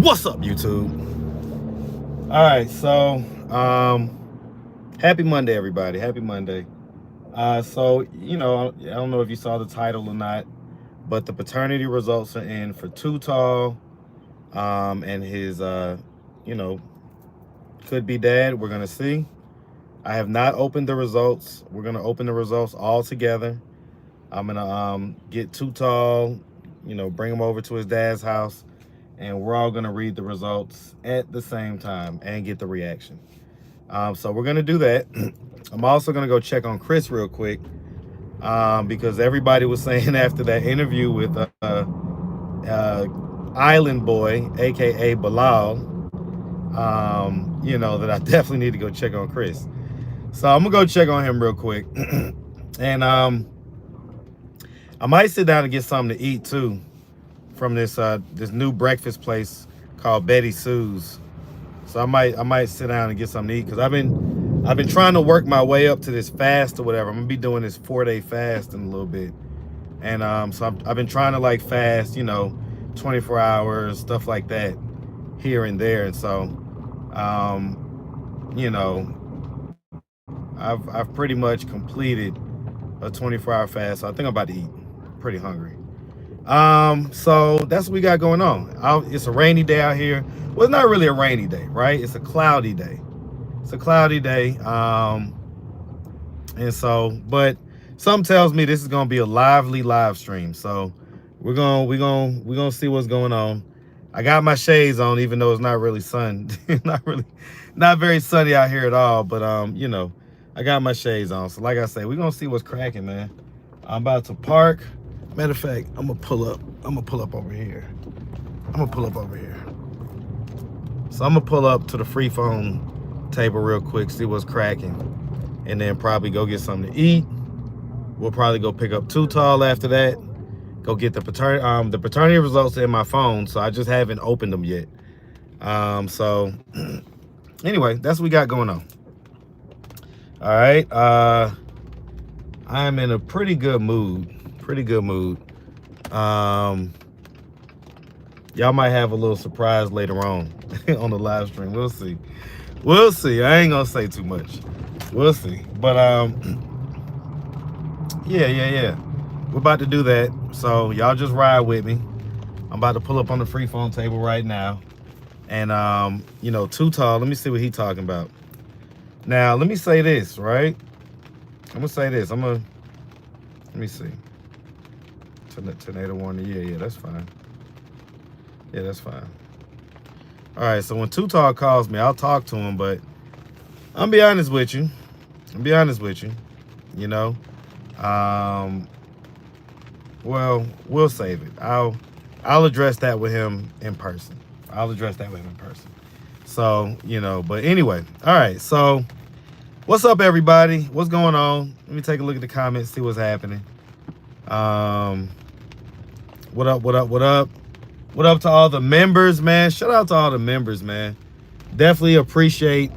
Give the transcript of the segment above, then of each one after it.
What's up, YouTube? All right, so happy Monday, everybody. Happy Monday. So I don't know if you saw the title or not, but the paternity results are in for Too Tall, and his could be dad. We're gonna see. I have not opened the results. We're gonna open the results all together. I'm gonna get Too Tall, bring him over to his dad's house, and we're all gonna read the results at the same time and get the reaction. So we're gonna do that. I'm also gonna go check on Chris real quick, because everybody was saying after that interview with Island Boy, aka Bilal, that I definitely need to go check on Chris. So I'm gonna go check on him real quick, and I might sit down and get something to eat too from this new breakfast place called Betty Sue's. So I might sit down and get something to eat, because I've been trying to work my way up to this fast or whatever. I'm gonna be doing this 4-day fast in a little bit, and so I've been trying to like fast, 24 hours, stuff like that, here and there. And so I've pretty much completed a 24-hour fast. So I think I'm about to eat. Pretty hungry. So that's what we got going on. It's a rainy day out here. Well, it's not really a rainy day, right? It's a cloudy day. It's a cloudy day. And so, but something tells me this is gonna be a lively live stream. So we're gonna see what's going on. I got my shades on, even though it's not really sun, not very sunny out here at all. But I got my shades on. So like I say, we're gonna see what's cracking, man. I'm about to park. Matter of fact, I'm gonna pull up over here. So I'm gonna pull up to the free phone table real quick, see what's cracking, and then probably go get something to eat. We'll probably go pick up Too Tall after that. Go get the paternity results in my phone, so I just haven't opened them yet. So anyway, that's what we got going on. All right. I'm in a pretty good mood. Y'all might have a little surprise later on on the live stream. We'll see. I ain't gonna say too much. We'll see. But yeah. We're about to do that. So y'all just ride with me. I'm about to pull up on the free phone table right now. And Too Tall, let me see what he's talking about. Now, let me say this, right? I'm gonna say this. Let me see. Tornado warning. Yeah, that's fine. Yeah, that's fine. All right, so when Too Tall calls me, I'll talk to him, but I'll be honest with you. Well, we'll save it. I'll address that with him in person. So, but anyway, all right, so what's up, everybody? What's going on? Let me take a look at the comments, see what's happening. What up? What up to all the members, man? Shout out to all the members, man. Definitely appreciate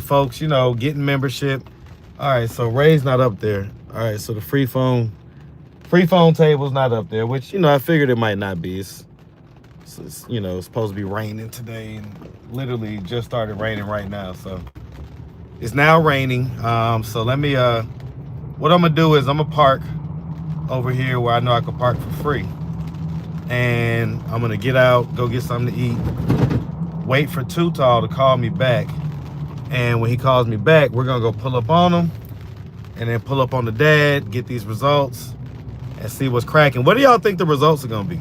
folks, getting membership. All right, so Ray's not up there. All right, so the free phone table's not up there, which I figured it might not be. It's supposed to be raining today, and literally just started raining right now. So it's now raining. So let me what I'm gonna do is I'm gonna park over here where I know I can park for free, and I'm gonna get out, go get something to eat, wait for Too Tall to call me back, and when he calls me back, we're gonna go pull up on him, and then pull up on the dad, get these results, and see what's cracking. What do y'all think the results are gonna be?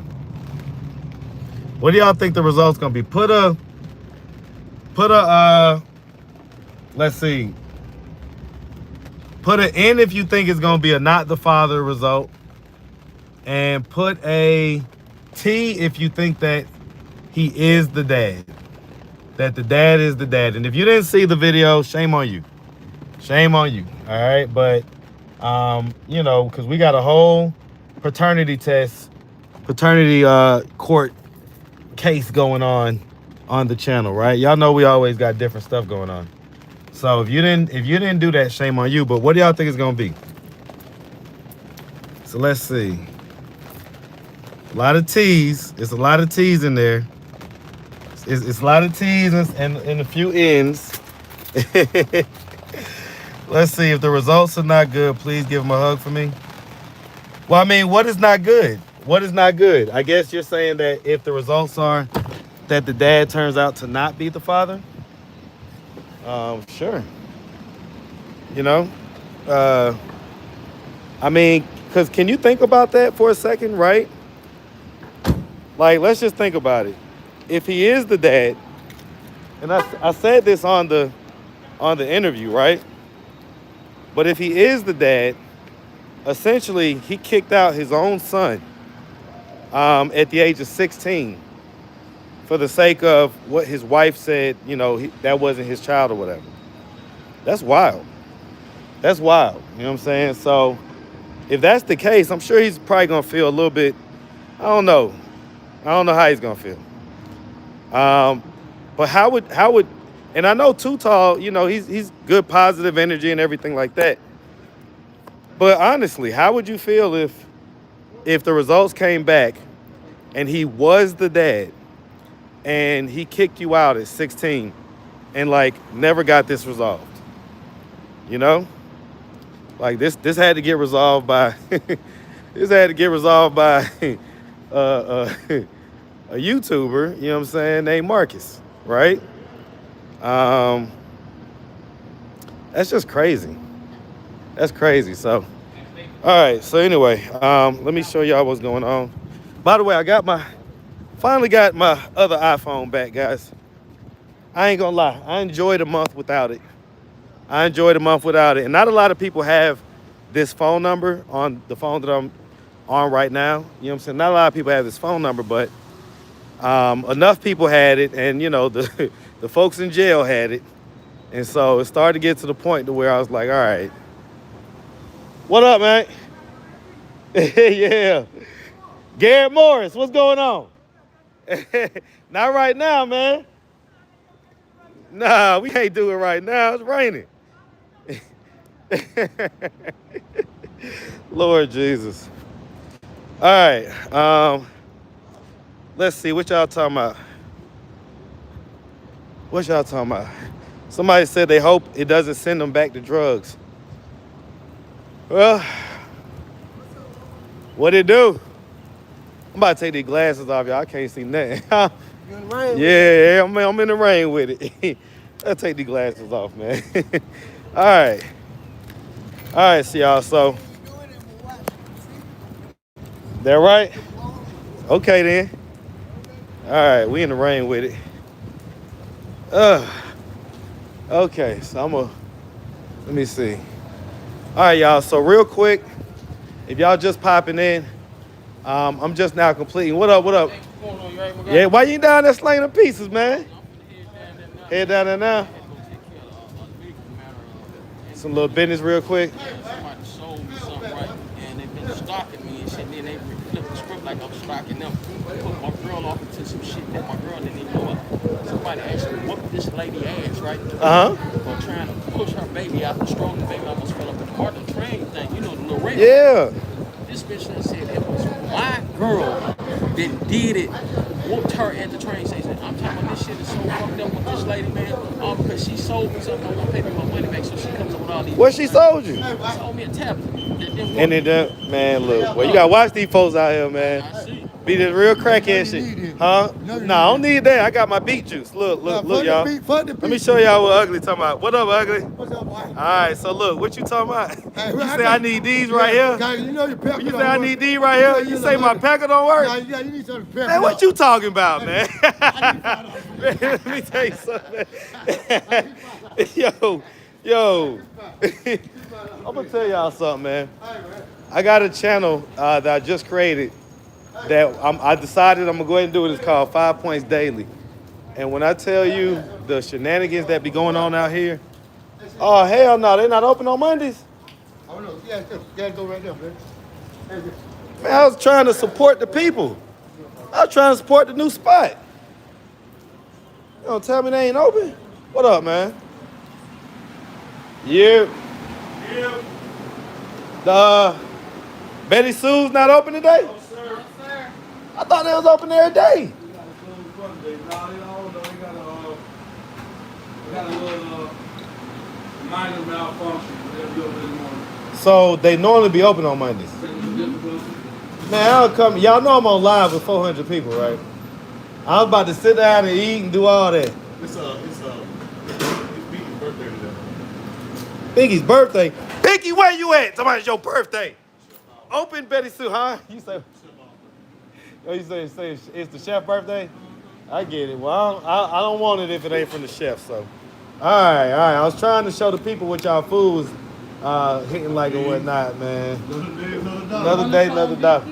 Put let's see. Put an N if you think it's gonna be a not the father result, and put a T if you think that he is the dad. That the dad is the dad. And if you didn't see the video, shame on you. All right, but because we got a whole paternity court case going on the channel, right? Y'all know we always got different stuff going on. So if you didn't do that, shame on you. But what do y'all think it's gonna be? So let's see. A lot of T's. It's a lot of T's in there. It's a lot of T's and a few N's. Let's see. If the results are not good, please give him a hug for me. Well, I mean, what is not good? What is not good? I guess you're saying that if the results are that the dad turns out to not be the father, sure. You know, I mean, because can you think about that for a second, right? Like, let's just think about it. If he is the dad, and I said this on the interview, right? But if he is the dad, essentially he kicked out his own son at the age of 16 for the sake of what his wife said, you know, that wasn't his child or whatever. That's wild. That's wild. You know what I'm saying? So if that's the case, I'm sure he's probably going to feel a little bit, I don't know how he's going to feel. But how would, and I know Too Tall, you know, he's good, positive energy and everything like that. But honestly, how would you feel if the results came back and he was the dad and he kicked you out at 16 and like never got this resolved? You know? Like this had to get resolved by this had to get resolved by a YouTuber, you know what I'm saying, named Marcus, right? That's just crazy. That's crazy. So, all right. So anyway, let me show y'all what's going on. By the way, finally got my other iPhone back, guys. I ain't gonna lie. I enjoyed a month without it. And not a lot of people have this phone number on the phone that I'm on right now. You know what I'm saying? Not a lot of people have this phone number, but enough people had it, and you know, the folks in jail had it. And so it started to get to the point to where I was like, all right, what up, man? Yeah. Garrett Morris, what's going on? Not right now, man. Nah, we can't do it right now. It's raining. Lord Jesus. All right. Let's see. What y'all talking about? Somebody said they hope it doesn't send them back to drugs. Well, what it do? I'm about to take these glasses off, y'all. I can't see nothing. You in the rain? Yeah, I'm in the rain with it. I'll take these glasses off, man. All right, see y'all. So, that right? Okay, then. All right, we in the rain with it. Okay, so let me see. All right, y'all. So real quick, if y'all just popping in, I'm just now completing. What up? Yeah, why you down there slaying the pieces, man? Head down there now. Some little business real quick. Somebody sold me something, right? And they've been stalking me and shit. Then they flipped the script like I'm stalking them. Put my girl off into some shit that my girl didn't even know of. Somebody actually whooped this lady ass, right? For trying to push her baby out the stroller. The baby almost fell up in the Martin train thing. You know, the little rail. Yeah. This bitch said it was my girl that did it, whooped her at the train station. I'm talking about this shit is so fucked up with this lady, man. All because she sold me something. I want to pay me my money back, so she comes up with all these. What she sold you? She sold me a tablet. And it done, man, look. Well, you got to watch these folks out here, man. I see. Be this real crackhead shit. Huh? Nah, I don't need that. I got my beet juice. Look, y'all. Let me show y'all what Ugly talking about. What up, Ugly? What's up, boy? All right, so look, what you talking about? Hey, You say I need these right here? You know your pepper. You say I need these right here? You say my packer don't work? Yeah, you need some pepper. Man, what you talking about, man? Man, let me tell you something. Yo. I'm gonna tell y'all something, man. I got a channel that I just created that I decided I'm gonna go ahead and do it. It's called 5 Points Daily. And when I tell you the shenanigans that be going on out here, oh hell no, they're not open on Mondays. I don't know. Yeah, gotta go right there, man. Man, I was trying to support the people. I was trying to support the new spot. You don't tell me they ain't open? What up, man? Yeah. The Betty Sue's not open today? No, sir. I thought they was open every day. Got a little minor malfunction. They'll be open in the morning. So they normally be open on Mondays. Technical difficulty. Man, I'll come. Y'all know I'm on live with 400 people, right? I was about to sit down and eat and do all that. It's Beaky's birthday today. Biggie's birthday. Biggie, where you at? Somebody's your birthday. Open Betty Sue, huh? You say? Oh, you say it's the chef birthday? I get it. Well, I don't want it if it ain't from the chef. So, all right. I was trying to show the people what y'all food was hitting like or whatnot, man. Another day, another dollar.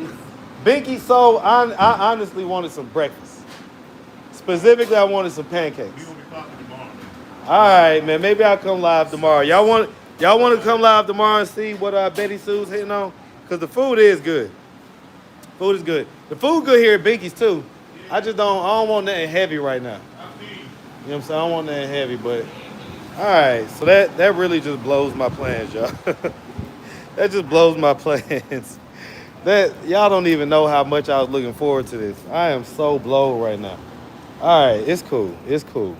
Binky, so I honestly wanted some breakfast. Specifically, I wanted some pancakes. We gonna be popping tomorrow, man. All right, man. Maybe I'll come live tomorrow. Y'all want to come live tomorrow and see what Betty Sue's hitting on? Cause the food is good. Food is good. The food good here at Binky's too. I don't want nothing heavy right now. You know what I'm saying? I don't want nothing heavy, but all right. So that really just blows my plans, y'all. That just blows my plans. That y'all don't even know how much I was looking forward to this. I am so blown right now. All right, it's cool. It's cool.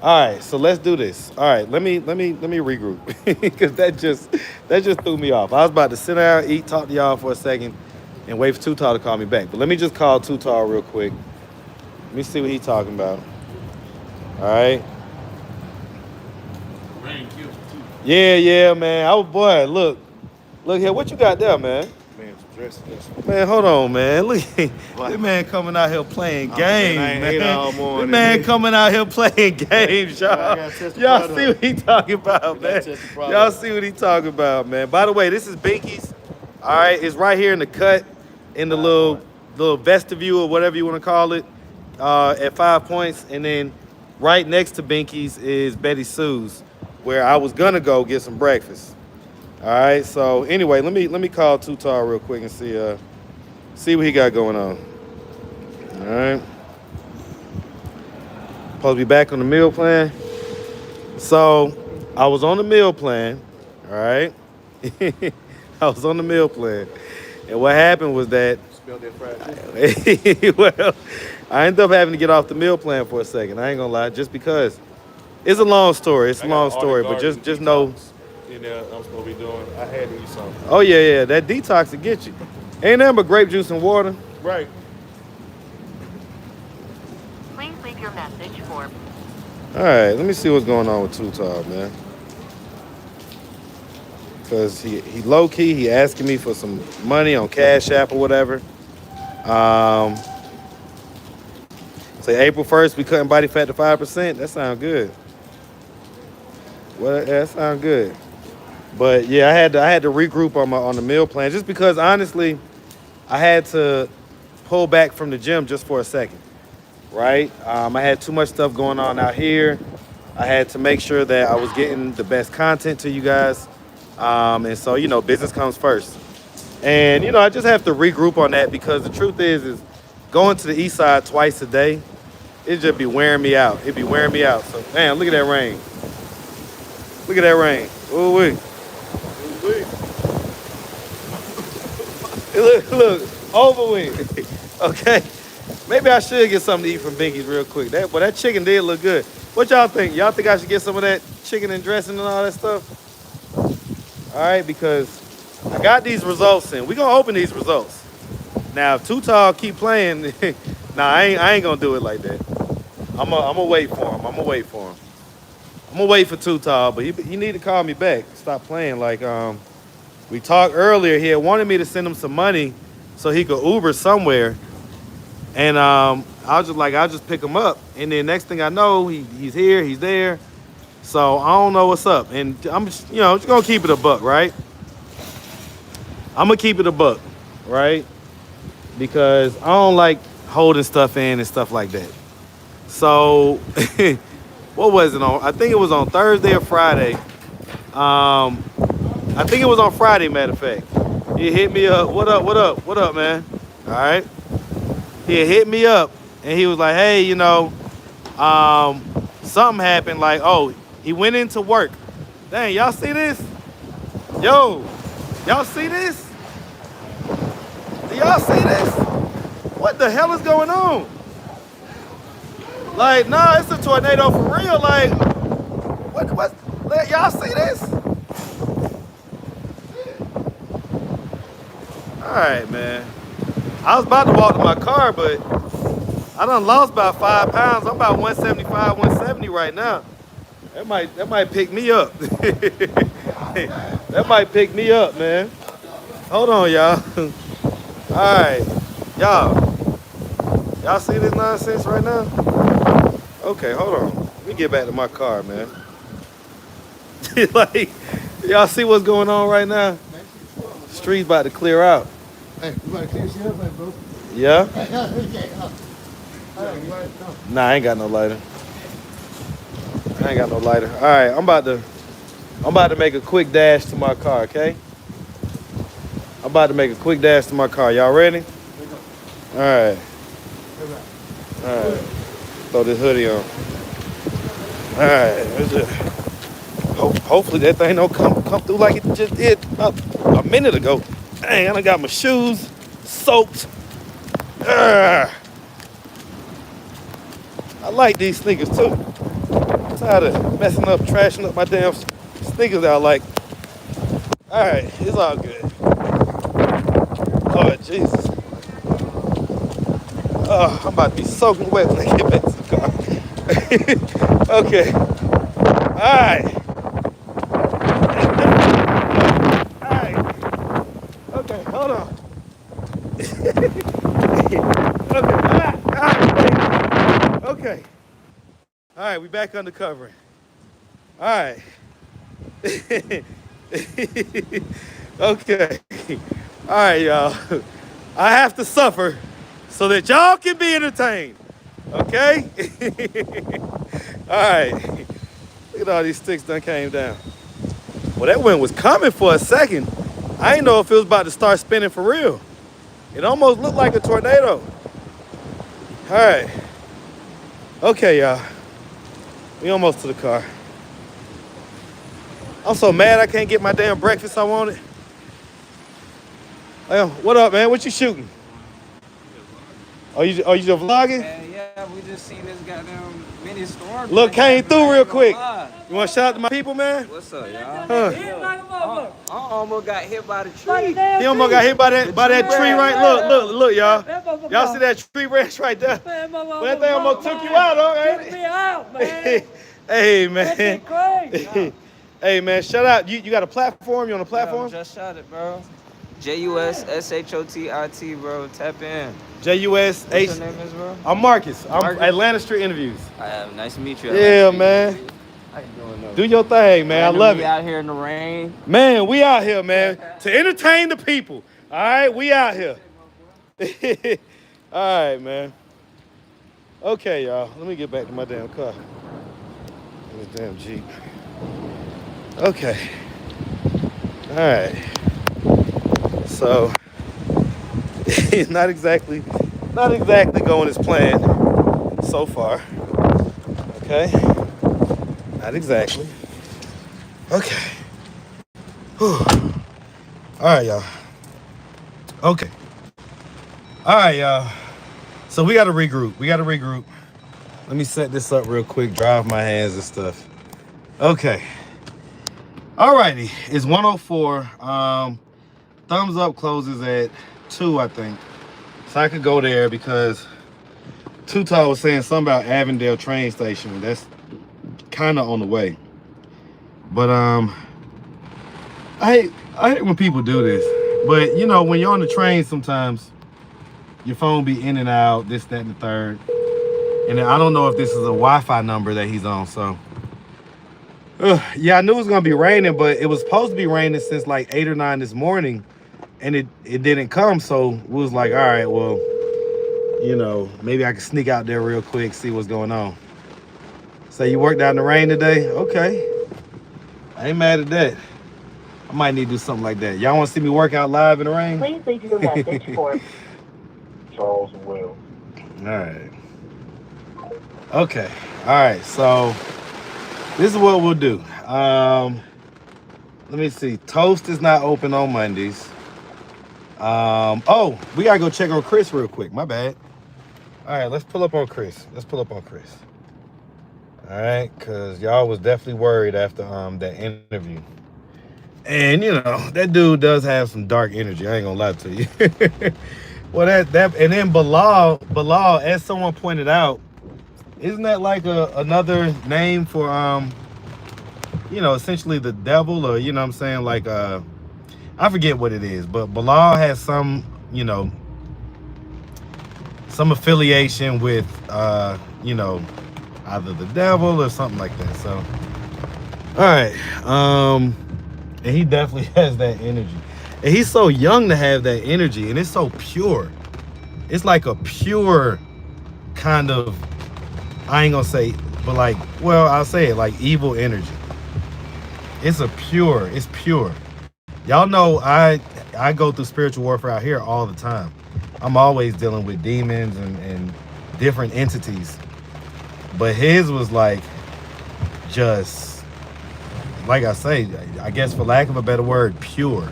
All right, so let's do this. All right, let me regroup because that just threw me off. I was about to sit down, eat, talk to y'all for a second, and wait for Tutal to call me back. But let me just call Tutal real quick. Let me see what he's talking about. All right. Rain killed too. Yeah, man. Oh boy, look here. What you got there, man? Man, dress. Man, hold on, man. Look, this man coming out here playing games, man, I ain't man. ate all morning, This man man. coming out here playing games, y'all. I gotta test the Y'all product. see what he talking about, man. test the product. Y'all see what he talking about, man. By the way, this is Binky's. All right, it's right here in the cut, in the little vestibule or whatever you want to call it, at 5 Points, and then right next to Binky's is Betty Sue's, where I was gonna go get some breakfast. All right, so anyway, let me call Tutal real quick and see what he got going on. All right. Supposed to be back on the meal plan. So I was on the meal plan, all right? I was on the meal plan. And what happened was that, Smell that fried chicken. well, I ended up having to get off the meal plan for a second. I ain't gonna lie, just because it's a long story. It's a long story, but just know. In there, I'm supposed to be doing. I had to eat something. Oh yeah, that detox will get you. Ain't nothing but grape juice and water. Right. Please leave your message for. All right, let me see what's going on with Tutal, man. Cause he low key, he asking me for some money on Cash App or whatever. Say April 1st we cutting body fat to 5%. That sound good. Well, that sound good. But yeah, I had to regroup on the meal plan just because honestly, I had to pull back from the gym just for a second, right? I had too much stuff going on out here. I had to make sure that I was getting the best content to you guys, and so business comes first. And I just have to regroup on that because the truth is going to the east side twice a day, it just be wearing me out. It'd be wearing me out. So damn, look at that rain. Look at that rain. Ooh wee. Look, over with. Okay. Maybe I should get something to eat from Binky's real quick. That chicken did look good. What y'all think? Y'all think I should get some of that chicken and dressing and all that stuff? All right, because I got these results in. We're going to open these results. Now, if Tutal keep playing, nah, I ain't going to do it like that. I'm going to wait for him. I'm going to wait for Tutal, but he need to call me back. Stop playing like we talked earlier. He had wanted me to send him some money so he could Uber somewhere. And I was just like, I'll just pick him up. And then next thing I know, he's here, he's there. So I don't know what's up. And I'm just going to keep it a buck, right? I'm going to keep it a buck, right? Because I don't like holding stuff in and stuff like that. So what was it on? I think it was on Thursday or Friday. I think it was on Friday, matter of fact. He hit me up. What up, man? All right. He hit me up and he was like, hey, something happened. Like, oh, he went into work. Dang, y'all see this? Yo, y'all see this? Do y'all see this? What the hell is going on? Like, nah, it's a tornado for real. Like, Let y'all see this? All right, man. I was about to walk to my car, but I done lost about 5 pounds. I'm about 175, 170 right now. That might pick me up. That might pick me up, man. Hold on, y'all. All right, y'all see this nonsense right now? Okay, hold on. Let me get back to my car, man. Like, y'all see what's going on right now? Street's about to clear out. Hey, you want to clear shit up, man, bro? Yeah? All right, you want to come? Nah, I ain't got no lighter. All right, I'm about to make a quick dash to my car, okay? I'm about to make a quick dash to my car. Y'all ready? All right. All right. Throw this hoodie on. All right. Hopefully that thing don't come through like it just did a minute ago. Dang, I done got my shoes soaked. I like these sneakers too. I'm tired of messing up, trashing up my damn sneakers that I like. All right, it's all good. Lord Jesus. Oh, I'm about to be soaking wet when I get back to the car. Okay. All right. Okay, hold on. Okay. All right, we back undercover. All right. Okay. All right, y'all. I have to suffer so that y'all can be entertained. Okay? All right. Look at all these sticks done came down. Well, that wind was coming for a second. I didn't know if it was about to start spinning for real. It almost looked like a tornado. All right. Okay, y'all. We almost to the car. I'm so mad I can't get my damn breakfast I wanted. What up, man? What you shooting? Are you just vlogging? Yeah, we just seen this goddamn mini storm. Look, came through real quick. Lie. You want to shout out to my people, man? What's up, y'all? Huh. I almost got hit by the tree. He almost got hit by that tree right. Look, y'all. Y'all see that tree branch right there? Well, that thing almost took you out, ain't it? Me out, man. Hey, man. That's crazy. Hey, man, shout out. You got a platform? You on a platform? Yeah, just shot it, bro. JUSSHOTIT, bro. Tap in. JUS. What's your name is, bro? I'm Marcus. I'm Marcus? Atlanta Street Interviews. Nice to meet you. Yeah, man. How you doing, though? Do your thing, man. I love it. out here in the rain. Man, we out here, man, to entertain the people. All right, we out here. All right, man. Okay, y'all. Let me get back to my damn car. This damn Jeep. Okay. All right. So, it's not exactly going as planned so far. Okay. Not exactly. Okay. Whew. All right, y'all. Okay. All right, y'all. So we got to regroup. Let me set this up real quick, dry off my hands and stuff. Okay. All righty. It's 1:04. Thumbs Up closes at 2, I think. So I could go there because Tutal was saying something about Avondale train station. That's kind of on the way. But I hate when people do this. But you know, when you're on the train, sometimes your phone be in and out, this, that, and the third. And I don't know if this is a Wi-Fi number that he's on. So yeah, I knew it was gonna be raining, but it was supposed to be raining since like 8 or 9 this morning, and it didn't come. So we was like, all right, well, you know, maybe I can sneak out there real quick, see what's going on. So you worked out in the rain today? Okay. I ain't mad at that. I might need to do something like that. Y'all want to see me work out live in the rain? Please leave your message for Charles Will. All right. Okay. All right. So this is what we'll do. Let me see. Toast is not open on Mondays. Oh, we gotta go check on Chris real quick. My bad. All right, let's pull up on Chris. All right, because y'all was definitely worried after that interview. And you know, that dude does have some dark energy. I ain't gonna lie to you. Well, that and then Bilal, as someone pointed out, isn't that like another name for you know, essentially the devil, or you know what I'm saying, like I forget what it is, but Bilal has some, you know, some affiliation with you know, either the devil or something like that. So all right, and he definitely has that energy, and he's so young to have that energy, and it's so pure. It's like a pure kind of, I ain't gonna say, but like, well, I'll say it, like evil energy. It's pure. Y'all know I go through spiritual warfare out here all the time. I'm always dealing with demons and different entities. But his was like, just, like I say, I guess for lack of a better word, pure.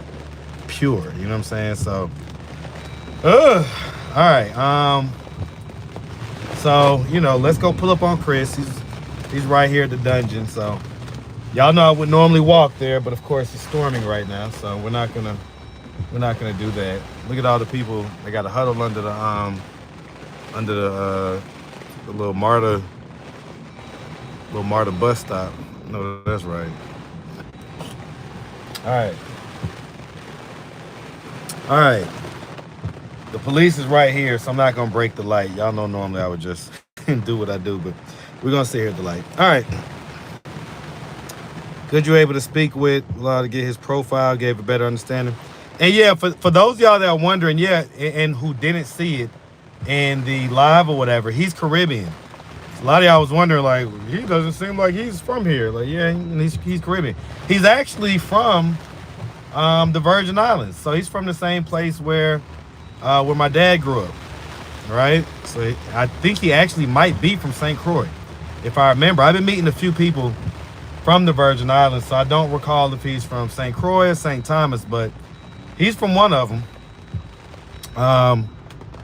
Pure, you know what I'm saying? So, all right. So, you know, let's go pull up on Chris. He's right here at the dungeon. So, y'all know I would normally walk there, but of course it's storming right now, so we're not gonna do that. Look at all the people. They got a huddle under the little MARTA bus stop. No, that's right. All right. The police is right here, so I'm not gonna break the light. Y'all know normally I would just do what I do, but we're gonna sit here at the light. All right. Good you able to speak with Bilal to get his profile, gave a better understanding. And yeah, for those of y'all that are wondering, yeah, and who didn't see it in the live or whatever, he's Caribbean. A lot of y'all was wondering, like, he doesn't seem like he's from here. Like, yeah, he's Caribbean. He's actually from the Virgin Islands. So he's from the same place where my dad grew up, right? So I think he actually might be from St. Croix, if I remember. I've been meeting a few people from the Virgin Islands, so I don't recall if he's from St. Croix or St. Thomas, but he's from one of them.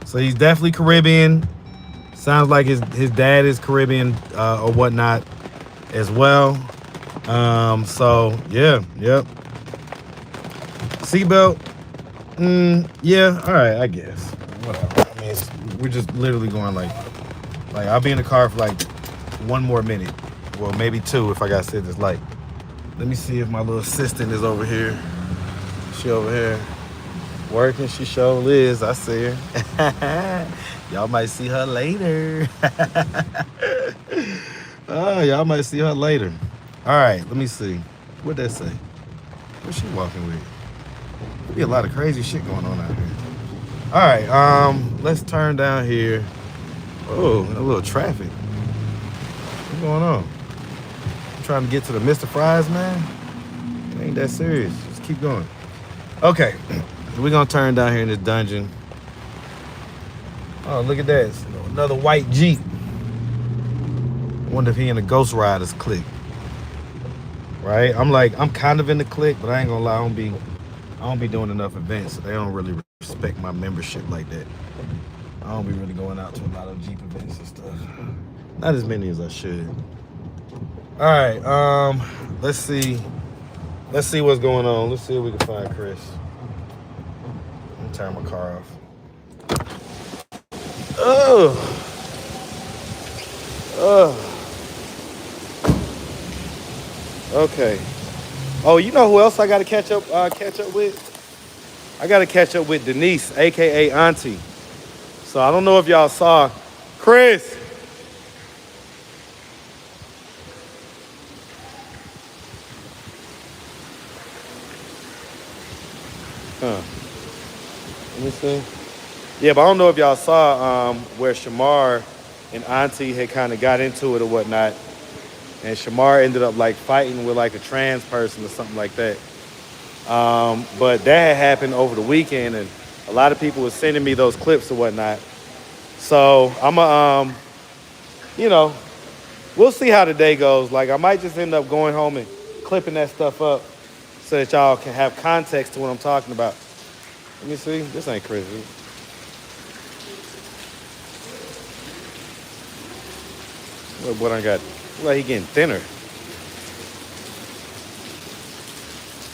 So he's definitely Caribbean. Sounds like his dad is Caribbean or whatnot as well. So yeah, yep. Seatbelt. Yeah, all right, I guess. Whatever. I mean, we're just literally going like I'll be in the car for like 1 more minute. Well, maybe 2 if I gotta sit this light. Let me see if my little assistant is over here. She over here working. She sure is. I see her. Y'all might see her later. Oh, y'all might see her later. All right, let me see. What'd that say? What's she walking with? There be a lot of crazy shit going on out here. All right, let's turn down here. Oh, a little traffic. What's going on? I'm trying to get to the Mr. Fries, man. It ain't that serious. Just keep going. Okay, we're gonna turn down here in this dungeon. Oh, look at that. It's another white Jeep. I wonder if he in the Ghost Riders clique. Right? I'm kind of in the clique, but I ain't gonna lie, I don't be doing enough events, so they don't really respect my membership like that. I don't be really going out to a lot of Jeep events and stuff. Not as many as I should. All right, let's see. Let's see what's going on. Let's see if we can find Chris. Let me turn my car off. Okay. Oh, you know who else I gotta catch up with? I gotta catch up with Denise, aka Auntie. So I don't know if y'all saw Chris. Let me see. Yeah, but I don't know if y'all saw where Shamar and Auntie had kind of got into it or whatnot. And Shamar ended up like fighting with like a trans person or something like that. But that had happened over the weekend, and a lot of people were sending me those clips or whatnot. So I'm you know, we'll see how the day goes. Like I might just end up going home and clipping that stuff up so that y'all can have context to what I'm talking about. Let me see. This ain't Chris. What I got? Like he getting thinner.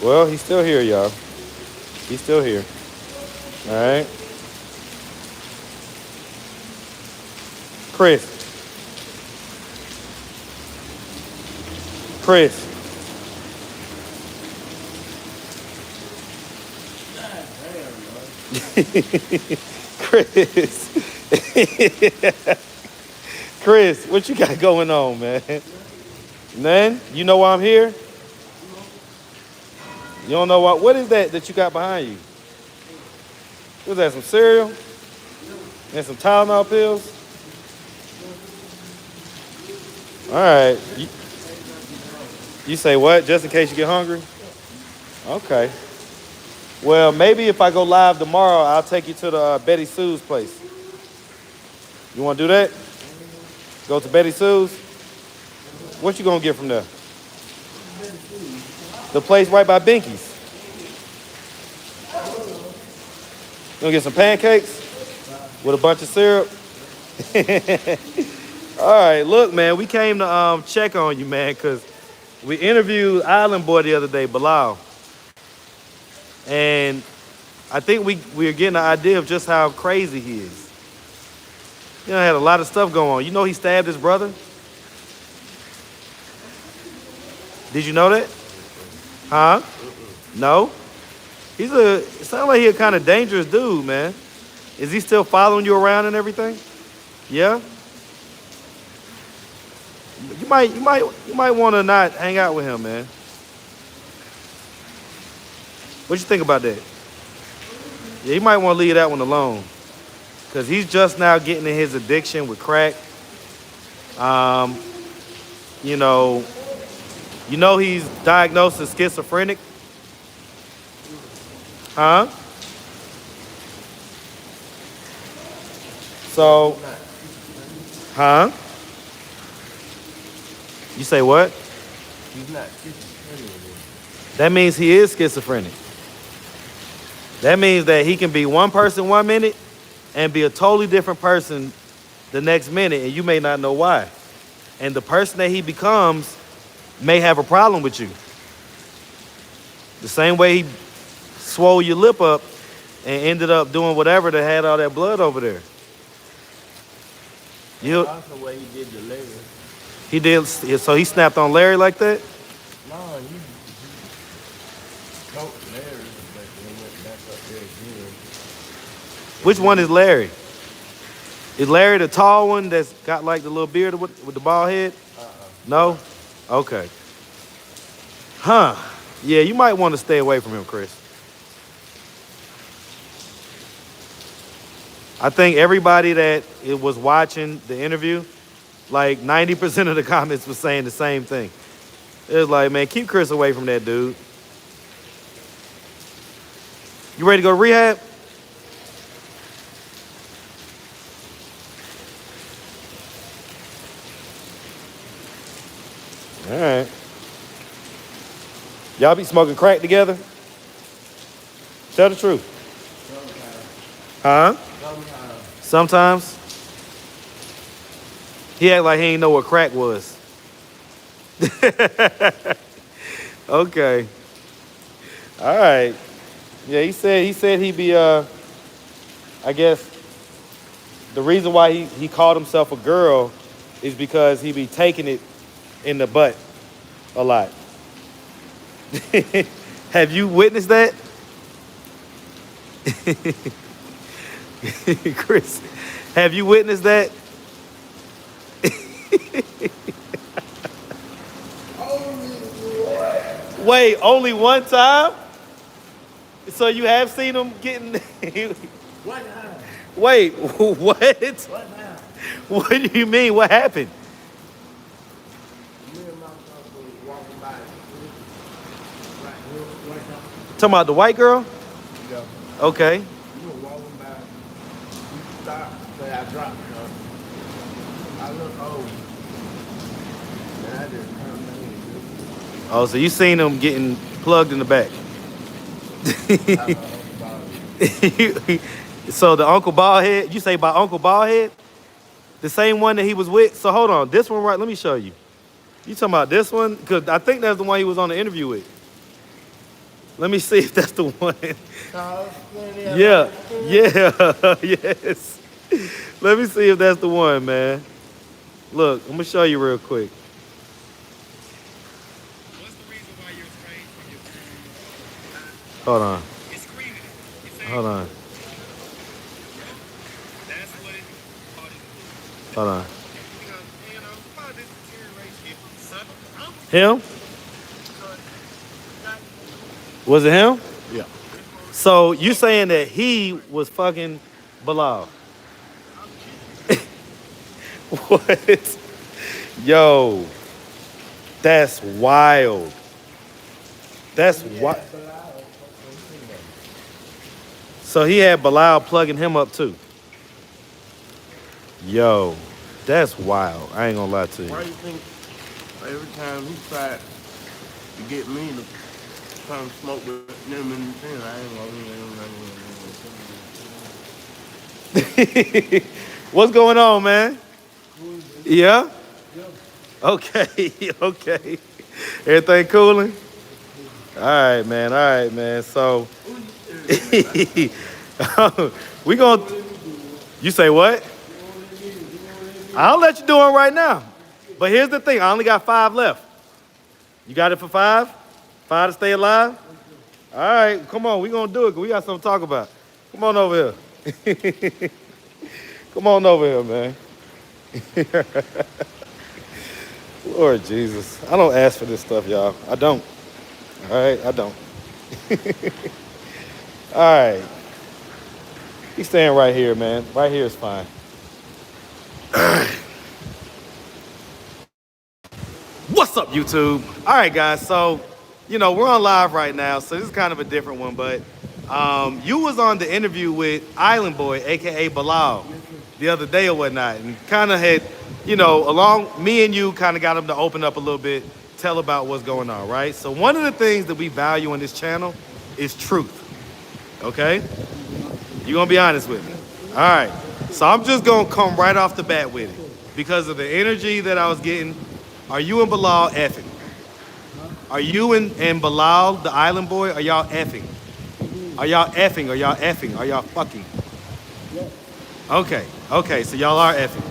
Well, he's still here, y'all. He's still here. All right. Chris. Chris. Chris. Chris, what you got going on, man? None? You know why I'm here? You don't know what is that you got behind you? What's that, some cereal? And some Tylenol pills? All right. You say what? Just in case you get hungry? Okay. Well, maybe if I go live tomorrow, I'll take you to the Betty Sue's place. You want to do that? Go to Betty Sue's? What you going to get from there? The place right by Binky's. You going to get some pancakes with a bunch of syrup? All right, look, man, we came to check on you, man, because we interviewed Island Boy the other day, Bilal. And I think we are getting an idea of just how crazy he is. You know, had a lot of stuff going on. You know he stabbed his brother? Did you know that? Huh? No? It sounds like he's a kind of dangerous dude, man. Is he still following you around and everything? Yeah? You might want to not hang out with him, man. What you think about that? Yeah, you might want to leave that one alone. Because he's just now getting in his addiction with crack. You know he's diagnosed as schizophrenic? Huh? So, huh? You say what? He's not schizophrenic. That means he is schizophrenic. That means that he can be one person 1 minute and be a totally different person the next minute, and you may not know why. And the person that he becomes may have a problem with you. The same way he swole your lip up and ended up doing whatever that had all that blood over there. That's the way he did the Larry. He did, so he snapped on Larry like that? No, he choked Larry, but he went back up there again. Which one is Larry? Is Larry the tall one that's got like the little beard with the bald head? No? Okay. Huh. Yeah, you might want to stay away from him, Chris. I think everybody that was watching the interview, like 90% of the comments was saying the same thing. It was like, man, keep Chris away from that dude. You ready to go to rehab? All right. Y'all be smoking crack together? Tell the truth. Huh? Sometimes. He act like he ain't know what crack was. Okay. All right. Yeah, he said he'd be I guess the reason why he called himself a girl is because he be taking it in the butt a lot. Have you witnessed that? Chris, have you witnessed that? Wait, only one time? So you have seen him getting... What happened? Wait, what? What happened? What do you mean? What happened? Me and my son was walking by. Right now. Talking about the white girl? Yeah. Okay. We were walking by. We stopped. So I dropped her. I looked over. And I just turned my head. Oh, so you seen him getting plugged in the back. So the Uncle Baldhead, you say by Uncle Baldhead? The same one that he was with? So hold on, this one right, let me show you. You talking about this one? Because I think that's the one he was on the interview with. Let me see if that's the one. Tall, skinny, Yeah, light skin. yeah, yes. Let me see if that's the one, man. Look, I'm gonna show you real quick. What's the reason why you're estranged from your parents? Hold on. It's screaming. Hold on. That's what it. Hold on. Him? Was it him? Yeah. So you saying that he was fucking Bilal? What? Yo, that's wild. That's wild. So he had Bilal plugging him up too. Yo, that's wild. I ain't gonna lie to Why you. you think every time he tried to get me to come smoke with them and things, I ain't gonna. What's going on, man? Yeah? Okay, okay. Everything cooling? All right, man. All right, man. So we gonna. You say what? I'll let you do it right now. But here's the thing. I only got 5 left. You got it for 5? 5 to stay alive? All right, come on. We gonna do it. 'Cause we got something to talk about. Come on over here. Come on over here, man. Lord Jesus. I don't ask for this stuff, y'all. I don't. All right, I don't. All right. He's staying right here, man. Right here is fine. What's up, YouTube? All right, guys. So, we're on live right now, so this is kind of a different one, but you was on the interview with Island Boy, aka Bilal, the other day or whatnot, and kind of had, me and you kind of got him to open up a little bit, tell about what's going on, right? So one of the things that we value on this channel is truth. Okay? You're gonna be honest with me. All right. So I'm just gonna come right off the bat with it because of the energy that I was getting. Are you and Bilal effing? Are you and Bilal, the Island Boy, are y'all effing? Are y'all effing? Are y'all effing? Are y'all fucking? Okay, so y'all are effing.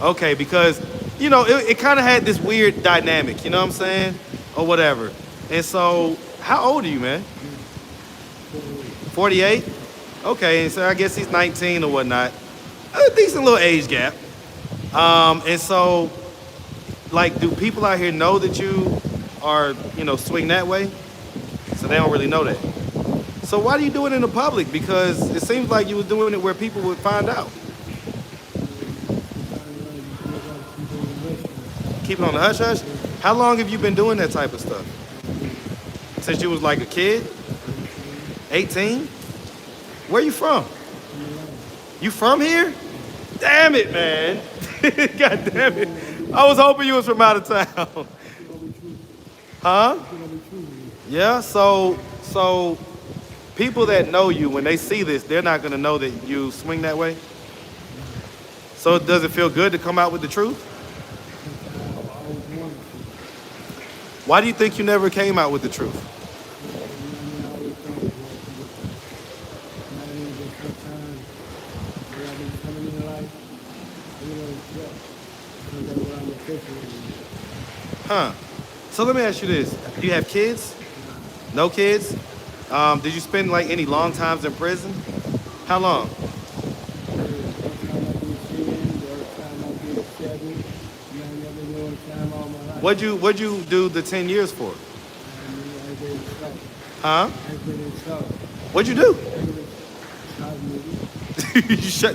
Okay, because, it kind of had this weird dynamic, you know what I'm saying? Or whatever. And so, how old are you, man? 48? Okay, and so I guess he's 19 or whatnot. A decent little age gap. And so, like, do people out here know that you are, swing that way? So they don't really know that. So why do you do it in the public? Because it seems like you were doing it where people would find out. Keep it on the hush hush? How long have you been doing that type of stuff? Since you was like a kid? 18? Where you from? You from here? Damn it, man. God damn it. I was hoping you was from out of town. Huh? Yeah, so people that know you, when they see this, they're not gonna know that you swing that way. So does it feel good to come out with the truth? Why do you think you never came out with the truth? Huh. So let me ask you this. Do you have kids? No kids? Did you spend like any long times in prison? How long? What'd you do the 10 years for? Huh? What'd you do?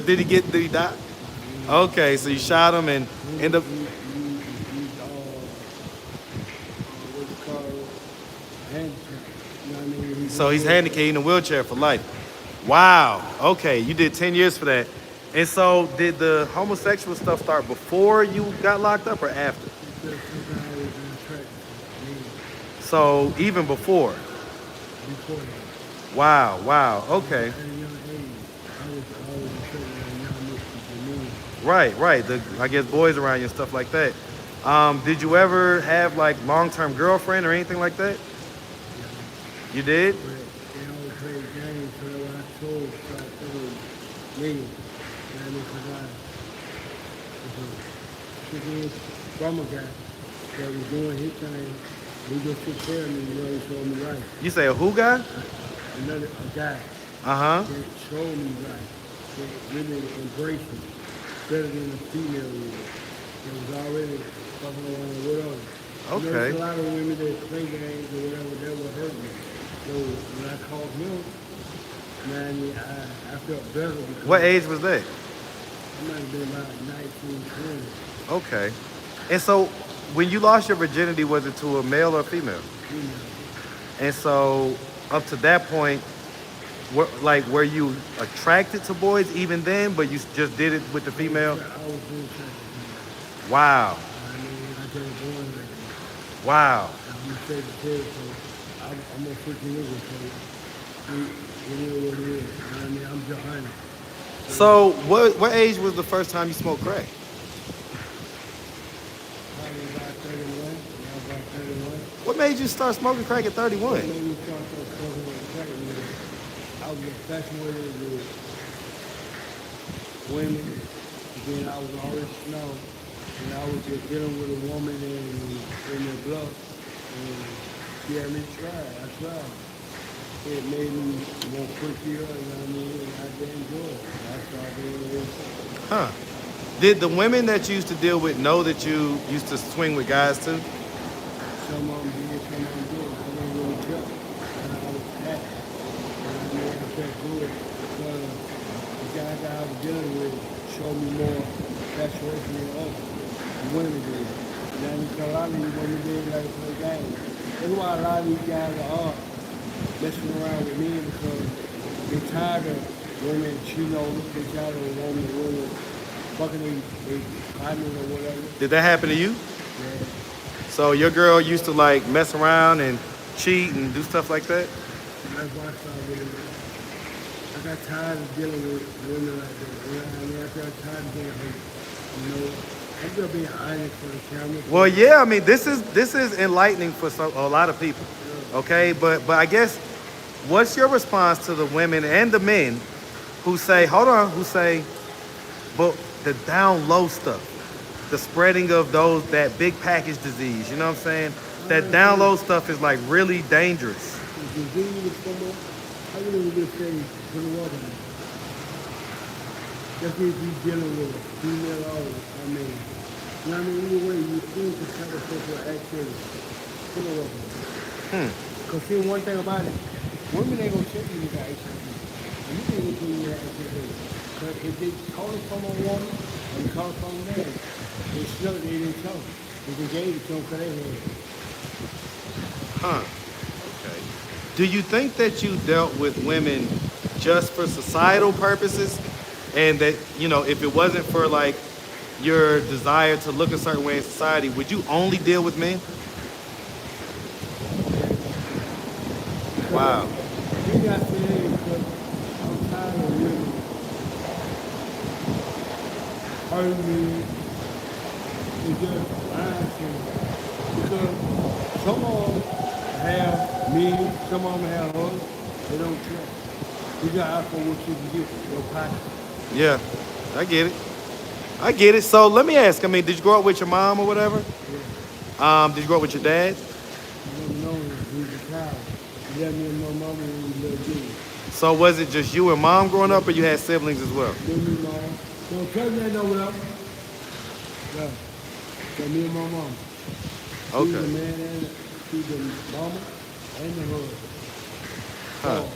Did he die? Okay, so you shot him and end up. So he's handicapped in a wheelchair for life. Wow. Okay, you did 10 years for that. And so did the homosexual stuff start before you got locked up or after? So even before? Wow. Okay. Right. I guess boys around you and stuff like that. Did you ever have like long-term girlfriend or anything like that? You did? But they always play games, so when I told, so I told me, and I forgot. She was from a guy that was doing his thing. He just took care of me, you know, he showed me right. You say a who guy? A guy Uh-huh. that showed me right, that really embraced me, better than a female would. That was already fucking around with others. You know, Okay. there's a lot of women that play games or whatever, that will hurt me. So when I called him, man, I felt better because What age was that? I might have been about 19, 20. Okay. And so when you lost your virginity, was it to a male or a female? You know, And so up to that point, were you attracted to boys even then, but you just did it with the female? I was really trying to Wow. I mean, I can't go on like that. Wow. I'm straight to tell, so I'm a freaking nigga, so it is what it is. You know what I mean? I'm just honest. So what age was the first time you smoked crack? Probably about 31. Yeah, about 31. What made you start smoking crack at 31? Maybe we start talking with crack, you know. I was infatuated with women. And then I was always snow. And I was just dealing with a woman in the bluff. And she had me try. I tried. It made me more prettier, you know what I mean? And I did enjoy it. I started doing it. Huh. Did the women that you used to deal with know that you used to swing with guys too? Some of them did, some of them didn't. I didn't really care. And I was happy. And I made it that good because the guys that I was dealing with showed me more saturation than others. The women did. You know, because a lot of these women did like to play games. That's why a lot of these guys are messing around with men because they're tired of women cheating on them. They're tired of women fucking their partners or whatever. Did that happen to you? Yeah. So your girl used to like mess around and cheat and do stuff like that? That's why I started really. I got tired of dealing with women like that. You know what I mean? I got tired of being hurt. You know, I'm just being honest for the camera. Well, yeah, I mean, this is enlightening for a lot of people. Okay, but I guess what's your response to the women and the men who say, but the down low stuff, the spreading of that big package disease, you know what I'm saying? That down low stuff is like really dangerous. The disease is somewhere. I wouldn't even say put a water in. Just if you're dealing with a female or I mean, you know what I mean? Either way, you still can have a sexual activity. Put a water in. Because see, one thing about it, women ain't gonna check you if you got HIV. And you ain't gonna tell you got HIV. But if they call it from a woman, or they call it from a man, they still they didn't tell them. If they gave it to them, because they had it. Huh. Okay. Do you think that you dealt with women just for societal purposes? And that, you know, if it wasn't for like your desire to look a certain way in society, would you only deal with men? Wow. You got to say because I'm tired of women hurting me. It's just lying to me. Because some of them have me, some of them have us. They don't care. You got to ask for what you can get, your pocket. Yeah, I get it. I get it. So let me ask, I mean, did you grow up with your mom or whatever? Yeah. Did you grow up with your dad? You never know he's a child. He left me and my mama when we little baby. So was it just you and mom growing up or you had siblings as well? Me and my mom. Don't tell me that no what up. Yeah. So me and my mama. She's the Okay. man and she's the mama and the husband. Huh. So,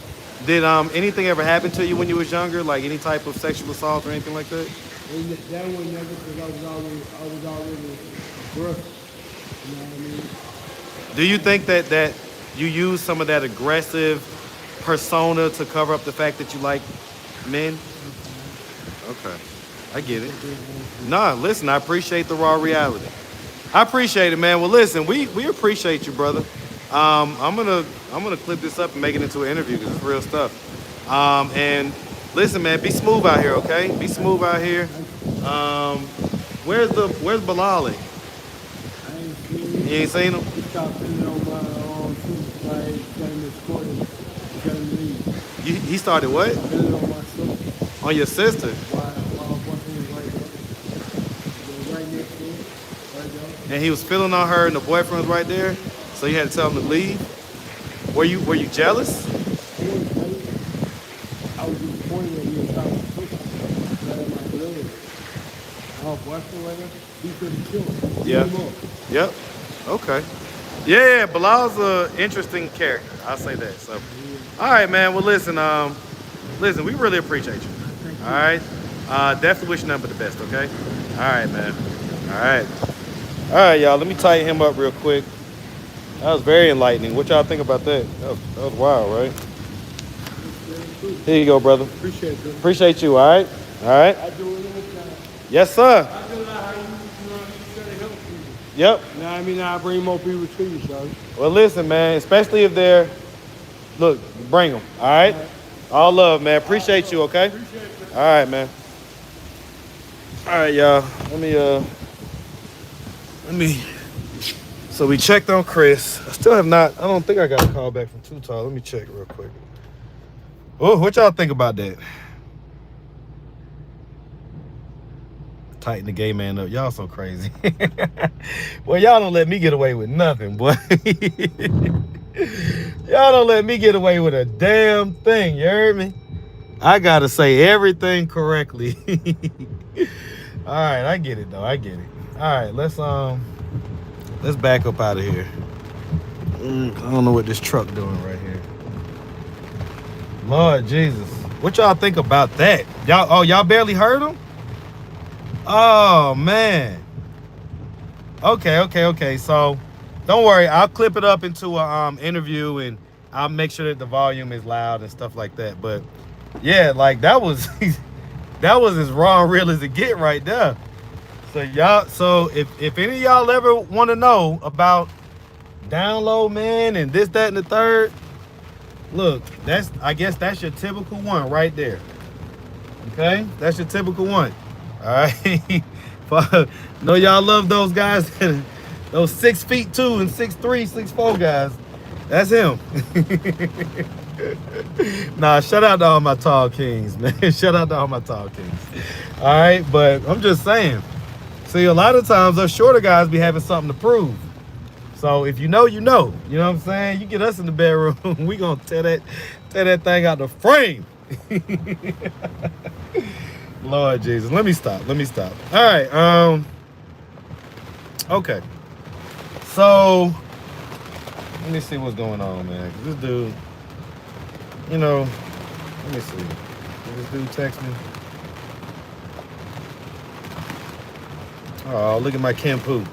Did anything ever happen to you when you was younger? Like any type of sexual assault or anything like that? and that one never because I was already aggressive. You know what I mean? Do you think that you use some of that aggressive persona to cover up the fact that you like men? Okay. I get it. Nah, listen, I appreciate the raw reality. I appreciate it, man. Well, listen, we appreciate you, brother. I'm gonna clip this up and make it into an interview because it's real stuff. And listen, man, be smooth out here, okay? Be smooth out here. Where's Bilal at? You ain't seen him? He stopped putting on my shoes. My game is scoring. Telling me, He started what? putting on my shoes. On your sister. While boyfriend was right there. The right next to him. Right there. And he was feeling on her and the boyfriend was right there. So you had to tell him to leave. Were you jealous? He was telling me, I was disappointed that he was stopping to push me. That my blood. Our boyfriend right there, he could have killed him. Yeah. Beat him up. Yep. Okay. Yeah, Bilal's an interesting character. I'll say that. So, all right, man. Well, listen, we really appreciate you. All right. Definitely wish you nothing but the best. Okay. All right, man. All right, y'all. Let me tighten him up real quick. That was very enlightening. What y'all think about that? That was wild, right? Here you go, brother. Appreciate it. Appreciate you. All right. All right. I do it anytime. Yes, sir. I do like how you try to help people. Yep. Now, I mean, I bring more people to you, Charlie. Well, listen, man. Especially if they're, look, bring them. All right. All love, man. Appreciate you. Okay. All right, man. All right, y'all. Let me. So we checked on Chris. I still have not. I don't think I got a call back from Too Tall. Let me check real quick. Oh, what y'all think about that? Tighten the gay man up. Y'all so crazy. Well, y'all don't let me get away with nothing, boy. Y'all don't let me get away with a damn thing. You heard me? I gotta say everything correctly. All right, I get it though. I get it. All right, let's back up out of here. I don't know what this truck doing right here. Lord Jesus, what y'all think about that? Y'all barely heard him? Oh man. Okay. So don't worry, I'll clip it up into a interview and I'll make sure that the volume is loud and stuff like that. But yeah, like that was that was as raw and real as it get right there. So if any of y'all ever want to know about download, man, and this, that, and the third, look, I guess that's your typical one right there. Okay? That's your typical one. All right. Know y'all love those guys, those 6'2" and 6'3", 6'4" guys. That's him. Nah, shout out to all my tall kings, man. Shout out to all my tall kings. All right, but I'm just saying. See, a lot of times those shorter guys be having something to prove. So if you know, you know. You know what I'm saying? You get us in the bedroom, we gonna tear that thing out the frame. Lord Jesus, let me stop. All right, okay. So let me see what's going on, man. This dude, you know, let me see. Did this dude text me? Oh, look at my Kim Poo.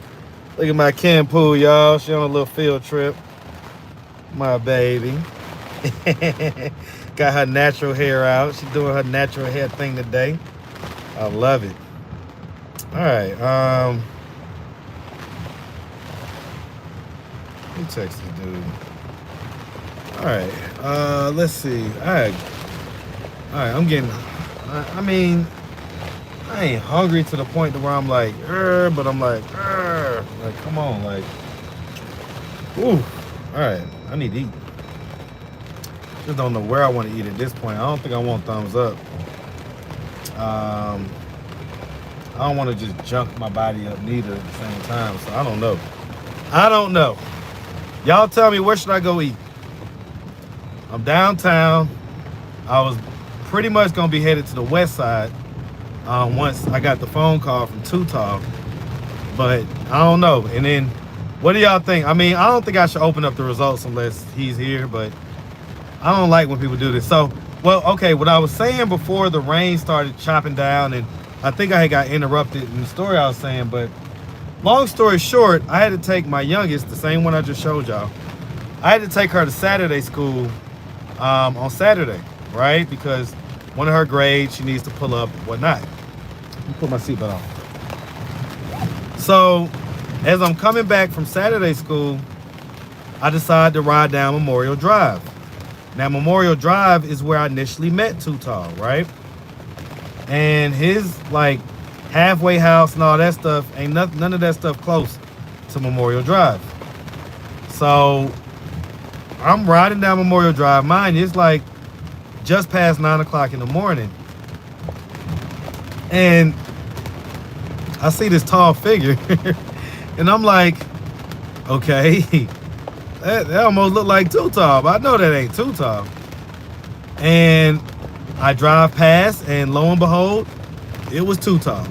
Look at my Kim Poo, y'all. She on a little field trip. My baby. Got her natural hair out. She's doing her natural hair thing today. I love it. All right. Who texted this dude? All right. Let's see. All right. I'm getting. I mean, I ain't hungry to the point to where I'm like, but I'm like, like, come on, like, ooh. All right. I need to eat. Just don't know where I want to eat at this point. I don't think I want thumbs up. I don't want to just junk my body up neither at the same time. So I don't know. Y'all tell me, where should I go eat? I'm downtown. I was pretty much gonna be headed to the west side once I got the phone call from Too Tall, but I don't know. And then, what do y'all think? I mean, I don't think I should open up the results unless he's here, but I don't like when people do this. So, well, okay, what I was saying before the rain started chopping down, and I think I had got interrupted in the story I was saying, but long story short, I had to take my youngest, the same one I just showed y'all, I had to take her to Saturday school on Saturday, right? Because one of her grades, she needs to pull up and whatnot. Let me put my seatbelt on. So, as I'm coming back from Saturday school, I decided to ride down Memorial Drive. Now, Memorial Drive is where I initially met Too Tall, right? And his, like, halfway house and all that stuff, ain't none of that stuff close to Memorial Drive. So I'm riding down Memorial Drive. Mind you, it's like just past 9 o'clock in the morning. And I see this tall figure. And I'm like, okay, that almost looked like too tall, but I know that ain't too tall. And I drive past, and lo and behold, it was too tall.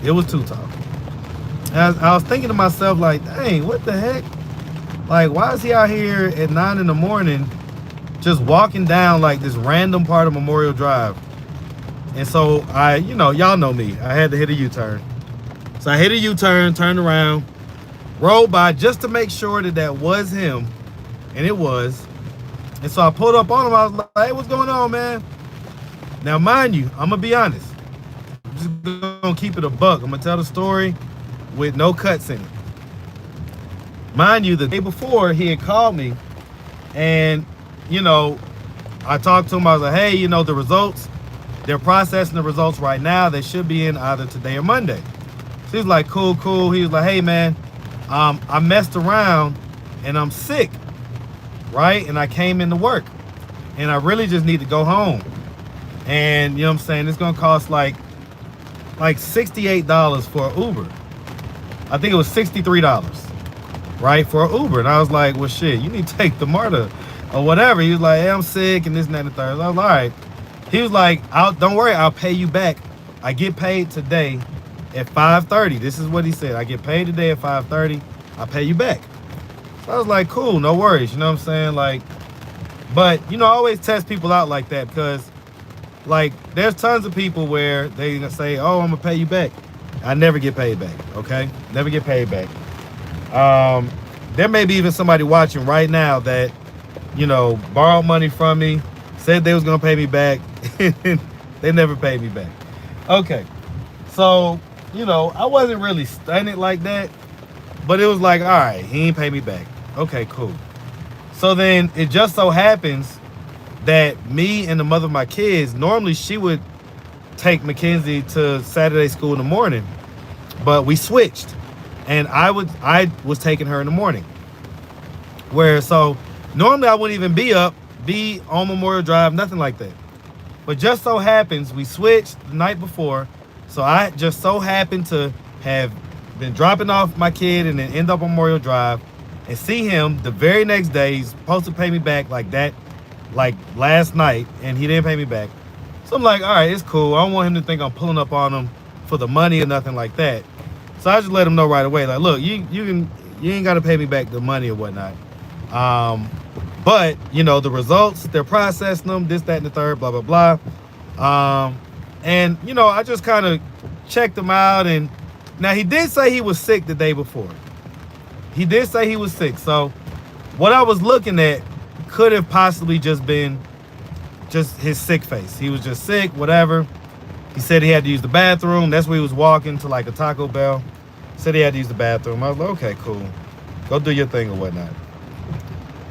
It was too tall. And I was thinking to myself, like, dang, what the heck? Like, why is he out here at 9 in the morning just walking down like this random part of Memorial Drive? And so y'all know me. I had to hit a U-turn. So I hit a U-turn, turned around, rolled by just to make sure that that was him. And it was. And so I pulled up on him. I was like, hey, what's going on, man? Now, mind you, I'm going to be honest. I'm just going to keep it a buck. I'm going to tell the story with no cuts in it. Mind you, the day before, he had called me. And, I talked to him. I was like, hey, the results, they're processing the results right now. They should be in either today or Monday. So he's like, cool. He was like, hey, man, I messed around and I'm sick, right? And I came into work and I really just need to go home. And you know what I'm saying? It's going to cost like $68 for an Uber. I think it was $63, right, for an Uber. And I was like, well, shit, you need to take the MARTA or whatever. He was like, hey, I'm sick and this and that and the third. I was like, all right. He was like, don't worry, I'll pay you back. I get paid today at 5:30. This is what he said. I get paid today at 5:30. I'll pay you back. So I was like, cool, no worries. You know what I'm saying? Like, but, I always test people out like that because, like, there's tons of people where they say, oh, I'm going to pay you back. I never get paid back, okay? Never get paid back. There may be even somebody watching right now that, borrowed money from me, said they was going to pay me back, and they never paid me back. Okay, so, I wasn't really stunned like that, but it was like, all right, he ain't pay me back. Okay, cool. So then it just so happens that me and the mother of my kids, normally she would take Mackenzie to Saturday school in the morning, but we switched, and I was taking her in the morning. So normally I wouldn't even be on Memorial Drive, nothing like that. But just so happens we switched the night before, so I just so happened to have been dropping off my kid and then end up on Memorial Drive and see him the very next day. He's supposed to pay me back like that, like last night, and he didn't pay me back. So I'm like, all right, it's cool. I don't want him to think I'm pulling up on him for the money or nothing like that. So I just let him know right away, like, look, you ain't got to pay me back the money or whatnot. But the results, they're processing them, this, that, and the third, blah, blah, blah. And I just kind of checked him out. And now he did say he was sick the day before. He did say he was sick. So what I was looking at could have possibly just been just his sick face. He was just sick, whatever. He said he had to use the bathroom. That's where he was walking to like a Taco Bell. Said he had to use the bathroom. I was like, okay, cool. Go do your thing or whatnot.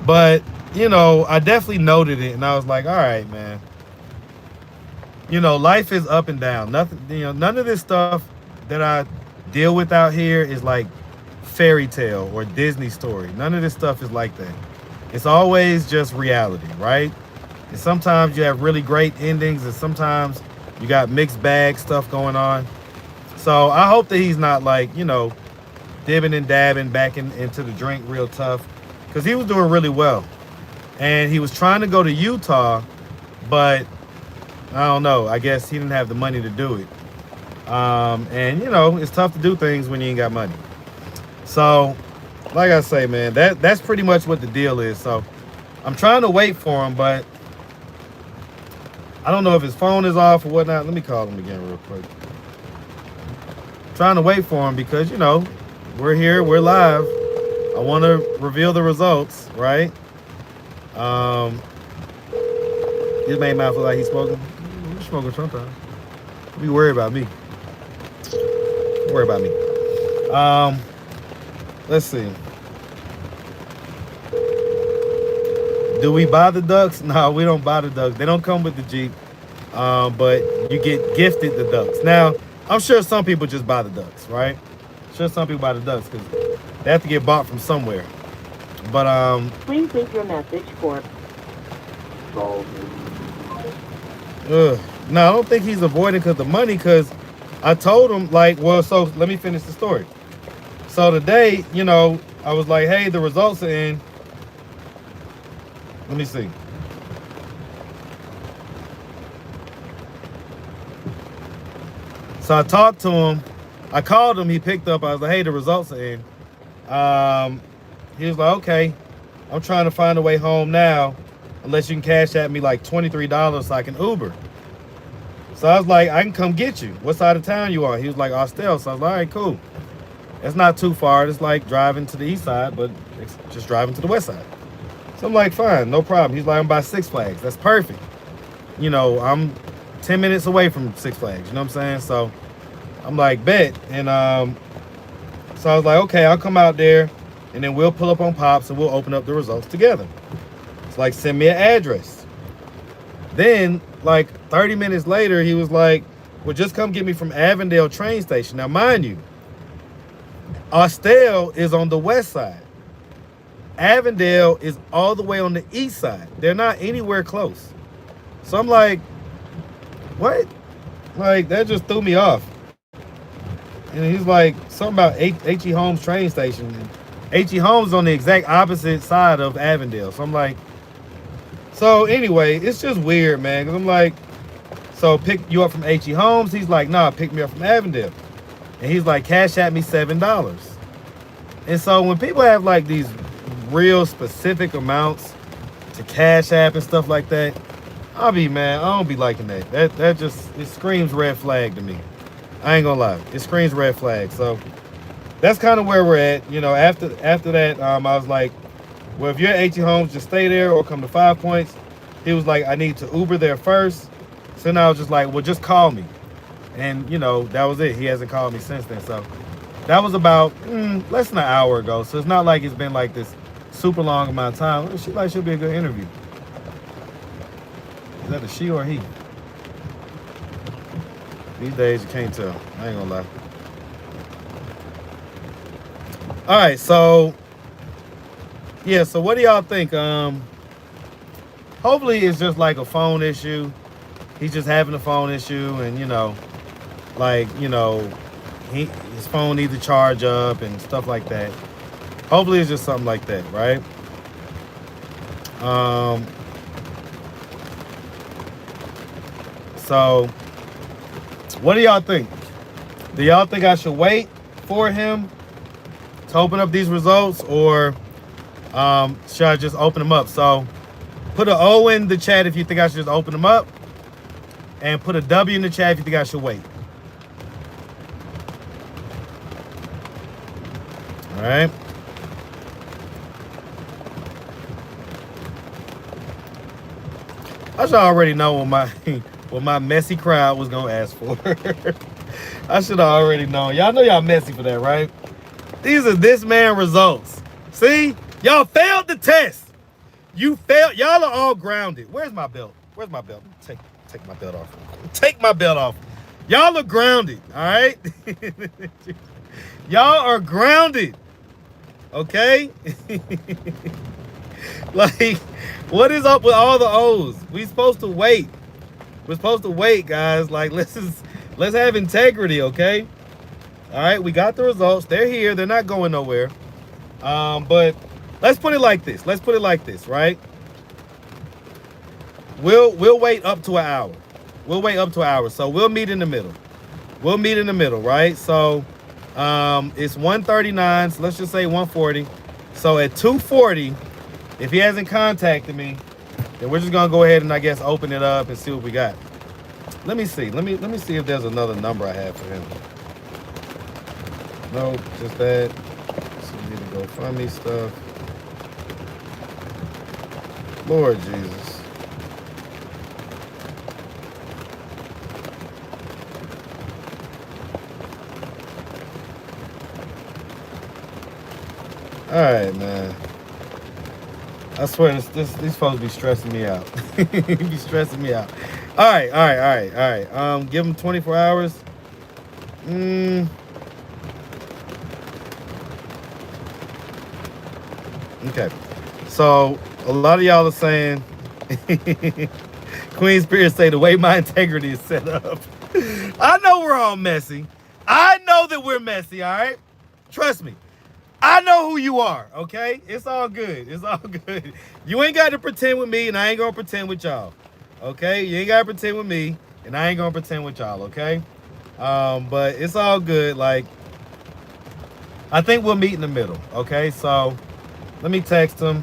But, I definitely noted it, and I was like, all right, man. Life is up and down. Nothing, none of this stuff that I deal with out here is like fairy tale or Disney story. None of this stuff is like that. It's always just reality, right? And sometimes you have really great endings, and sometimes you got mixed bag stuff going on. So I hope that he's not like, dibbing and dabbing back into the drink real tough, because he was doing really well. And he was trying to go to Utah, but I don't know. I guess he didn't have the money to do it. And, it's tough to do things when you ain't got money. So, like I say, man, that's pretty much what the deal is. So I'm trying to wait for him, but I don't know if his phone is off or whatnot. Let me call him again real quick. Trying to wait for him because, we're here, we're live. I want to reveal the results, right? His main mouth look like he's smoking. He's smoking sometimes. Be worried about me. Don't worry about me. Let's see. Do we buy the ducks? No, we don't buy the ducks. They don't come with the Jeep. But you get gifted the ducks. Now, I'm sure some people just buy the ducks, right? I'm sure some people buy the ducks because they have to get bought from somewhere. But Please leave your message for Charles. no, I don't think he's avoiding because the money. Because I told him like, well, so let me finish the story. So today, you know, I was like, hey, the results are in. Let me see. So I talked to him. I called him. He picked up. I was like, hey, the results are in. He was like, okay, I'm trying to find a way home now, unless you can cash at me like $23 so I can Uber. So I was like, I can come get you. What side of town you on? He was like, Austell. So I was like, all right, cool. It's not too far. It's like driving to the east side, but it's just driving to the west side. So I'm like, fine, no problem. He's like, I'm by Six Flags. That's perfect. You know, I'm 10 minutes away from Six Flags. You know what I'm saying? So I'm like, bet. And so I was like, okay, I'll come out there, and then we'll pull up on Pops, and we'll open up the results together. It's like, send me an address. Then, like 30 minutes later, he was like, well, just come get me from Avondale train station. Now, mind you, Austell is on the west side. Avondale is all the way on the east side. They're not anywhere close. So I'm like, what? Like, that just threw me off. And he's like, something about H.E. Holmes train station. And H.E. Holmes is on the exact opposite side of Avondale. So I'm like, so anyway, it's just weird, man. Because I'm like, so pick you up from H.E. Holmes? He's like, nah, pick me up from Avondale. And he's like, cash at me $7. And so when people have like these real specific amounts to cash app and stuff like that, I'll be mad. I don't be liking that. That just, it screams red flag to me. I ain't gonna lie. It screams red flag. So that's kind of where we're at. You know, after that, I was like, well, if you're at H.E. Holmes, just stay there or come to 5 Points. He was like, I need to Uber there first. So then I was just like, well, just call me. And, you know, that was it. He hasn't called me since then. So that was about less than an hour ago. So it's not like it's been like this super long amount of time. It should be a good interview. Is that a she or a he? These days, you can't tell. I ain't gonna lie. All right, so yeah, so what do y'all think? Hopefully it's just like a phone issue. He's just having a phone issue, and you know, like, you know, his phone needs to charge up and stuff like that. Hopefully it's just something like that, right? So what do y'all think? Do y'all think I should wait for him to open up these results, or should I just open them up? So put an O in the chat if you think I should just open them up, and put a W in the chat if you think I should wait. All right. I should already know what my messy crowd was gonna ask for. I should have already known. Y'all know y'all messy for that, right? These are this man results. See, y'all failed the test. You failed. Y'all are all grounded. Where's my belt? Where's my belt? Take my belt off. Take my belt off. Y'all are grounded. All right. Y'all are grounded. Okay. Like, what is up with all the O's? We supposed to wait. We're supposed to wait, guys. Like, let's have integrity, okay? All right, we got the results. They're here. They're not going nowhere. But let's put it like this. Let's put it like this, right? We'll wait up to an hour. We'll wait up to an hour. So we'll meet in the middle. We'll meet in the middle, right? So it's 1:39. So let's just say 1:40. So at 2:40, if he hasn't contacted me, then we're just gonna go ahead and I guess open it up and see what we got. Let me see. Let me see if there's another number I have for him. Nope, just that. So we need to go find me stuff. Lord Jesus. All right, man. I swear, these folks be stressing me out. Be stressing me out. All right. Give them 24 hours. Okay. So a lot of y'all are saying Queen Spirit say the way my integrity is set up. I know we're all messy. I know that we're messy, all right? Trust me. I know who you are, okay? It's all good. It's all good. You ain't got to pretend with me, and I ain't going to pretend with y'all, okay? You ain't got to pretend with me, and I ain't going to pretend with y'all, okay? But it's all good. Like, I think we'll meet in the middle, okay? So let me text him.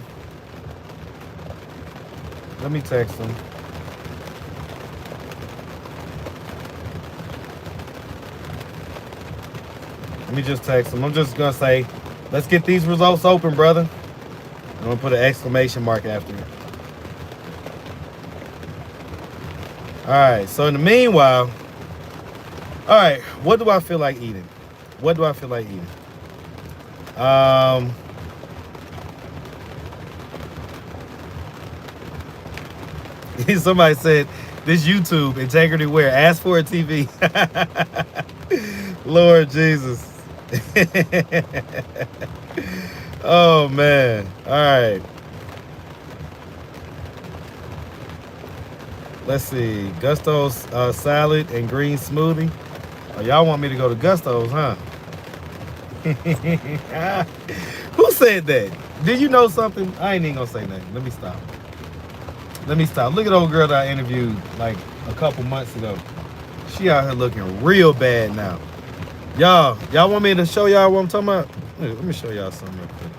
Let me text him. Let me just text him. I'm just going to say, let's get these results open, brother. I'm going to put an exclamation mark after it. All right. So in the meanwhile, all right, what do I feel like eating? What do I feel like eating? Somebody said, this YouTube, integrity where? Ask for a TV. Lord Jesus. Oh, man. All right. Let's see. Gusto's salad and green smoothie. Oh, y'all want me to go to Gusto's, huh? Who said that? Did you know something? I ain't even gonna say nothing. Let me stop. Let me stop. Look at the old girl that I interviewed like a couple months ago. She out here looking real bad now. Y'all want me to show y'all what I'm talking about? Let me show y'all something real quick.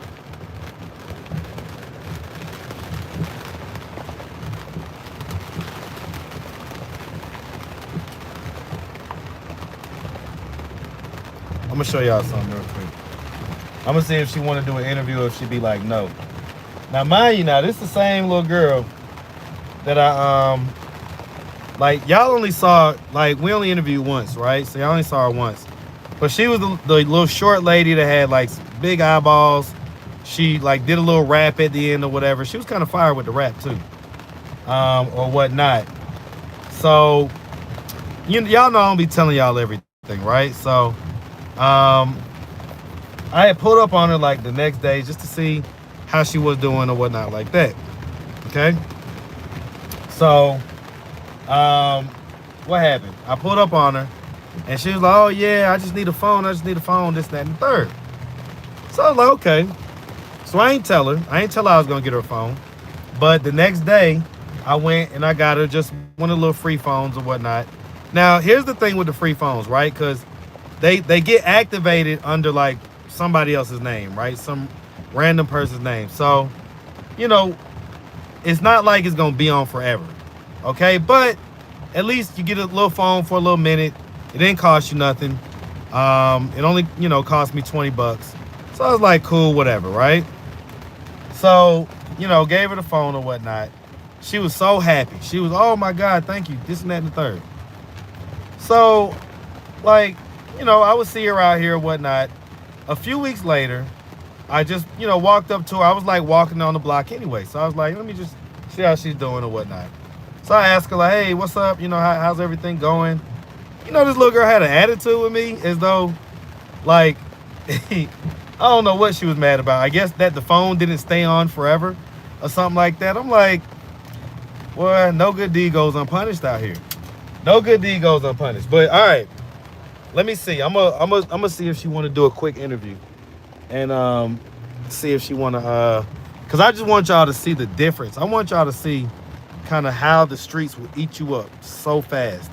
I'm gonna show y'all something real quick. I'm gonna see if she want to do an interview or if she be like, no. Now, mind you, this is the same little girl that I, like, y'all only saw, like, we only interviewed once, right? So y'all only saw her once. But she was the little short lady that had, like, big eyeballs. She, like, did a little rap at the end or whatever. She was kind of fire with the rap, too, or whatnot. So, y'all know I don't be telling y'all everything, right? So, I had pulled up on her like the next day just to see how she was doing or whatnot like that. Okay. So, what happened? I pulled up on her and she was like, oh yeah, I just need a phone. I just need a phone, this, that, and the third. So I was like, okay. So I ain't tell her. I ain't tell her I was going to get her a phone. But the next day I went and I got her just one of the little free phones or whatnot. Now, here's the thing with the free phones, right? Because they get activated under like somebody else's name, right? Some random person's name. So, it's not like it's gonna be on forever, okay? But at least you get a little phone for a little minute. It didn't cost you nothing. It only, cost me $20. So I was like, cool, whatever, right? So, gave her the phone or whatnot. She was so happy. She was, oh my God, thank you, this and that and the third. So, like, I would see her out here or whatnot. A few weeks later, I just, walked up to her. I was like walking on the block anyway. So I was like, let me just see how she's doing or whatnot. So I asked her like, hey, what's up? How's everything going? This little girl had an attitude with me as though like, I don't know what she was mad about. I guess that the phone didn't stay on forever or something like that. I'm like, well, no good deed goes unpunished out here. No good deed goes unpunished. But all right. Let me see. I'm gonna see if she want to do a quick interview, and see if she want to. Cause I just want y'all to see the difference. I want y'all to see kind of how the streets will eat you up so fast.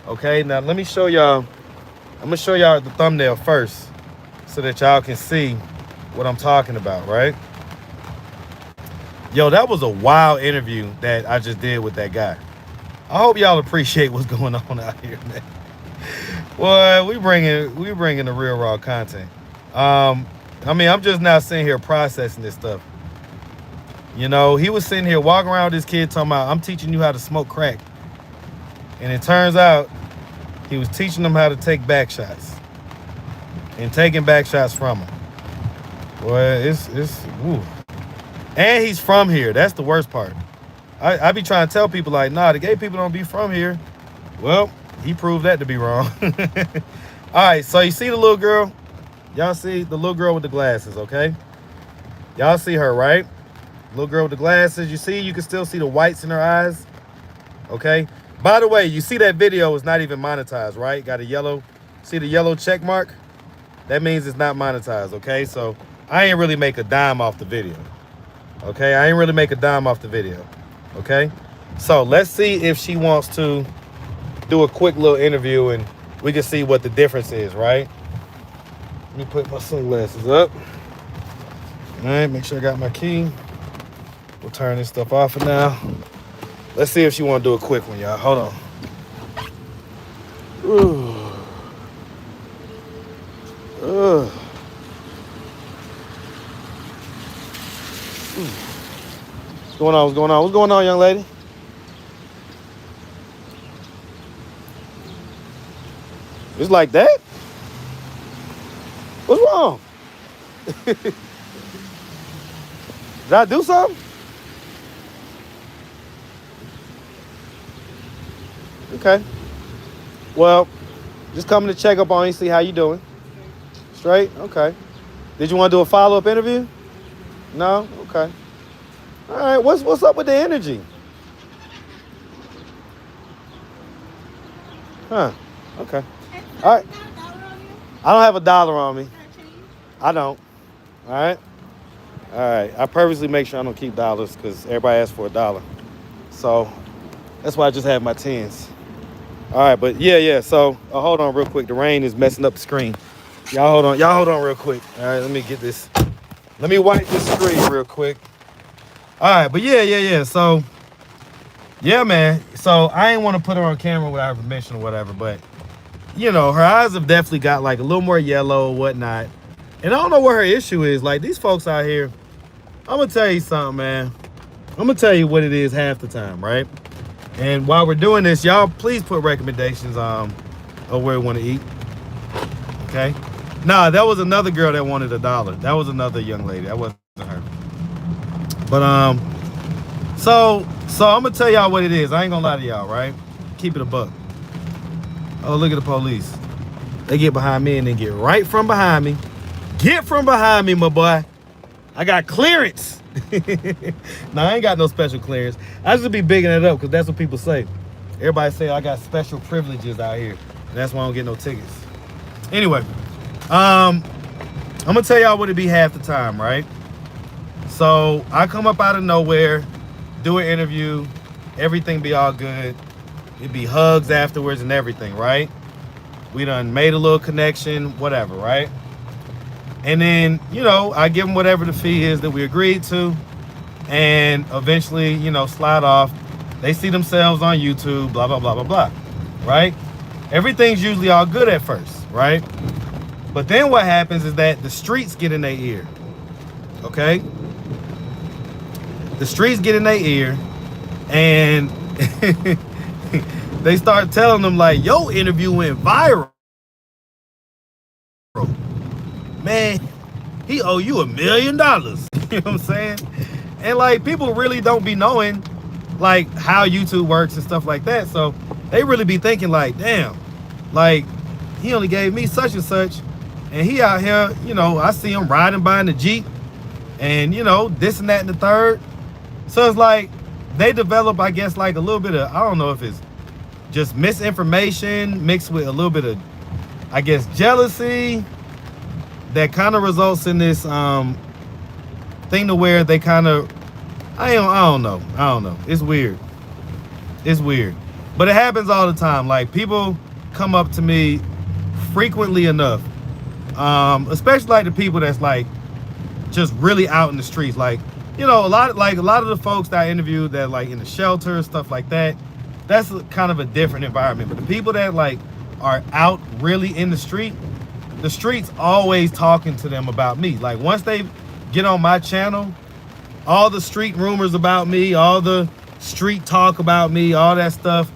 Okay. Now let me show y'all. I'm gonna show y'all the thumbnail first, so that y'all can see what I'm talking about. Right? Yo, that was a wild interview that I just did with that guy. I hope y'all appreciate what's going on out here, man. Well, we bringing the real raw content. I mean, I'm just now sitting here processing this stuff. He was sitting here walking around with this kid talking about, I'm teaching you how to smoke crack. And it turns out he was teaching them how to take back shots and taking back shots from him. Boy, it's woo. And he's from here. That's the worst part. I be trying to tell people like, nah, the gay people don't be from here. Well, he proved that to be wrong. All right, so you see the little girl? Y'all see the little girl with the glasses, okay? Y'all see her, right? Little girl with the glasses. You see, you can still see the whites in her eyes. Okay. By the way, you see that video is not even monetized, right? Got a yellow, see the yellow check mark? That means it's not monetized, okay? So I ain't really make a dime off the video. Okay, I ain't really make a dime off the video. Okay. So let's see if she wants to do a quick little interview and we can see what the difference is, right? Let me put my sunglasses up. All right, make sure I got my key. We'll turn this stuff off for now. Let's see if she want to do a quick one, y'all. Hold on. Ooh. Ugh. What's going on? What's going on? What's going on, young lady? It's like that? What's wrong? Did I do something? Okay. Well, just coming to check up on you, see how you doing. Straight? Okay. Did you want to do a follow-up interview? No? Okay. All right. What's up with the energy? Huh. Okay. All right. I don't have $1 on me. I don't. All right. All right. I purposely make sure I don't keep dollars because everybody asks for $1. So that's why I just have my 10s. All right. But yeah. So hold on real quick. The rain is messing up the screen. Y'all hold on. Y'all hold on real quick. All right. Let me get this. Let me wipe this screen real quick. All right. But yeah. So yeah, man. So I ain't want to put her on camera without her permission or whatever, but you know, her eyes have definitely got like a little more yellow or whatnot. And I don't know what her issue is. Like these folks out here, I'm gonna tell you something, man. I'm gonna tell you what it is half the time, right? And while we're doing this, y'all please put recommendations of where we want to eat. Okay. Nah, that was another girl that wanted $1. That was another young lady. That wasn't her. But so I'm gonna tell y'all what it is. I ain't gonna lie to y'all, right? Keep it a buck. Oh, look at the police. They get behind me and then get right from behind me. Get from behind me, my boy. I got clearance. Nah, I ain't got no special clearance. I just be bigging it up because that's what people say. Everybody say I got special privileges out here. And that's why I don't get no tickets. Anyway, I'm gonna tell y'all what it be half the time, right? So I come up out of nowhere, do an interview, everything be all good. It'd be hugs afterwards and everything, right? We done made a little connection, whatever, right? And then, you know, I give them whatever the fee is that we agreed to. And eventually, you know, slide off. They see themselves on YouTube, blah, blah, blah, blah, blah, right? Everything's usually all good at first, right? But then what happens is that the streets get in their ear, okay? The streets get in their ear and they start telling them like, yo, interview went viral. Man, he owe you $1 million. You know what I'm saying? And like people really don't be knowing like how YouTube works and stuff like that. So they really be thinking like, damn, like he only gave me such and such. And he out here, you know, I see him riding by in the Jeep and, you know, this and that and the third. So it's like they develop, I guess, like a little bit of, I don't know if it's just misinformation mixed with a little bit of, I guess, jealousy that kind of results in this thing to where they kind of, I don't know. It's weird. It's weird. But it happens all the time. Like people come up to me frequently enough, especially like the people that's like just really out in the streets. Like, you know, a lot of the folks that I interviewed that like in the shelter, stuff like that, that's kind of a different environment. But the people that like are out really in the streets always talking to them about me. Like once they get on my channel, all the street rumors about me, all the street talk about me, all that stuff,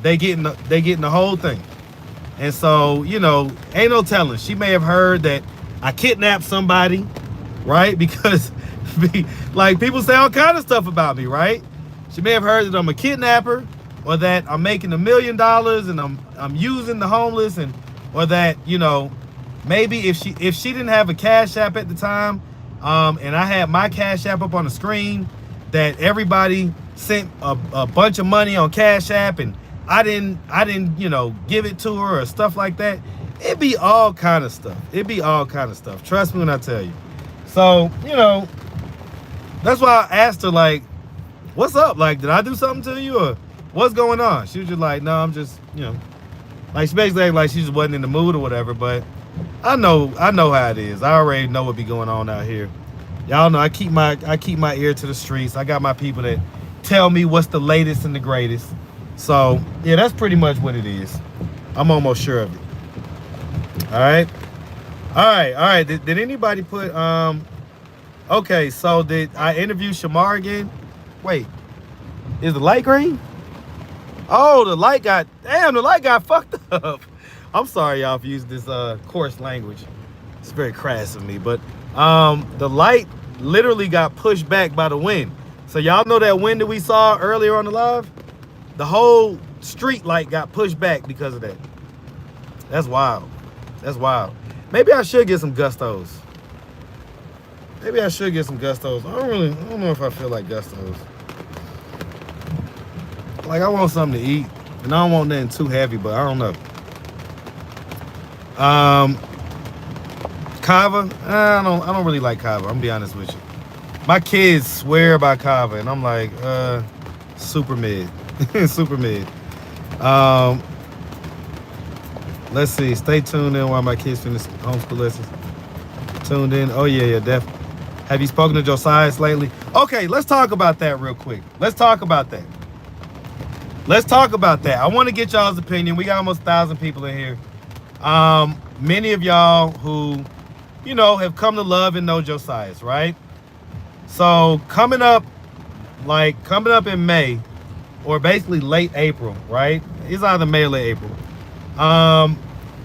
they getting the whole thing. And so, you know, ain't no telling. She may have heard that I kidnapped somebody, right? Because like people say all kind of stuff about me, right? She may have heard that I'm a kidnapper, or that I'm making $1 million and I'm using the homeless, and or that, you know, maybe if she didn't have a Cash App at the time, And I had my Cash App up on the screen that everybody sent a bunch of money on Cash App, and I didn't, you know, give it to her or stuff like that. It'd be all kind of stuff. It'd be all kind of stuff. Trust me when I tell you. So, you know, that's why I asked her, like, what's up? Like, did I do something to you, or what's going on? She was just like, no, I'm just, you know, like, she basically acted like she just wasn't in the mood or whatever. But I know how it is. I already know what be going on out here. Y'all know I keep my ear to the streets. I got my people that tell me what's the latest and the greatest. So yeah, that's pretty much what it is. I'm almost sure of it. All right. Did anybody put okay, so did I interview Shamar again? Wait, is the light green? Oh, the light got fucked up. I'm sorry, y'all, for using this coarse language. It's very crass of me, but the light literally got pushed back by the wind. So y'all know that wind that we saw earlier on the live? The whole street light got pushed back because of that. That's wild. That's wild. Maybe I should get some gustos. I don't know if I feel like gustos. Like, I want something to eat, and I don't want nothing too heavy, but I don't know. Kava, I don't really like Kava. I'm gonna be honest with you. My kids swear by Kava, and I'm like, super mid. Super mid. Let's see. Stay tuned in while my kids finish homeschool lessons. Tuned in. Oh yeah, definitely. Have you spoken to Josiah lately? Okay, let's talk about that real quick. Let's talk about that. I want to get y'all's opinion. We got almost 1,000 people in here. Many of y'all who, you know, have come to love and know Josiah, right? So coming up in May, or basically late April, right? It's either May or late April.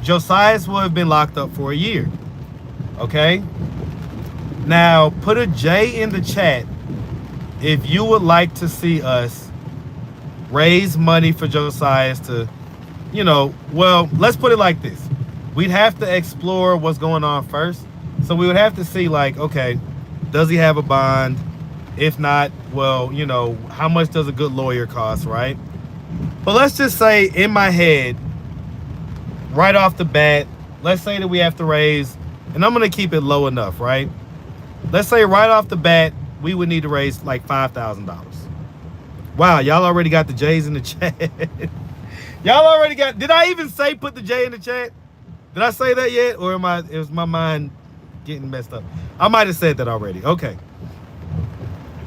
Josiah will have been locked up for a year. Okay? Now, put a J in the chat if you would like to see us raise money for Josiah to, you know, well, let's put it like this. We'd have to explore what's going on first. So we would have to see, like, okay, does he have a bond? If not, well, you know, how much does a good lawyer cost, right? But let's just say, in my head, right off the bat, let's say that we have to raise, and I'm going to keep it low enough, right? Let's say right off the bat, we would need to raise like $5,000. Wow, y'all already got the J's in the chat. Y'all already got, did I even say put the J in the chat? Did I say that yet? Or is my mind getting messed up? I might have said that already. Okay.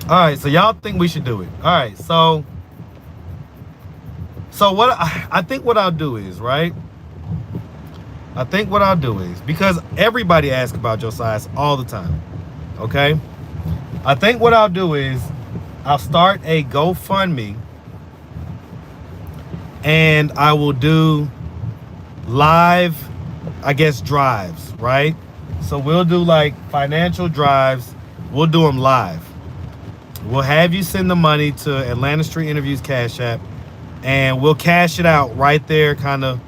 All right, so y'all think we should do it. All right, so what I think what I'll do is, right? I think what I'll do is, because everybody asks about Josiah all the time, okay? I think what I'll do is I'll start a GoFundMe, and I will do live, I guess, drives, right? So we'll do like financial drives. We'll do them live. We'll have you send the money to Atlanta Street Interviews Cash App, and we'll cash it out right there, kind of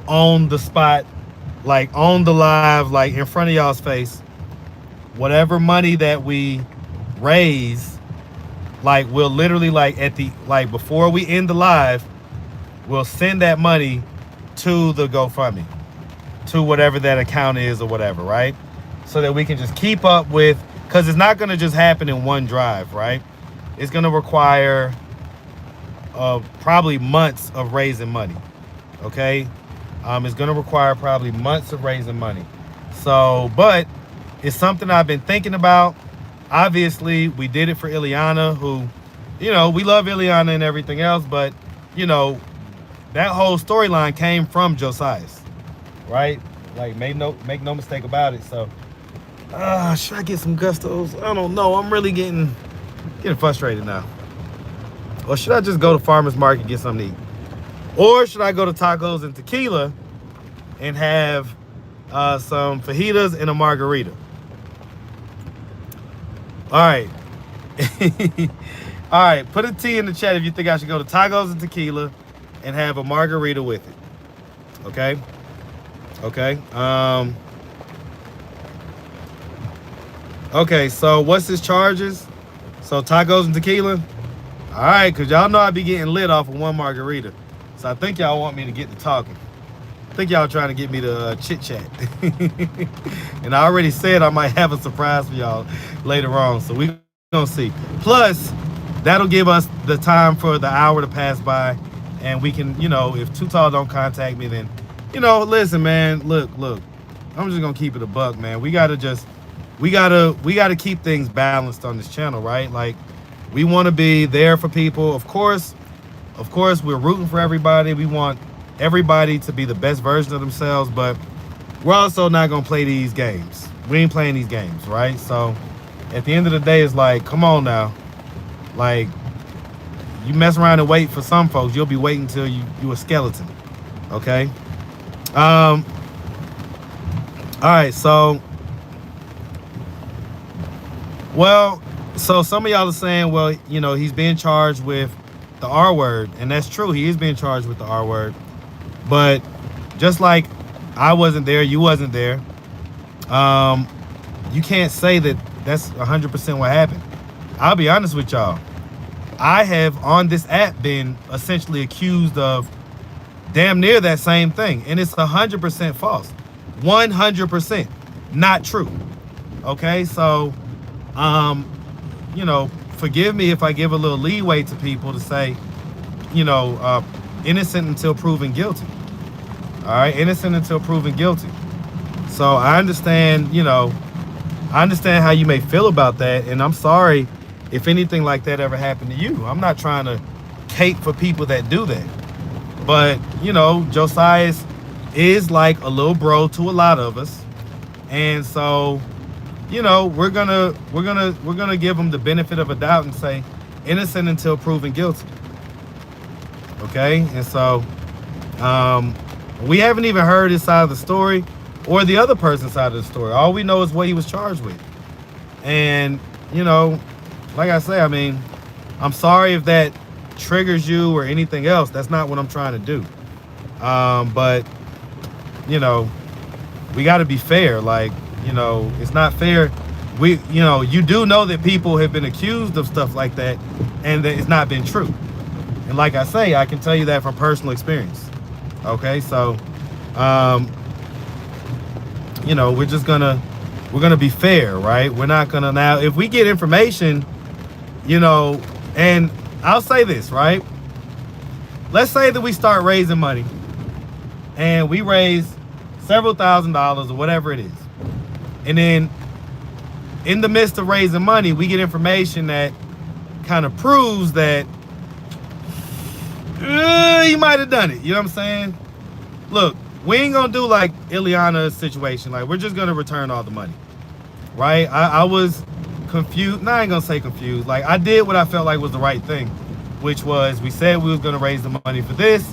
on the spot, like on the live, like in front of y'all's face. Whatever money that we raise, like we'll literally, like at the, like before we end the live, we'll send that money to the GoFundMe, to whatever that account is or whatever, right? So that we can just keep up with, because it's not going to just happen in one drive, right? It's going to require probably months of raising money, okay? It's going to require probably months of raising money. So, but it's something I've been thinking about. Obviously, we did it for Ileana, who, you know, we love Ileana and everything else, but, you know, that whole storyline came from Josiah's, right? Like, make no mistake about it. So, should I get some gustos? I don't know. I'm really getting frustrated now. Or should I just go to Farmer's Market and get something to eat? Or should I go to Tacos and Tequila and have some fajitas and a margarita? All right. All right. Put a T in the chat if you think I should go to Tacos and Tequila and have a margarita with it. Okay? Okay. All Okay, so what's his charges? So tacos and tequila? All right, because y'all know I be getting lit off of one margarita. So I think y'all want me to get to talking. I think y'all trying to get me to chit chat. And I already said I might have a surprise for y'all later on. So we gonna see. Plus, that'll give us the time for the hour to pass by. And we can, you know, if Too Tall don't contact me, then, you know, listen, man, look. I'm just gonna keep it a buck, man. We gotta keep things balanced on this channel, right? Like, we want to be there for people. Of course, we're rooting for everybody. We want everybody to be the best version of themselves, but we're also not gonna play these games. We ain't playing these games, right? So at the end of the day, it's like, come on now. Like, you mess around and wait for some folks, you'll be waiting till you a skeleton. Okay? All right, so so some of y'all are saying, well, you know, he's being charged with the R word, and that's true. He is being charged with the R word. But just like I wasn't there, you wasn't there, you can't say that that's 100% what happened. I'll be honest with y'all. I have on this app been essentially accused of damn near that same thing, and it's 100% false. 100% not true. Okay, so you know, forgive me if I give a little leeway to people to say, you know, innocent until proven guilty. All right, innocent until proven guilty. So I understand, you know, I understand how you may feel about that, and I'm sorry if anything like that ever happened to you. I'm not trying to cape for people that do that, but you know, Josiah is like a little bro to a lot of us, and so, you know, we're gonna give him the benefit of a doubt and say innocent until proven guilty. Okay, and so we haven't even heard his side of the story or the other person's side of the story. All we know is what he was charged with, and you know, like I say, I mean, I'm sorry if that triggers you or anything else. That's not what I'm trying to do. But you know, we got to be fair. Like, you know, it's not fair. You know, you do know that people have been accused of stuff like that and that it's not been true. And like I say, I can tell you that from personal experience. Okay, so, you know, we're gonna be fair, right? We're not gonna, now, if we get information, you know, and I'll say this, right? Let's say that we start raising money and we raise several $1,000s or whatever it is. And then in the midst of raising money, we get information that kind of proves that he might have done it. You know what I'm saying? Look, we ain't gonna do like Ileana's situation. Like, we're just gonna return all the money, right? I was confused. No, I ain't gonna say confused. Like, I did what I felt like was the right thing, which was, we said we was gonna raise the money for this.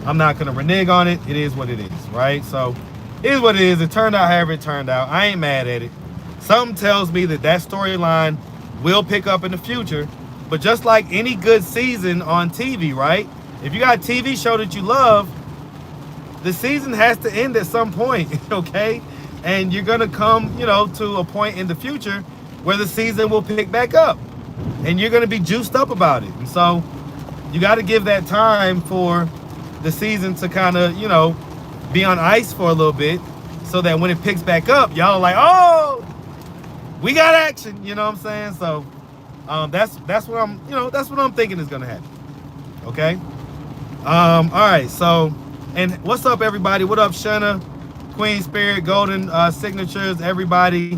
I'm not gonna renege on it. It is what it is, right? So it is what it is. It turned out however it turned out. I ain't mad at it. Something tells me that that storyline will pick up in the future. But just like any good season on TV, right? If you got a TV show that you love, the season has to end at some point, okay? And you're gonna come, you know, to a point in the future where the season will pick back up. And you're gonna be juiced up about it. And so you gotta give that time for the season to kind of, you know, be on ice for a little bit, so that when it picks back up, y'all are like, oh, we got action. You know what I'm saying? So that's what I'm, you know, that's what I'm thinking is gonna happen. Okay. All right. So, and what's up, everybody? What up, Shanna, Queen Spirit, Golden Signatures, everybody?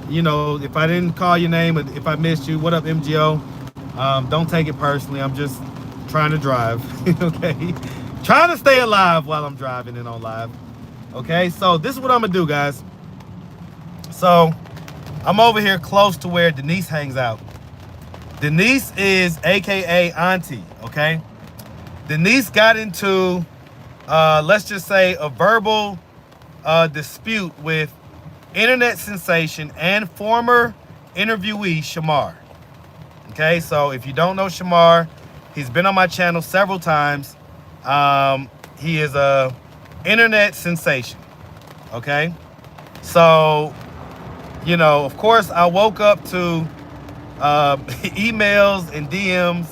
You know, if I didn't call your name, if I missed you, what up, MGO? Don't take it personally. I'm just trying to drive. Okay. Trying to stay alive while I'm driving and on live. Okay, so this is what I'm gonna do, guys. So I'm over here close to where Denise hangs out. Denise is AKA Auntie, okay? Denise got into, let's just say, a verbal dispute with internet sensation and former interviewee Shamar. Okay, so if you don't know Shamar, he's been on my channel several times. He is a internet sensation. Okay, so you know, of course, I woke up to emails and DMs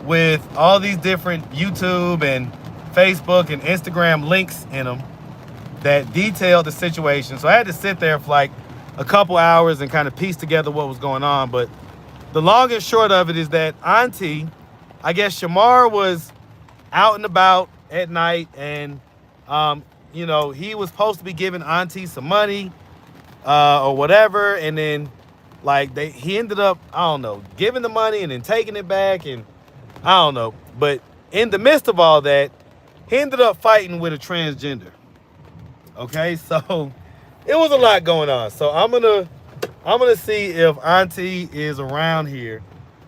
with all these different YouTube and Facebook and Instagram links in them that detailed the situation. So I had to sit there for like a couple hours and kind of piece together what was going on. But the long and short of it is that Auntie, I guess Shamar was out and about at night, and you know, he was supposed to be giving Auntie some money or whatever, and then like he ended up, I don't know, giving the money and then taking it back, and I don't know. But in the midst of all that, he ended up fighting with a transgender. Okay, so it was a lot going on. So I'm gonna see if Auntie is around here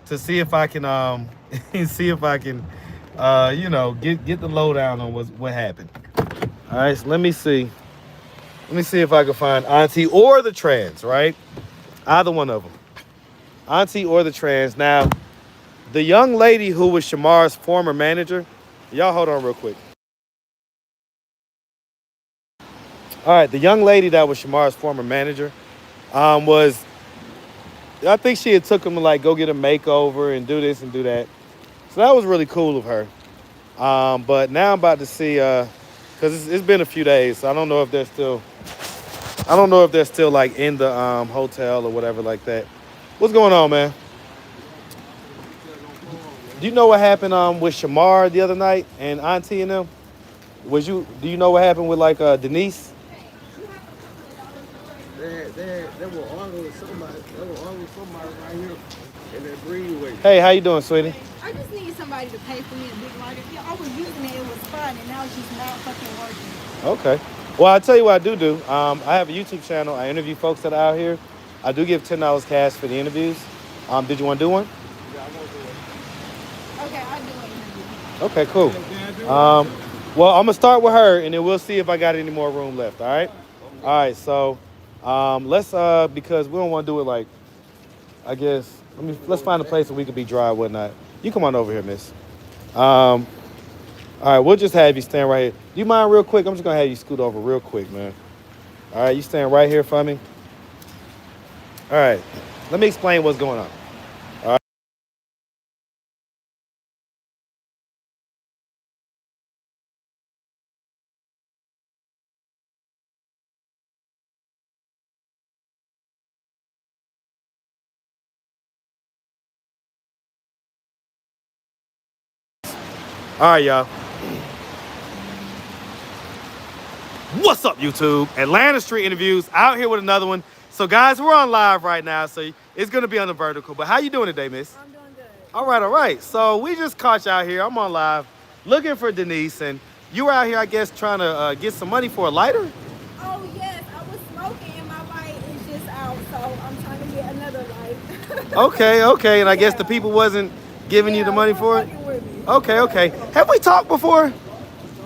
to see if I can see if I can you know, get the lowdown on what happened. All right, so let me see if I can find Auntie or the trans, right? Either one of them, Auntie or the trans. Now, the young lady who was Shamar's former manager, y'all hold on real quick. All right, the young lady that was Shamar's former manager was, I think she had took him to like go get a makeover and do this and do that. So that was really cool of her. But now I'm about to see, cause it's been a few days, so I don't know if they're still like in the hotel or whatever like that. What's going on, man? Do you know what happened with Shamar the other night and Auntie and them? Do you know what happened with like Denise? They were arguing with somebody. They were arguing with somebody right here in that breezeway. Hey, how you doing, sweetie? I just need somebody to pay for me a big lighter. Yeah, I was using it, it was fun, and now it's just not fucking working. Okay. Well, I'll tell you what I do. I have a YouTube channel. I interview folks that are out here. I do give $10 cash for the interviews. Did you want to do one? Yeah, I want to do it. Okay, I'll do it. Okay, cool. Well, I'm gonna start with her, and then we'll see if I got any more room left. All right. All right. So, let's because we don't want to do it like, I guess. Let's find a place where we could be dry and whatnot. You come on over here, miss. All right, we'll just have you stand right here. Do you mind real quick? I'm just gonna have you scoot over real quick, man. All right, you stand right here for me. All right, let me explain what's going on. All right. All right, y'all. What's up, YouTube? Atlanta Street Interviews out here with another one. So, guys, we're on live right now, so it's gonna be on the vertical. But how you doing today, miss? I'm doing good. All right. So we just caught you out here. I'm on live, looking for Denise, and you were out here, I guess, trying to get some money for a lighter. Oh, yes, I was smoking, and my light is just out, so I'm trying to get another light. Okay. And I guess the people wasn't giving you the money for it. With me. Okay. Have we talked before?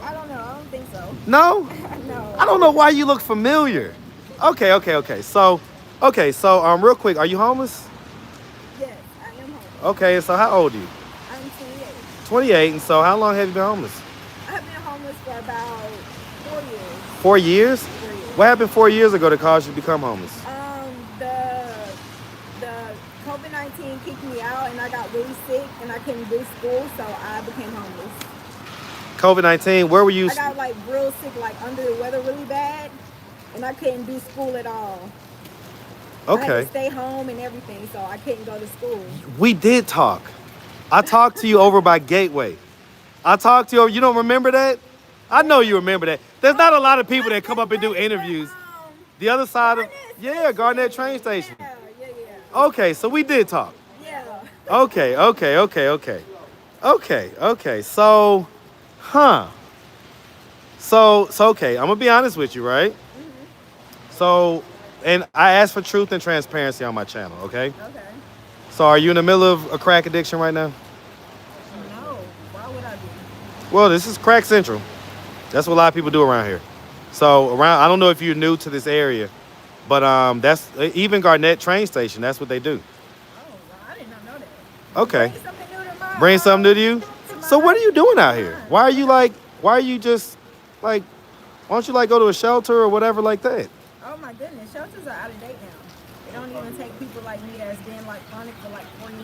I don't know. I don't think so. No. No. I don't know why you look familiar. Okay. So, real quick, are you homeless? Yes, I am home. Okay. So how old are you? I'm 28. 28. And so how long have you been homeless? I have been homeless for about 4 years. 4 years? 4 years. What happened 4 years ago that caused you to become homeless? The COVID-19 kicked me out, and I got really sick, and I couldn't do school, so I became homeless. COVID-19, where were you? I got like real sick, like under the weather really bad, and I couldn't do school at all. I had Okay. to stay home and everything, so I couldn't go to school. We did talk. I talked to you over by Gateway. I talked to you. You don't remember that? I know you remember that. There's not a lot of people that come up and do interviews. The other side of, yeah, Garnett train station. Yeah. Okay, so we did talk. Yeah. Okay. So, So okay, I'm gonna be honest with you, right? So, and I ask for truth and transparency on my channel, okay? Okay. So are you in the middle of a crack addiction right now? No. Why would I be? Well, this is Crack Central. That's what a lot of people do around here. So I don't know if you're new to this area, but that's even Garnett train station. That's what they do. Oh, well, I did not know that. Okay. Bring something new to my Bring something new to you. So what are you doing out here? Why are you just like, why don't you like go to a shelter or whatever like that? Oh my goodness, shelters are out of date now. even take people like me that's been like chronic for like 4 years.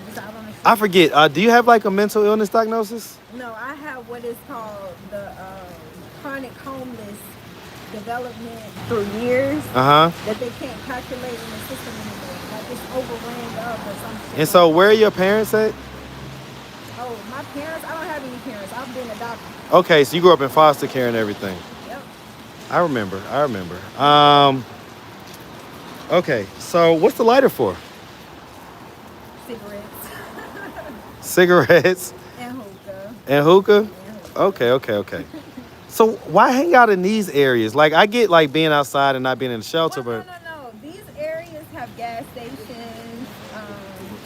Just out on the I street. forget. Do you have like a mental illness diagnosis? No, I have what is called the chronic homeless development through years Uh huh. that they can't calculate in the system anymore. Like it's overran up or something. And so, where are your parents at? Oh, my parents? I don't have any parents. I've been adopted. Okay, so you grew up in foster care and everything. Yep. I remember. I remember. Okay, so what's the lighter for? Cigarettes Cigarettes and hookah. and hookah? And hookah. Okay. So why hang out in these areas? Like, I get like being outside and not being in the shelter, Well, but no. These areas have gas stations,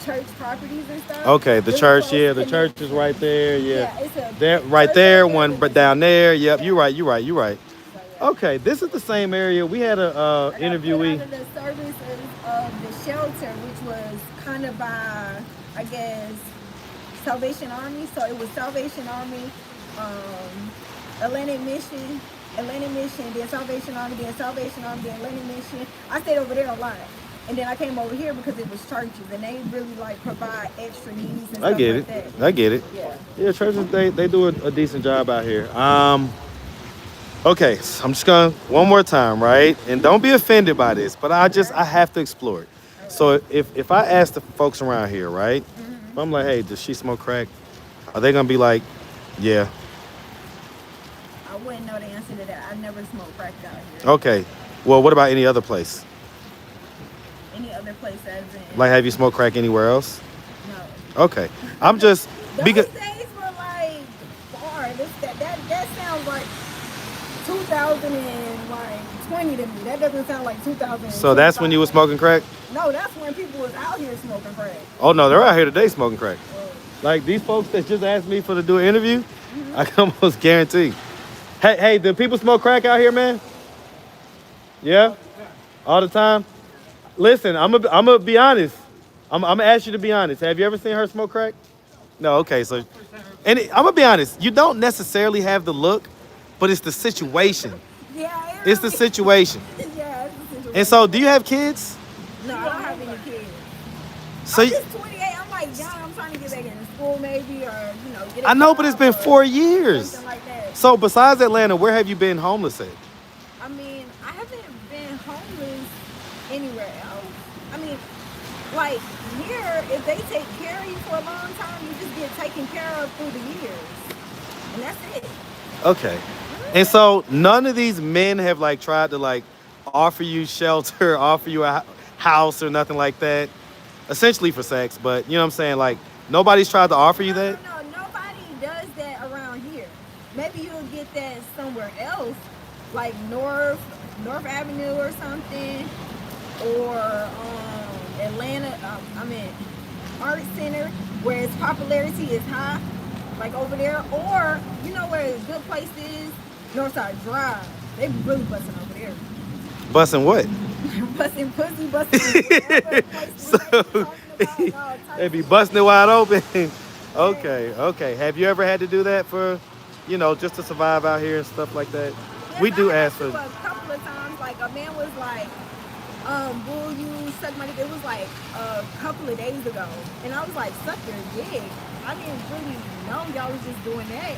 church properties and stuff. okay, the Really church, close yeah, the church is connection. right there, yeah. Yeah, it's a There, right church there, right there, one, but but it's down there, yep, yeah. you're right. So, yeah. Okay, this is the same area. We had a I got put interviewee. under the services of the shelter, which was kind of by, I guess, Salvation Army. So it was Salvation Army, Atlantic Mission, then Salvation Army, then Salvation Army, then Atlantic Mission. I stayed over there a lot. And then I came over here because it was churches, and they really like provide extra needs and I stuff get like it. that. I get it. Yeah. Yeah, churches, they do a decent job out here. Okay, so I'm just gonna one more time, right? And don't be offended by this, but I have to explore it. So if I ask the folks around here, right? If I'm like, hey, does she smoke crack? Are they gonna be like, yeah? I wouldn't know the answer to that. I never smoked crack out here. Okay. Well, what about any other place? Any other place as in? Like, have you smoked crack anywhere else? No. Okay. I'm just Those because days were like far. That sounds like 2020 to me. That doesn't sound like 2000. so that's when you were smoking crack? No, that's when people was out here smoking crack. Oh no, they're out here today smoking crack. Well, Like these folks that just asked me for to do an interview, I can almost guarantee. Hey, do people smoke crack out here, man? Yeah? All the time? Listen, I'm gonna be honest. I'm gonna ask you to be honest. Have you ever seen her smoke crack? No, okay, so I'm gonna be honest, you don't necessarily have the look, but it's the situation. yeah, It's the situation. Yeah, it's the situation. And so do you have kids? No, I don't have any kids. So I'm you, just 28. I'm like young. I'm trying to get back into school maybe, or get a I know, but it's job been or 4 years. something like that. So besides Atlanta, where have you been homeless at? I mean, I haven't been homeless anywhere else. I mean, like here, if they take care of you for a long time, you just get taken care of through the years, and that's it. Okay. And so none of these men have like tried to like offer you shelter, offer you a house or nothing like that. Essentially for sex, but you know what I'm saying? Like nobody's tried to offer you that? No, nobody does that around here. Maybe you'll get that somewhere else, like North Avenue or something, or Atlanta. Art Center, where its popularity is high, like over there. Or you know where a good place is? Northside Drive. They be really busting over there. Busting what? Busting pussy, busting whatever place So they be talking about, all they be types of- busting it wide open. Okay. Have you ever had to do that for, just to survive out here and stuff like that? Yes, We do I had ask to for. a couple of times. Like a man was like, "Will you suck my dick?" It was like a couple of days ago, and I was like, "Suck your dick." I didn't really know y'all was just doing that,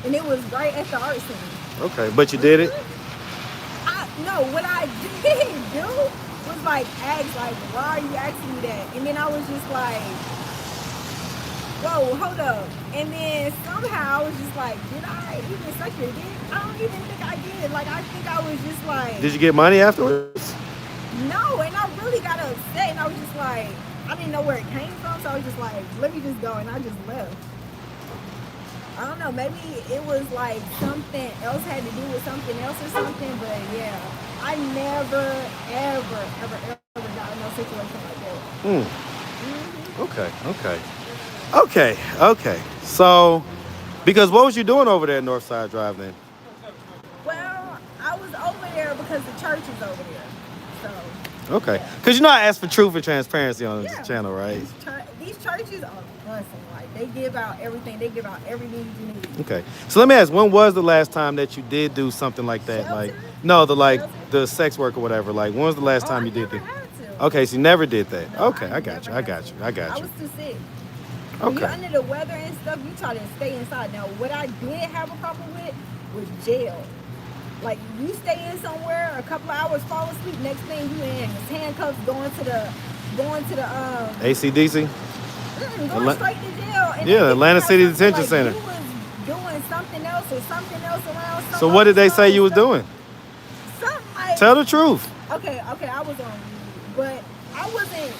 and it was right at the art center. Okay, but you did it. No, what I did do was like ask, like, "Why are you asking me that?" And then I was just like, "Whoa, hold up!" And then somehow I was just like, "Did I even suck your dick?" I don't even think I did. Like, I think I was just like, Did you get money afterwards? no, and I really got upset, and I was just like, I didn't know where it came from, so I was just like, let me just go, and I just left. I don't know, maybe it was like something else had to do with something else or something, but yeah, I never, ever got in no situation like that. Okay. So, because what was you doing over there at Northside Drive then? Well, I was over there because the church is over there, so. Okay. Because I asked for truth and transparency on this Yeah. channel, right? These churches are blessing. Like, they give out everything. They give out every need you need. Okay. So let me ask, when was the last time that you did do something like that? Shelter? Like, no, Shelter? the sex work or whatever. Like, when was the last time you did I that? never had to. Okay, so you never did that. No, Okay, I got never you. I had got to. you. I I got you. was too sick. When you're Okay. under the weather and stuff, you try to stay inside. Now, what I did have a problem with was jail. Like, you stay in somewhere, a couple of hours, fall asleep, next thing you in is handcuffs going to the ACDC? going straight to jail. And Yeah, then Atlanta have City something Detention like Center. You was doing something else or something else around some So what did they say you was stuff. doing? Something like, Tell the truth. okay, I was on weed, but I wasn't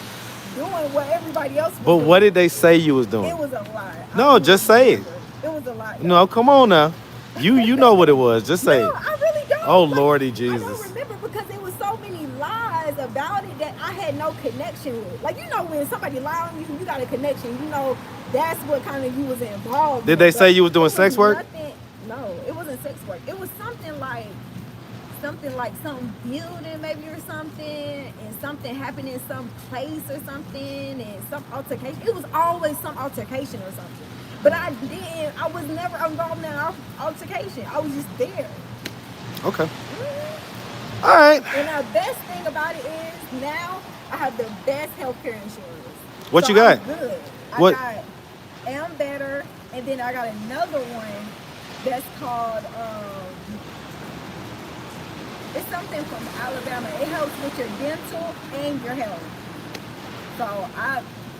doing what everybody else was But doing. what did they say you was doing? It was a lie. No, I don't just say it. remember. It was a lie. No, come on now. You know what it was. Just say No, it. I really don't. Oh, Like, Lordy I Jesus. don't remember because there was so many lies about it that I had no connection with. Like, you know, when somebody lie on you, you got a connection. You know, that's what kind of you was involved Did in. they But say you was doing it sex work? nothing- No, it wasn't sex work. It was something like some building maybe or something, and something happened in some place or something, and some altercation. It was always some altercation or something. But I was never involved in that altercation. I was just there. Okay. All right. And the best thing about it is now I have the best healthcare insurance. What So you got? I'm good. What- I got Am Better, and then I got another one that's called it's something from Alabama. It helps with your dental and your health. So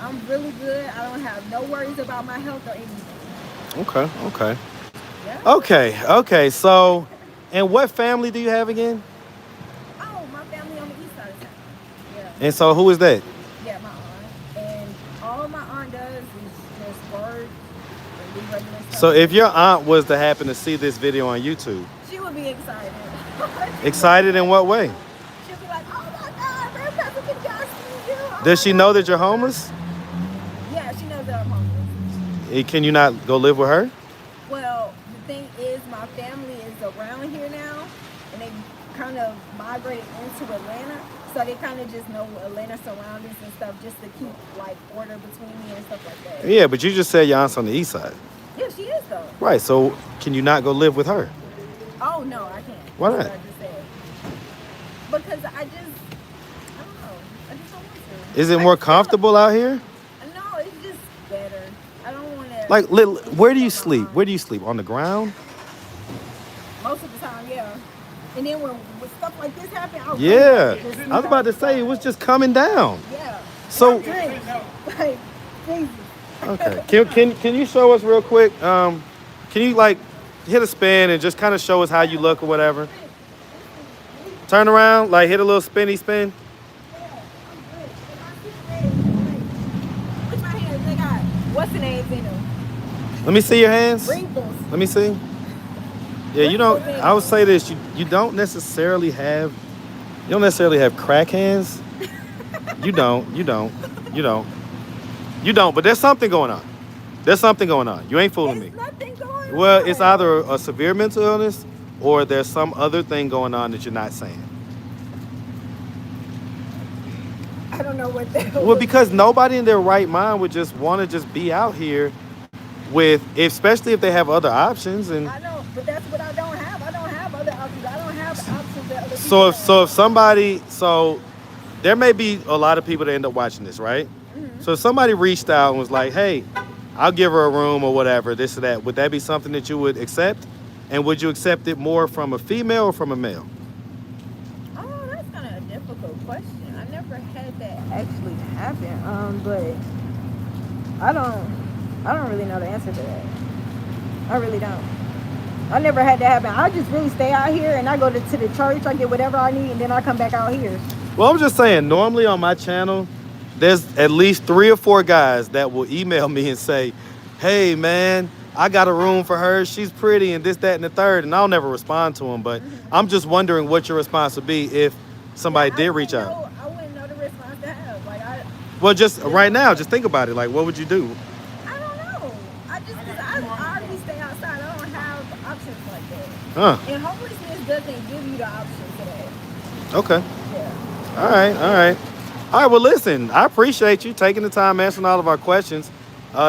I'm really good. I don't have no worries about my health or anything. Okay. Yeah. Okay. So, and what family do you have again? Oh, my family on the east side of town. Yeah. And so who is that? Yeah, my aunt. And all my aunt does is just work and do regular stuff. So if your aunt was to happen to see this video on YouTube, She would be excited. excited in what way? She'll be like, oh my God, Rev Cousin can just see you. Oh Does my she God." know that you're homeless? Yeah, she knows that I'm homeless. Can you not go live with her? Well, the thing is, my family is around here now, and they kind of migrated into Atlanta. So they kind of just know Atlanta surroundings and stuff just to keep, like, order between me and stuff like that. Yeah, but you just said your aunt's on the east side. Yeah, she is, though. Right, so can you not go live with her? Oh, no, I can't. Why That's not? what I just said. Because I don't know. I just don't want to. Is it more comfortable out here? No, it's just better. I don't want to. Like, where do you sleep? Where do you sleep? On the ground? Most of the time, yeah. And then when stuff like this happen, I'll Yeah. come back. I was about to say, it was just coming down. Yeah. So, Drink. Like, Jesus. okay. Can you show us real quick? Can you, like, hit a spin and just kind of show us how you look or whatever? Turn around, like, hit a little spinny spin. Look at my hands. They got what's the name in them? Let me see your hands. Wrinkles. Let me see. Yeah, you don't. I would say this. You don't necessarily have crack hands. You don't. But there's something going on. You ain't fooling me. There's nothing going on. Well, it's either a severe mental illness or there's some other thing going on that you're not saying. I don't know what that Well, because nobody in their right mind would just want to just be out here with, especially if they have other options. And I know, but that's what I don't have. I don't have other options. I don't have options that other people so have. if somebody, there may be a lot of people that end up watching this, right? Mm-hmm. So if somebody reached out and was like, hey, I'll give her a room or whatever, this or that, would that be something that you would accept? And would you accept it more from a female or from a male? Oh, that's kind of a difficult question. I never had that actually happen. But I don't really know the answer to that. I really don't. I never had that happen. I just really stay out here and I go to the church. I get whatever I need and then I come back out here. Well, I'm just saying, normally on my channel, there's at least 3 or 4 guys that will email me and say, hey, man, I got a room for her. She's pretty and this, that, and the third. And I'll never respond to them. But I'm just wondering what your response would be if somebody did reach out. I wouldn't know the response to have. Like, Well, just right now, just think about it. Like, what would you do? I don't know. Because I already stay outside. I don't have options like that. Huh. And homelessness doesn't give you the option for that. Okay. Yeah. All right. Well, listen, I appreciate you taking the time answering all of our questions.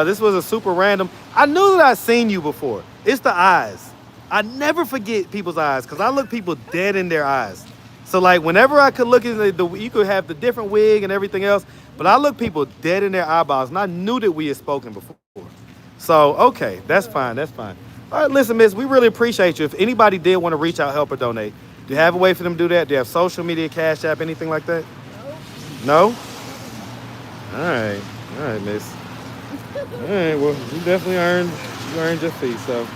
This was a super random. I knew that I'd seen you before. It's the eyes. I never forget people's eyes because I look people dead in their eyes. So like whenever I could look at you could have the different wig and everything else, but I look people dead in their eyeballs, and I knew that we had spoken before. So okay, that's fine, that's fine. All right, listen, miss, we really appreciate you. If anybody did want to reach out, help, or donate, do you have a way for them to do that? Do you have social media, Cash App, anything like that? No? All right, miss. All right, well, you definitely earned your fee, so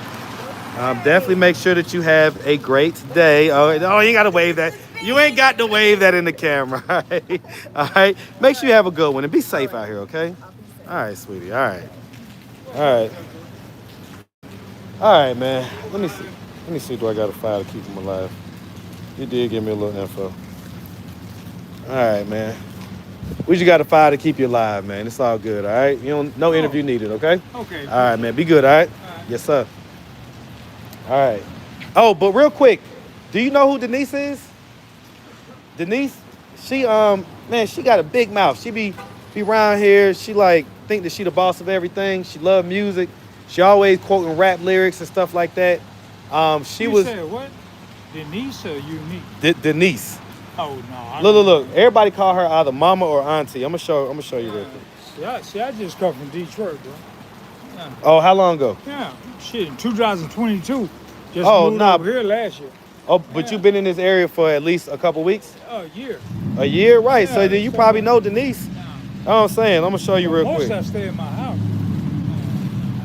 definitely make sure that you have a great day. Oh, you ain't got to wave that. You ain't got to wave that in the camera, all right? All right, make sure you have a good one, and be safe out here, okay? All right, sweetie, all right. All right, man, let me see, do I got a file to keep him alive? You did give me a little info. All right, man. We just got a file to keep you alive, man. It's all good, all right? No interview needed, okay? Okay. All right, man. Be good, all right? Yes, sir. All right. Oh, but real quick, do you know who Denise is? Denise, she man, she got a big mouth. She be around here. She like think that she the boss of everything. She love music. She always quoting rap lyrics and stuff like that. You said what? Denise or Unique? Denise. Oh no. Look. Everybody call her either mama or auntie. I'm gonna show you real quick. See, I just come from Detroit, bro. Yeah. Oh, how long ago? Yeah, shit, in 2022. Just moved over here last year. Oh, but you've been in this area for at least a couple weeks? A year. A year, right? Yeah, so then you probably know Denise. Yeah. That's what I'm saying. I'm gonna show you real quick. Most I stay in my house.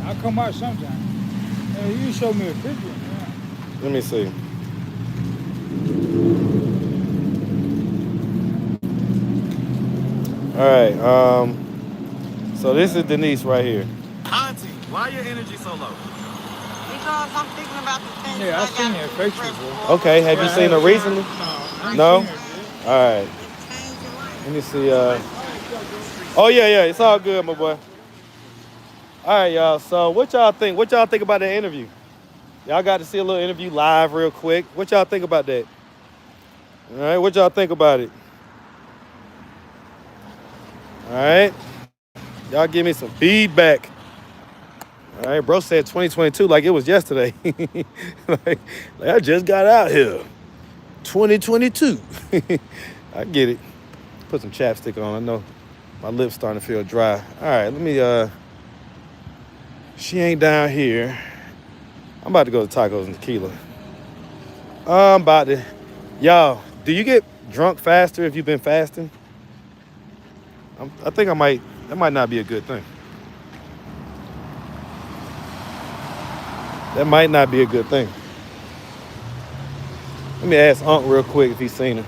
I come out sometime. Yeah, you show me a picture. Yeah. Let me see. All right. So this is Denise right here. Auntie, why your energy so low? Because I'm thinking about the things Yeah, I seen that picture before. Okay, have you seen her recently? No. All right. Let me see. Oh yeah, it's all good, my boy. All right, y'all. So what y'all think? What y'all think about that interview? Y'all got to see a little interview live real quick. What y'all think about that? All right, what y'all think about it? All right. Y'all give me some feedback. All right, bro said 2022 like it was yesterday. like I just got out here. 2022. I get it. Put some chapstick on. I know my lips starting to feel dry. All right, let me, she ain't down here. I'm about to go to Tacos and Tequila. I'm about to, y'all, do you get drunk faster if you've been fasting? I think that might not be a good thing. That might not be a good thing. Let me ask Unc real quick if he's seen her.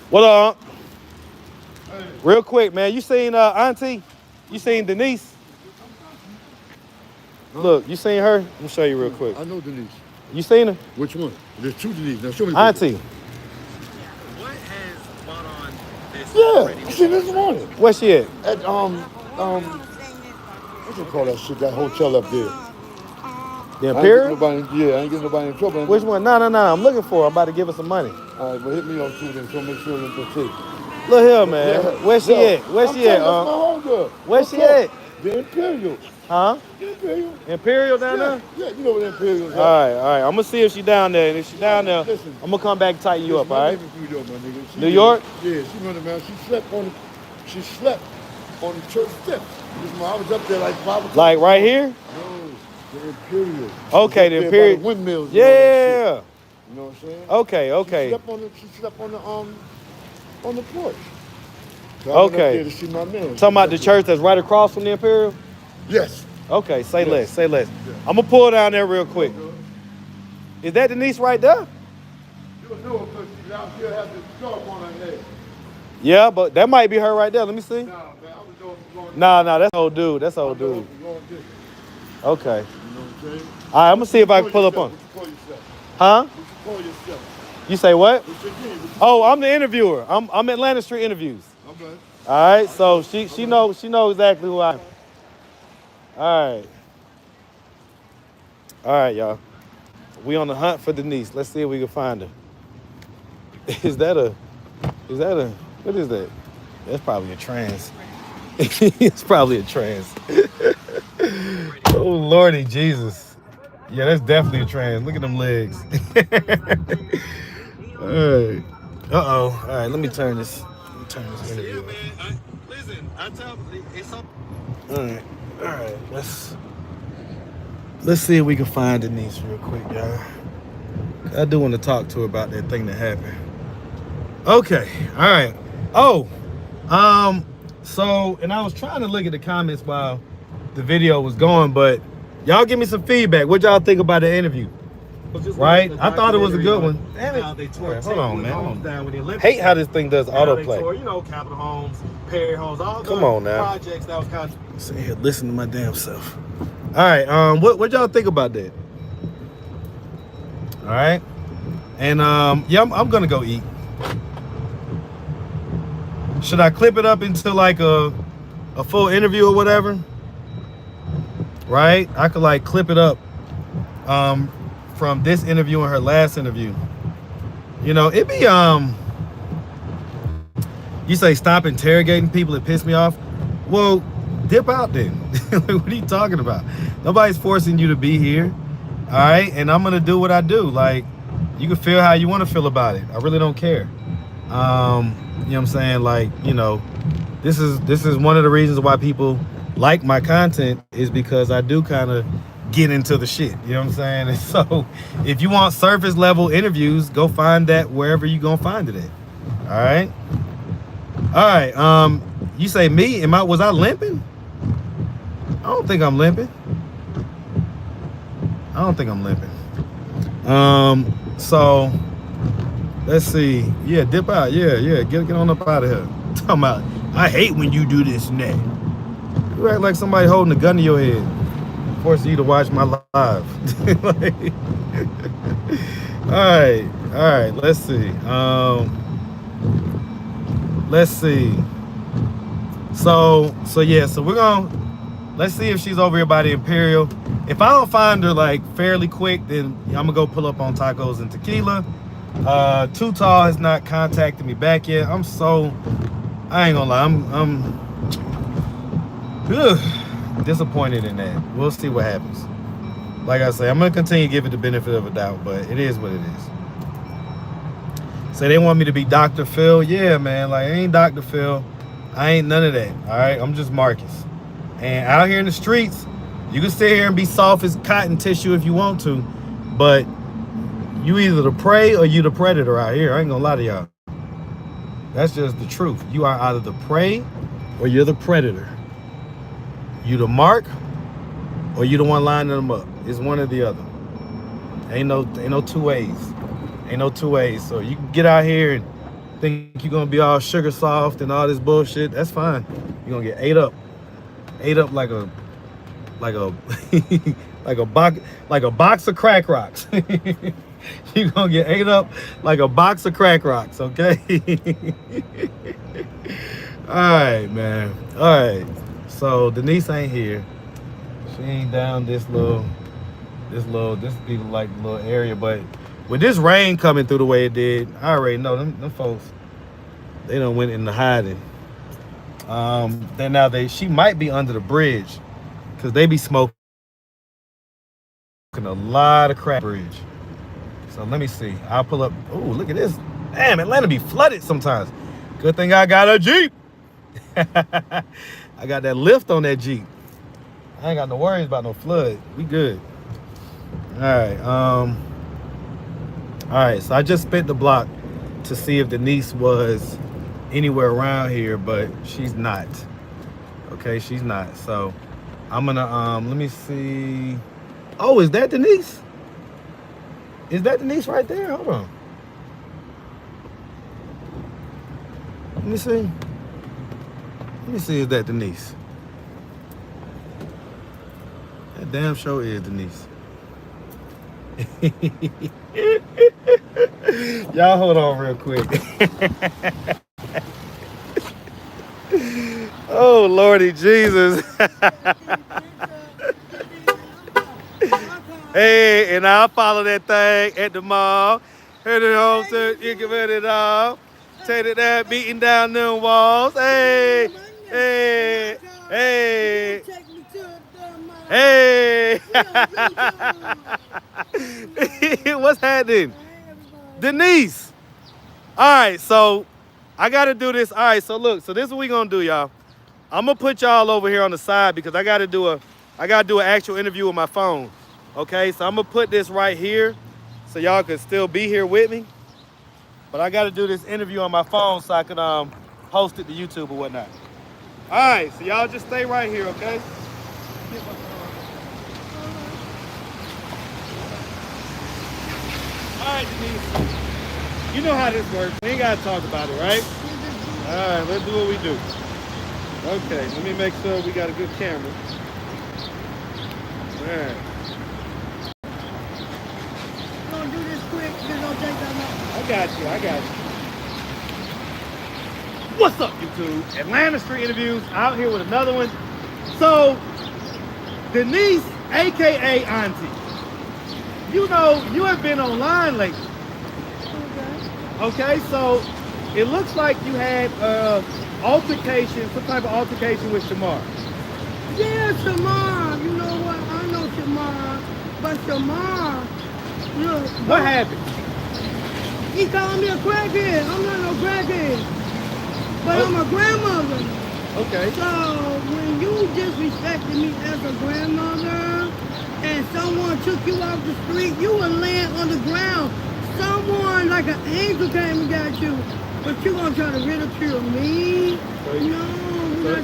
What up, Unc? Hey. Real quick, man. You seen Auntie? You seen Denise? Look, you seen her? Let me show you real quick. I know Denise. You seen her? Which one? There's two Denise. Now show me. Auntie. What has brought on this? Yeah, I seen this morning. Where's she at? At what you call that shit? That hotel up there. The Imperial? I ain't getting nobody in trouble. Which one? No. I'm looking for her. I'm about to give her some money. All right, well hit me on too then, so make sure you can see. Look here, man. Yeah. Where's she at? Where's she at? That's my homegirl. Where's she at? The Imperial. Huh? The Imperial. Imperial down there? Yeah, you know what the Imperial is. All right. I'm gonna see if she down there. And if she down there, listen, I'm gonna come back and tighten you up, all right? New York, my nigga. New York? Yeah, she running around. She slept on the church steps. I was up there like 5 o'clock. Like right here? No, the Imperial. Okay, the Imperial. The windmills. Yeah. You know what I'm saying? Okay. She slept on the porch. So okay. I went up there to see my man. Talking about the church that's right across from the Imperial? Yes. Okay, say less. Yeah. I'm gonna pull down there real quick. Is that Denise right there? You know because she out here has this scarf on her head. Yeah, but that might be her right there. Let me see. Nah, man, I was going. Nah, that's old dude. That's old dude. Okay. You know what I'm saying? All right, I'm gonna see if I can pull up on. What you call yourself? Huh? What you call yourself? You say what? What's your name? Oh, I'm the interviewer. I'm Atlanta Street Interviews. Okay. All right, so she knows exactly who I am. All right, y'all. We on the hunt for Denise. Let's see if we can find her. Is that a? What is that? That's probably a trans. It's probably a trans. Oh Lordy Jesus. Yeah, that's definitely a trans. Look at them legs. All right. Uh-oh. All right, let me turn this interview off. Listen, I tell it's all. All right. All right. Let's see if we can find Denise real quick, y'all. I do want to talk to her about that thing that happened. Okay. All right. Oh, so, and I was trying to look at the comments while the video was going, but y'all give me some feedback. What y'all think about the interview? Right? I thought it was a good one. Damn it. Right, hold on, man. Hate how this thing does autoplay. You know, Capitol Homes, Perry Homes, all Come on now. projects that was kind of. Sit here, listen to my damn self. All right. What y'all think about that? All right. And yeah, I'm gonna go eat. Should I clip it up into like a full interview or whatever? Right? I could like clip it up from this interview and her last interview. You know, it be you say stop interrogating people, it pissed me off. Well, dip out then. What are you talking about? Nobody's forcing you to be here. All right, and I'm gonna do what I do. Like, you can feel how you want to feel about it. I really don't care. You know what I'm saying? Like, you know, this is one of the reasons why people like my content, is because I do kind of get into the shit. You know what I'm saying? And so if you want surface level interviews, go find that wherever you gonna find it at. All right. All right. You say me? Was I limping? I don't think I'm limping. So let's see. Yeah, dip out. Yeah. Get on up out of here. Talking about, I hate when you do this and that. You act like somebody holding a gun to your head, forcing you to watch my live. Like, all right. Let's see. So yeah. So we're gonna. Let's see if she's over here by the Imperial. If I don't find her like fairly quick, then I'm gonna go pull up on tacos and tequila. Too Tall has not contacted me back yet. I ain't gonna lie, I'm disappointed in that. We'll see what happens. Like I say, I'm gonna continue to give it the benefit of a doubt, but it is what it is. So they want me to be Dr. Phil. Yeah, man, like I ain't Dr. Phil. I ain't none of that. All right, I'm just Marcus. And out here in the streets, you can sit here and be soft as cotton tissue if you want to, but you either the prey or you the predator out here. I ain't gonna lie to y'all. That's just the truth. You are either the prey or you're the predator. You the mark or you the one lining them up. It's one or the other. Ain't no two ways. Ain't no two ways. So you can get out here and think you're gonna be all sugar soft and all this bullshit. That's fine. You're gonna get ate up like a like a box of crack rocks. You're gonna get ate up like a box of crack rocks, okay? All right, man. All right. So Denise ain't here. She ain't down this be like the little area, but with this rain coming through the way it did, I already know them folks, they done went into hiding. She might be under the bridge, because they be smoking a lot of crack bridge. So let me see. I'll pull up. Oh, look at this. Damn, Atlanta be flooded sometimes. Good thing I got a Jeep. I got that lift on that Jeep. I ain't got no worries about no flood. We good. All right, so I just spent the block to see if Denise was anywhere around here, but she's not. Okay, she's not. So I'm gonna let me see. Oh, is that Denise? Is that Denise right there? Hold on. Let me see. Is that Denise? That damn show is Denise. Y'all hold on real quick. Oh, Lordy Jesus. Hey, and I'll follow that thing at the mall. Head it home to you can get it all. Take it there, beating down them walls. Hey. Hey. What's happening? Denise. All right, so I got to do this. All right, so look, so this is what we going to do, y'all. I'm going to put y'all over here on the side because I got to do an actual interview with my phone. Okay, so I'm going to put this right here so y'all can still be here with me. But I got to do this interview on my phone so I can post it to YouTube or whatnot. All right, so y'all just stay right here, okay? All right, Denise. You know how this works. We ain't got to talk about it, right? All right, let's do what we do. Okay, let me make sure we got a good camera. All right. We're gonna do this quick, because don't take that long. I got you. What's up, YouTube? Atlanta Street Interviews, out here with another one. So, Denise, AKA Auntie, you know, you have been online lately. Okay, so it looks like you had altercation, some type of altercation with Shamar. Yeah, Shamar. You know what? I know Shamar. But Shamar, look. What happened? He called me a crackhead. I'm not no crackhead. But I'm a grandmother. Okay. So when you disrespected me as a grandmother and someone took you off the street, you were laying on the ground. Someone like an angel came and got you. But you gonna try to ridicule me?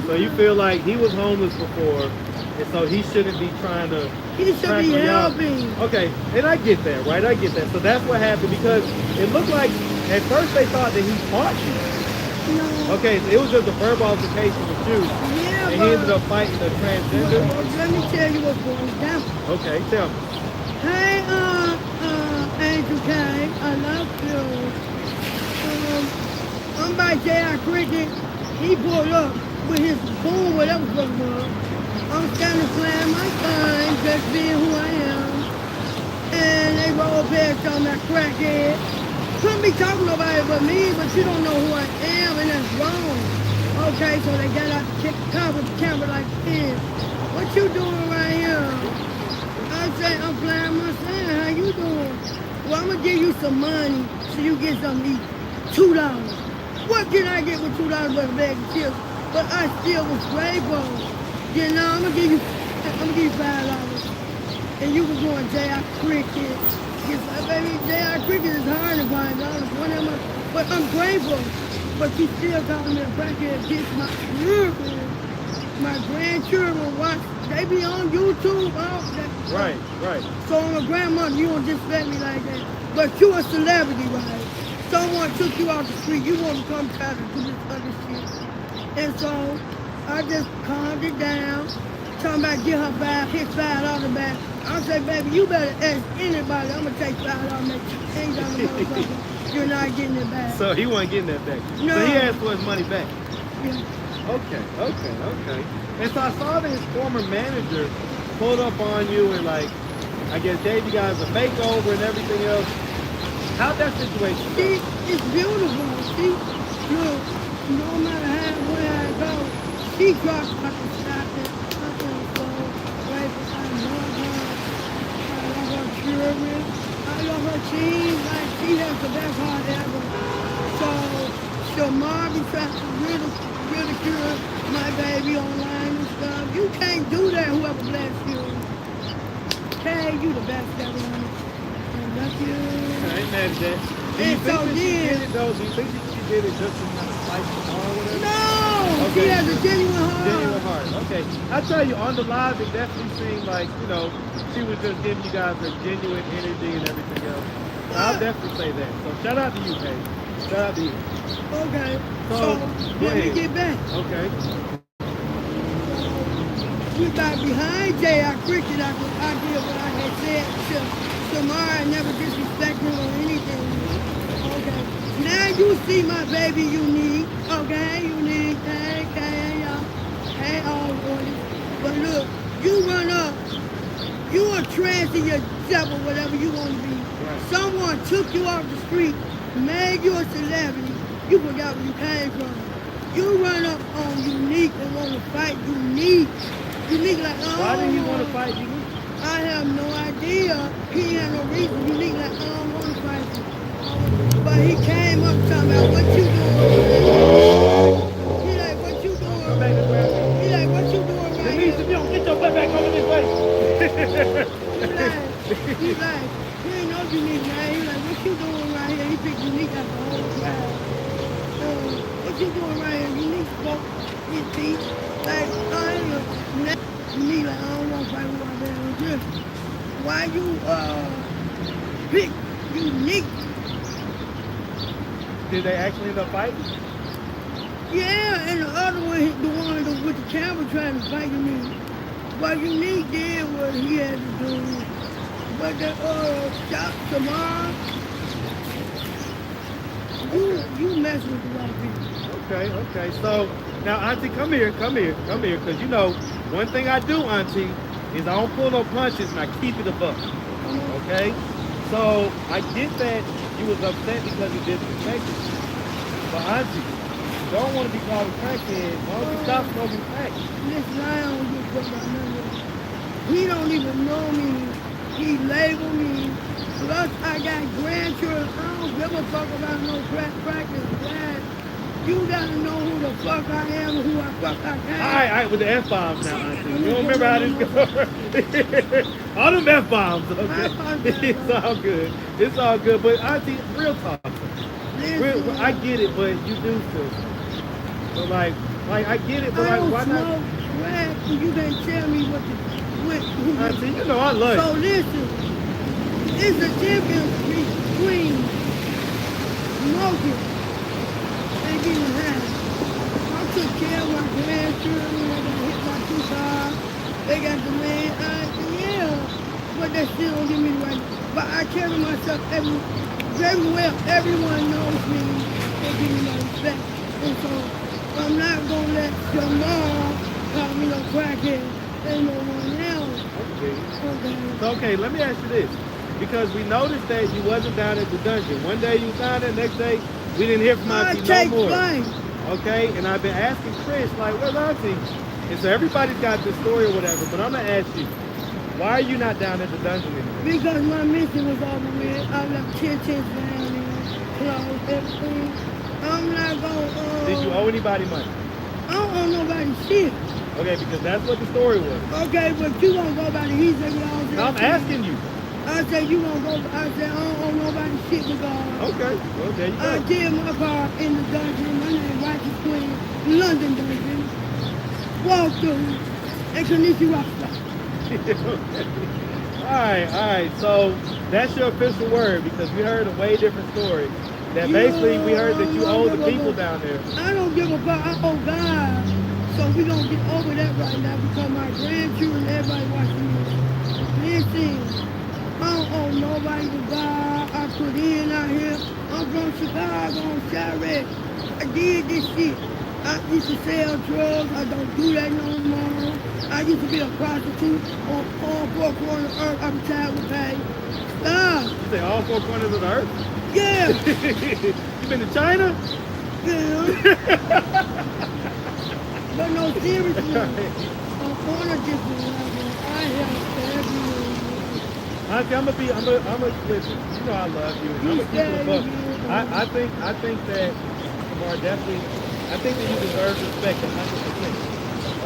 So you feel like he was homeless before, and so he shouldn't be trying to. He should be helping. Okay, and I get that, right? I get that. So that's what happened because it looked like at first they thought that he fought you. No. Okay, so it was just a verbal altercation with you. Yeah, and he ended up fighting the transgender. Let me tell you what's going down. Okay, tell me. Hey, Angel K, I love you. I'm by J.I. Cricket. He pulled up with his boom, whatever it was. I'm standing playing my fine, just being who I am. And they roll past on that crackhead. Couldn't be talking to nobody but me, but you don't know who I am, and that's wrong. Okay, so they got out the camera like this. What you doing right here? I say, I'm playing my son. How you doing? Well, I'm going to give you some money so you get something to eat. $2. What can I get with $2 worth of bag of chips? But I still was grateful. You know, I'm going to give you $5. And you can go and J.I. Cricket. Baby, J.I. Cricket is hard to find $5. But I'm grateful. But you still calling me a crackhead, bitch. My grandchildren watch. They be on YouTube. Right. So I'm a grandmother. You don't disrespect me like that. But you a celebrity, right? Someone took you off the street. You want to come try to do this other shit. And so I just calmed it down. Talking about get her hit $5 back. I say, baby, you better ask anybody. I'm gonna take $5 make you $10 motherfucker. You're not getting it back. So he wasn't getting that back. No. So he asked for his money back. Yeah. Okay. And so I saw that his former manager pulled up on you and like, I guess gave you guys a makeover and everything else. How'd that situation go? It's beautiful. Look, no matter where I go, she drops like a chocolate. I feel so grateful. I love her. I love her children. I love her team. Like, she has the best heart ever. So, Shamar be trying to ridicule my baby online and stuff. You can't do that, whoever bless you. Okay, you the best ever. I love you. I ain't mad at that. Do you think that she did it though? Do you think that she did it just to not fight Shamar or whatever? No! Okay. She has a genuine heart. Okay. I tell you, on the live, it definitely seemed like, you know, she was just giving you guys her genuine energy and everything else. I'll definitely say that. So shout out to you, Kay. Shout out to you. Okay. So let me get back. Okay. We got behind J.I. Cricket. I did what I had said to Shamar. I never disrespected him or anything. Okay. Now you see my baby unique. Okay, unique. Hey, y'all. Hey, all boys. But look, you run up. You are trans in yourself or whatever you want to be. Right. Someone took you off the street, made you a celebrity. You forgot where you came from. You run up on Unique and want to fight Unique. Unique like, Why did he want to fight you? I have no idea. He had no reason. Unique like, I don't want to fight you. But he came up talking about what you doing. He like, what you doing? Come back this way. He like, what you doing right Denise, here? if you don't get your butt back over this way. He like, he ain't know Unique, man. He like, what you doing right here? He picked Unique out the whole crowd. What you doing right here? Unique spoke his teeth. Like, I ain't know. Unique like, I don't want to fight with my man. Why you pick Unique? Did they actually end up fighting? Yeah, and the other one, the one with the camera trying to fight me. What Unique did what he had to do. But the shot tomorrow, you mess with the right people. Okay. So now, Auntie, come here, because you know one thing I do, Auntie, is I don't pull no punches and I keep it a buck. Okay. So I get that you was upset because you disrespected me. But Auntie, you don't want to be called a crackhead. Why don't you stop smoking crack? Listen, I don't give a fuck about nothing. He don't even know me. He labeled me. Plus, I got grandchildren. I don't give a fuck about no practice. Dad, you gotta know who the fuck I am and who I fuck I am. All right, with the F-bombs now, Auntie. You don't remember how this goes? All them F-bombs, okay? It's all good. But Auntie, real talk. I get it, but you do still. So like I get it, but like, why not? Crack, you can't tell me what to. Auntie, you know I love you. So listen, it's a difference between smoking and getting high. I took care of my grandchildren. I got hit by 2 cars. They got the man. But they still don't give me the right. But I carry myself very well. Everyone knows me. They give me my respect. And so I'm not gonna let your mom call me no crackhead. Ain't no one else. Okay, let me ask you this. Because we noticed that you wasn't down at the dungeon. One day you was down there, next day we didn't hear from Auntie no more. Okay, and I've been asking Chris, like, where's Auntie? And so everybody's got this story or whatever, but I'm gonna ask you, why are you not down at the dungeon anymore? Because my mission was over with. I left 10 down there, clothes, everything. I'm not gonna. Did you owe anybody money? I don't owe nobody shit. Okay, because that's what the story was. Okay, but you gonna go by the he said we all said. No, I'm asking you. I said you gonna go. I said I don't owe nobody shit because. Okay, well there you go. I did my part in the dungeon. My name Righteous Queen, London dungeon. Walk through and Kanishi Rockstar. All right. So that's your official word because we heard a way different story. That basically we heard that you owe the people down there. I don't give a fuck. I owe God. So we gonna get over that right now because my grandchildren, everybody watching me. Listen, I don't owe nobody but God. I put in out here. I'm from Chicago, I'm Chirac. I did this shit. I used to sell drugs. I don't do that no more. I used to be a prostitute on all 4 corners of the earth. I'm tired with pay. Stop. You say all 4 corners of the earth? Yeah. You been to China? Yeah. But no, seriously. On a different level, I help everyone. Auntie, I'm a listen. You know I love you. I'm a keep it a buck. I think that Kamar definitely. I think that you deserve respect 100%.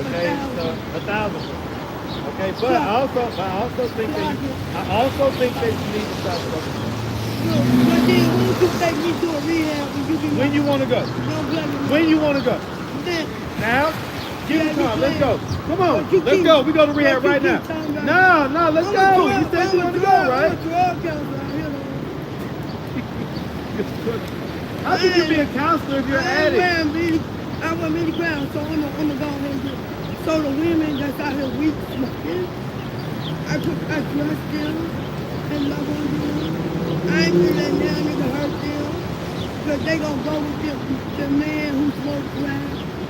Okay, so 1,000%. Okay, but I also think that you need to stop smoking. But then when you take me to a rehab, when you want to go? When you want to go? Now? Give me time. Let's go. Come on. Let's go. We go to rehab right now. No, let's go. You said you want to go, right? How can you be a counselor if you're an addict? I want me to ground, so I'm gonna go ahead and do it. So the women that's out here weak smoking, I trust them and love on them. I ain't gonna let that nigga hurt them. Because they gonna go with the man who smoked crack.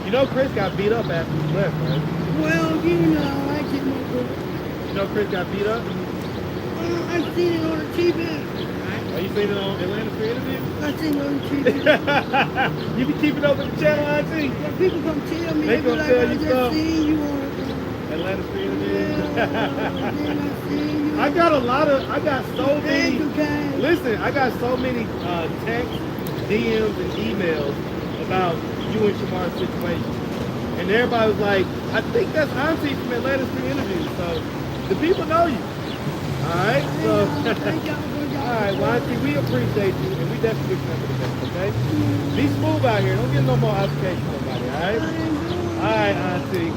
You know Chris got beat up after he left, right? Well, you know, I get my good. You know Chris got beat up? I seen it on the TV. Oh, you seen it on Atlanta Free Interview? I seen it on the TV. You be keeping up with the channel, Auntie? Yeah, people gonna tell me. They gonna tell you stuff. Seen you on Atlanta Street interview. I got so many. Listen, I got so many texts, DMs, and emails about you and Shamar's situation. And everybody was like, I think that's Auntie from Atlanta Street interview. So the people know you. All right. So, all right. Well, Auntie, we appreciate you, and we definitely remember the best. Okay. Be smooth out here. Don't get no more altercation from nobody. All right. All right, Auntie.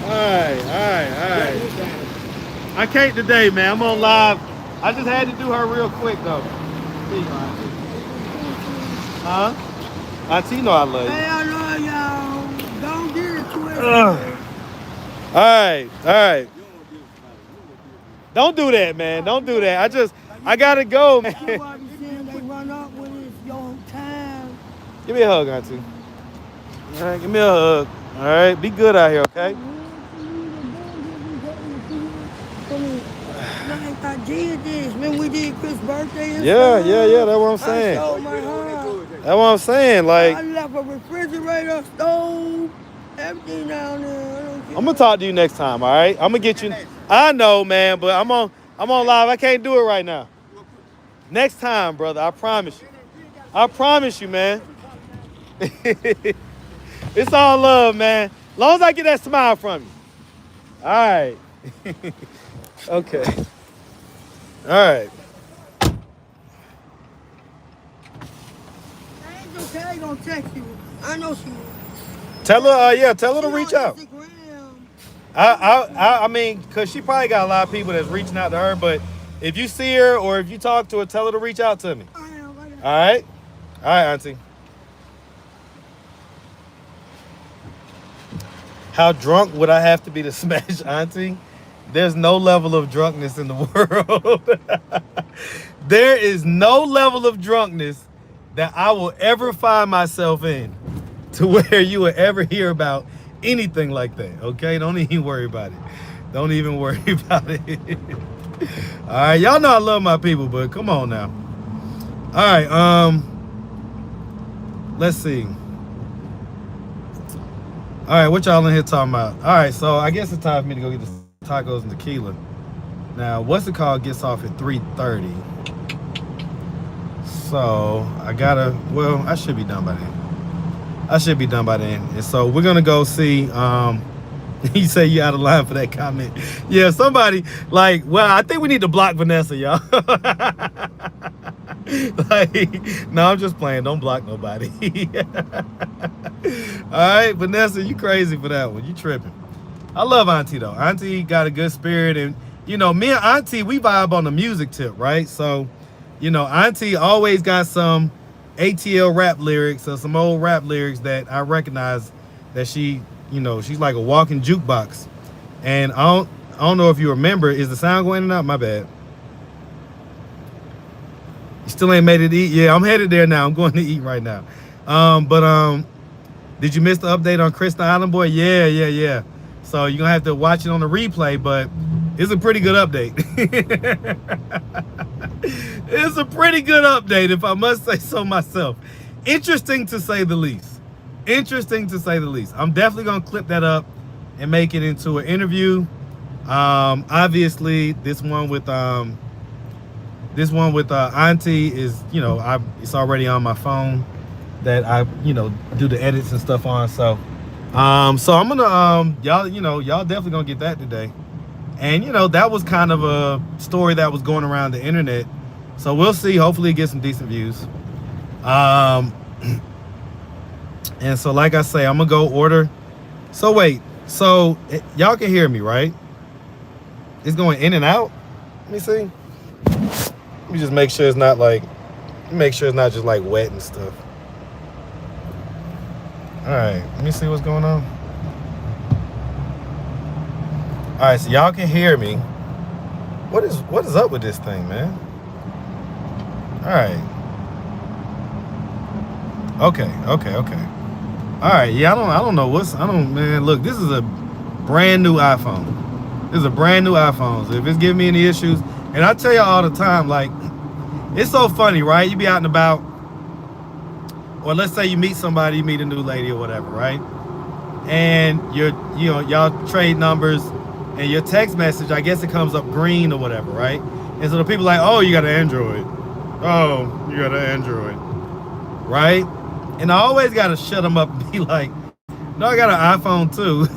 all right. I can't today, man. I'm on live. I just had to do her real quick, though. See you, Auntie. Huh? Auntie, know I love you. Hey, I love y'all. Don't get it twisted. All right. Don't do that, man. Don't do that. I gotta go, man. Everybody saying they run up when it's your time. Give me a hug, Auntie. All right, give me a hug. All right, be good out here, okay? Like I did this when we did Chris' birthday and Yeah. stuff. That's what I'm saying. I sold my heart. That's what I'm saying. Like, I left a refrigerator, stove, everything down there. I'm gonna talk to you next time, all right? I'm gonna get you. I know, man, but I'm on live. I can't do it right now. Next time, brother. I promise you. I promise you, man. It's all love, man. As long as I get that smile from you. All right. Okay. All right. It's okay, I ain't gonna text you. I know she will. Tell her, tell her to reach out. I mean, cause she probably got a lot of people that's reaching out to her. But if you see her or if you talk to her, tell her to reach out to me. All right, Auntie. How drunk would I have to be to smash Auntie? There's no level of drunkenness in the world. There is no level of drunkenness that I will ever find myself in to where you will ever hear about anything like that, okay? Don't even worry about it. Don't even worry about it. All right, y'all know I love my people, but come on now. All right, let's see. All right, what y'all in here talking about? All right, so I guess it's time for me to go get the tacos and tequila. Now, what's the call gets off at 3:30. So I gotta, well, I should be done by then. And so we're gonna go see, you say you out of line for that comment. Yeah, somebody like, well, I think we need to block Vanessa, y'all. Like, no, I'm just playing. Don't block nobody. All right, Vanessa, you crazy for that one. You tripping. I love Auntie, though. Auntie got a good spirit. And, you know, me and Auntie, we vibe on the music tip, right? So, you know, Auntie always got some ATL rap lyrics or some old rap lyrics that I recognize that she, you know, she's like a walking jukebox. And I don't know if you remember, is the sound going in and out? My bad. You still ain't made it to eat? Yeah, I'm headed there now. I'm going to eat right now. Did you miss the update on Chris the Island Boy? Yeah. So you're going to have to watch it on the replay, but it's a pretty good update. It's a pretty good update, if I must say so myself. Interesting to say the least. I'm definitely going to clip that up and make it into an interview. Obviously, this one with Auntie is, you know, it's already on my phone that I, you know, do the edits and stuff on. So I'm gonna y'all definitely gonna get that today. And you know, that was kind of a story that was going around the internet. So we'll see. Hopefully it gets some decent views. And so like I say, I'm gonna go order. So wait, so y'all can hear me, right? It's going in and out. Let me see. Let me just make sure it's not just like wet and stuff. All right, let me see what's going on. All right, so y'all can hear me. What is up with this thing, man? All right. Okay. All right, yeah, I don't know man, look, this is a brand new iPhone. So if it's giving me any issues, and I tell y'all all the time, like, it's so funny, right? You be out and about, or let's say you meet somebody, you meet a new lady or whatever, right? and y'all trade numbers, and your text message, I guess it comes up green or whatever, right? And so the people are like, oh, you got an Android. Oh, you got an Android, right? And I always got to shut them up and be like, no, I got an iPhone too.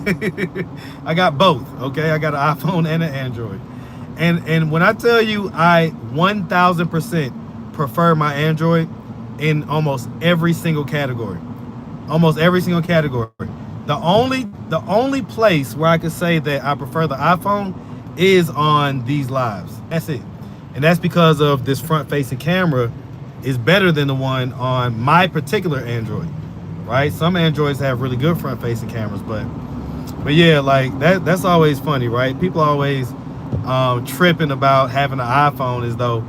I got both, okay? I got an iPhone and an Android. And when I tell you I 1000% prefer my Android in almost every single category. Almost every single category. The only place where I could say that I prefer the iPhone is on these lives. That's it. And that's because of this front-facing camera is better than the one on my particular Android. Right? Some Androids have really good front-facing cameras, but yeah, like that's always funny, right? People always tripping about having an iPhone as though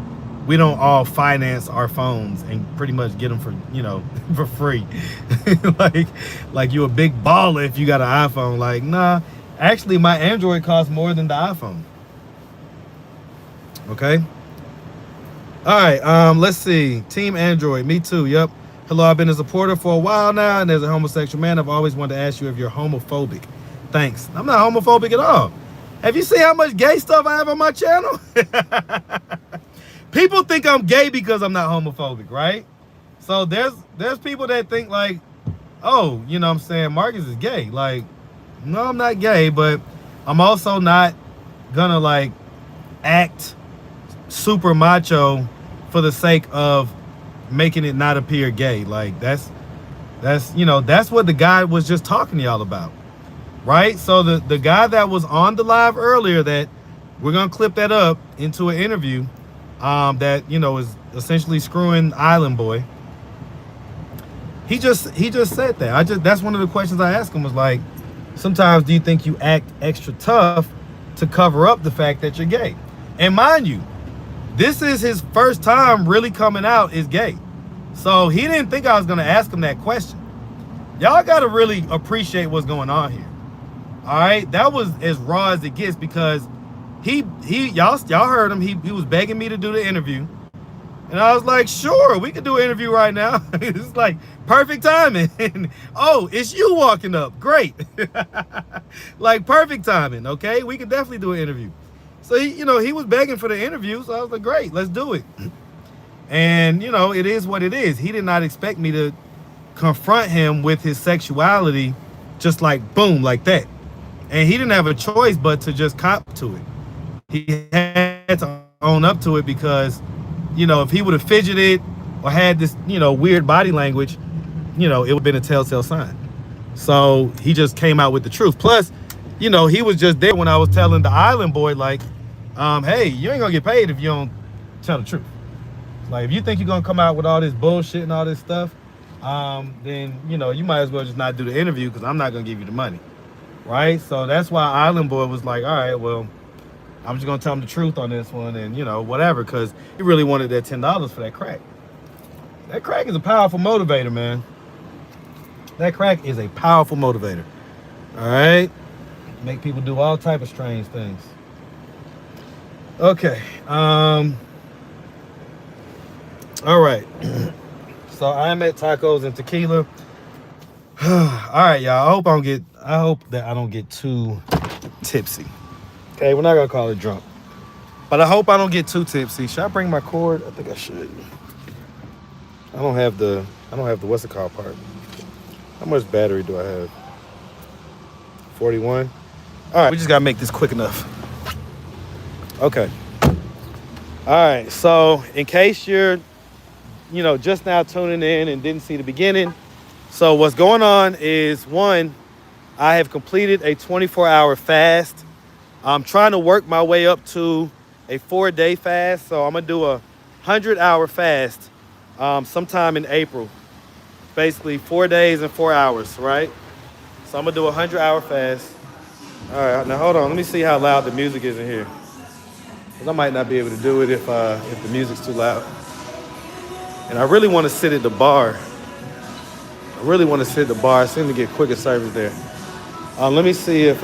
we don't all finance our phones and pretty much get them for, for free. like you a big baller if you got an iPhone. Like, nah, actually my Android costs more than the iPhone. Okay. All right, let's see. Team Android, me too. Yep. Hello, I've been a supporter for a while now, and as a homosexual man, I've always wanted to ask you if you're homophobic. Thanks. I'm not homophobic at all. Have you seen how much gay stuff I have on my channel? People think I'm gay because I'm not homophobic, right? So there's people that think like, oh, you know what I'm saying, Marcus is gay. Like, no, I'm not gay, but I'm also not gonna like act super macho for the sake of making it not appear gay. Like that's what the guy was just talking to y'all about, right? So the guy that was on the live earlier, that we're gonna clip that up into an interview, that is essentially screwing Island Boy. He just said that. That's one of the questions I asked him, was like, sometimes do you think you act extra tough to cover up the fact that you're gay? And mind you, this is his first time really coming out as gay. So he didn't think I was gonna ask him that question. Y'all gotta really appreciate what's going on here. All right, that was as raw as it gets, because y'all heard him. He was begging me to do the interview, and I was like, sure, we could do an interview right now. It's like perfect timing. Oh, it's you walking up, great. Like perfect timing. Okay, we could definitely do an interview. So he was begging for the interview, so I was like, great, let's do it. And it is what it is. He did not expect me to confront him with his sexuality just like boom, like that. And he didn't have a choice but to just cop to it. He had to own up to it, because if he would have fidgeted or had this weird body language, it would have been a telltale sign. So he just came out with the truth. Plus, he was just there when I was telling the Island Boy, like, hey, you ain't gonna get paid if you don't tell the truth. Like, if you think you're gonna come out with all this bullshit and all this stuff, then you might as well just not do the interview, because I'm not gonna give you the money, right? So that's why Island Boy was like, all right, well, I'm just gonna tell him the truth on this one, and whatever, because he really wanted that $10 for that crack. That crack is a powerful motivator, man. That crack is a powerful motivator. All right, make people do all type of strange things. Okay. All right. So I'm at Tacos and Tequila. All right, y'all. I hope that I don't get too tipsy. Okay, we're not gonna call it drunk, but I hope I don't get too tipsy. Should I bring my cord? I think I should. I don't have the what's it called part. How much battery do I have? 41. All right, we just gotta make this quick enough. Okay. All right, so in case you're just now tuning in and didn't see the beginning, so what's going on is, one, I have completed a 24-hour fast. I'm trying to work my way up to a 4-day fast, so I'm gonna do a 100-hour fast sometime in April. Basically 4 days and 4 hours, right? So I'm gonna do a 100-hour fast. All right, now hold on, let me see how loud the music is in here, because I might not be able to do it if the music's too loud. And I really want to sit at the bar. I seem to get quicker service there. Let me see if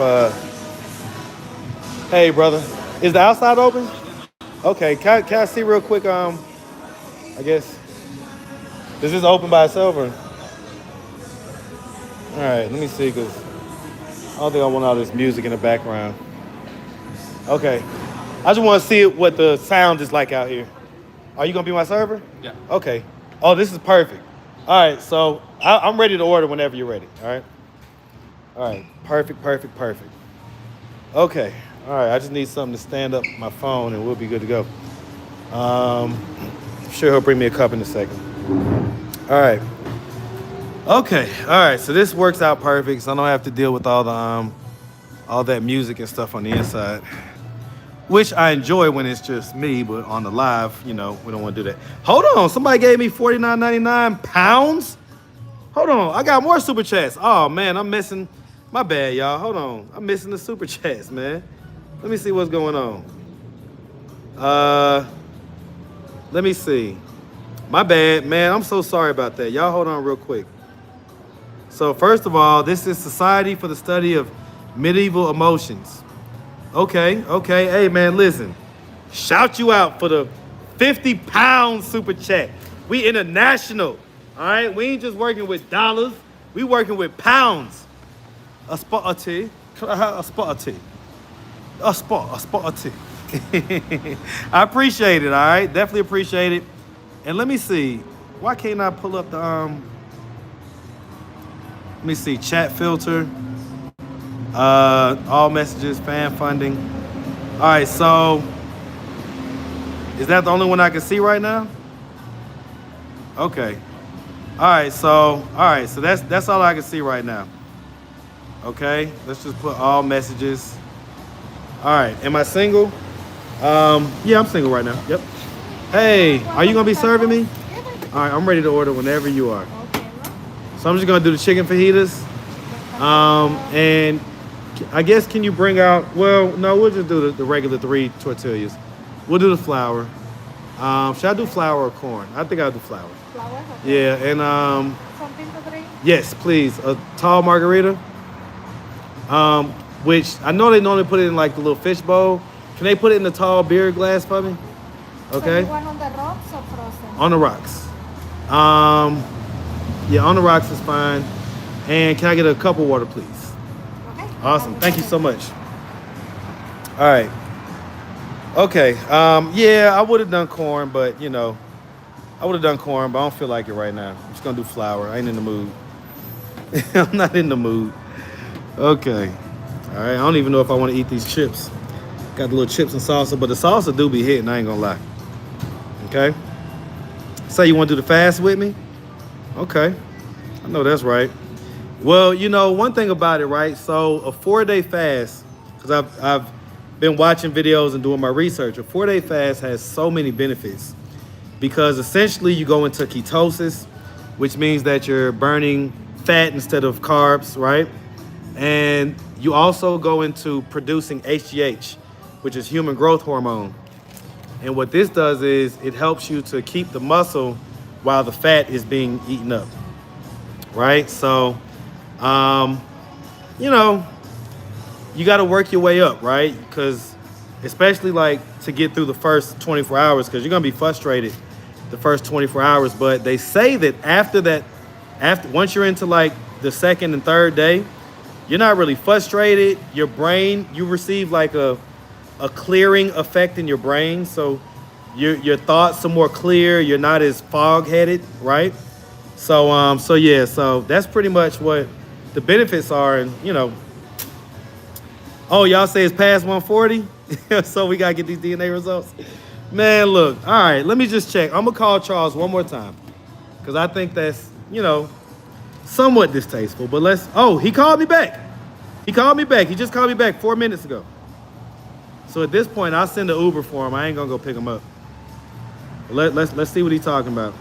hey brother, is the outside open? Okay, can I see real quick? I guess, does this open by itself or? All right, let me see, because I don't think I want all this music in the background. Okay. I just want to see what the sound is like out here. Are you gonna be my server? Yeah. Okay. Oh, this is perfect. All right, so I'm ready to order whenever you're ready. All right. All right. Perfect. Perfect. Perfect. Okay. All right. I just need something to stand up my phone, and we'll be good to go. I'm sure he'll bring me a cup in a second. All right. Okay. All right. So this works out perfect. So I don't have to deal with all that music and stuff on the inside, which I enjoy when it's just me. But on the live, we don't want to do that. Hold on. Somebody gave me £49.99. Hold on. I got more super chats. Oh man, I'm missing. My bad, y'all. Hold on. I'm missing the super chats, man. Let me see what's going on. Let me see. My bad, man. I'm so sorry about that. Y'all hold on real quick. So first of all, this is Society for the Study of Medieval Emotions. Okay. Hey, man, listen. Shout you out for the 50-pound super chat. We international, all right? We ain't just working with dollars. We working with pounds. A spot or tea. Can I have a spot or tea? A spot or tea. I appreciate it, all right? Definitely appreciate it. And let me see. Why can't I pull up the let me see, chat filter. All messages, fan funding. All right, so is that the only one I can see right now? Okay. All right, so that's all I can see right now. Okay, let's just put all messages. All right, am I single? Yeah, I'm single right now. Yep. Hey, are you gonna be serving me? All right, I'm ready to order whenever you are. So I'm just gonna do the chicken fajitas. And I guess can you bring out? Well, no, we'll just do the regular 3 tortillas. We'll do the flour. Should I do flour or corn? I think I'll do flour. Flour? Okay. Yeah, and Something to drink? yes, please, a tall margarita. Which I know they normally put it in like the little fish bowl. Can they put it in the tall beer glass for me? Okay. So you want on the rocks or frozen? On the rocks. Yeah, on the rocks is fine. And can I get a cup of water, please? Okay. Awesome. Thank you so much. All right. Okay. Yeah, I would have done corn, but I would have done corn, but I don't feel like it right now. I'm just gonna do flour. I ain't in the mood. I'm not in the mood. Okay. All right. I don't even know if I want to eat these chips. Got the little chips and salsa, but the salsa do be hitting. I ain't gonna lie. Okay. Say you want to do the fast with me? Okay. I know that's right. Well, one thing about it, right? So a 4-day fast, because I've been watching videos and doing my research. A 4-day fast has so many benefits because essentially you go into ketosis, which means that you're burning fat instead of carbs, right? And you also go into producing HGH, which is human growth hormone. And what this does is it helps you to keep the muscle while the fat is being eaten up, right? So, you got to work your way up, right? Because especially like to get through the first 24 hours, because you're going to be frustrated the first 24 hours. But they say that after once you're into like the second and third day, you're not really frustrated. Your brain, you receive like a clearing effect in your brain. So your thoughts are more clear. You're not as fog-headed, right? So so that's pretty much what the benefits are. And oh, y'all say it's past 140? So we got to get these DNA results? Man, look. All right, let me just check. I'm going to call Charles one more time because I think that's, somewhat distasteful. But oh, he called me back. He just called me back 4 minutes ago. So at this point, I'll send an Uber for him. I ain't going to go pick him up. Let's see what he's talking about.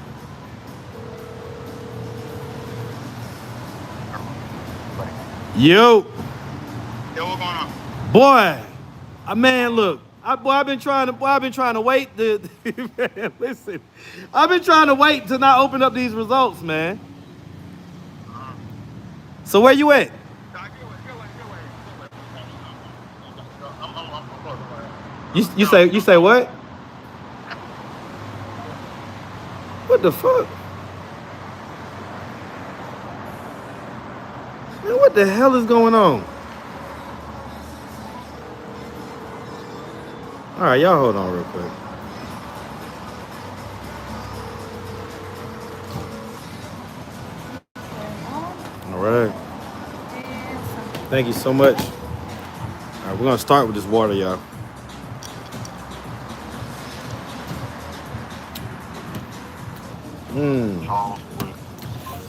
Yo. Yo, what's going on? Boy, man, look. I've been trying to wait to man, listen. I've been trying to wait to not open up these results, man. So where you at? You say what? What the fuck? Man, what the hell is going on? All right, y'all hold on real quick. All right. Thank you so much. All right, we're gonna start with this water, y'all.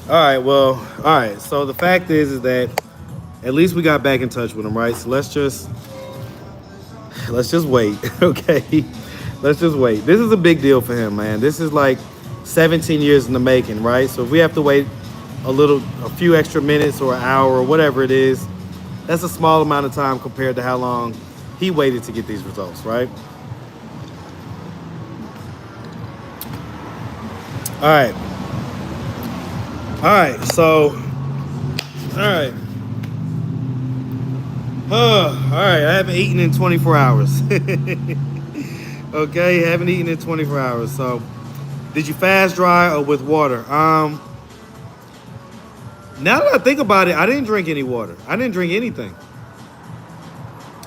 All right, well, all right. So the fact is that at least we got back in touch with him, right? So let's just wait, okay? Let's just wait. This is a big deal for him, man. This is like 17 years in the making, right? So if we have to wait a few extra minutes or an hour or whatever it is, that's a small amount of time compared to how long he waited to get these results, right? All right. All right. So, all right. All right. I haven't eaten in 24 hours. Okay, haven't eaten in 24 hours. So, did you fast dry or with water? Now that I think about it, I didn't drink any water. I didn't drink anything.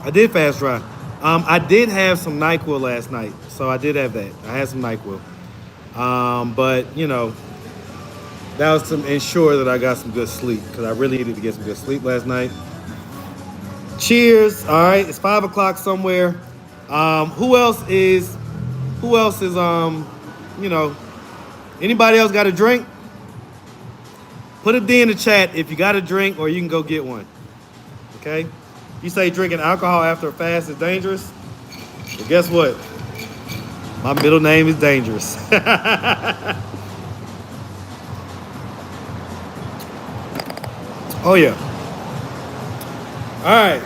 I did fast dry. I did have some NyQuil last night, so I did have that. I had some NyQuil. But you know, that was to ensure that I got some good sleep because I really needed to get some good sleep last night. Cheers. All right, it's 5 o'clock somewhere. Who else is you know, anybody else got a drink? Put a D in the chat if you got a drink or you can go get one. Okay? You say drinking alcohol after a fast is dangerous? Well, guess what? My middle name is Dangerous. Oh yeah. All right.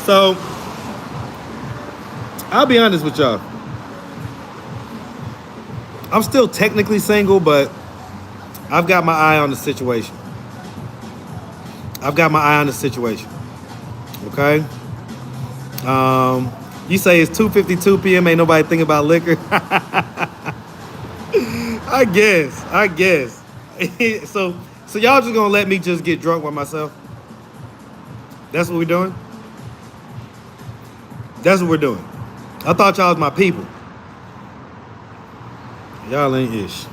So, I'll be honest with y'all. I'm still technically single, but I've got my eye on the situation. Okay? You say it's 2:52 p.m. Ain't nobody thinking about liquor. I guess. So y'all just gonna let me just get drunk by myself? That's what we're doing? That's what we're doing. I thought y'all was my people. Y'all ain't ish.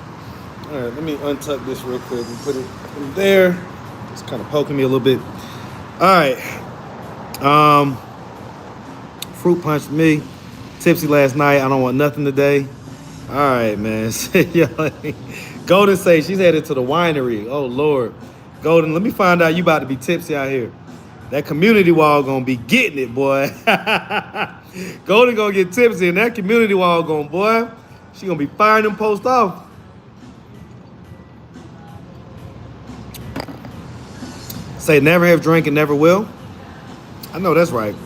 All right, let me untuck this real quick and put it in there. It's kind of poking me a little bit. All right. Fruit punch me. Tipsy last night. I don't want nothing today. All right, man. Golden say she's headed to the winery. Oh, Lord. Golden, let me find out you about to be tipsy out here. That community wall gonna be getting it, boy. Golden gonna get tipsy, and that community wall gonna, boy, she gonna be firing them posts off. Say never have drank and never will. I know that's right.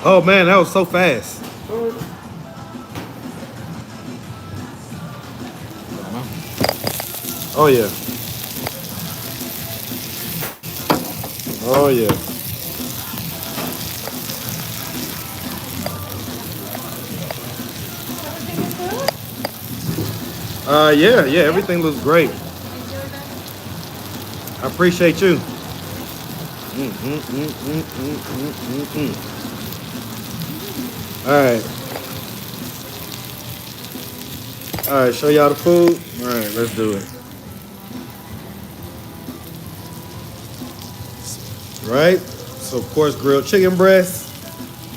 Oh man, that was so fast. Oh yeah. Oh yeah. Yeah, everything looks great. I appreciate you. All right, show y'all the food. All right, let's do it. Right? So, of course, grilled chicken breast,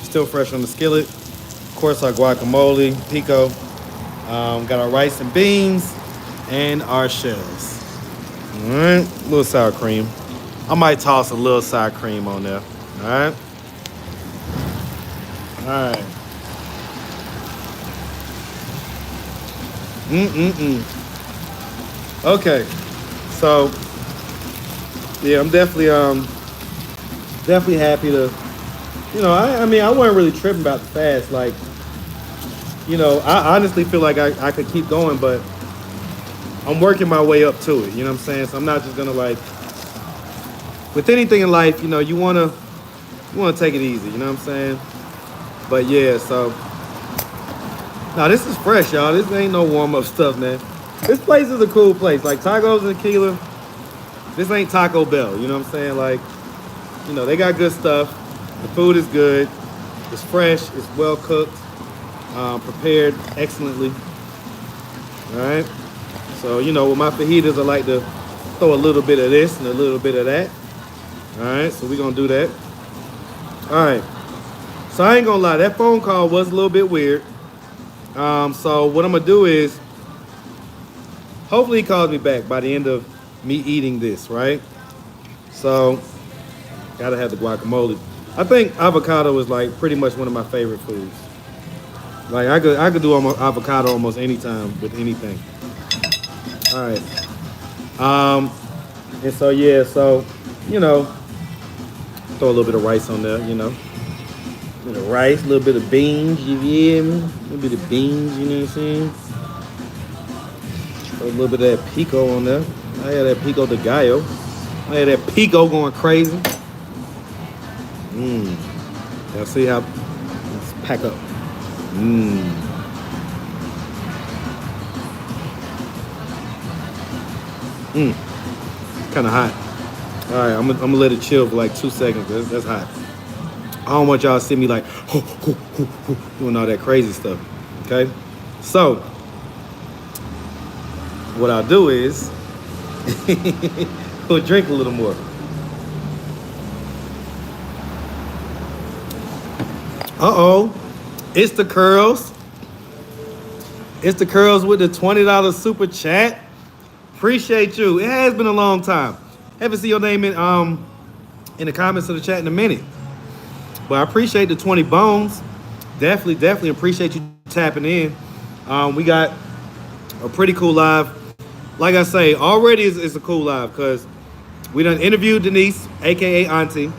still fresh on the skillet. Of course, our guacamole, pico. Got our rice and beans and our shells. All right, a little sour cream. I might toss a little sour cream on there. All right. All right. Okay. So, yeah, I'm definitely happy to, you know, I mean, I wasn't really tripping about the fast. Like, you know, I honestly feel like I could keep going, but I'm working my way up to it. You know what I'm saying? So I'm not just gonna, like, with anything in life, you know, you wanna take it easy. You know what I'm saying? But yeah, so now this is fresh, y'all. This ain't no warm up stuff, man. This place is a cool place. Like Tacos and Tequila, this ain't Taco Bell. You know what I'm saying? Like, you know, they got good stuff. The food is good. It's fresh. It's well cooked. Prepared excellently. All right. So, you know, with my fajitas, I like to throw a little bit of this and a little bit of that. All right. So we're going to do that. All right. So I ain't going to lie. That phone call was a little bit weird. So what I'm going to do is, hopefully he calls me back by the end of me eating this, right? So, gotta have the guacamole. I think avocado is like pretty much one of my favorite foods. Like I could do avocado almost anytime with anything. All right. And so yeah, so you know, throw a little bit of rice on there, you know. A little rice, a little bit of beans, you hear me? A little bit of beans, you know what I'm saying? Throw a little bit of that pico on there. I had that pico de gallo. I had that pico going crazy. Y'all see how? Let's pack up. Kind of hot. All right, I'm gonna let it chill for like 2 seconds. That's hot. I don't want y'all to see me like doing all that crazy stuff. Okay, so what I'll do is we'll drink a little more. It's the curls. It's the curls with the $20 super chat. Appreciate you. It has been a long time. Haven't seen your name in the comments of the chat in a minute. But I appreciate the 20 bones. Definitely appreciate you tapping in. We got a pretty cool live. Like I say, already it's a cool live because we done interviewed Denise, aka Auntie.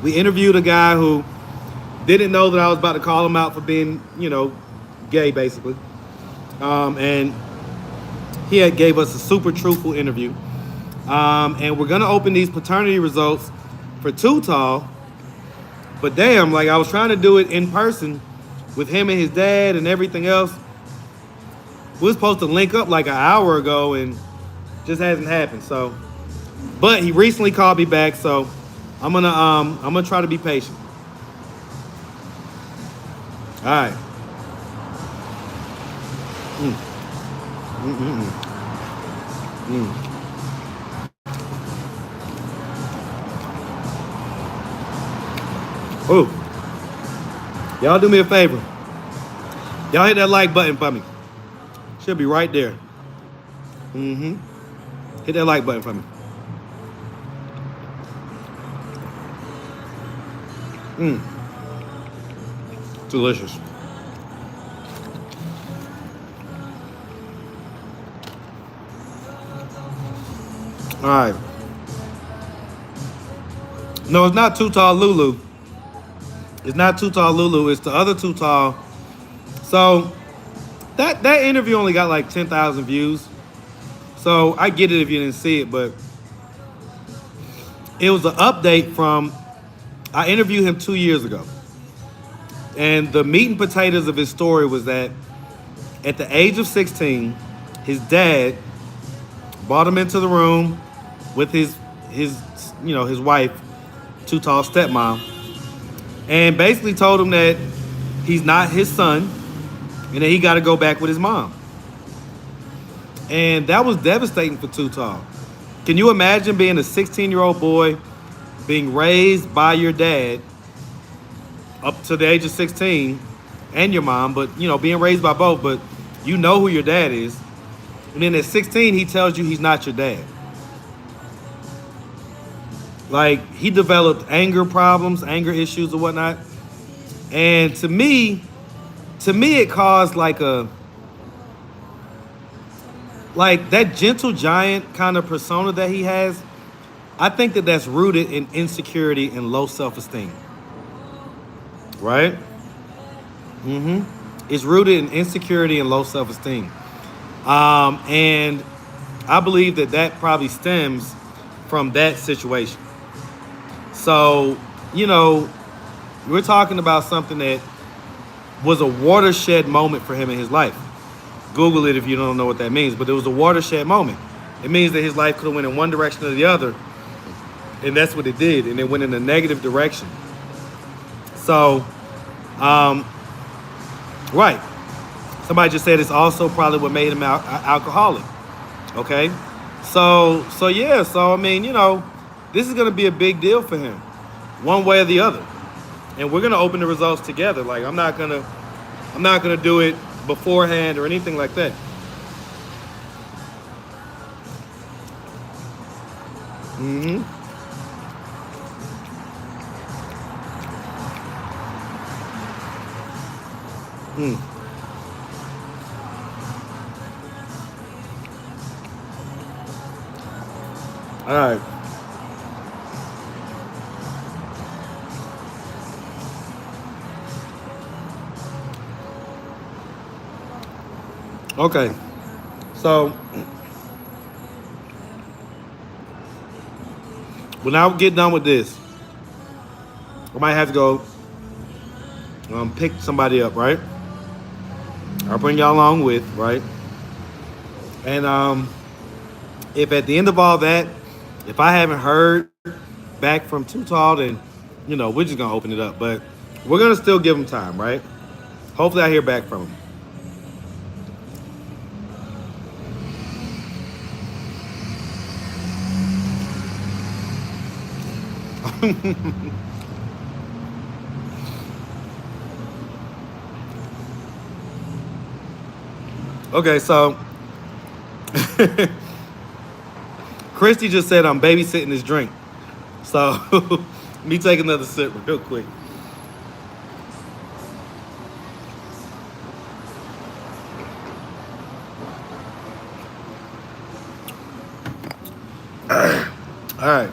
We interviewed a guy who didn't know that I was about to call him out for being, you know, gay, basically. And he had gave us a super truthful interview. And we're gonna open these paternity results for Too Tall. But damn, like I was trying to do it in person with him and his dad and everything else. We were supposed to link up like an hour ago and just hasn't happened. So, but he recently called me back, so I'm gonna try to be patient. All right. Oh, y'all do me a favor. Y'all hit that like button for me. Should be right there. Hit that like button for me. Delicious. All right. No, it's not Too Tall Lulu. It's not Too Tall Lulu. It's the other Too Tall. So that interview only got like 10,000 views. So I get it if you didn't see it, but it was an update from, I interviewed him 2 years ago. And the meat and potatoes of his story was that at the age of 16, his dad brought him into the room with his wife, Too Tall stepmom, and basically told him that he's not his son and that he got to go back with his mom. And that was devastating for Too Tall. Can you imagine being a 16-year-old boy being raised by your dad up to the age of 16 and your mom, but you know, being raised by both, but you know who your dad is. And then at 16, he tells you he's not your dad. Like, he developed anger problems, anger issues or whatnot. And to me, it caused like that gentle giant kind of persona that he has. I think that that's rooted in insecurity and low self-esteem. Right? It's rooted in insecurity and low self-esteem. And I believe that probably stems from that situation. So, you know, we're talking about something that was a watershed moment for him in his life. Google it if you don't know what that means. But it was a watershed moment. It means that his life could have went in one direction or the other, and that's what it did. And it went in a negative direction. So, right. Somebody just said it's also probably what made him alcoholic. Okay. So yeah. So I mean, you know, this is gonna be a big deal for him, one way or the other. And we're gonna open the results together. Like I'm not gonna do it beforehand or anything like that. Mm-hmm. All right. Okay. So when I get done with this, I might have to go pick somebody up, right? I'll bring y'all along with, right? And if at the end of all that, if I haven't heard back from Too Tall, then, you know, we're just going to open it up. But we're going to still give him time, right? Hopefully I hear back from him. Okay, so Christy just said I'm babysitting this drink. So let me take another sip real quick. All right.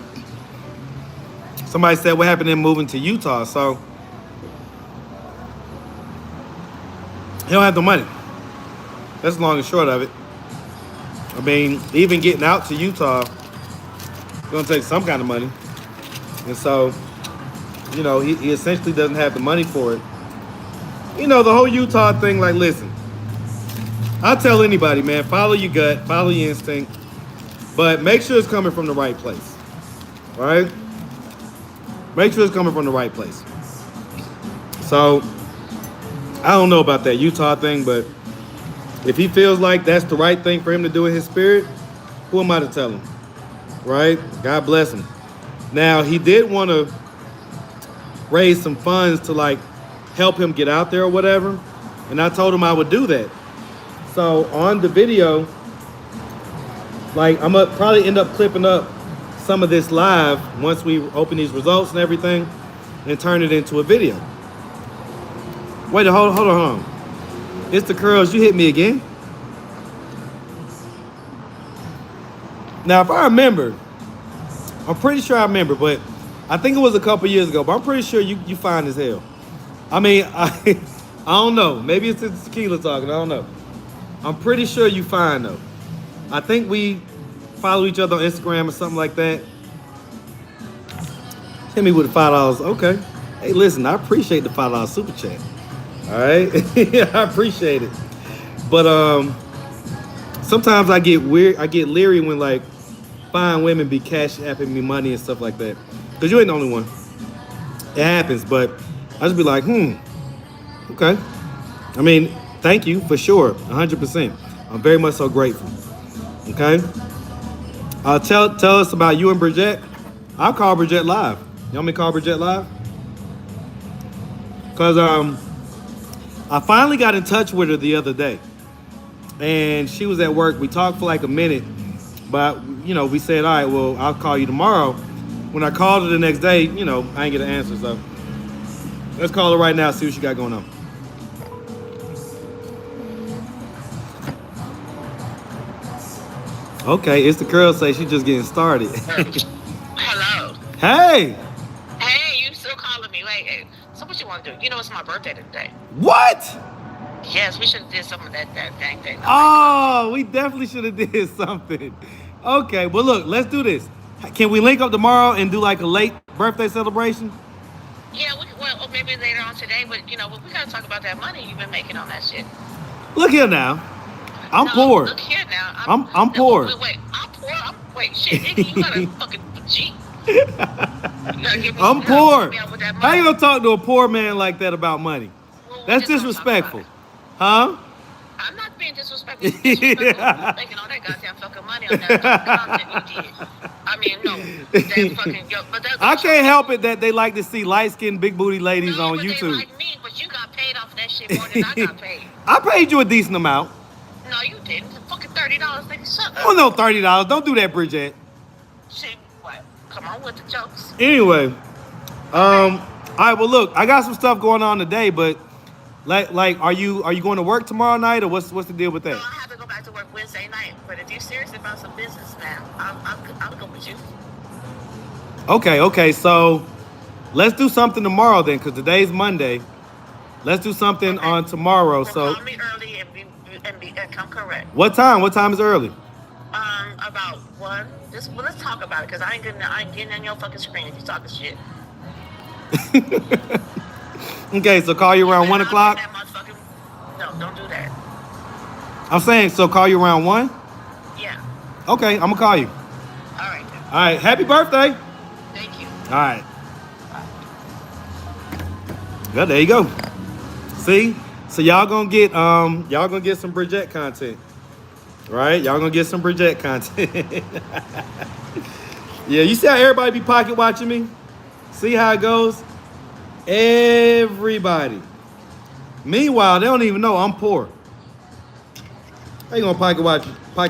Somebody said what happened in moving to Utah. So he don't have the money. That's the long and short of it. I mean, even getting out to Utah is going to take some kind of money. And so, you know, he essentially doesn't have the money for it. You know, the whole Utah thing, like, listen, I tell anybody, man, follow your gut, follow your instinct, but make sure it's coming from the right place, right? Make sure it's coming from the right place. So, I don't know about that Utah thing, but if he feels like that's the right thing for him to do in his spirit, who am I to tell him? Right? God bless him. Now, he did want to raise some funds to like help him get out there or whatever. And I told him I would do that. So on the video, like I'm gonna probably end up clipping up some of this live once we open these results and everything and turn it into a video. Wait, hold on. It's the curls. You hit me again. Now, if I remember, I'm pretty sure I remember, but I think it was a couple years ago, but I'm pretty sure you fine as hell. I mean, I don't know. Maybe it's the tequila talking. I don't know. I'm pretty sure you fine, though. I think we follow each other on Instagram or something like that. Hit me with the $5. Okay. Hey, listen, I appreciate the $5 super chat. All right, I appreciate it, but sometimes I get leery when like fine women be cash apping me money and stuff like that, because you ain't the only one. It happens, but I just be like, okay. I mean, thank you for sure, 100%. I'm very much so grateful. Okay. Tell us about you and Bridget. I'll call Bridget live. You want me to call Bridget live? Cause I finally got in touch with her the other day, and she was at work. We talked for like a minute, but you know, we said, all right, well, I'll call you tomorrow. When I called her the next day, you know, I ain't get an answer. So let's call her right now, see what she got going on. Okay, it's the girl say she's just getting started. Hello. Hey. Hey, you still calling me? Wait, so what you want to do? You know it's my birthday today. What? Yes, we should have did some of that dang thing. Oh, we definitely should have did something. Okay, well look, let's do this. Can we link up tomorrow and do like a late birthday celebration? Yeah, well, maybe later on today, but you know, we gotta talk about that money you've been making on that shit. Look here now. I'm no, poor. Look here now. I'm poor. Wait, I'm poor. Wait, shit, nigga, you gotta fucking cheat. You gotta give me, I'm you gotta poor. help me out with that How you money. gonna talk to a poor man like that about money? Well, we That's just gonna talk about disrespectful. it. Huh? I'm not being disrespectful. You disrespectful. You making all that goddamn fucking money on that content you did. I mean, no, that fucking. But that I can't help it that they like to see light-skinned, big booty ladies no, on but YouTube. they like me, but you got paid off that shit more than I got paid. I paid you a decent amount. No, you didn't. Fucking $30, nigga. Shut up. Oh no, $30. Don't do that, Bridget. Shit, what? Come on with the jokes. Anyway, all right. Well, look, I got some stuff going on today, but like, are you going to work tomorrow night, or what's the deal with that? No, I have to go back to work Wednesday night. But if you're serious about some business, man, I'll go with you. Okay. So let's do something tomorrow then, because today's Monday. Let's do something on tomorrow. Well, So call me early and come correct. what time? What time is early? About 1. Let's talk about it, because I ain't getting on your fucking screen if you talking shit. Okay, so call you around 1 o'clock. No, don't do that. I'm saying, so call you around 1? Yeah. Okay, I'm gonna call you. All right. Then. All right, happy birthday. Thank you. All right. Well, there you go. See? So y'all gonna get some Bridget content. Right? Y'all gonna get some Bridget content. Yeah, you see how everybody be pocket watching me? See how it goes? Everybody. Meanwhile, they don't even know I'm poor. How you gonna pocket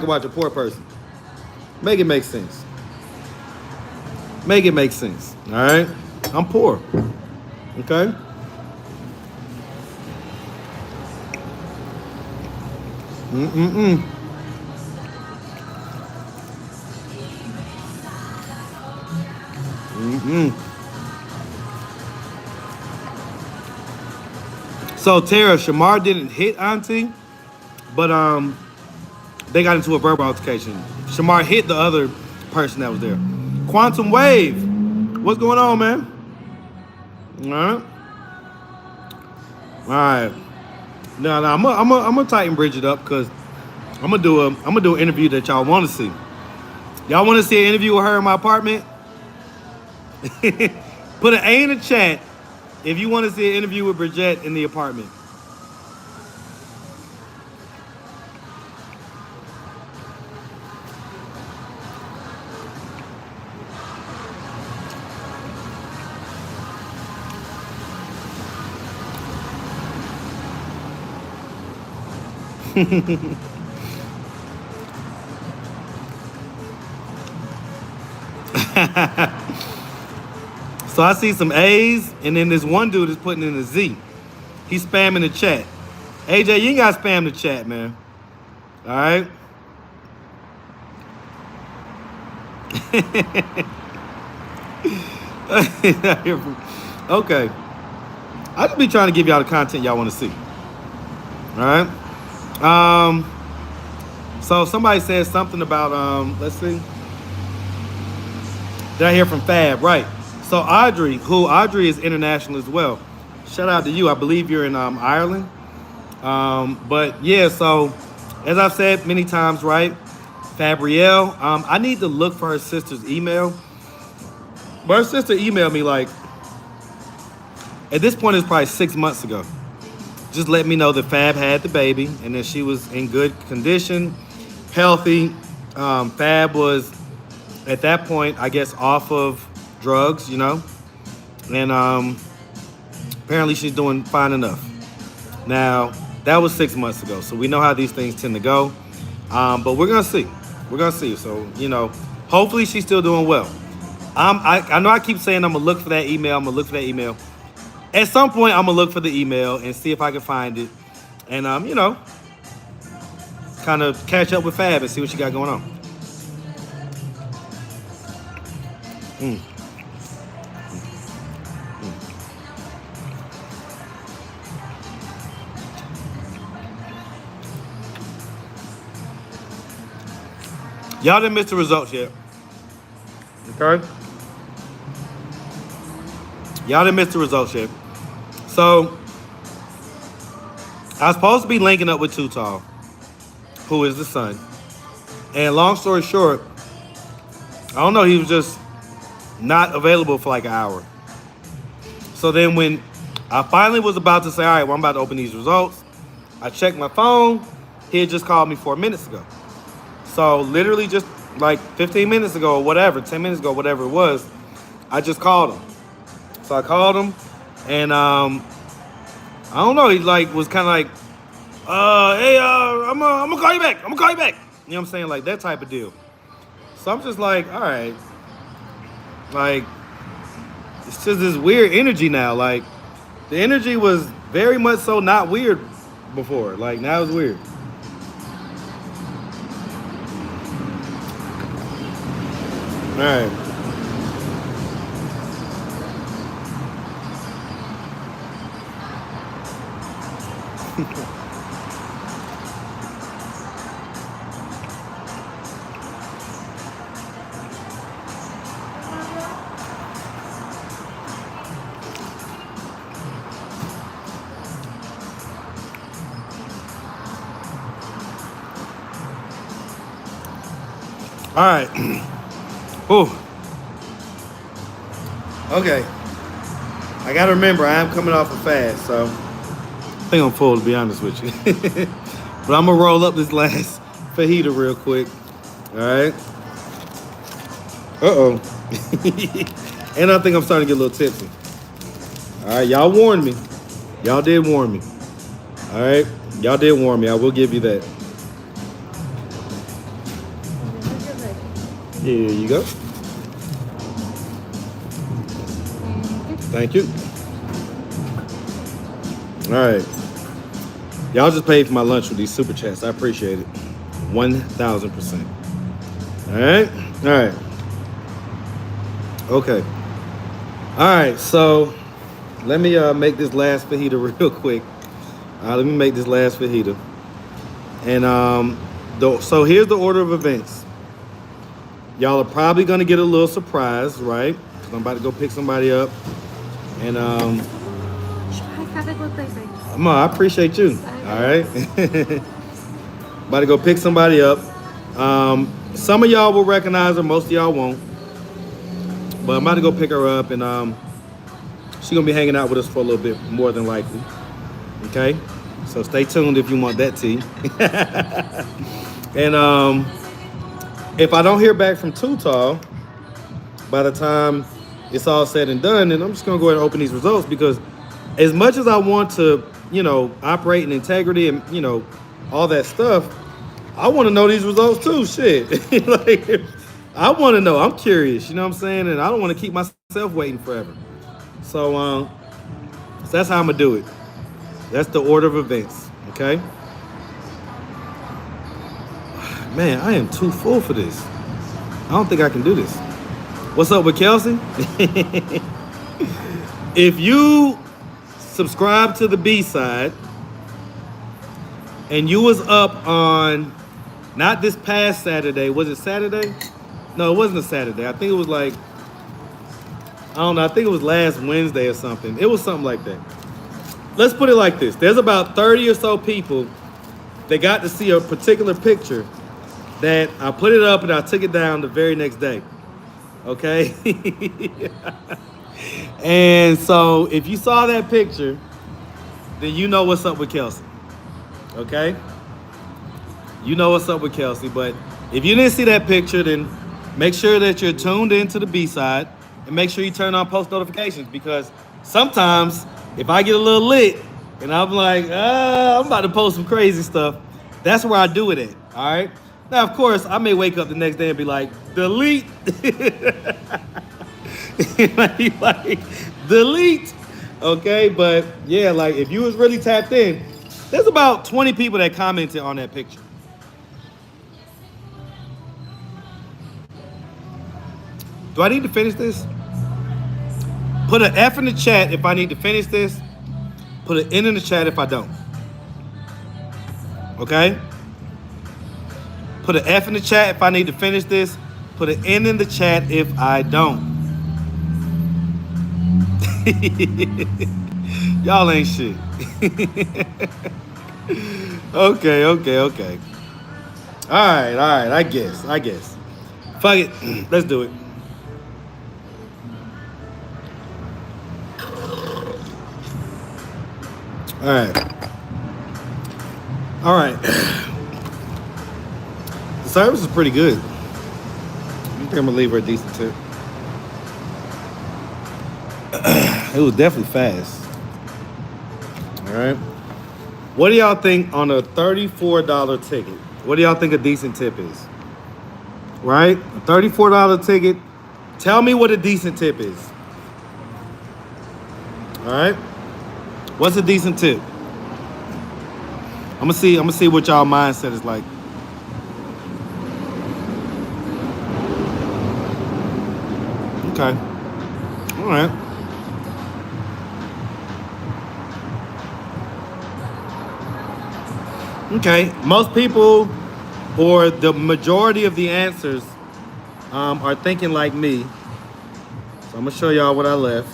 watch a poor person? Make it make sense. Make it make sense. All right? I'm poor. Okay? Mm-mm-mm. Mm-mm. So Tara, Shamar didn't hit Auntie, but they got into a verbal altercation. Shamar hit the other person that was there. Quantum Wave, what's going on, man? All right. No, I'm gonna tighten Bridget up because I'm gonna do an interview that y'all want to see. Y'all want to see an interview with her in my apartment? Put an A in the chat if you want to see an interview with Bridget in the apartment. So I see some A's, and then this one dude is putting in a Z. He's spamming the chat. AJ, you ain't got to spam the chat, man. All right? Okay. I just be trying to give y'all the content y'all want to see. All right? So somebody said something about, let's see. Did I hear from Fab? Right. So Audrey is international as well. Shout out to you. I believe you're in Ireland. But yeah, so as I've said many times, right? Fabrielle, I need to look for her sister's email. But her sister emailed me like, at this point it's probably 6 months ago. Just let me know that Fab had the baby and that she was in good condition, healthy. Fab was at that point, I guess, off of drugs, you know, and apparently she's doing fine enough. Now, that was 6 months ago, so we know how these things tend to go, but we're gonna see. So, you know, hopefully she's still doing well. I know I keep saying I'm gonna look for that email. At some point, I'm gonna look for the email and see if I can find it, and you know, kind of catch up with Fab and see what she got going on. Y'all didn't miss the results yet. Okay? Y'all didn't miss the results yet. So, I was supposed to be linking up with Too Tall. who is the son. And long story short, I don't know, he was just not available for like an hour. So then when I finally was about to say, all right, well, I'm about to open these results, I checked my phone. He had just called me 4 minutes ago. So literally just like 15 minutes ago or whatever, 10 minutes ago, whatever it was, I just called him. So I called him and I don't know, he like was kind of like, hey, I'm gonna call you back. I'm gonna call you back. You know what I'm saying? Like that type of deal. So I'm just like, all right. Like, it's just this weird energy now. Like, the energy was very much so not weird before. Like, now it's weird. All right. All right. Ooh. Okay. I gotta remember, I am coming off a fast, so I think I'm full, to be honest with you. But I'm gonna roll up this last fajita real quick. All right. Uh-oh. And I think I'm starting to get a little tipsy. All right, y'all warned me. Y'all did warn me. All right, y'all did warn me. I will give you that. Here you go. Thank you. All right. Y'all just paid for my lunch with these super chats. I appreciate it. 1,000%. All right. All right. Okay. All right. So let me make this last fajita real quick. Let me make this last fajita. And so here's the order of events. Y'all are probably gonna get a little surprise, right? I'm about to go pick somebody up. And I appreciate you. All right. About to go pick somebody up. Some of y'all will recognize her, most of y'all won't. But I'm about to go pick her up, and she's gonna be hanging out with us for a little bit, more than likely. Okay? So stay tuned if you want that tea. And if I don't hear back from Too Tall by the time it's all said and done, then I'm just gonna go ahead and open these results, because as much as I want to, you know, operate in integrity and, you know, all that stuff, I want to know these results too. Shit. Like, I want to know. I'm curious, you know what I'm saying? And I don't want to keep myself waiting forever. So that's how I'm gonna do it. That's the order of events, okay? Man, I am too full for this. I don't think I can do this. What's up with Kelsey? If you subscribe to the B-side and you was up on, not this past Saturday, was it Saturday? No, it wasn't a Saturday. I think it was like, I don't know, I think it was last Wednesday or something. It was something like that. Let's put it like this. There's about 30 or so people that got to see a particular picture that I put it up and I took it down the very next day. Okay? And so if you saw that picture, then you know what's up with Kelsey. Okay? You know what's up with Kelsey. But if you didn't see that picture, then make sure that you're tuned into the B-side and make sure you turn on post notifications, because sometimes if I get a little lit and I'm like, I'm about to post some crazy stuff, that's where I do it at. All right? Now, of course, I may wake up the next day and be like, delete. like, delete. Okay, but yeah, like if you was really tapped in, there's about 20 people that commented on that picture. Do I need to finish this? Put an F in the chat if I need to finish this. Put an N in the chat if I don't. Okay? Put an F in the chat if I need to finish this. Put an N in the chat if I don't. Y'all ain't shit. Okay. All right. I guess. Fuck it. Let's do it. All right. The service is pretty good. I think I'm gonna leave her a decent tip. It was definitely fast. All right. What do y'all think on a $34 ticket? What do y'all think a decent tip is? Right? A $34 ticket. Tell me what a decent tip is. All right. What's a decent tip? I'm gonna see what y'all mindset is like. Okay. All right. Okay. Most people, or the majority of the answers, are thinking like me. So I'm gonna show y'all what I left.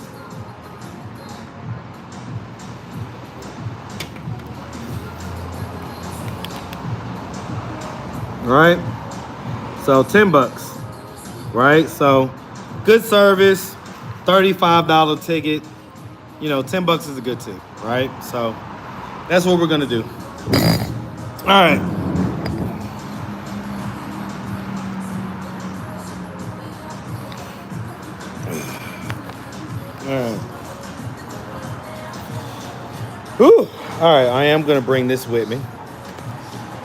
All right. So $10. Right. So good service, $35 ticket. You know, $10 is a good tip, right? So that's what we're gonna do. All right. All right. Whew. All right. I am gonna bring this with me.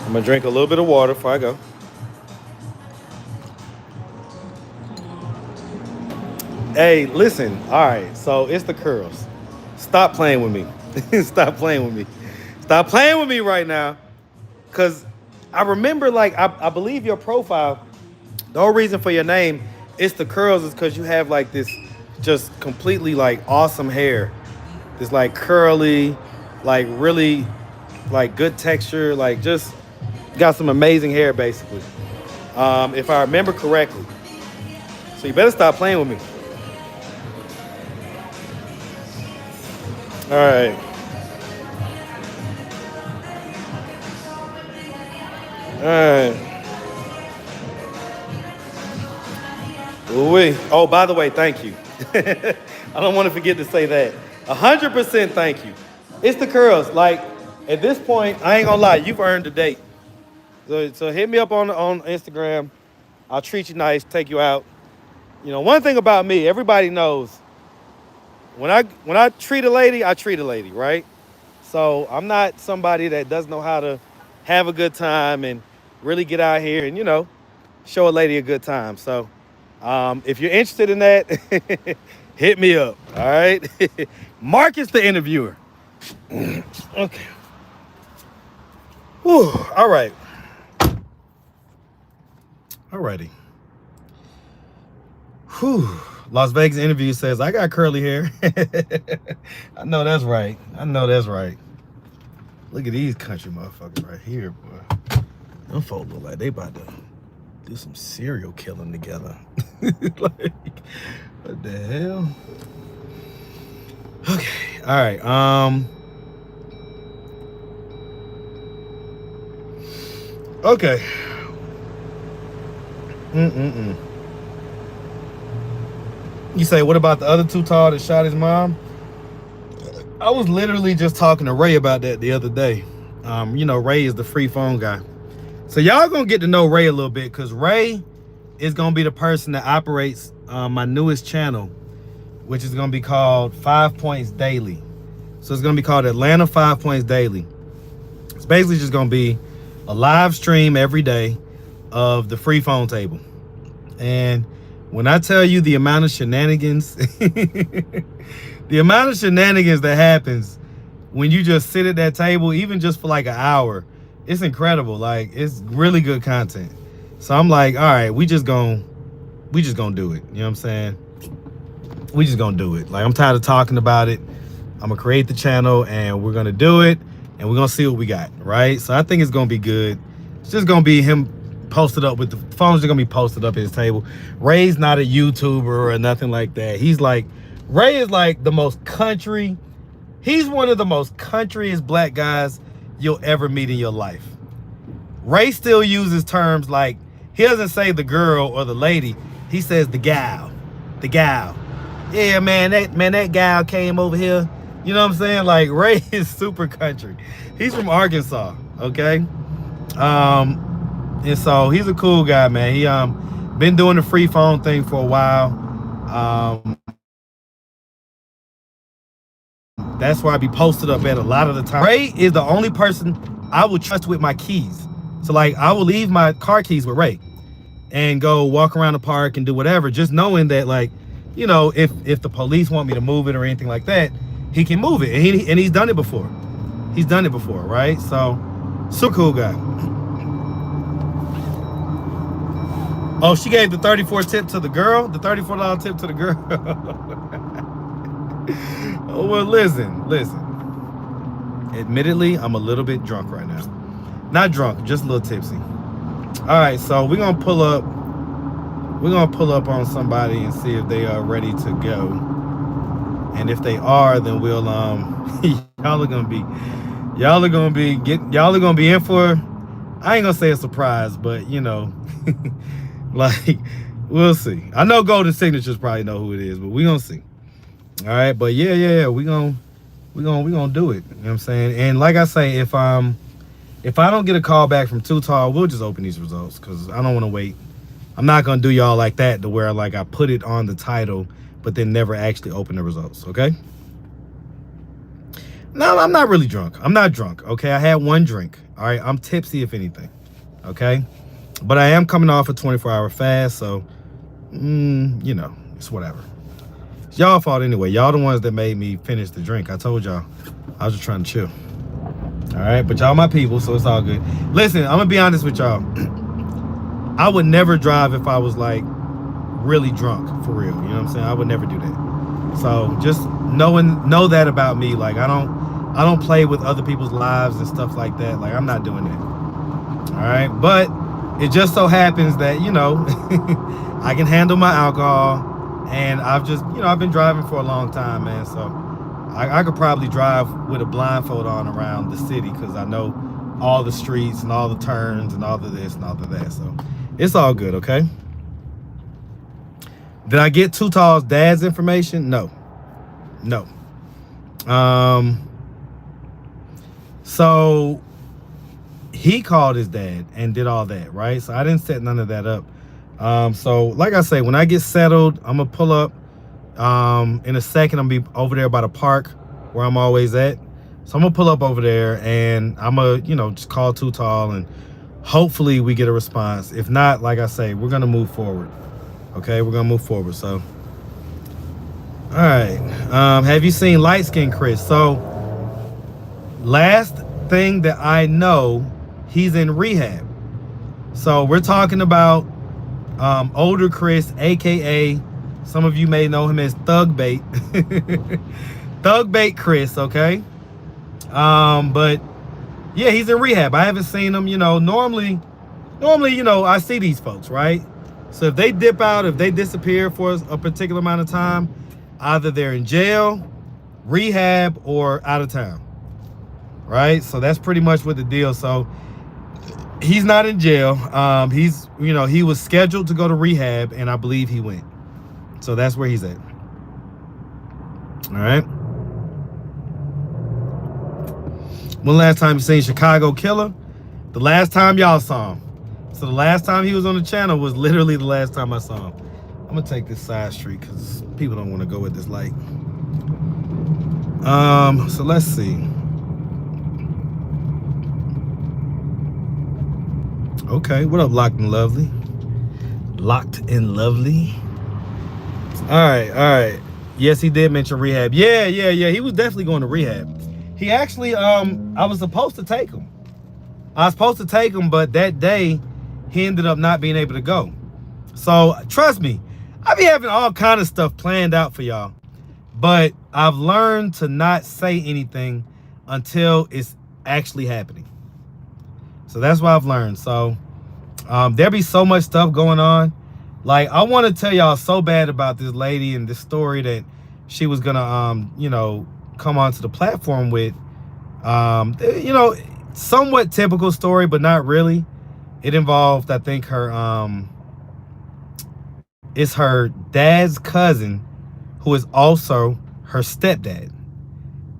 I'm gonna drink a little bit of water before I go. Hey, listen. All right. So it's the curls. Stop playing with me. Stop playing with me. Stop playing with me right now. Cause I remember, like, I believe your profile, the whole reason for your name, it's the curls, is because you have like this just completely like awesome hair. This like curly, like really like good texture, like just got some amazing hair basically. If I remember correctly. So you better stop playing with me. All right. All right. Ooh-wee. Oh, by the way, thank you. I don't want to forget to say that. 100% thank you. It's the curls. Like, at this point, I ain't gonna lie, you've earned a date. So hit me up on Instagram. I'll treat you nice, take you out. You know, one thing about me, everybody knows, when I treat a lady, I treat a lady, right? So I'm not somebody that doesn't know how to have a good time and really get out here and, you know, show a lady a good time. So if you're interested in that, hit me up, all right? Marcus the interviewer. Okay. Whew, all right. Alrighty. Whew. Las Vegas interview says, I got curly hair. I know that's right. I know that's right. Look at these country motherfuckers right here, boy. Them folks look like they about to do some serial killing together. Like, what the hell? Okay. All right. Okay. You say, what about the other two tall that shot his mom? I was literally just talking to Ray about that the other day. You know, Ray is the free phone guy. So y'all gonna get to know Ray a little bit, because Ray is gonna be the person that operates my newest channel, which is gonna be called 5 Points Daily. So it's gonna be called Atlanta 5 Points Daily. It's basically just gonna be a live stream every day of the free phone table. And when I tell you the amount of shenanigans, the amount of shenanigans that happens when you just sit at that table, even just for like an hour, it's incredible. Like, it's really good content. So I'm like, all right, we just gonna do it. You know what I'm saying? We just gonna do it. Like, I'm tired of talking about it. I'm gonna create the channel and we're gonna do it and we're gonna see what we got, right? So I think it's gonna be good. It's just gonna be him posted up with the phones are gonna be posted up at his table. Ray's not a YouTuber or nothing like that. Ray is like the most country. He's one of the most countryest black guys you'll ever meet in your life. Ray still uses terms like, he doesn't say the girl or the lady. He says the gal. The gal. Yeah, man, that gal came over here. You know what I'm saying? Like, Ray is super country. He's from Arkansas, okay? And so he's a cool guy, man. He been doing the free phone thing for a while. That's why I be posted up at a lot of the time. Ray is the only person I would trust with my keys. So like, I will leave my car keys with Ray and go walk around the park and do whatever, just knowing that, like, you know, if the police want me to move it or anything like that, he can move it. And he's done it before. He's done it before, right? So, super cool guy. Oh, she gave the $34 tip to the girl? The $34 tip to the girl? Oh, well, listen. Admittedly, I'm a little bit drunk right now. Not drunk, just a little tipsy. All right, so we're gonna pull up on somebody and see if they are ready to go. And if they are, then we'll y'all are gonna be in for, I ain't gonna say a surprise, but you know, like, we'll see. I know Golden Signatures probably know who it is, but we gonna see. All right, but yeah, we gonna do it. You know what I'm saying? And like I say, if I don't get a call back from Too Tall, we'll just open these results because I don't want to wait. I'm not gonna do y'all like that to where like I put it on the title, but then never actually open the results. Okay? No, I'm not really drunk. I'm not drunk. Okay, I had one drink. All right, I'm tipsy if anything. Okay, but I am coming off a 24-hour fast, so you know, it's whatever. It's y'all fault anyway. Y'all the ones that made me finish the drink. I told y'all I was just trying to chill. All right, but y'all my people, so it's all good. Listen, I'm gonna be honest with y'all. I would never drive if I was like really drunk, for real. You know what I'm saying? I would never do that. So just know that about me. Like I don't play with other people's lives and stuff like that. Like I'm not doing that. All right, but it just so happens that, you know, I can handle my alcohol, and I've been driving for a long time, man. So I could probably drive with a blindfold on around the city because I know all the streets and all the turns and all of this and all of that. So it's all good, okay? Did I get Too Tall's dad's information? No. So he called his dad and did all that, right? So I didn't set none of that up. So like I say, when I get settled, I'm gonna pull up. In a second, I'm gonna be over there by the park where I'm always at. So I'm gonna pull up over there and I'm gonna, you know, just call Too Tall and hopefully we get a response. If not, like I say, we're gonna move forward. Okay, we're gonna move forward. So, all right. Have you seen Light Skin Chris? So, last thing that I know, he's in rehab. So we're talking about older Chris, aka some of you may know him as Thug Bait. Thug Bait Chris, okay? But yeah, he's in rehab. I haven't seen him, you know. Normally, you know, I see these folks, right? So if they dip out, if they disappear for a particular amount of time, either they're in jail, rehab, or out of town, right? So that's pretty much what the deal. So he's not in jail. He's, you know, he was scheduled to go to rehab, and I believe he went. So that's where he's at. All right. When last time you seen Chicago Killer? The last time y'all saw him. So the last time he was on the channel was literally the last time I saw him. I'm gonna take this side street because people don't want to go at this light. So let's see. Okay, what up, Locked and Lovely? Locked and Lovely. All right. Yes, he did mention rehab. Yeah. He was definitely going to rehab. He actually, I was supposed to take him. But that day, he ended up not being able to go. So trust me, I be having all kind of stuff planned out for y'all. But I've learned to not say anything until it's actually happening. So that's what I've learned. So there be so much stuff going on. Like, I want to tell y'all so bad about this lady and this story that she was gonna, you know, come onto the platform with. You know, somewhat typical story, but not really. It involved, I think, it's her dad's cousin who is also her stepdad.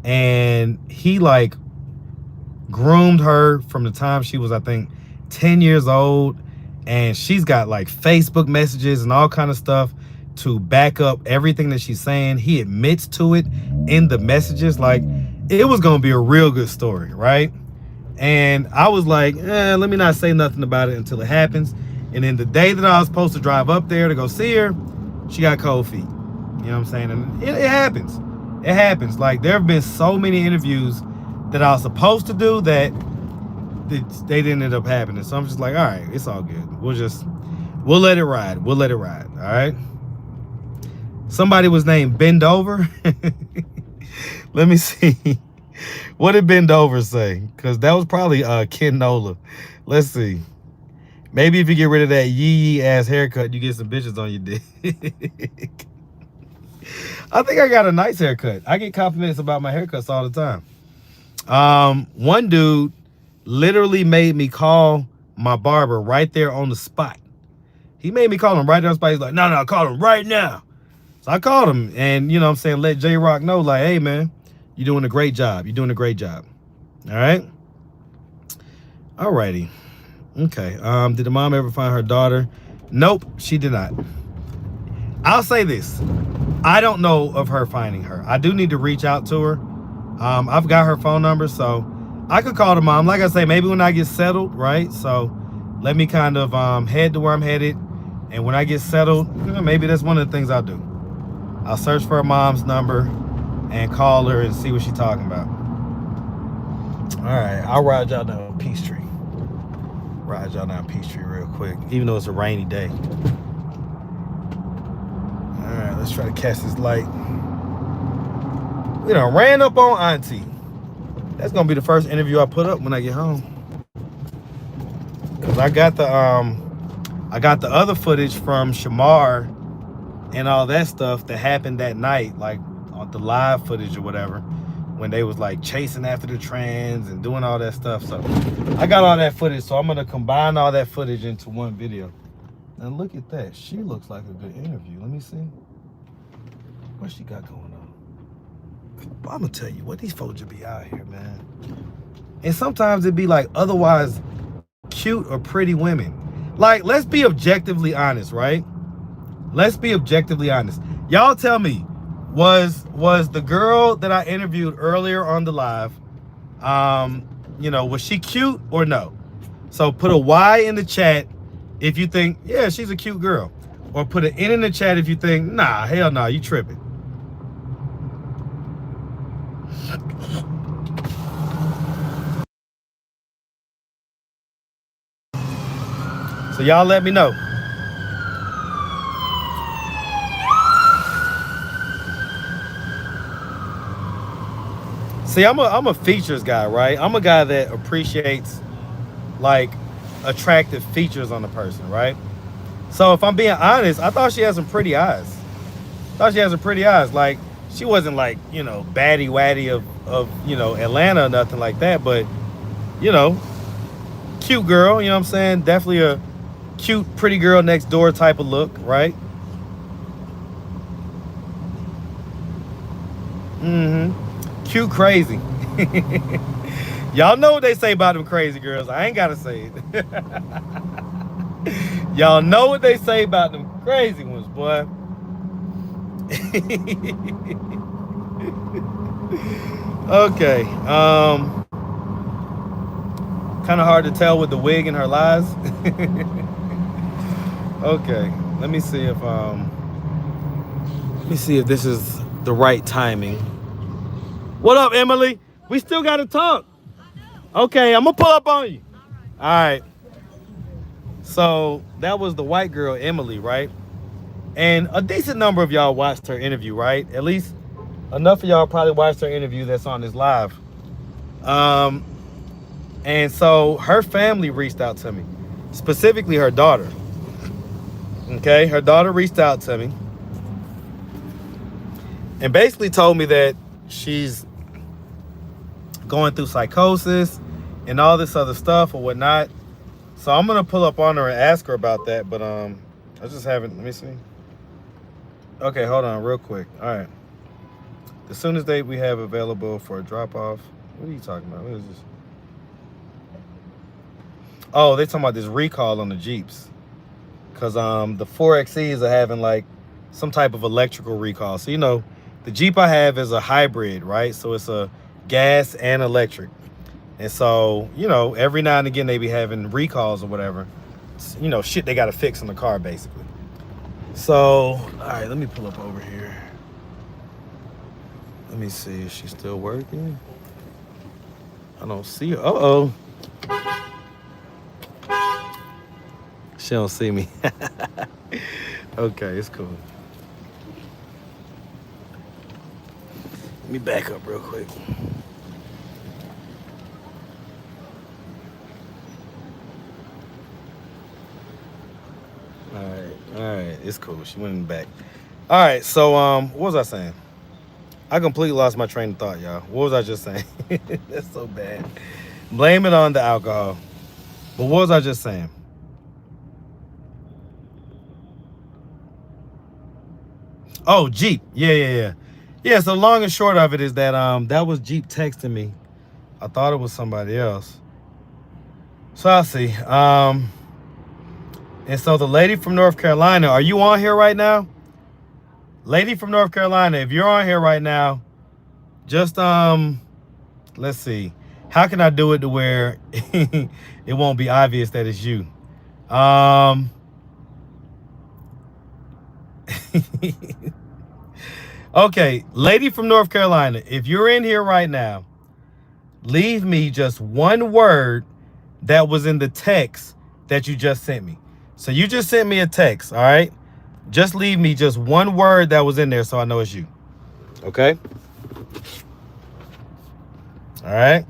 And he like groomed her from the time she was, I think, 10 years old. And she's got like Facebook messages and all kind of stuff to back up everything that she's saying. He admits to it in the messages. Like, it was gonna be a real good story, right? And I was like, let me not say nothing about it until it happens. And then the day that I was supposed to drive up there to go see her, she got cold feet. You know what I'm saying? And it happens. It happens. Like, there have been so many interviews that I was supposed to do that they didn't end up happening. So I'm just like, all right, it's all good. We'll let it ride. We'll let it ride. All right. Somebody was named Bend Over. Let me see. What did Bend Over say? Because that was probably Ken Nola. Let's see. Maybe if you get rid of that yee ass haircut, you get some bitches on your dick. I think I got a nice haircut. I get compliments about my haircuts all the time. One dude literally made me call my barber right there on the spot. He made me call him right there on the spot. He's like, no, call him right now. So I called him, and, you know what I'm saying, let J-Rock know, like, hey, man, you're doing a great job. You're doing a great job. All right? All righty. Okay. Did the mom ever find her daughter? Nope, she did not. I'll say this. I don't know of her finding her. I do need to reach out to her. I've got her phone number, so I could call the mom. Like I say, maybe when I get settled, right? So let me kind of head to where I'm headed. And when I get settled, you know, maybe that's one of the things I'll do. I'll search for her mom's number and call her and see what she's talking about. All right, I'll ride y'all down Peachtree. Ride y'all down Peachtree real quick, even though it's a rainy day. All right, let's try to catch this light. We done ran up on Auntie. That's gonna be the first interview I put up when I get home. Cause I got the other footage from Shamar and all that stuff that happened that night, like on the live footage or whatever, when they was like chasing after the trans and doing all that stuff. So I got all that footage, so I'm gonna combine all that footage into one video. Now look at that. She looks like a good interview. Let me see. What she got going on? I'm gonna tell you what, these folks should be out here, man. And sometimes it'd be like otherwise cute or pretty women. Like, let's be objectively honest, right? Let's be objectively honest. Y'all tell me, was the girl that I interviewed earlier on the live, you know, was she cute or no? So put a Y in the chat if you think, yeah, she's a cute girl. Or put an N in the chat if you think, nah, hell nah, you tripping. So y'all let me know. See, I'm a features guy, right? I'm a guy that appreciates like attractive features on a person, right? So if I'm being honest, I thought she had some pretty eyes. Like, she wasn't like, you know, baddie waddy of you know, Atlanta or nothing like that, but, you know, cute girl, you know what I'm saying? Definitely a cute, pretty girl next door type of look, right? Cute crazy. Y'all know what they say about them crazy girls. I ain't gotta say it. Y'all know what they say about them crazy ones, boy. Okay. Kind of hard to tell with the wig and her lies. Okay. Let me see if this is the right timing. What up, Emily? We still gotta talk. Okay, I'm gonna pull up on you. All right. So that was the white girl, Emily, right? And a decent number of y'all watched her interview, right? At least enough of y'all probably watched her interview that's on this live. And so her family reached out to me, specifically her daughter. Okay, her daughter reached out to me and basically told me that she's going through psychosis and all this other stuff or whatnot. So I'm gonna pull up on her and ask her about that, but I just haven't. Let me see. Okay, hold on, real quick. All right. The soonest date we have available for a drop off. What are you talking about? What is this? Oh, they talking about this recall on the Jeeps, cause the 4XEs are having like some type of electrical recall. So you know, the Jeep I have is a hybrid, right? So it's a gas and electric. And so, you know, every now and again they be having recalls or whatever. You know, shit they gotta fix in the car basically. So, all right, let me pull up over here. Let me see, is she still working? I don't see her. Uh-oh. She don't see me. Okay, it's cool. Let me back up real quick. All right, it's cool. She went in the back. All right, so what was I saying? I completely lost my train of thought, y'all. What was I just saying? That's so bad. Blame it on the alcohol. But what was I just saying? Oh, Jeep. Yeah. Yeah, so long and short of it is that that was Jeep texting me. I thought it was somebody else. So I'll see. And so the lady from North Carolina, are you on here right now? Lady from North Carolina, if you're on here right now, just let's see. How can I do it to where it won't be obvious that it's you? Okay, lady from North Carolina, if you're in here right now, leave me just one word that was in the text that you just sent me. So you just sent me a text, all right? Just leave me just one word that was in there so I know it's you. Okay? All right?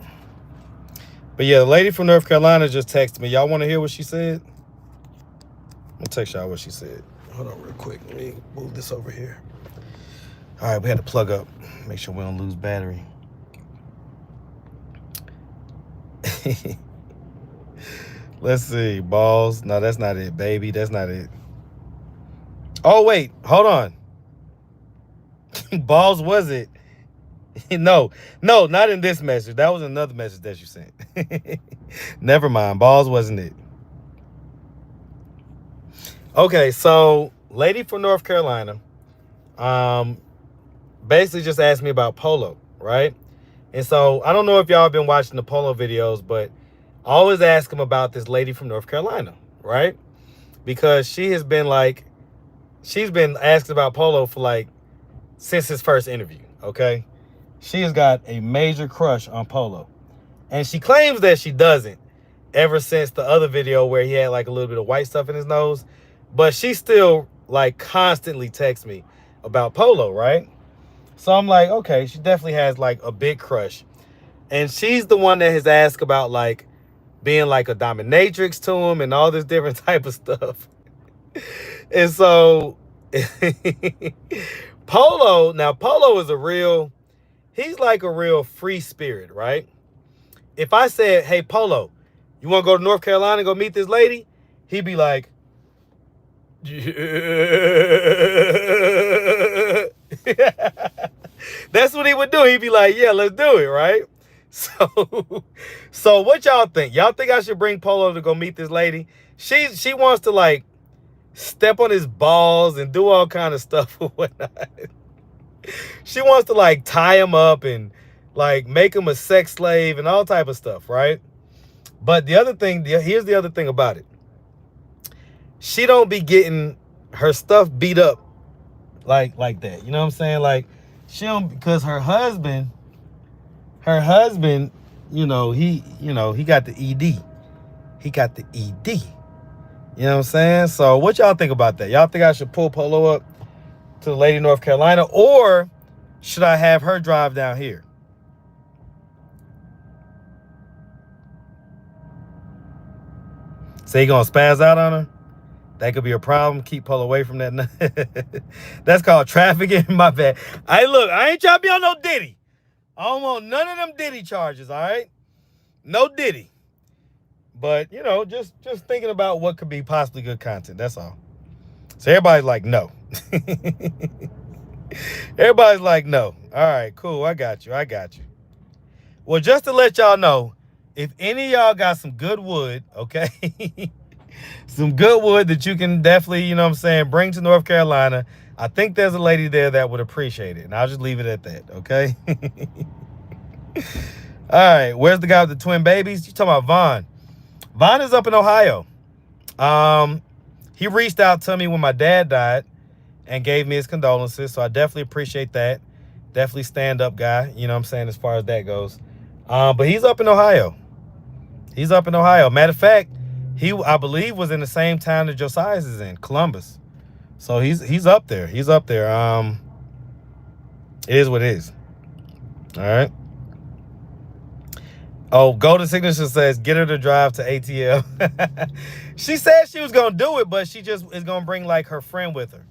But yeah, the lady from North Carolina just texted me. Y'all want to hear what she said? I'm going to text y'all what she said. Hold on real quick. Let me move this over here. All right, we had to plug up. Make sure we don't lose battery. Let's see. Balls. No, that's not it, baby. That's not it. Oh, wait. Hold on. Balls was it? No, not in this message. That was another message that you sent. Never mind. Balls wasn't it. Okay, so lady from North Carolina basically just asked me about polo, right? And so I don't know if y'all been watching the polo videos, but I always ask him about this lady from North Carolina, right? Because she's been asking about polo for like since his first interview, okay? She has got a major crush on Polo. And she claims that she doesn't ever since the other video where he had like a little bit of white stuff in his nose. But she still like constantly texts me about Polo, right? So I'm like, okay, she definitely has like a big crush. And she's the one that has asked about like being like a dominatrix to him and all this different type of stuff. And so Polo is he's like a real free spirit, right? If I said, hey, Polo, you want to go to North Carolina and go meet this lady? He'd be like, yeah. That's what he would do. He'd be like, yeah, let's do it, right? So what y'all think? Y'all think I should bring Polo to go meet this lady? She wants to like step on his balls and do all kind of stuff or whatnot. She wants to like tie him up and like make him a sex slave and all type of stuff, right? But here's the other thing about it. She don't be getting her stuff beat up like that. You know what I'm saying? Like she don't, because her husband, he got the ED. He got the ED. You know what I'm saying? So what y'all think about that? Y'all think I should pull Polo up to the lady in North Carolina, or should I have her drive down here? So you gonna spaz out on her? That could be a problem. Keep Polo away from that. That's called trafficking. My bad. I ain't trying to be on no Diddy. I don't want none of them Diddy charges, all right? No Diddy. But, you know, just thinking about what could be possibly good content. That's all. So everybody's like, no. Everybody's like, no. All right, cool. I got you. Well, just to let y'all know, if any of y'all got some good wood, okay, some good wood that you can definitely, you know what I'm saying, bring to North Carolina, I think there's a lady there that would appreciate it. And I'll just leave it at that, okay? All right, where's the guy with the twin babies? You talking about Vaughn. Vaughn is up in Ohio. He reached out to me when my dad died and gave me his condolences, so I definitely appreciate that. Definitely stand up guy, you know what I'm saying, as far as that goes. But he's up in Ohio. He's up in Ohio. Matter of fact, he, I believe, was in the same town that Josiah's is in, Columbus. So he's up there. He's up there. It is what it is. All right. Oh, Golden Signature says, get her to drive to ATL. She said she was going to do it, but she just is going to bring, like, her friend with her.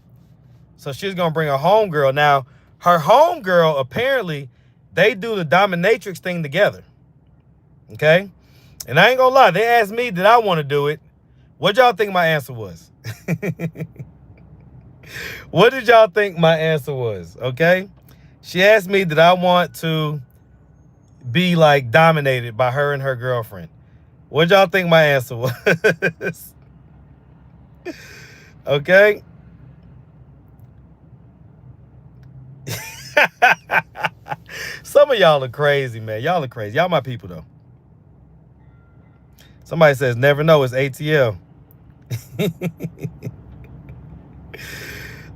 So she's going to bring her homegirl. Now, her homegirl, apparently, they do the dominatrix thing together. Okay? And I ain't going to lie. They asked me, did I want to do it? What y'all think my answer was? What did y'all think my answer was? Okay? She asked me, did I want to be like dominated by her and her girlfriend? What y'all think my answer was? Okay. Some of y'all are crazy, man. Y'all are crazy. Y'all my people though. Somebody says never know, it's ATL.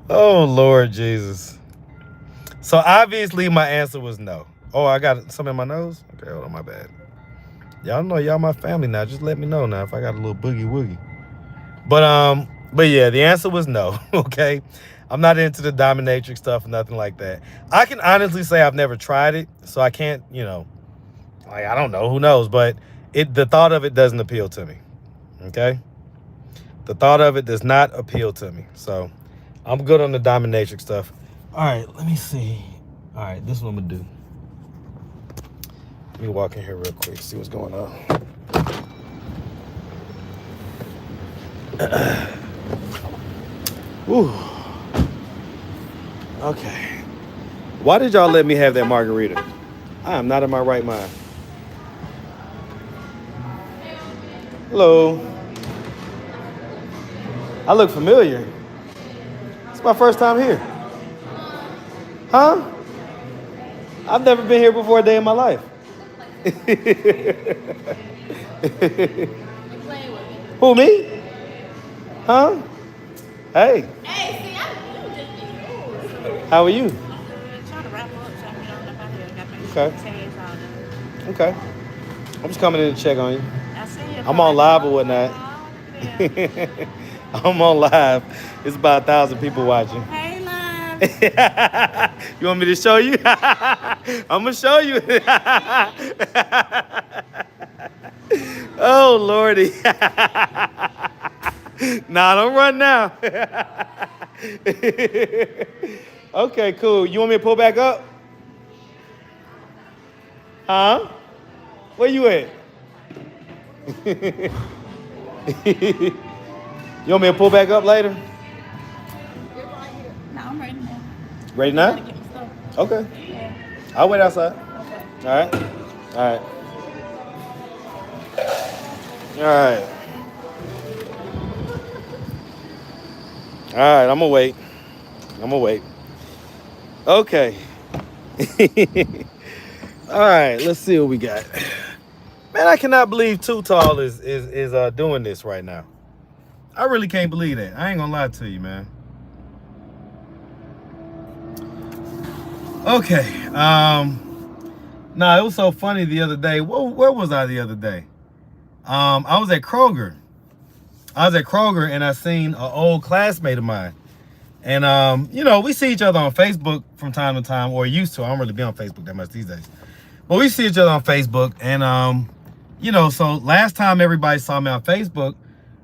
Oh Lord Jesus. So obviously my answer was no. Oh, I got some in my nose? Okay, hold on, my bad. Y'all know y'all my family now. Just let me know now if I got a little boogie woogie. But yeah, the answer was no, okay? I'm not into the dominatrix stuff, nothing like that. I can honestly say I've never tried it, so I can't, you know, like, I don't know, who knows? But the thought of it doesn't appeal to me, okay? The thought of it does not appeal to me. So I'm good on the dominatrix stuff. All right, let me see. All right, this is what I'm gonna do. Let me walk in here real quick, see what's going on. Woo. Okay. Why did y'all let me have that margarita? I am not in my right mind. Hello. I look familiar. It's my first time here. Huh? I've never been here before a day in my life. Who, me? Huh? Hey. Hey, see, I'm just be yours. How are you? Trying to wrap up, so I'm getting up out here. Got my Okay. tags all done. Okay. I'm just coming in to check on you. I see you. I'm on live or whatnot. I'm on live. It's about 1,000 people watching. Hey, love. You want me to show you? I'm going to show you. Oh, Lordy. Nah, don't run now. Okay, cool. You want me to pull back up? Huh? Where you at? You want me to pull back up later? No, I'm ready now. Ready now? Get my stuff. Okay. Yeah. I'll wait outside. Okay. All right. All right. All right. All right, I'm gonna wait. Okay. All right, let's see what we got. Man, I cannot believe Too Tall is doing this right now. I really can't believe that. I ain't gonna lie to you, man. Okay. Nah, it was so funny the other day. Where was I the other day? I was at Kroger. And I seen an old classmate of mine. And, you know, we see each other on Facebook from time to time, or used to. I don't really be on Facebook that much these days. But we see each other on Facebook. And, you know, so last time everybody saw me on Facebook,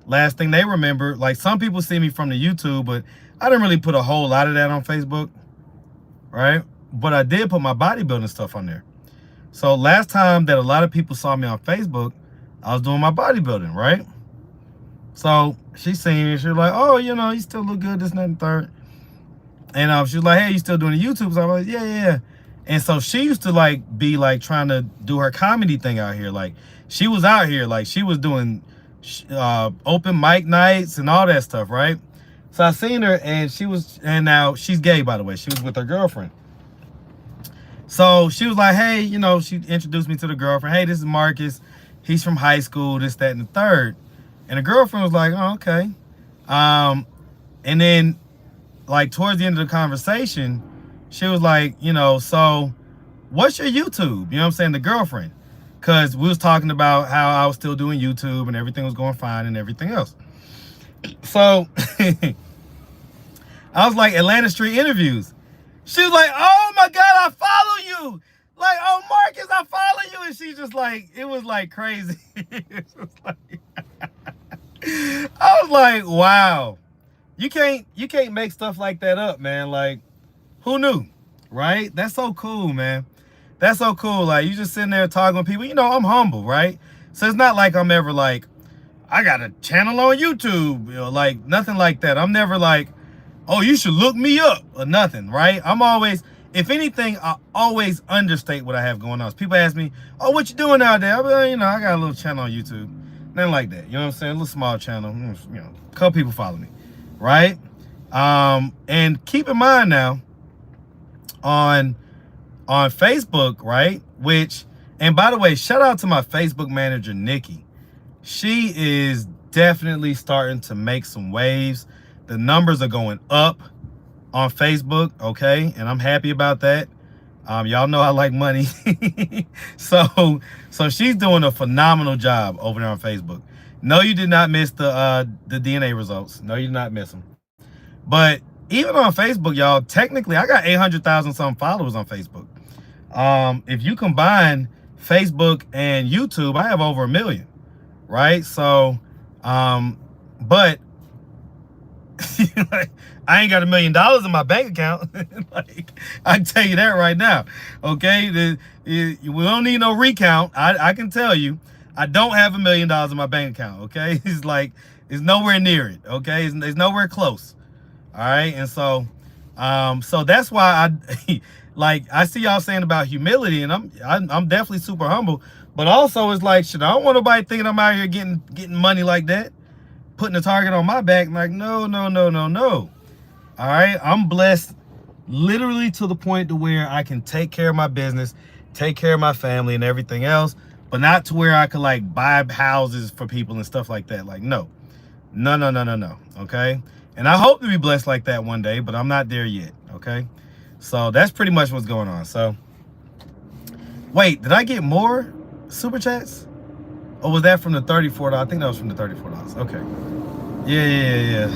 last thing they remember, like some people see me from the YouTube, but I didn't really put a whole lot of that on Facebook, right? But I did put my bodybuilding stuff on there. So last time that a lot of people saw me on Facebook, I was doing my bodybuilding, right? So she seen it. She was like, oh, you know, you still look good, this, and that, and third. And she was like, hey, you still doing the YouTube? So I was like, yeah. And so she used to like be like trying to do her comedy thing out here. Like she was out here, like she was doing open mic nights and all that stuff, right? So I seen her, and now she's gay, by the way. She was with her girlfriend. So she was like, hey, you know, she introduced me to the girlfriend. Hey, this is Marcus. He's from high school, this, that, and the third. And the girlfriend was like, oh, okay. And then like towards the end of the conversation, she was like, you know, so what's your YouTube? You know what I'm saying? The girlfriend. Because we was talking about how I was still doing YouTube and everything was going fine and everything else. So I was like, Atlanta Street Interviews. She was like, oh my God, I follow you. Like, oh, Marcus, I follow you. And she just like, it was like crazy. It was like, I was like, wow. You can't make stuff like that up, man. Like, who knew, right? That's so cool, man. That's so cool. Like, you just sitting there talking with people. You know, I'm humble, right? So it's not like I'm ever like, I got a channel on YouTube, you know, like nothing like that. I'm never like, oh, you should look me up or nothing, right? I'm always, if anything, I always understate what I have going on. So people ask me, oh, what you doing out there? I'll be like, you know, I got a little channel on YouTube. Nothing like that. You know what I'm saying? A little small channel. You know, a couple people follow me, right? And keep in mind now, on Facebook, right? Which, and by the way, shout out to my Facebook manager, Nikki. She is definitely starting to make some waves. The numbers are going up on Facebook, okay? And I'm happy about that. Y'all know I like money. So she's doing a phenomenal job over there on Facebook. No, you did not miss the DNA results. No, you did not miss them. But even on Facebook, y'all, technically, I got 800,000 some followers on Facebook. If you combine Facebook and YouTube, I have over 1 million, right? So, but I ain't got $1 million in my bank account. Like, I can tell you that right now. Okay, we don't need no recount. I can tell you, I don't have $1 million in my bank account. Okay, it's like it's nowhere near it. Okay, it's nowhere close. All right, and so that's why I like I see y'all saying about humility, and I'm definitely super humble. But also, it's like, shit, I don't want nobody thinking I'm out here getting money like that, putting a target on my back. Like, no. All right, I'm blessed literally to the point to where I can take care of my business, take care of my family and everything else, but not to where I could like buy houses for people and stuff like that. Like, no. Okay, and I hope to be blessed like that one day, but I'm not there yet. Okay, so that's pretty much what's going on. So wait, did I get more super chats, or was that from the $34? I think that was from the $34. Okay, yeah.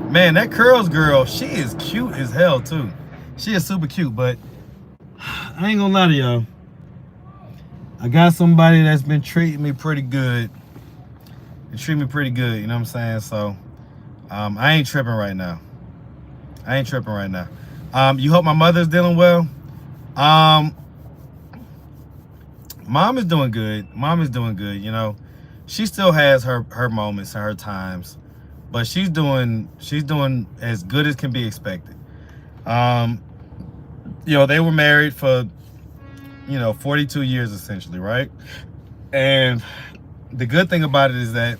Man, that curls girl, she is cute as hell too. She is super cute, but I ain't gonna lie to y'all, I got somebody that's been treating me pretty good. You know what I'm saying? So I ain't tripping right now. You hope my mother's dealing well? Mom is doing good. You know, she still has her moments and her times, but she's doing as good as can be expected. You know, they were married for, 42 years essentially, right? And the good thing about it is that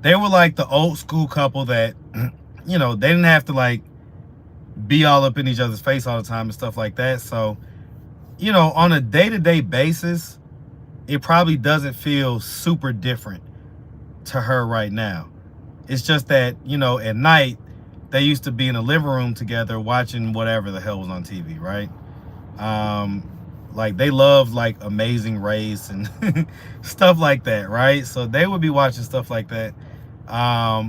they were like the old school couple that, they didn't have to like be all up in each other's face all the time and stuff like that. So, on a day-to-day basis, it probably doesn't feel super different to her right now. It's just that, at night, they used to be in the living room together watching whatever the hell was on TV, right? Like they love like Amazing Race and stuff like that, right? So they would be watching stuff like that.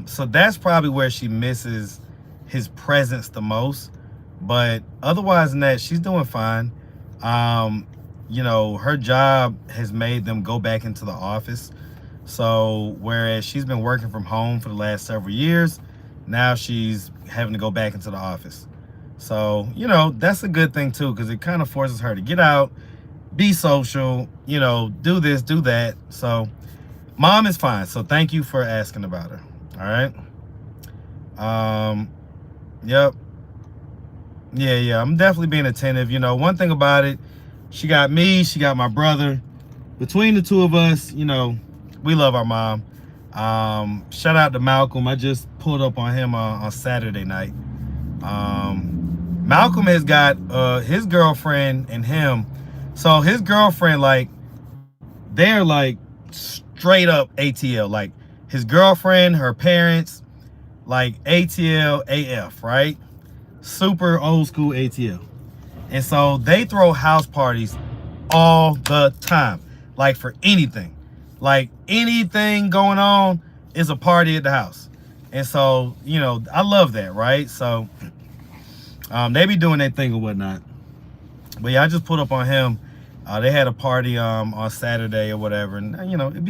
So that's probably where she misses his presence the most. But otherwise than that, she's doing fine. Her job has made them go back into the office. So whereas she's been working from home for the last several years, now she's having to go back into the office. So, that's a good thing too, because it kind of forces her to get out, be social, you know, do this, do that. So mom is fine. So thank you for asking about her. All right. Yep. Yeah, I'm definitely being attentive. You know, one thing about it, she got me, she got my brother. Between the two of us, you know, we love our mom. Shout out to Malcolm. I just pulled up on him on Saturday night. Malcolm has got his girlfriend and him. So his girlfriend, like, they're like straight up ATL. Like his girlfriend, her parents, like ATL AF, right? Super old school ATL. And so they throw house parties all the time. Like for anything. Like anything going on is a party at the house. And so, you know, I love that, right? So they be doing their thing or whatnot. But yeah, I just put up on him. They had a party on Saturday or whatever, and you know, it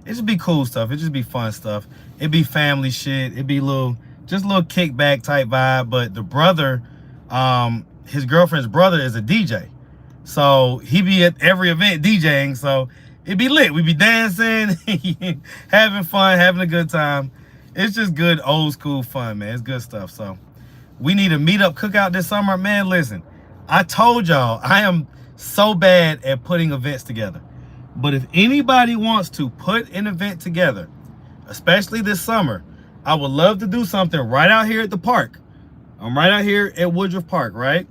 just be cool stuff. It just be fun stuff. It be family shit. It be just little kickback type vibe. But the brother, his girlfriend's brother is a DJ, so he be at every event DJing. So it be lit. We be dancing, having fun, having a good time. It's just good old school fun, man. It's good stuff. So we need a meetup cookout this summer, man. Listen, I told y'all I am so bad at putting events together. But if anybody wants to put an event together, especially this summer, I would love to do something right out here at the park. I'm right out here at Woodruff Park, right?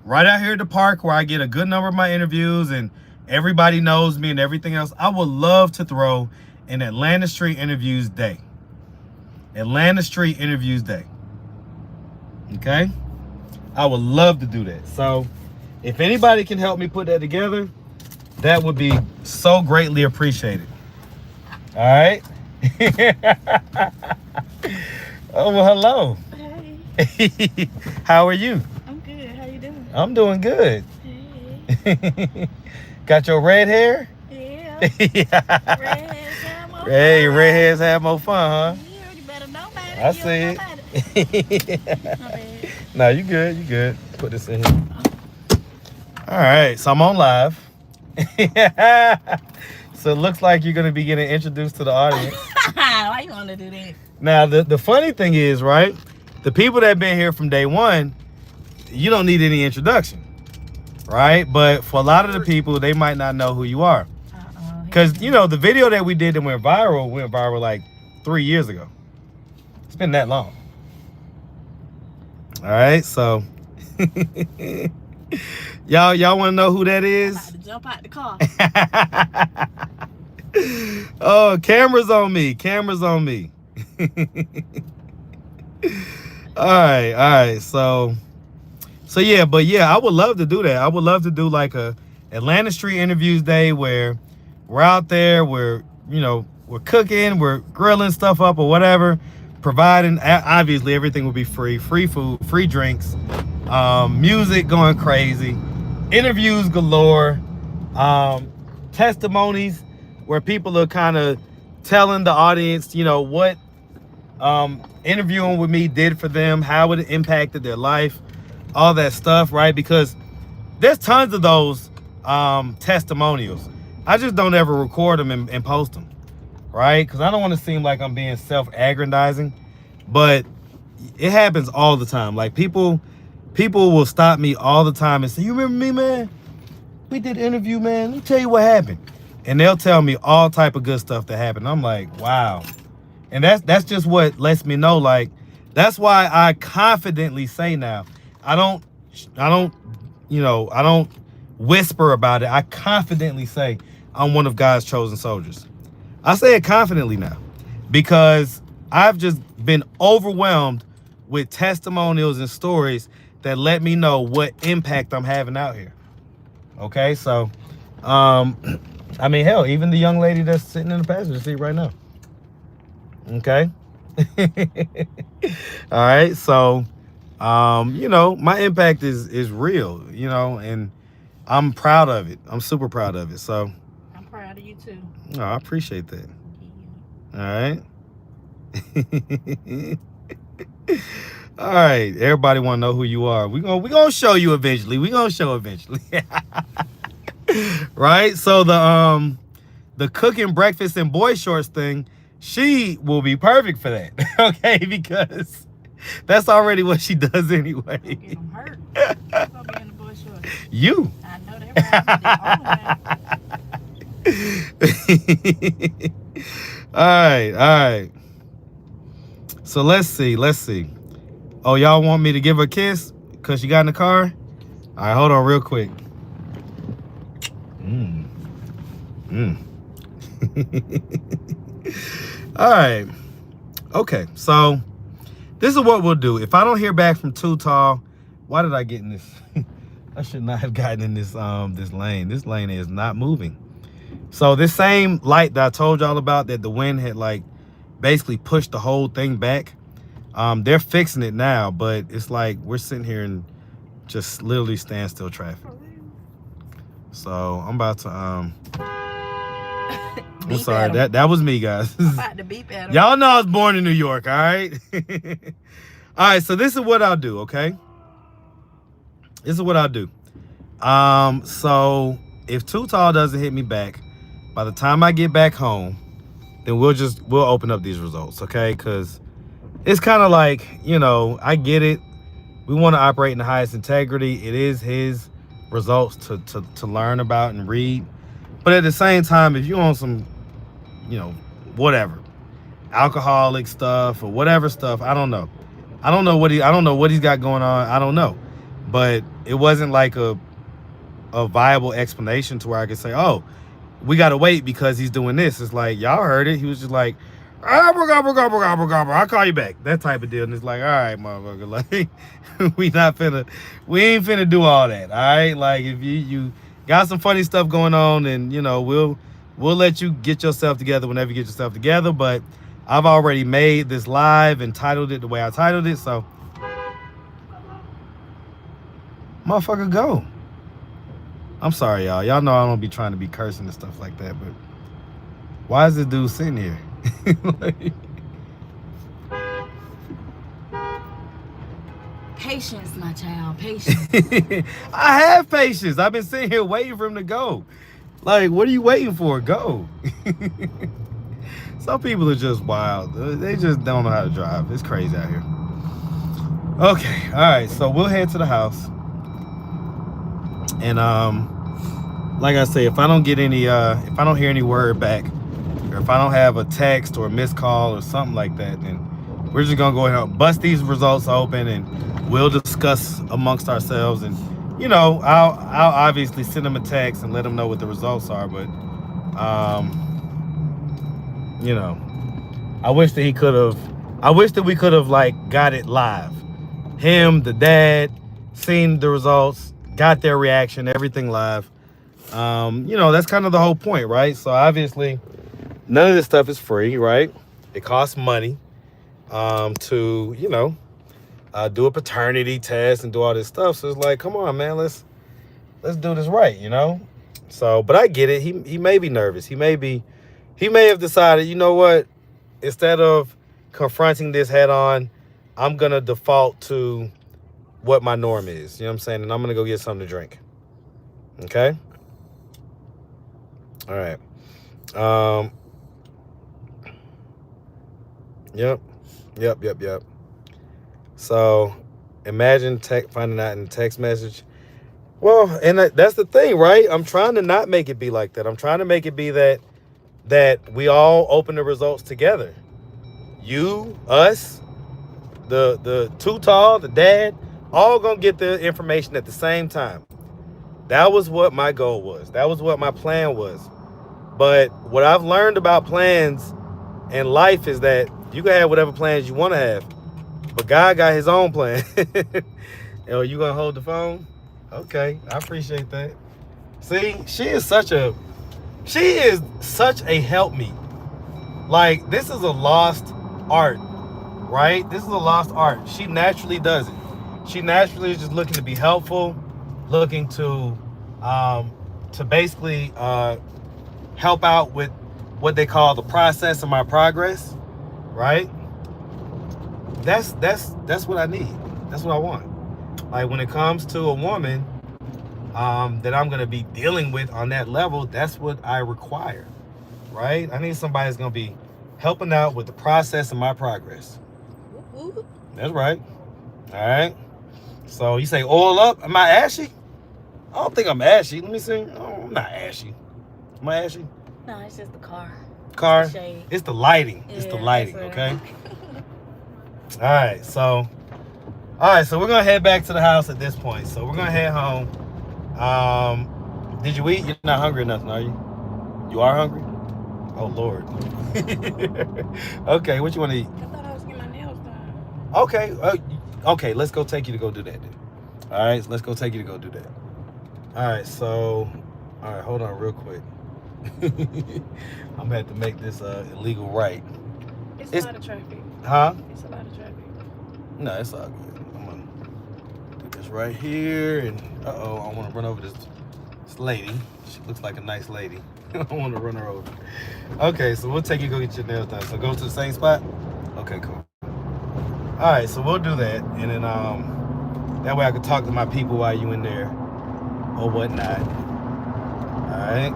Right out here at the park where I get a good number of my interviews and everybody knows me and everything else. I would love to throw an Atlanta Street Interviews Day. Atlanta Street Interviews Day. Okay? I would love to do that. So if anybody can help me put that together, that would be so greatly appreciated. All right. Oh, well, hello. Hey. How are you? I'm good. How you doing? I'm doing good. Hey. Got your red hair? Yeah. Yeah. Redheads have more Hey, fun. redheads have more fun, Yeah, you better know about it. huh? I You see don't know about it. it. My bad. No, you good. You good. Put this in here. All right. So I'm on live. So it looks like you're going to be getting introduced to the audience. Why you want to do that? Now, the funny thing is, right, the people that have been here from day one, you don't need any introduction, right? But for a lot of the people, they might not know who you are. Because, you know, the video that we did that went viral like 3 years ago. It's been that long. All right, so y'all want to know who that is? About to jump out the car. Oh, cameras on me. Cameras on me. All right. So yeah, but yeah, I would love to do that. I would love to do like a Atlanta Street Interviews Day where we're out there, we're cooking, we're grilling stuff up or whatever, providing, obviously everything will be free food, free drinks, music going crazy, interviews galore, testimonies where people are kind of telling the audience, you know, what interviewing with me did for them, how it impacted their life, all that stuff, right? Because there's tons of those testimonials. I just don't ever record them and post them, right? Because I don't want to seem like I'm being self-aggrandizing, but it happens all the time. Like people will stop me all the time and say, "You remember me, man? We did an interview, man. Let me tell you what happened." And they'll tell me all type of good stuff that happened. I'm like, wow. And that's just what lets me know, like, that's why I confidently say now, I don't whisper about it. I confidently say I'm one of God's chosen soldiers. I say it confidently now because I've just been overwhelmed with testimonials and stories that let me know what impact I'm having out here. Okay, so I mean, hell, even the young lady that's sitting in the passenger seat right now. Okay. All right. So, you know, my impact is real, you know, and I'm proud of it. I'm super proud of it. So I'm proud of you too. Oh, I appreciate that. All right. All right. Everybody want to know who you are. We gonna show you eventually. We gonna show eventually. Right? So the cooking breakfast in boy shorts thing, she will be perfect for that. Okay, because that's already what she does anyway. Get them hurt. Who's gonna be in the boy shorts? You. I know that right. All right. So let's see. Oh, y'all want me to give her a kiss because she got in the car? All right, hold on real quick. All right. Okay, so this is what we'll do. If I don't hear back from Too Tall, why did I get in this? I should not have gotten in this this lane. This lane is not moving. So this same light that I told y'all about, that the wind had like basically pushed the whole thing back, they're fixing it now, but it's like we're sitting here and just literally standstill traffic. So I'm about to I'm sorry, that was me, guys. I'm about to beep at him. Y'all know I was born in New York, all right? All right, so this is what I'll do, okay? This is what I'll do. So if Too Tall doesn't hit me back, by the time I get back home, then we'll open up these results, okay? Because it's kind of like, you know, I get it. We want to operate in the highest integrity. It is his results to learn about and read. But at the same time, if you on some, you know, whatever, alcoholic stuff or whatever stuff, I don't know. I don't know what he's got going on. I don't know. But it wasn't like a viable explanation to where I could say, oh, we got to wait because he's doing this. It's like, y'all heard it. He was just like, I'll call you back. That type of deal. And it's like, all right, motherfucker. Like, we ain't finna do all that. All right. Like, if you got some funny stuff going on, and you know, we'll let you get yourself together whenever you get yourself together. But I've already made this live and titled it the way I titled it. So, motherfucker, go. I'm sorry, y'all. Y'all know I don't be trying to be cursing and stuff like that, but why is this dude sitting here? Like, Patience, my child. Patience. I have patience. I've been sitting here waiting for him to go. Like, what are you waiting for? Go. Some people are just wild. They just don't know how to drive. It's crazy out here. Okay. All right. So we'll head to the house. And like I say, if I don't get any if I don't hear any word back, or if I don't have a text or a missed call or something like that, then we're just gonna go ahead and bust these results open, and we'll discuss amongst ourselves. And you know, I'll obviously send them a text and let them know what the results are. But you know, I wish that we could have like got it live. Him, the dad, seen the results, got their reaction, everything live. You know, that's kind of the whole point, right? So obviously none of this stuff is free, right? It costs money to, you know, do a paternity test and do all this stuff. So it's like, come on, man, let's do this right, you know? So, but I get it. He may be nervous. He may have decided, you know what? Instead of confronting this head on, I'm gonna default to what my norm is. You know what I'm saying? And I'm gonna go get something to drink. Okay? All right. Yep. So imagine finding out in a text message. Well, and that's the thing, right? I'm trying to not make it be like that. I'm trying to make it be that we all open the results together. You, us, the Too Tall, the dad, all gonna get the information at the same time. That was what my goal was. That was what my plan was. But what I've learned about plans in life is that you can have whatever plans you want to have, but God got his own plan. Are you gonna hold the phone? Okay, I appreciate that. See, she is such a helpmeet. Like, this is a lost art, right? This is a lost art. She naturally does it. She naturally is just looking to be helpful, looking to basically help out with what they call the process of my progress, right? That's what I need. That's what I want. Like, when it comes to a woman, that I'm gonna be dealing with on that level. That's what I require, right? I need somebody that's gonna be helping out with the process of my progress. That's right. All right. So you say oil up? Am I ashy? I don't think I'm ashy. Let me see. Oh, I'm not ashy. Am I ashy? No, it's just the car. Car? It's the shade. It's the lighting. Yeah, it's the lighting, that's okay? All right, so we're gonna head back to the house at this point. So we're gonna head home. Did you eat? You're not hungry or nothing, are you? You are hungry? Oh Lord. Okay, what you want to eat? I thought I was getting my nails done. Okay, okay, let's go take you to go do that then. All right, so let's go take you to go do that. All right, so, all right, hold on real quick. I'm gonna have to make this illegal right. It's a lot of traffic. Huh? It's a lot of traffic. No, it's all good. I'm gonna do this right here, and I want to run over this lady. She looks like a nice lady. I don't want to run her over. Okay, so we'll take you go get your nails done. So go to the same spot. Okay, cool. All right, so we'll do that, and then that way I can talk to my people while you in there or whatnot. All right.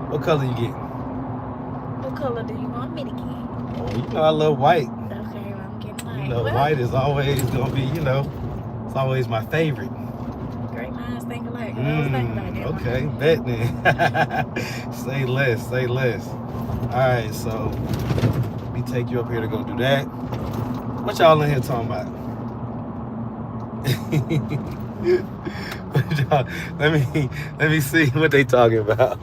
What color you getting? What color do you want me to get? Oh, you know I love white. Okay, well, I'm getting white. You know, white is always gonna be, you know, it's always my favorite. Great minds think alike. I was thinking about that. Okay, bet then. Say less, say less. All right, so let me take you up here to go do that. What y'all in here talking about? let me see what they talking about.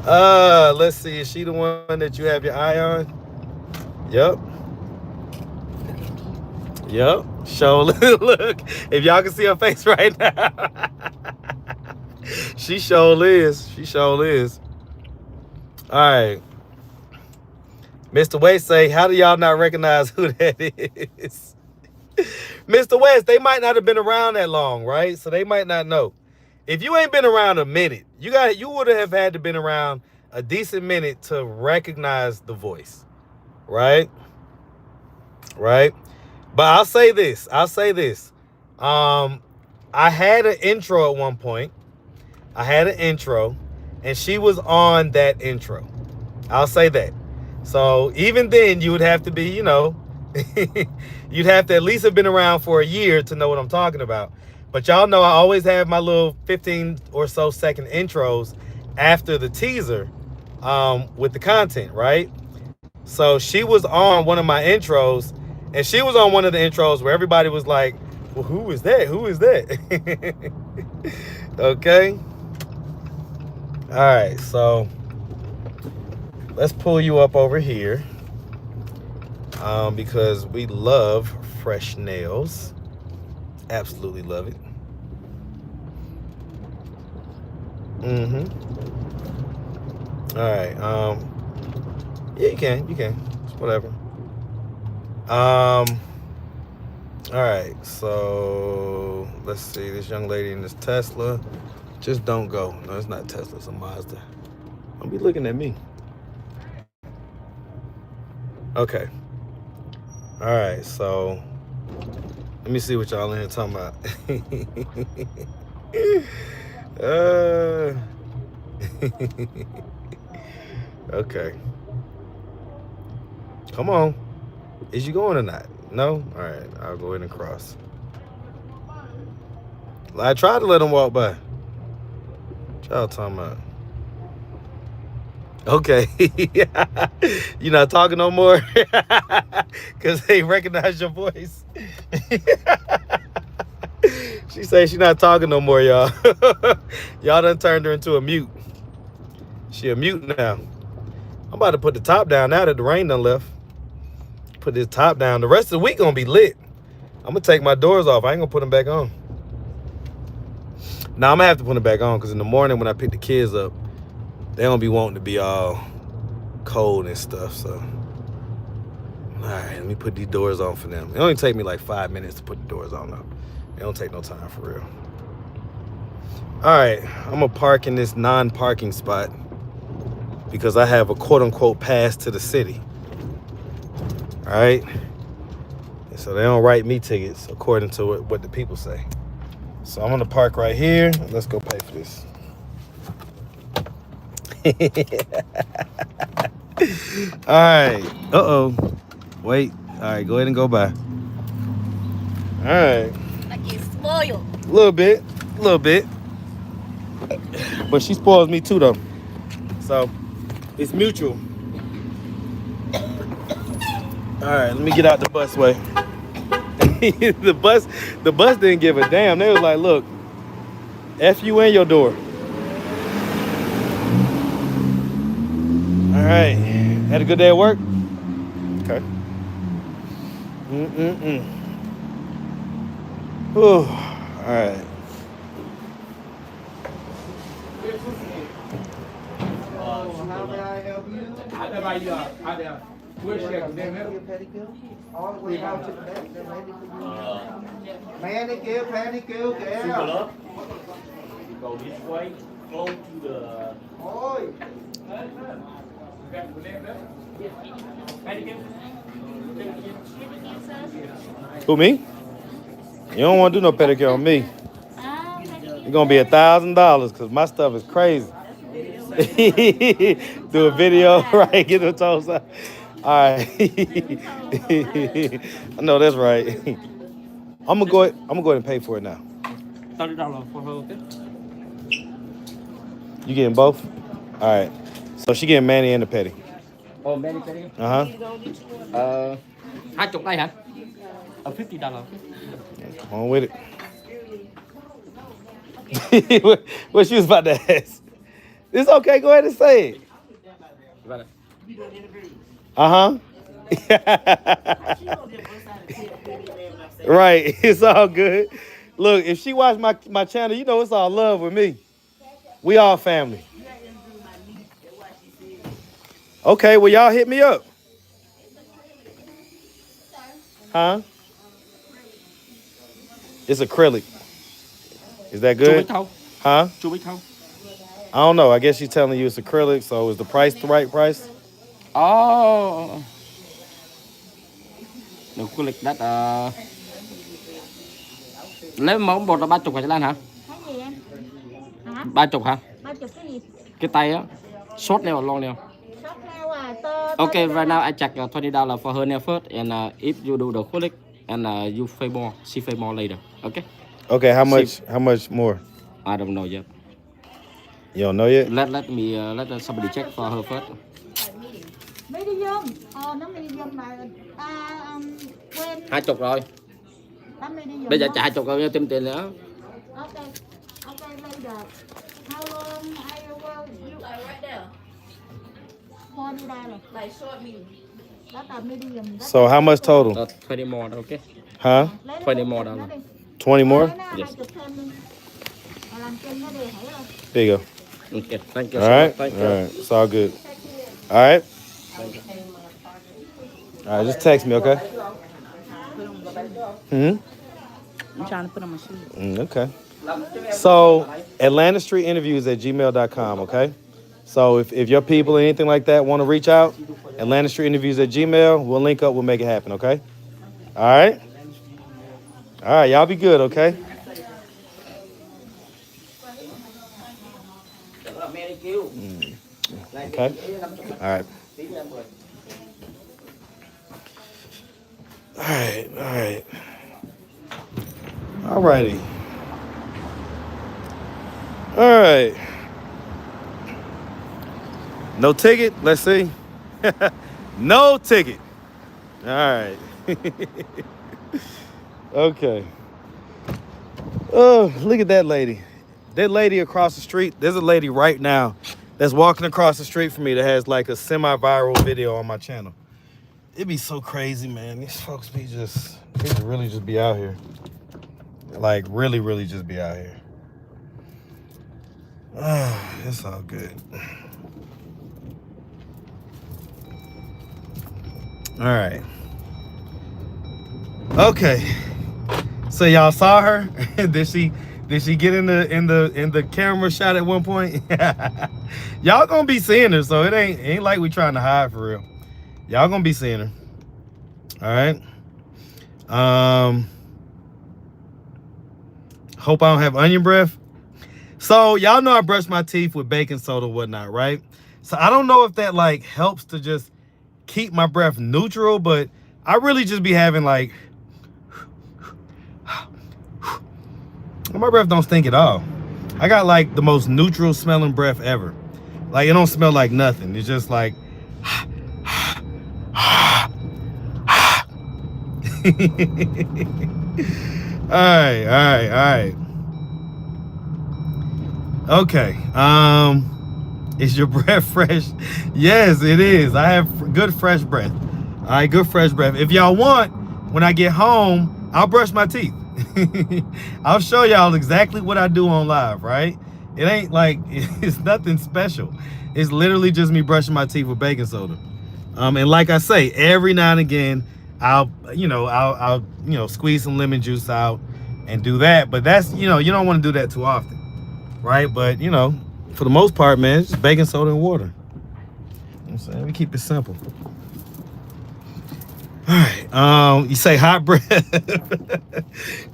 Let's see. Is she the one that you have your eye on? Yep. Yep. Show look. If y'all can see her face right now. She sure is. She sure is. All right. Mr. West say, how do y'all not recognize who that is? Mr. West, they might not have been around that long, right? So they might not know. If you ain't been around a minute, you would have had to been around a decent minute to recognize the voice, right? Right? But I'll say this. I had an intro at one point. I had an intro, and she was on that intro. I'll say that. So even then, you would have to be, you know, you'd have to at least have been around for a year to know what I'm talking about. But y'all know I always have my little 15 or so second intros after the teaser with the content, right? So she was on one of my intros, and she was on one of the intros where everybody was like, well, who is that? Who is that? Okay. All right, so let's pull you up over here because we love fresh nails. Absolutely love it. All right. Yeah, you can. It's whatever. All right. So let's see. This young lady in this Tesla. Just don't go. No, it's not Tesla. It's a Mazda. Don't be looking at me. Okay. All right. So let me see what y'all in here talking about. Okay. Come on. Is you going or not? No? All right. I'll go ahead and cross. I tried to let them walk by. What y'all talking about? Okay. You not talking no more? Because they recognize your voice. She say she not talking no more, y'all. Y'all done turned her into a mute. She a mute now. I'm about to put the top down now that the rain done left. Put this top down. The rest of the week gonna be lit. I'm gonna take my doors off. I ain't gonna put them back on. Now I'm gonna have to put them back on because in the morning when I pick the kids up, they don't be wanting to be all cold and stuff. So, all right, let me put these doors on for them. It only take me like 5 minutes to put the doors on though. It don't take no time for real. All right, I'm gonna park in this non-parking spot because I have a quote-unquote pass to the city. All right, and so they don't write me tickets according to what the people say. So I'm gonna park right here. Let's go pay for this. All right. Uh-oh. Wait. All right, go ahead and go by. All right. Like it's spoiled. A little bit. But she spoils me too, though. So it's mutual. All right, let me get out the busway. the bus didn't give a damn. They was like, look, F you in your door. All right. Had a good day at work? Okay. Whew. All right. How may I help you? Out there. Where's All the way out to the back. Manicure, pedicure, girl. Go this way, close to the. Oi. Who, me? You don't want to do no pedicure on me. It's going to be $1,000 because my stuff is crazy. Do a video, right? Get the toes out. All right. I know that's right. I'm gonna go ahead and pay for it now. $30 for her, okay? You getting both? All right. So she getting mani and the pedi. Oh, mani pedi. Uh-huh. 20 đây hả? $50. Come on with it. What she was about to ask? It's okay. Go ahead and say it. Uh-huh. Right. It's all good. Look, if she watch my channel, you know it's all love with me. We all family. Okay, well, y'all hit me up. Huh? It's acrylic. Is that good? Huh? I don't know. I guess she's telling you it's acrylic, so is the price the right price? Oh. Được acrylic đắt lấy mẫu một là 30 hả Lan hả? Cái gì em? Hả? 30 hả? 30 cái gì? Cái tay á. Short nail or long nail? Short nail à? Okay, right now I check $20 for her nail first, and if you do the acrylic, and you pay more, she pay more later. Okay? Okay, how much more? I don't know yet. You don't know yet? Let somebody check for her first. Medium. Nó medium mà quên. 20 rồi. Nó medium. Bây giờ trả 20 rồi thêm tiền nữa. Okay, later. How long I will you right there? $40. Like short medium. That's a medium. So how much total? 20 more, okay? Huh? $20 more. 20 more? Yes. There you go. Okay, thank you. All right. Thank you. All right. It's all good. All right. All right. Just text me, okay? I'm trying to put on my shoes. Okay. So Atlanta Street Interviews at gmail.com, okay? So if your people or anything like that want to reach out, Atlanta Street Interviews at Gmail, we'll link up, we'll make it happen, okay? All right? All right, y'all be good, okay? Okay? All right. All right, all right. All righty. All right. No ticket? Let's see. No ticket. All right. Okay. Oh, look at that lady. That lady across the street. There's a lady right now that's walking across the street from me that has like a semi-viral video on my channel. It'd be so crazy, man. These folks they really just be out here. Like, really, really just be out here. It's all good. All right. Okay. So y'all saw her? Did she get in the camera shot at one point? Y'all gonna be seeing her, so it ain't like we trying to hide for real. Y'all gonna be seeing her. All right. Hope I don't have onion breath. So y'all know I brush my teeth with baking soda and whatnot, right? So I don't know if that like helps to just keep my breath neutral, but I really just be having like, my breath don't stink at all. I got like the most neutral smelling breath ever. Like it don't smell like nothing. It's just like, all right. Okay. Is your breath fresh? Yes, it is. I have good fresh breath. All right, good fresh breath. If y'all want, when I get home, I'll brush my teeth. I'll show y'all exactly what I do on live, right? It ain't like, it's nothing special. It's literally just me brushing my teeth with baking soda. And like I say, every now and again, I'll squeeze some lemon juice out and do that. But that's, you don't want to do that too often, right? But, for the most part, man, it's just baking soda and water. You know what I'm saying? We keep it simple. All right. You say hot breath.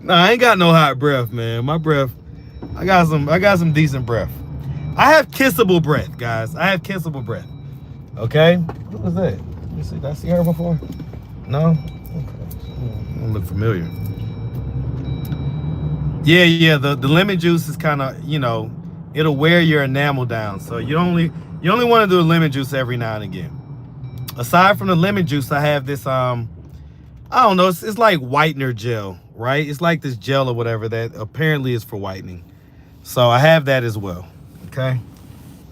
No, I ain't got no hot breath, man. My breath, I got some decent breath. I have kissable breath, guys. I have kissable breath. Okay? What was that? Let me see. Did I see her before? No? Okay. Don't look familiar. Yeah, the lemon juice is kind of, it'll wear your enamel down. So you only want to do a lemon juice every now and again. Aside from the lemon juice, I have this, I don't know, it's like whitener gel, right? It's like this gel or whatever that apparently is for whitening. So I have that as well, okay?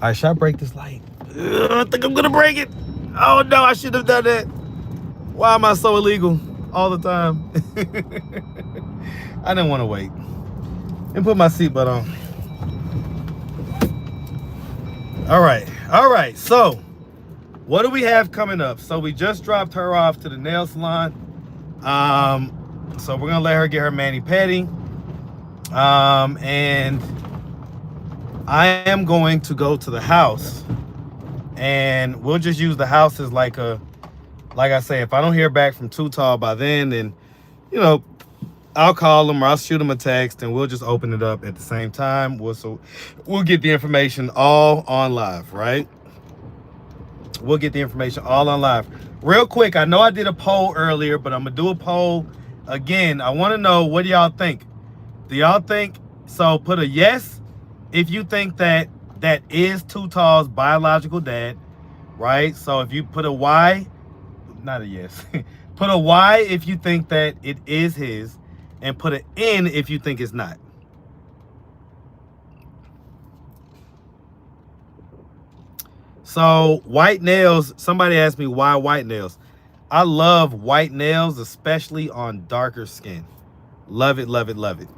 All right, should I break this light? Ugh, I think I'm gonna break it. Oh no, I should have done that. Why am I so illegal all the time? I didn't want to wait. And put my seatbelt on. All right, so what do we have coming up? So we just dropped her off to the nail salon. So we're gonna let her get her mani-pedi. And I am going to go to the house, and we'll just use the house as like I say, if I don't hear back from Too Tall by then, I'll call them or I'll shoot them a text, and we'll just open it up at the same time. We'll get the information all on live, right? We'll get the information all on live. Real quick, I know I did a poll earlier, but I'm gonna do a poll again. I want to know, what do y'all think? Do y'all think, so put a yes if you think that is Too Tall's biological dad, right? So if you put a Y, not a yes, put a Y if you think that it is his, and put an N if you think it's not. So white nails, somebody asked me why white nails. I love white nails, especially on darker skin. Love it, love it, love it.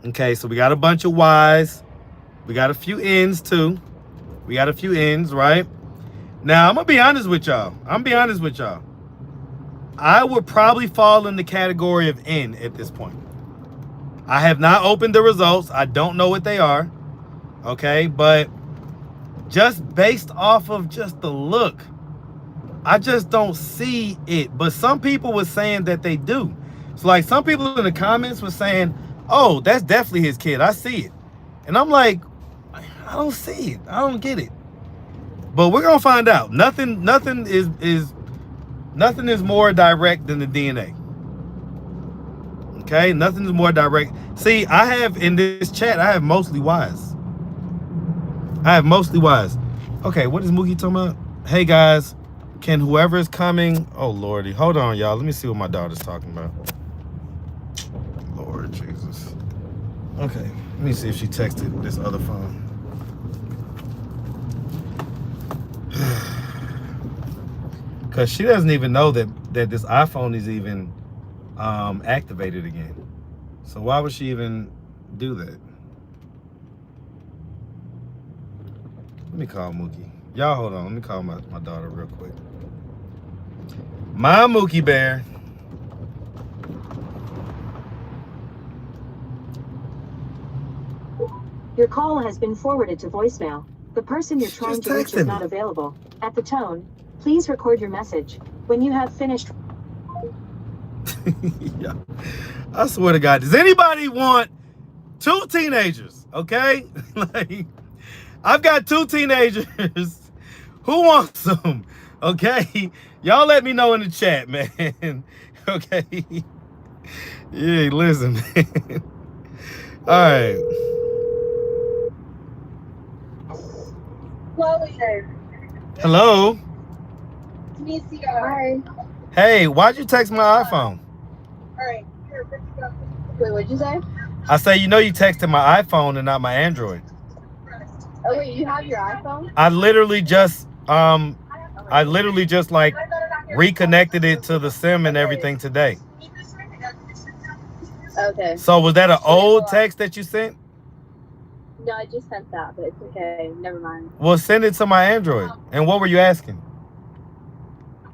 Okay, so we got a bunch of Y's. We got a few N's too. We got a few N's, right? Now, I'm gonna be honest with y'all. I would probably fall in the category of N at this point. I have not opened the results. I don't know what they are. Okay, but just based off of just the look, I just don't see it. But some people were saying that they do. So like some people in the comments were saying, oh, that's definitely his kid. I see it. And I'm like, I don't see it. I don't get it. But we're gonna find out. Nothing is more direct than the DNA. Okay, nothing is more direct. See, I have in this chat, I have mostly Y's. Okay, what is Mookie talking about? Hey guys, can whoever is coming, oh lordy, hold on y'all, let me see what my daughter's talking about. Lord Jesus. Okay, let me see if she texted this other phone. Because she doesn't even know that this iPhone is even activated again. So why would she even do that? Let me call Mookie. Y'all hold on. Let me call my daughter real quick. My Mookie Bear. Your call has been forwarded to voicemail. The person you're trying to reach is not available. At the tone, please record your message. When you have finished... Yeah. I swear to God. Does anybody want 2 teenagers? Okay? Like, I've got 2 teenagers. Who wants them? Okay? Y'all let me know in the chat, man. Okay? Yeah, listen, man. All right. Hello? Hi. Hey, why'd you text my iPhone? Wait, what'd you say? I say, you know you texted my iPhone and not my Android. Oh wait, you have your iPhone? I literally just like reconnected it to the SIM and everything today. Okay. So was that an old text that you sent? No, I just sent that, but it's okay. Never mind. Well, send it to my Android. And what were you asking?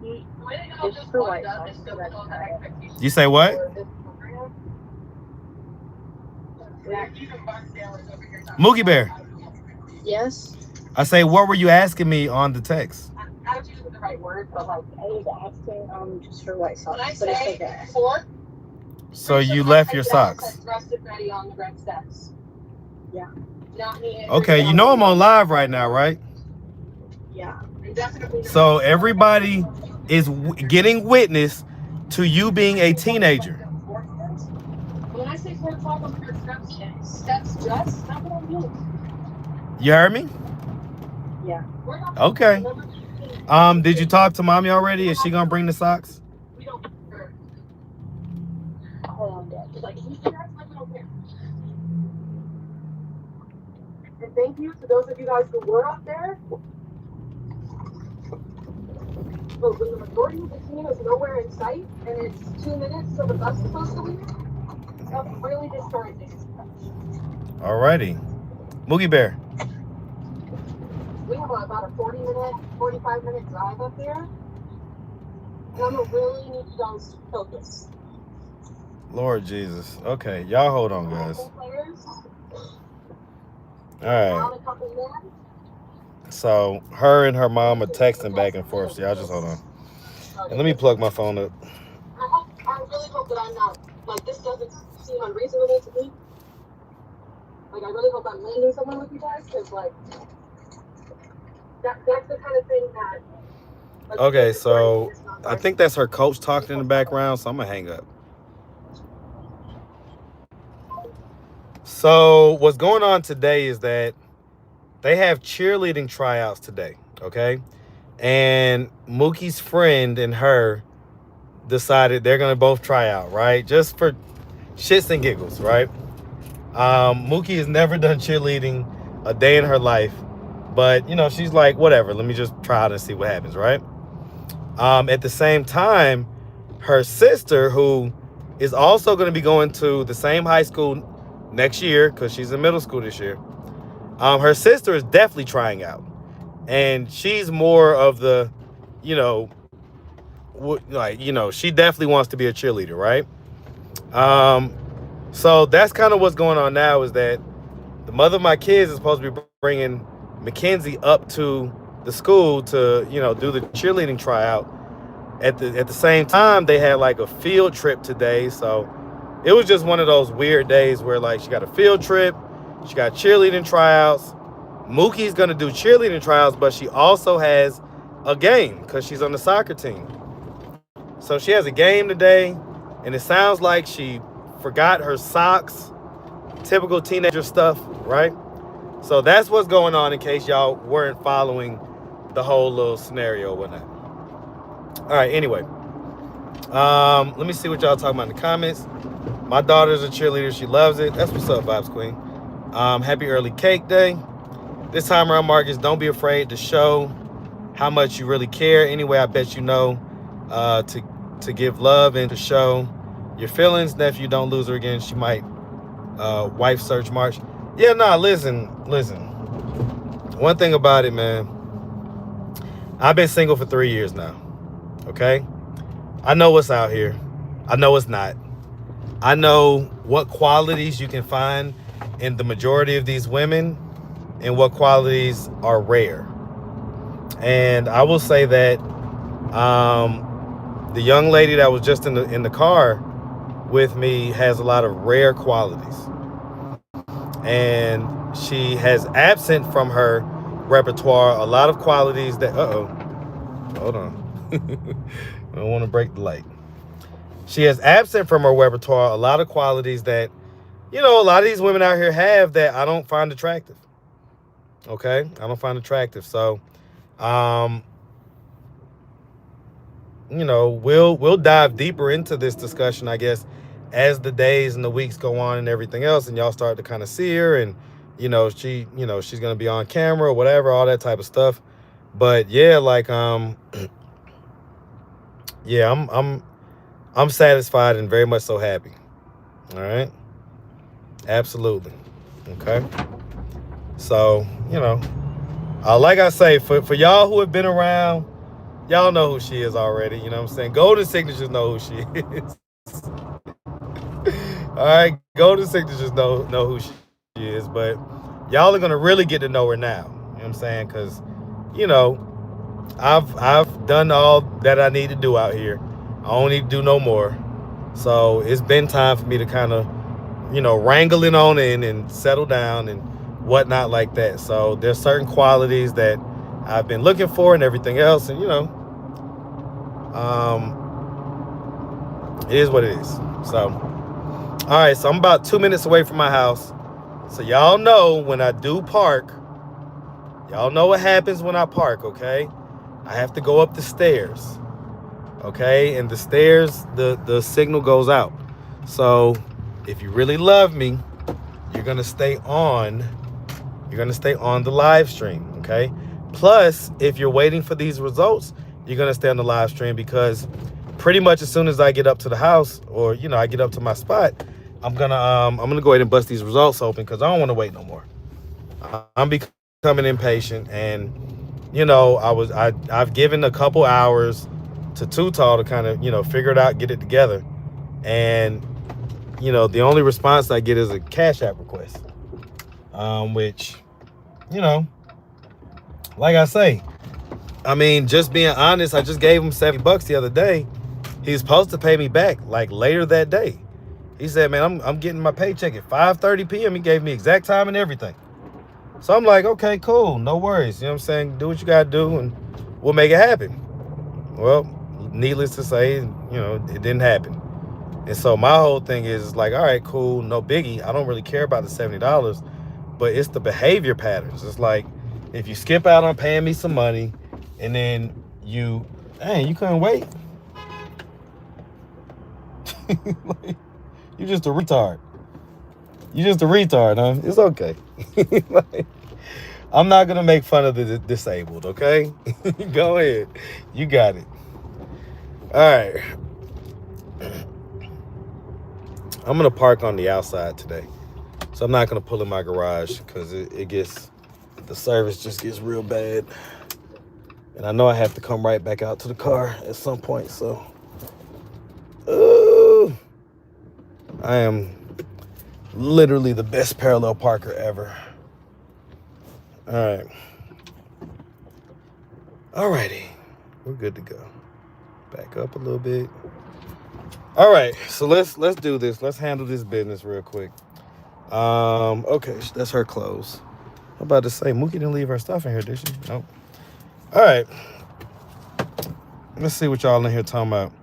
It's for White House. You say what? Mookie Bear. Yes. I say, what were you asking me on the text? I was using the right word, but like I was asking just for White Sox, but it's okay. So you left your socks. Yeah. Okay, you know I'm on live right now, right? Yeah. So everybody is getting witness to you being a teenager. When I say 4 o'clock on the steps just not what I'm doing. You heard me? Yeah. Okay. Did you talk to mommy already? Is she gonna bring the socks? Hold on, Dad. Like, you guys like we don't care. And thank you to those of you guys who were up there. But when the majority of the team is nowhere in sight and it's 2 minutes till the bus is supposed to leave, that's really discouraging. Alrighty. Moogie Bear. We have about a 45-minute drive up there. And I'm gonna really need you guys to focus. Lord Jesus. Okay, y'all hold on, guys. All right. So her and her mom are texting back and forth. So y'all just hold on. And let me plug my phone up. I really hope that I'm not, like, this doesn't seem unreasonable to me. Like, I really hope I'm landing somewhere with you guys, because, like, that's the kind of thing that... Like, okay, so I think that's her coach talking in the background, so I'm going to hang up. So what's going on today is that they have cheerleading tryouts today, okay? And Mookie's friend and her decided they're going to both try out, right? Just for shits and giggles, right? Mookie has never done cheerleading a day in her life, but, you know, she's like, whatever, let me just try out and see what happens, right? At the same time, her sister, who is also going to be going to the same high school next year, because she's in middle school this year, her sister is definitely trying out. And she's more of the, you know, like, you know, she definitely wants to be a cheerleader, right? So that's kind of what's going on now, is that the mother of my kids is supposed to be bringing Mackenzie up to the school to, you know, do the cheerleading tryout. At the same time, they had like a field trip today. So it was just one of those weird days where, like, she got a field trip, she got cheerleading tryouts. Mookie's going to do cheerleading tryouts, but she also has a game because she's on the soccer team. So she has a game today, and it sounds like she forgot her socks. Typical teenager stuff, right? So that's what's going on, in case y'all weren't following the whole little scenario or whatnot. All right, anyway. Let me see what y'all talking about in the comments. My daughter's a cheerleader. She loves it. That's what's up, Vibes Queen. Happy early cake day. This time around, Marcus, don't be afraid to show how much you really care. Anyway, I bet you know to give love and to show your feelings. Nephew, don't lose her again. She might wife search March. Yeah, nah, listen. One thing about it, man. I've been single for 3 years now. Okay? I know what's out here. I know what's not. I know what qualities you can find in the majority of these women and what qualities are rare. And I will say that the young lady that was just in the car with me has a lot of rare qualities, and she has absent from her repertoire a lot of qualities that hold on. I don't want to break the light. She has absent from her repertoire a lot of qualities that, a lot of these women out here have that I don't find attractive. Okay? I don't find attractive. So, we'll dive deeper into this discussion, I guess, as the days and the weeks go on and everything else, and y'all start to kind of see her, and she's gonna be on camera or whatever, all that type of stuff. But yeah, like I'm satisfied and very much so happy. All right, absolutely. Okay, so like I say, for y'all who have been around, y'all know who she is already. You know what I'm saying? Golden Signatures know who she is. All right, Golden Signatures know who she is, but y'all are gonna really get to know her now. You know what I'm saying? Because, I've done all that I need to do out here. I don't need to do no more. So it's been time for me to kind of, wrangle it on in and settle down and whatnot like that. So there's certain qualities that I've been looking for and everything else, and it is what it is. So, all right, so I'm about 2 minutes away from my house. So y'all know when I do park, y'all know what happens when I park, okay? I have to go up the stairs, okay? And the stairs, the signal goes out. So if you really love me, you're gonna stay on the live stream, okay? Plus, if you're waiting for these results, you're gonna stay on the live stream, because pretty much as soon as I get up to the house, or I get up to my spot, I'm gonna go ahead and bust these results open, because I don't want to wait no more. I'm becoming impatient, and I've given a couple hours to Too Tall to kind of figure it out, get it together, and the only response I get is a Cash App request, which like I say, I mean, just being honest, I just gave him $70 the other day. He's supposed to pay me back like later that day. He said, man, I'm getting my paycheck at 5:30 p.m. He gave me exact time and everything. So I'm like, okay, cool, no worries. You know what I'm saying? Do what you gotta do and we'll make it happen. Well, needless to say, it didn't happen. And so my whole thing is like, all right, cool, no biggie. I don't really care about the $70, but it's the behavior patterns. It's like, if you skip out on paying me some money and then you couldn't wait. Like, you just a retard. You just a retard, huh? It's okay. Like, I'm not gonna make fun of the disabled, okay? Go ahead. You got it. All right. I'm gonna park on the outside today. So I'm not gonna pull in my garage, because the service just gets real bad. And I know I have to come right back out to the car at some point, so. I am literally the best parallel parker ever. All right. Alrighty. We're good to go. Back up a little bit. All right, so let's do this. Let's handle this business real quick. Okay, that's her clothes. I'm about to say, Mookie didn't leave her stuff in here, did she? Nope. All right. Let's see what y'all in here talking about.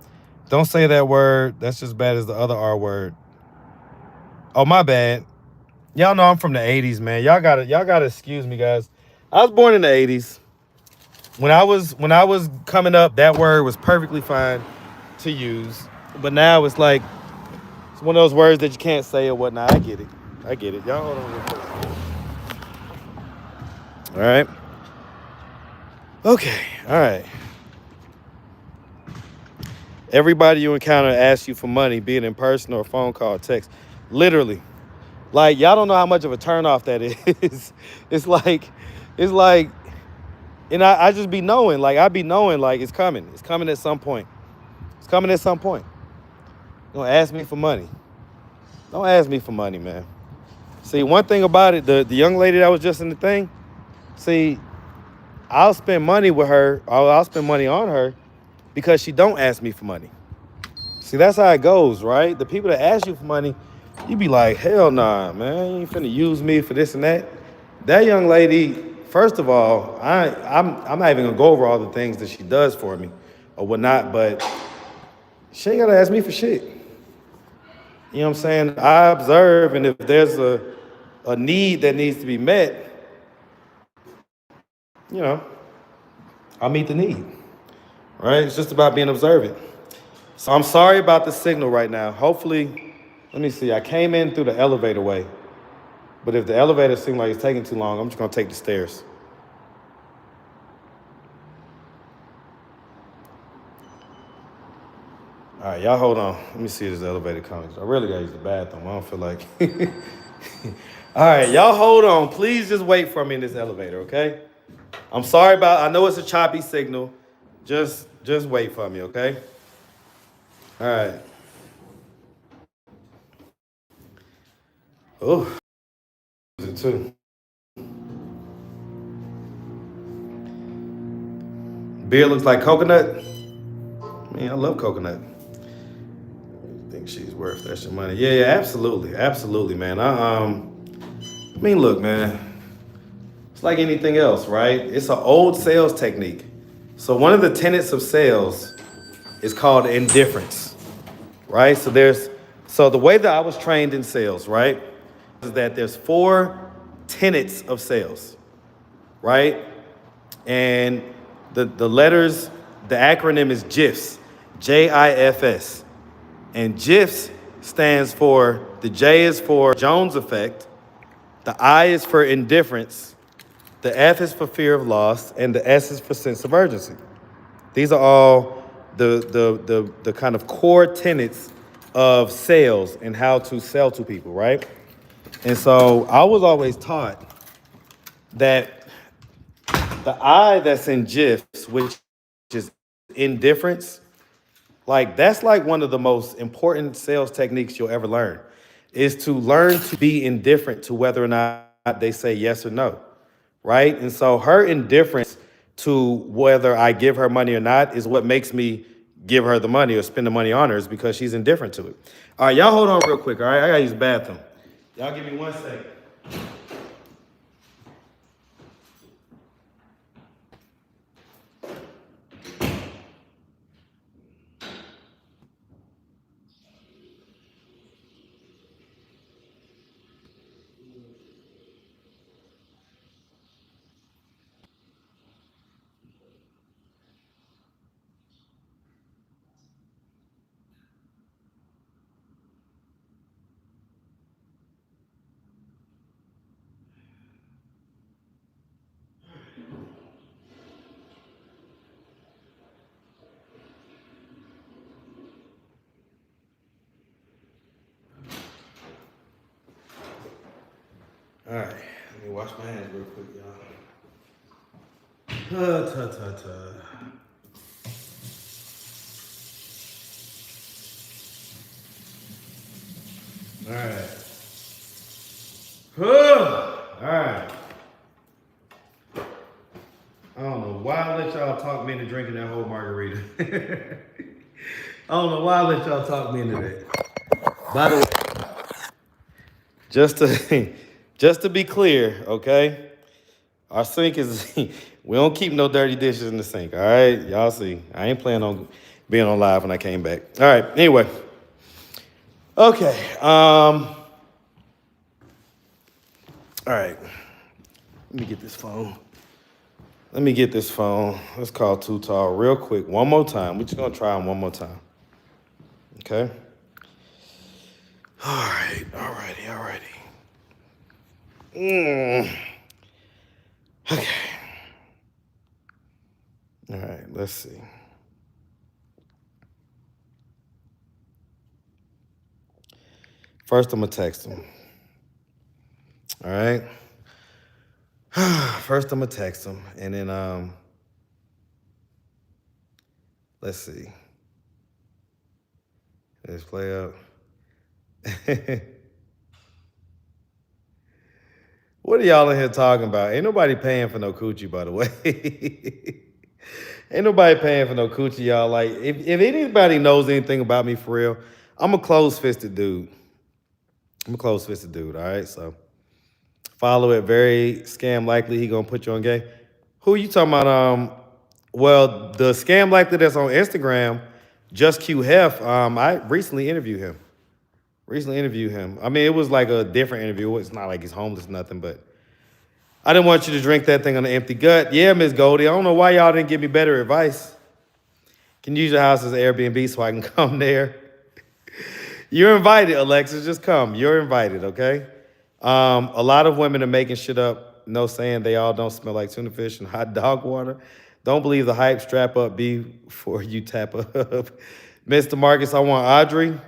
Don't say that word. That's just bad as the other R word. Oh, my bad. Y'all know I'm from the 80s, man. Y'all gotta excuse me, guys. I was born in the 80s. When I was coming up, that word was perfectly fine to use. But now it's like, it's one of those words that you can't say or whatnot. I get it. Y'all hold on real quick. All right. Okay. All right. Everybody you encounter asks you for money, be it in person or phone call, text. Literally. Like, y'all don't know how much of a turnoff that is. It's like, and I just be knowing, like, it's coming. It's coming at some point. Don't ask me for money. Don't ask me for money, man. See, one thing about it, the young lady that was just in the thing, see, I'll spend money with her, or I'll spend money on her because she don't ask me for money. See, that's how it goes, right? The people that ask you for money, you be like, hell nah, man, you ain't finna use me for this and that. That young lady, first of all, I'm not even gonna go over all the things that she does for me or whatnot, but she ain't gotta ask me for shit. You know what I'm saying? I observe, and if there's a need that needs to be met, you know, I'll meet the need. Right? It's just about being observant. So I'm sorry about the signal right now. Hopefully, let me see. I came in through the elevator way, but if the elevator seems like it's taking too long, I'm just gonna take the stairs. All right, y'all hold on. Let me see if this elevator comes. I really gotta use the bathroom. I don't feel like. All right, y'all hold on. Please just wait for me in this elevator, okay? I'm sorry about. I know it's a choppy signal. Just wait for me, okay? All right. Oh, it too. Beer looks like coconut. Man, I love coconut. Think she's worth that shit money? Yeah, absolutely, man. I mean, look, man. It's like anything else, right? It's an old sales technique. So one of the tenets of sales is called indifference, right? So the way that I was trained in sales, right, is that there's 4 tenets of sales, right? And the letters, the acronym is GIFs, JIFS. And GIFs stands for, the J is for Jones effect, the I is for indifference, the F is for fear of loss, and the S is for sense of urgency. These are all the kind of core tenets of sales and how to sell to people, right? And so I was always taught that the I that's in GIFs, which is indifference, like that's like one of the most important sales techniques you'll ever learn, is to learn to be indifferent to whether or not they say yes or no, right? And so her indifference to whether I give her money or not is what makes me give her the money or spend the money on her, is because she's indifferent to it. All right, y'all hold on real quick, all right? I gotta use the bathroom. Y'all give me 1 second. All right, let me wash my hands real quick, y'all. All right. All right. I don't know why I let y'all talk me into drinking that whole margarita. I don't know why I let y'all talk me into that. By the way, just to be clear, okay? Our sink is we don't keep no dirty dishes in the sink. All right, y'all see. I ain't planning on being on live when I came back. All right. Anyway. Okay. All right. Let me get this phone. Let's call Too Tall real quick. One more time. We're just gonna try him one more time. Okay. All right. Okay. All right. Let's see. First, I'm gonna text him. All right. First, I'm gonna text him, and then let's see. Let's play up. What are y'all in here talking about? Ain't nobody paying for no coochie, by the way. Ain't nobody paying for no coochie, y'all. Like, if anybody knows anything about me for real, I'm a close-fisted dude. I'm a close-fisted dude, all right? So follow it, very scam likely. He gonna put you on game. Who you talking about? Well, the scam likely that's on Instagram, Just Q Hef, I recently interviewed him. I mean, it was like a different interview. It's not like he's homeless, nothing, but I didn't want you to drink that thing on an empty gut. Yeah, Miss Goldie, I don't know why y'all didn't give me better advice. Can you use your house as an Airbnb so I can come there? You're invited, Alexis. Just come. You're invited, okay? A lot of women are making shit up. No saying they all don't smell like tuna fish and hot dog water. Don't believe the hype. Strap up, B, before you tap up. Mr. Marcus, I want Audrey.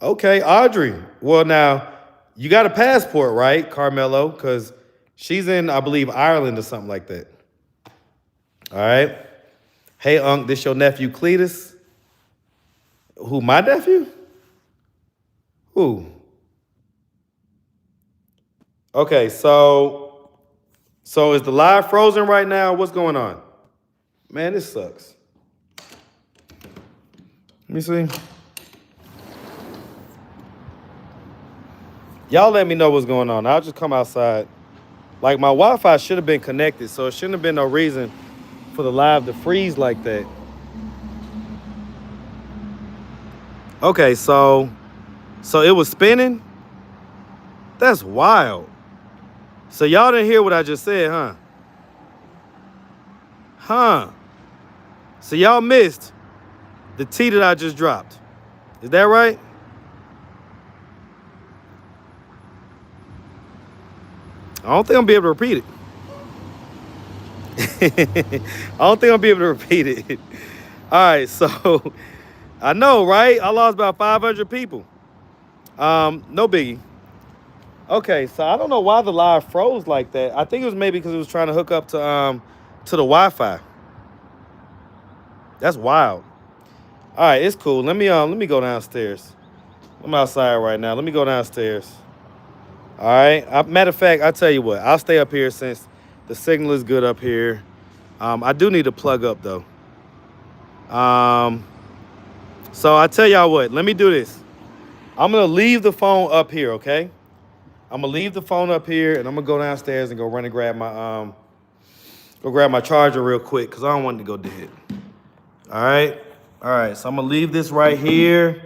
Okay, Audrey. Well, now, you got a passport, right, Carmelo? Because she's in, I believe, Ireland or something like that. All right? Hey, Unc, this your nephew, Cletus? Who, my nephew? Who? Okay, so is the live frozen right now? What's going on? Man, this sucks. Let me see. Y'all let me know what's going on. I'll just come outside. Like, my Wi-Fi should have been connected, so it shouldn't have been no reason for the live to freeze like that. Okay, so it was spinning? That's wild. So y'all didn't hear what I just said, huh? So y'all missed the tea that I just dropped. Is that right? I don't think I'm gonna be able to repeat it. All right, so I know, right? I lost about 500 people. No biggie. Okay, so I don't know why the live froze like that. I think it was maybe because it was trying to hook up to the Wi-Fi. That's wild. All right, it's cool. Let me go downstairs. I'm outside right now. Let me go downstairs. All right. Matter of fact, I'll tell you what. I'll stay up here since the signal is good up here. I do need to plug up though. So I tell y'all what. Let me do this. I'm gonna leave the phone up here, okay? I'm gonna leave the phone up here, and I'm gonna go downstairs and go run and grab my charger real quick because I don't want it to go dead. All right. So I'm gonna leave this right here.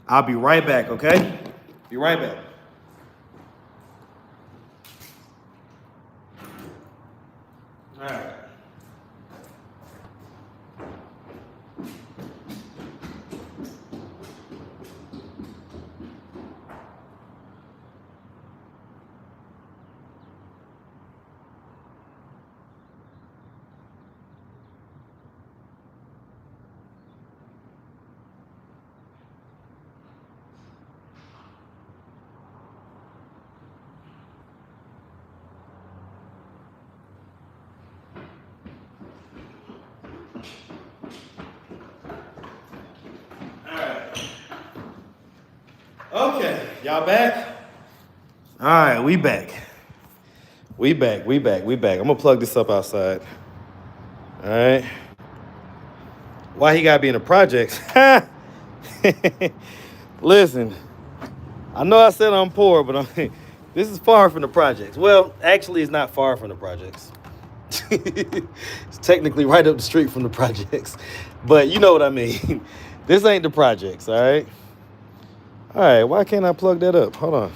I'll be right back, okay? Be right back. All right. Okay, y'all back? All right, we back. We back. I'm gonna plug this up outside. All right. Why he gotta be in the projects? Listen, I know I said I'm poor, but this is far from the projects. Well, actually, it's not far from the projects. It's technically right up the street from the projects, but you know what I mean. This ain't the projects, all right? All right, why can't I plug that up? Hold on.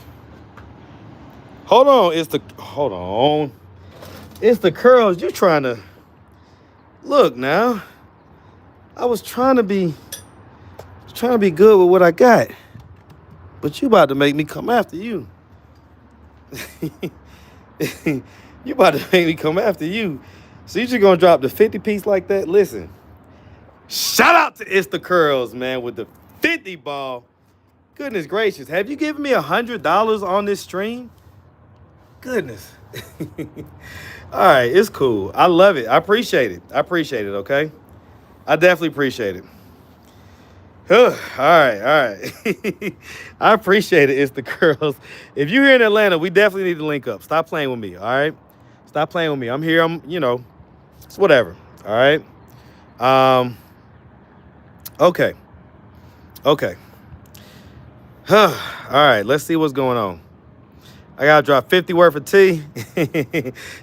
It's the curls. You trying to look now. I was trying to be good with what I got. But you about to make me come after you. You about to make me come after you. So you just gonna drop the 50 piece like that? Listen. Shout out to It's the Curls, man, with the 50 ball. Goodness gracious. Have you given me $100 on this stream? Goodness. All right, it's cool. I love it. I appreciate it, okay? I definitely appreciate it. All right. I appreciate it. It's the Curls. If you're here in Atlanta, we definitely need to link up. Stop playing with me, all right? Stop playing with me. I'm here. It's whatever. All right. Okay. Okay. All right. Let's see what's going on. I gotta drop 50 worth of tea.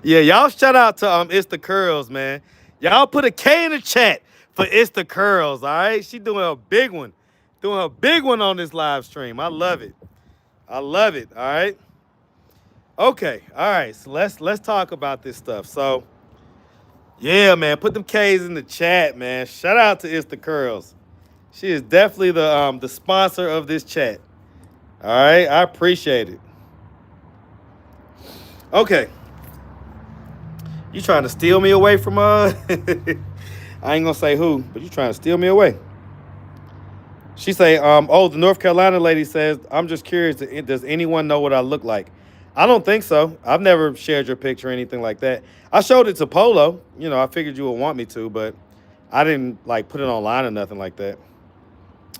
Yeah, y'all shout out to It's the Curls, man. Y'all put a K in the chat for It's the Curls, all right? She doing a big one. Doing a big one on this live stream. I love it. I love it, all right? Okay, all right, so let's talk about this stuff. So, yeah, man, put them K's in the chat, man. Shout out to It's the Curls. She is definitely the sponsor of this chat. All right, I appreciate it. Okay. You trying to steal me away from I ain't gonna say who, but you trying to steal me away. She say, oh, the North Carolina lady says, I'm just curious, does anyone know what I look like? I don't think so. I've never shared your picture or anything like that. I showed it to Polo. You know, I figured you would want me to, but I didn't like put it online or nothing like that.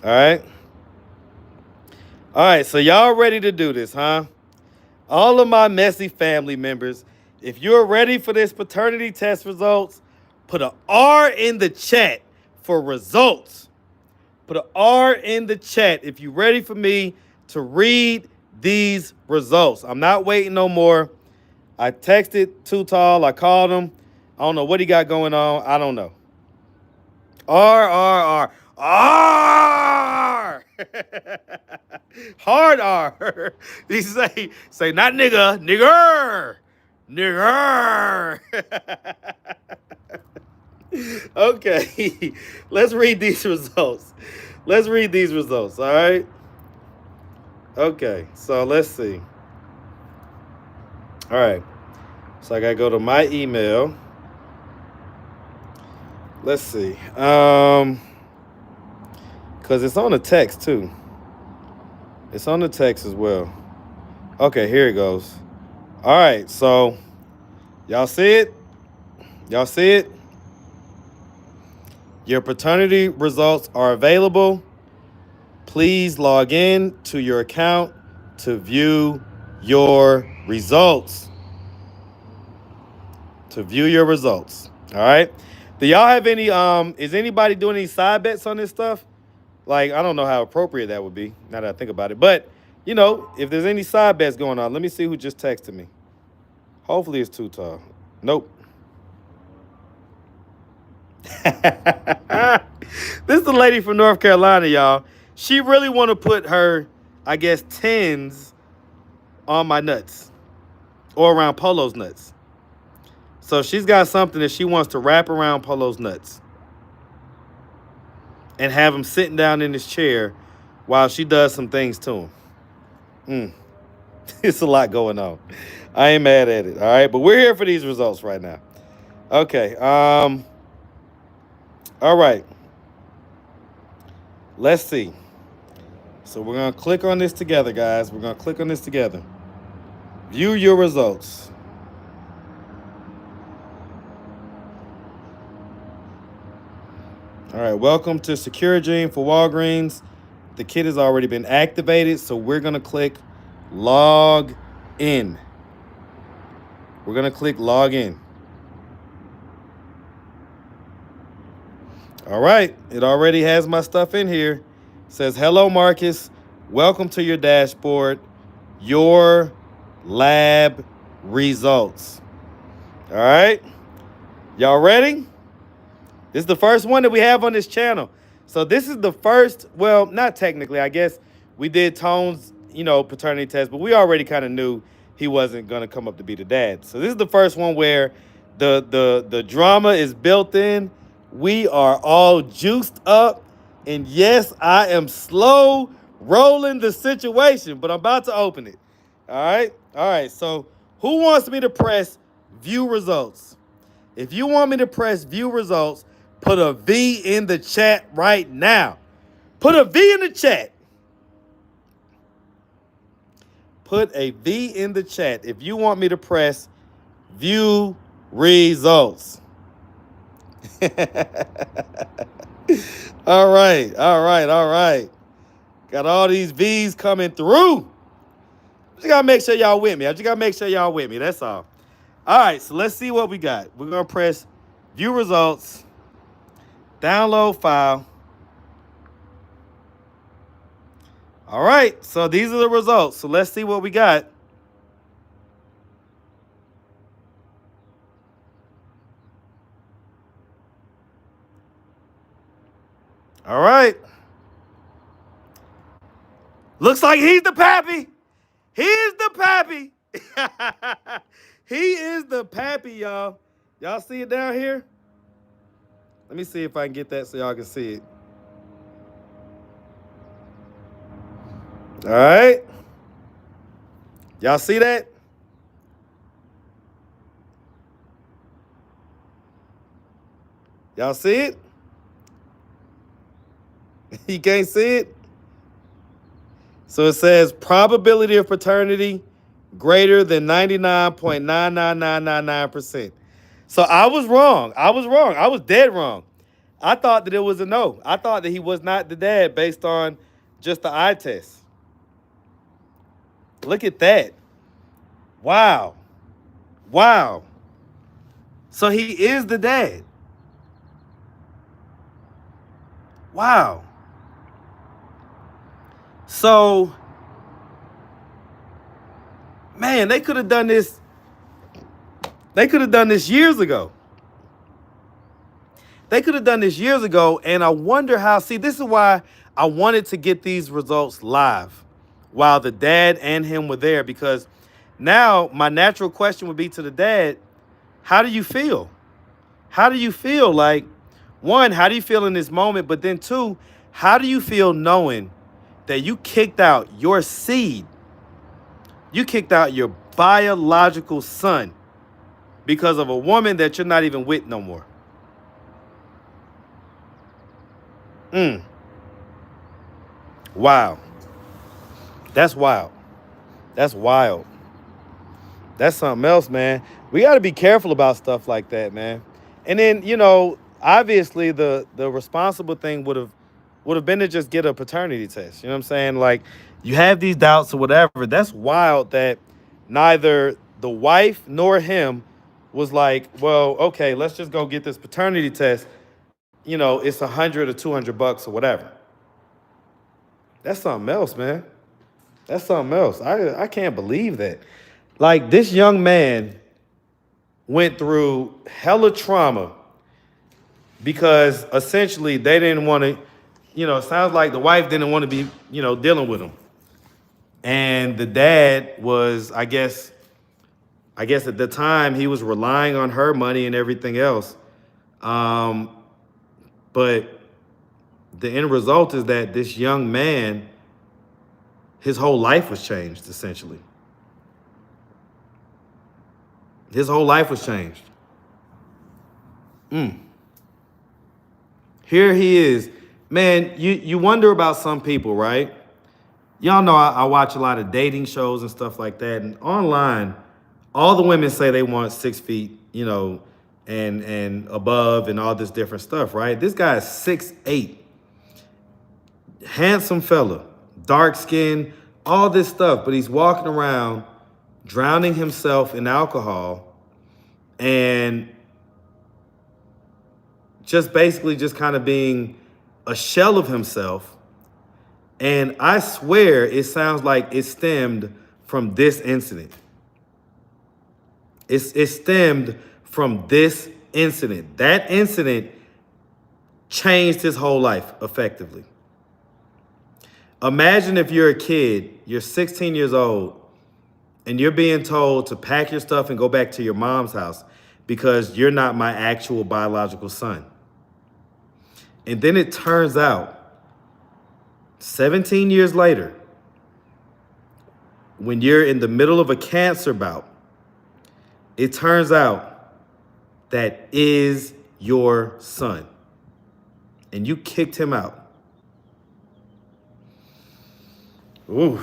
All right. All right, so y'all ready to do this, huh? All of my messy family members, if you're ready for this paternity test results, put an R in the chat for results. Put an R in the chat if you're ready for me to read these results. I'm not waiting no more. I texted Too Tall. I called him. I don't know what he got going on. I don't know. R. Hard R. He say not nigga, nigger. Okay, let's read these results. All right. Okay, so let's see. All right, so I gotta go to my email. Let's see. Because it's on the text too. It's on the text as well. Okay, here it goes. All right, so y'all see it? Your paternity results are available. Please log in to your account to view your results. All right. Do y'all have any, is anybody doing any side bets on this stuff? Like, I don't know how appropriate that would be, now that I think about it. But, you know, if there's any side bets going on, let me see who just texted me. Hopefully it's Too Tall. Nope. This is the lady from North Carolina, y'all. She really want to put her, I guess, 10s on my nuts. Or around Polo's nuts. So she's got something that she wants to wrap around Polo's nuts. And have him sitting down in his chair while she does some things to him. It's a lot going on. I ain't mad at it, all right? But we're here for these results right now. Okay, all right. Let's see. So we're going to click on this together, guys. View your results. All right, welcome to Secure Gene for Walgreens. The kit has already been activated, so we're going to click Log In. All right, it already has my stuff in here. It says, hello, Marcus. Welcome to your dashboard. Your lab results. All right, y'all ready? This is the first one that we have on this channel. So this is the first, well, not technically, I guess we did Tone's, paternity test, but we already kind of knew he wasn't going to come up to be the dad. So this is the first one where the drama is built in. We are all juiced up. And yes, I am slow rolling the situation, but I'm about to open it. All right. So who wants me to press view results? If you want me to press view results, put a V in the chat right now. Put a V in the chat. Put a V in the chat if you want me to press view results. All right. Got all these V's coming through. Just gotta make sure y'all with me. That's all. All right, so let's see what we got. We're gonna press View results. Download file. All right, so these are the results. So let's see what we got. All right. Looks like he's the pappy. He's the pappy. He is the pappy, y'all. Y'all see it down here? Let me see if I can get that so y'all can see it. All right. Y'all see that? Y'all see it? You can't see it? So it says probability of paternity greater than 99.99999%. So I was wrong. I was dead wrong. I thought that it was a no. I thought that he was not the dad based on just the eye test. Look at that. Wow. Wow. So he is the dad. Wow. So, man, they could have done this. They could have done this years ago. They could have done this years ago, and I wonder how. See, this is why I wanted to get these results live while the dad and him were there, because now my natural question would be to the dad, how do you feel? How do you feel? Like, one, how do you feel in this moment? But then two, how do you feel knowing that you kicked out your seed? You kicked out your biological son because of a woman that you're not even with no more. Wow. That's wild. That's wild. That's something else, man. We got to be careful about stuff like that, man. And then, you know, obviously the responsible thing would have been to just get a paternity test. You know what I'm saying? Like, you have these doubts or whatever. That's wild that neither the wife nor him was like, well, okay, let's just go get this paternity test. You know, it's $100 or $200 or whatever. That's something else, man. That's something else. I can't believe that. Like, this young man went through hella trauma because essentially they didn't want to, you know, it sounds like the wife didn't want to be, you know, dealing with him. And the dad was, I guess at the time he was relying on her money and everything else. But the end result is that this young man, his whole life was changed, essentially. His whole life was changed. Here he is. Man, you wonder about some people, right? Y'all know I watch a lot of dating shows and stuff like that. And online, all the women say they want 6 feet, you know, and above and all this different stuff, right? This guy is 6'8". Handsome fella, dark skin, all this stuff. But he's walking around drowning himself in alcohol and just basically just kind of being a shell of himself. And I swear it sounds like it stemmed from this incident. It stemmed from this incident. That incident changed his whole life effectively. Imagine if you're a kid, you're 16 years old, and you're being told to pack your stuff and go back to your mom's house because you're not my actual biological son. And then it turns out, 17 years later, when you're in the middle of a cancer bout, it turns out that is your son. And you kicked him out. Ooh,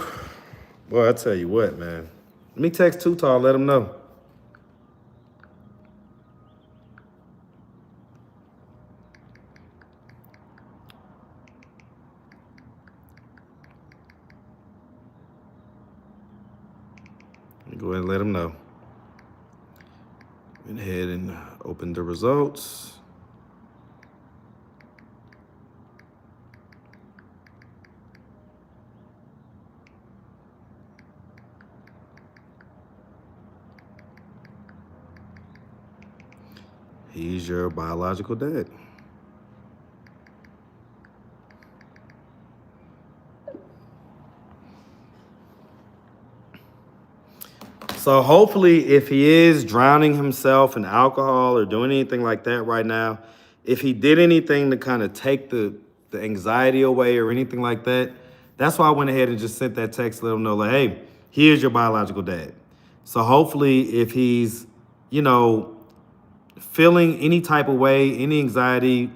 boy, I tell you what, man. Let me text Tutal, let him know. Let me go ahead and let him know. Went ahead and opened the results. He's your biological dad. So hopefully, if he is drowning himself in alcohol or doing anything like that right now, if he did anything to kind of take the anxiety away or anything like that, that's why I went ahead and just sent that text to let him know, like, hey, here's your biological dad. So hopefully, if he's, you know, feeling any type of way, any anxiety,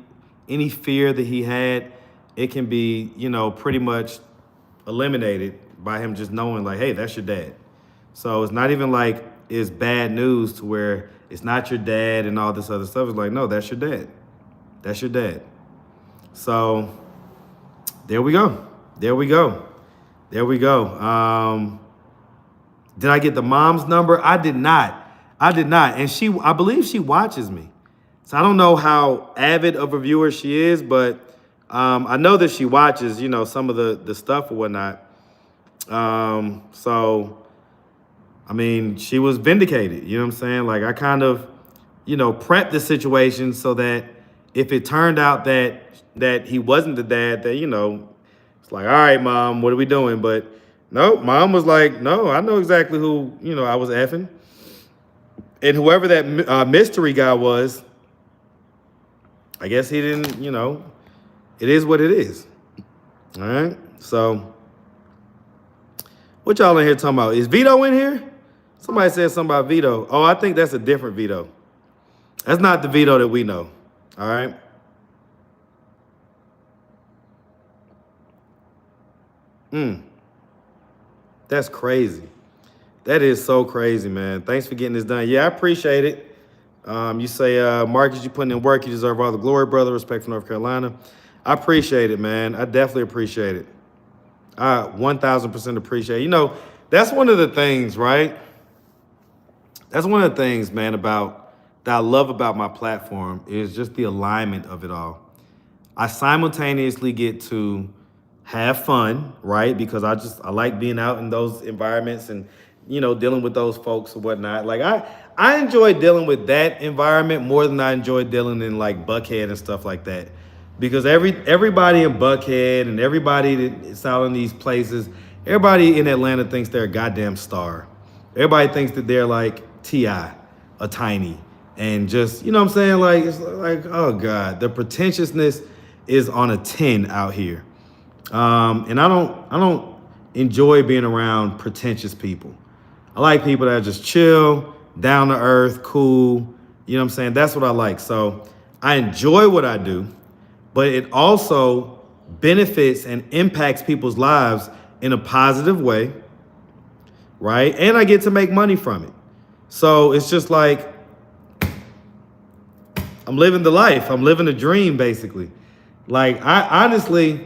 any fear that he had, it can be, you know, pretty much eliminated by him just knowing, like, hey, that's your dad. So it's not even like it's bad news to where it's not your dad and all this other stuff. It's like, no, that's your dad. That's your dad. So there we go. There we go. There we go. Did I get the mom's number? I did not. I did not. And I believe she watches me. So I don't know how avid of a viewer she is, but I know that she watches, you know, some of the stuff or whatnot. So, I mean, she was vindicated, you know what I'm saying? Like, I kind of, you know, prepped the situation so that if it turned out that he wasn't the dad, that, you know, it's like, all right, Mom, what are we doing? But no, Mom was like, no, I know exactly who, you know, I was effing. And whoever that mystery guy was, I guess he didn't, you know, it is what it is. All right. So what y'all in here talking about? Is Vito in here? Somebody said something about Vito. Oh, I think that's a different Vito. That's not the Vito that we know. All right. That's crazy. That is so crazy, man. Thanks for getting this done. Yeah, I appreciate it. You say, Marcus, you putting in work. You deserve all the glory, brother. Respect for North Carolina. I appreciate it, man. I definitely appreciate it. I 1,000% appreciate it. You know, that's one of the things, right? That's one of the things, man, that I love about my platform is just the alignment of it all. I simultaneously get to have fun, right? Because I like being out in those environments and, you know, dealing with those folks and whatnot. Like I enjoy dealing with that environment more than I enjoy dealing in like Buckhead and stuff like that. Because everybody in Buckhead and everybody that's out in these places, everybody in Atlanta thinks they're a goddamn star. Everybody thinks that they're like T.I., a Tiny, and just, you know what I'm saying? Like, it's like, oh God, the pretentiousness is on a 10 out here. And I don't enjoy being around pretentious people. I like people that are just chill, down to earth, cool. You know what I'm saying? That's what I like. So I enjoy what I do, but it also benefits and impacts people's lives in a positive way, right? And I get to make money from it. So it's just like, I'm living the life. I'm living a dream, basically. Like, I honestly,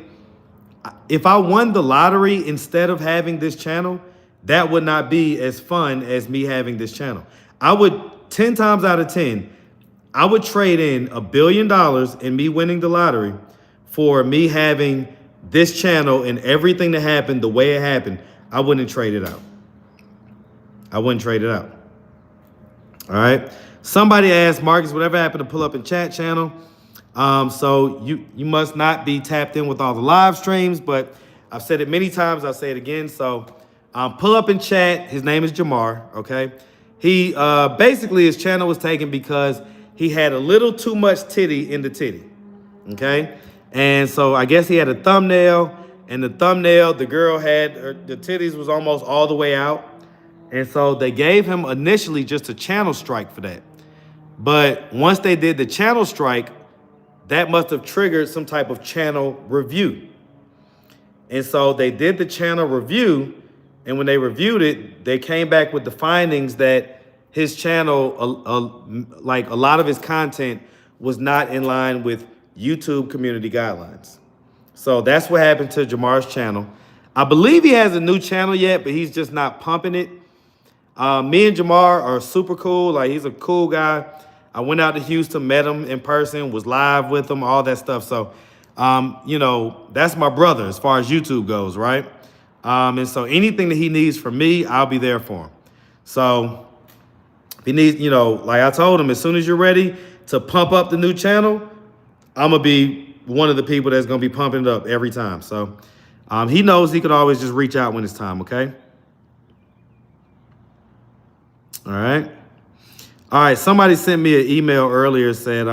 if I won the lottery instead of having this channel, that would not be as fun as me having this channel. I would, 10 times out of 10, I would trade in $1 billion in me winning the lottery for me having this channel and everything that happened the way it happened. I wouldn't trade it out. I wouldn't trade it out. All right. Somebody asked, Marcus, whatever happened to Pull Up and Chat channel? So you must not be tapped in with all the live streams, but I've said it many times. I'll say it again. So Pull Up and Chat. His name is Jamar. Okay. He basically his channel was taken because he had a little too much titty in the titty. Okay. And so I guess he had a thumbnail, and the thumbnail, the girl had the titties was almost all the way out. And so they gave him initially just a channel strike for that. But once they did the channel strike, that must have triggered some type of channel review. And so they did the channel review, and when they reviewed it, they came back with the findings that his channel, like a lot of his content, was not in line with YouTube community guidelines. So that's what happened to Jamar's channel. I believe he has a new channel yet, but he's just not pumping it. Me and Jamar are super cool. Like, he's a cool guy. I went out to Houston, met him in person, was live with him, all that stuff. So, you know, that's my brother as far as YouTube goes, right? And so anything that he needs from me, I'll be there for him. So if he needs, you know, like I told him, as soon as you're ready to pump up the new channel, I'm going to be one of the people that's going to be pumping it up every time. So he knows he could always just reach out when it's time, okay? All right. All right, somebody sent me an email earlier, said,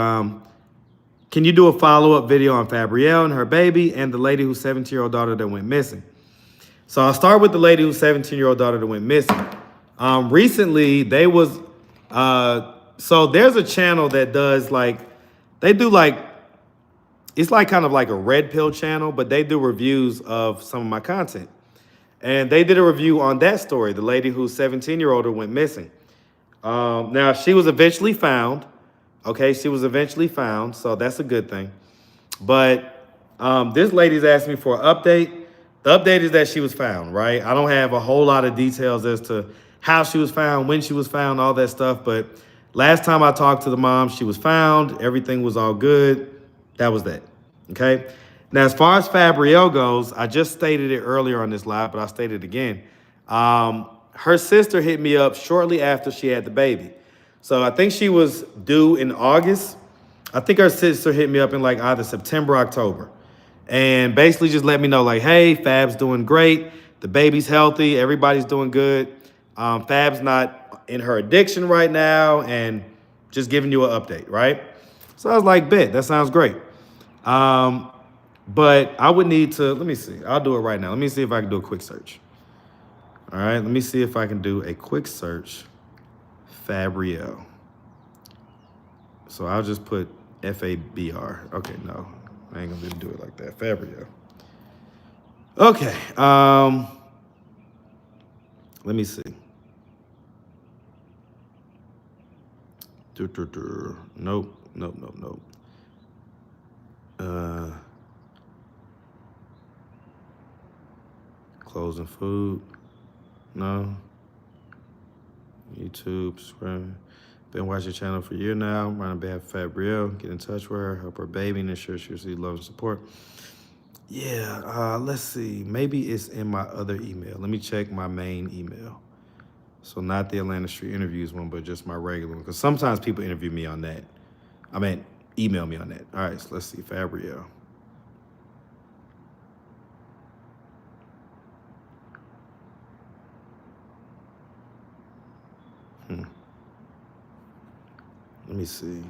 can you do a follow-up video on Fabrielle and her baby and the lady whose 17-year-old daughter that went missing? So I'll start with the lady whose 17-year-old daughter that went missing. Recently, they was, so there's a channel that does like, they do like, it's like kind of like a red pill channel, but they do reviews of some of my content. And they did a review on that story, the lady whose 17-year-old went missing. Now, she was eventually found. Okay, she was eventually found, so that's a good thing. But this lady's asked me for an update. The update is that she was found, right? I don't have a whole lot of details as to how she was found, when she was found, all that stuff. But last time I talked to the mom, she was found. Everything was all good. That was that, okay? Now, as far as Fabrielle goes, I just stated it earlier on this live, but I'll state it again. Her sister hit me up shortly after she had the baby. So I think she was due in August. I think her sister hit me up in like either September or October. And basically just let me know like, hey, Fab's doing great. The baby's healthy. Everybody's doing good. Fab's not in her addiction right now and just giving you an update, right? So I was like, bet, that sounds great. But I would need to, let me see. I'll do it right now. Let me see if I can do a quick search. All right, let me see if I can do a quick search. Fabrielle. So I'll just put F-A-B-R. Okay, no, I ain't gonna be able to do it like that. Fabrielle. Okay, let me see. Nope. Clothes and food. No. YouTube, subscribe. Been watching the channel for a year now. I'm on behalf of Fabrielle. Get in touch with her, help her baby, and ensure she receives love and support. Yeah, let's see. Maybe it's in my other email. Let me check my main email. So not the Atlanta Street Interviews one, but just my regular one. Because sometimes people interview me on that. I mean, email me on that. All right, so let's see. Fabrielle. Let me see.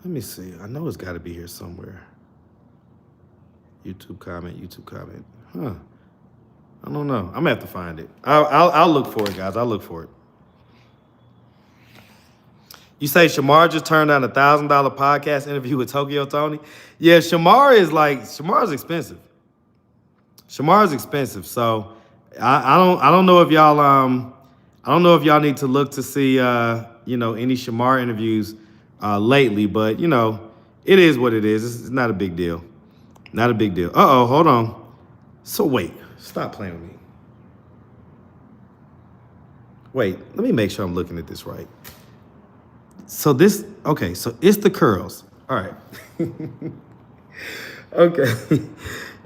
Let me see. I know it's got to be here somewhere. YouTube comment. Huh. I don't know. I'm going to have to find it. I'll look for it, guys. I'll look for it. You say Shamar just turned down a $1,000 podcast interview with Tokyo Tony? Yeah, Shamar's expensive. Shamar's expensive. So I don't know if y'all need to look to see you know, any Shamar interviews lately, but you know, it is what it is. It's not a big deal. Not a big deal. Uh-oh, hold on. So wait, stop playing with me. Wait, let me make sure I'm looking at this right. So this, okay, so it's the curls. All right. Okay.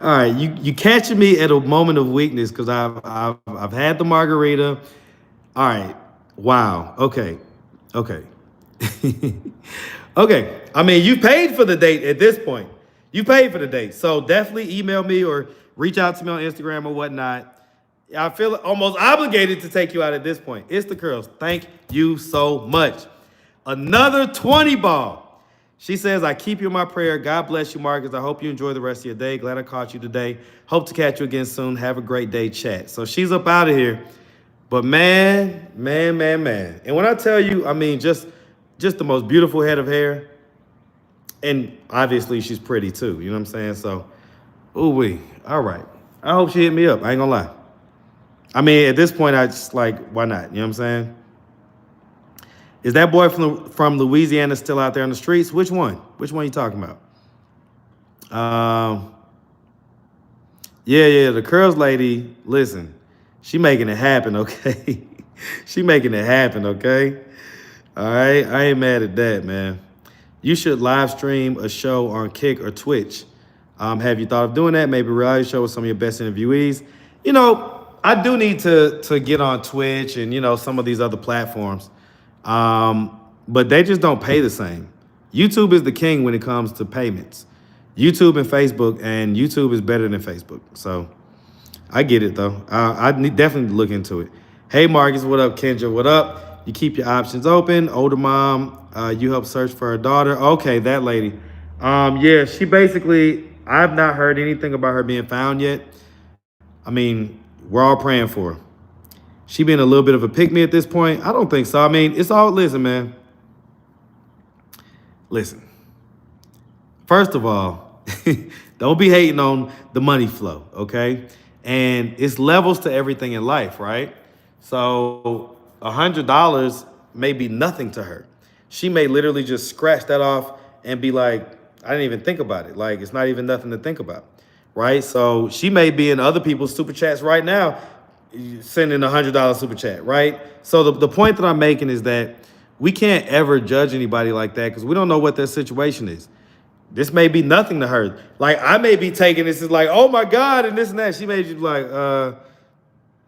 All right, you catching me at a moment of weakness because I've had the margarita. All right. Wow. Okay. Okay. Okay. I mean, you paid for the date at this point. You paid for the date. So definitely email me or reach out to me on Instagram or whatnot. I feel almost obligated to take you out at this point. It's the curls. Thank you so much. Another 20 ball. She says, I keep you in my prayer. God bless you, Marcus. I hope you enjoy the rest of your day. Glad I caught you today. Hope to catch you again soon. Have a great day, chat. So she's up out of here. But man. And when I tell you, I mean, just the most beautiful head of hair. And obviously she's pretty too. You know what I'm saying? So, ooh-wee. All right. I hope she hit me up. I ain't gonna lie. I mean, at this point, I just like, why not? You know what I'm saying? Is that boy from Louisiana still out there on the streets? Which one? Which one are you talking about? Yeah, the curls lady, listen, she making it happen, okay? She making it happen, okay? All right, I ain't mad at that, man. You should live stream a show on Kick or Twitch. Have you thought of doing that? Maybe a reality show with some of your best interviewees. You know, I do need to get on Twitch and, you know, some of these other platforms. But they just don't pay the same. YouTube is the king when it comes to payments. YouTube and Facebook, and YouTube is better than Facebook. So I get it, though. I need definitely look into it. Hey, Marcus, what up? Kendra, what up? You keep your options open. Older mom, you help search for her daughter. Okay, that lady. Yeah, she basically, I've not heard anything about her being found yet. I mean, we're all praying for her. She being a little bit of a pick-me at this point? I don't think so. I mean, it's all, listen, man. Listen. First of all, don't be hating on the money flow, okay? And it's levels to everything in life, right? So $100 may be nothing to her. She may literally just scratch that off and be like, I didn't even think about it. Like, it's not even nothing to think about, right? So she may be in other people's super chats right now, sending $100 super chat, right? So the point that I'm making is that we can't ever judge anybody like that because we don't know what their situation is. This may be nothing to her. Like, I may be taking this as like, oh my God, and this and that. She may just be like,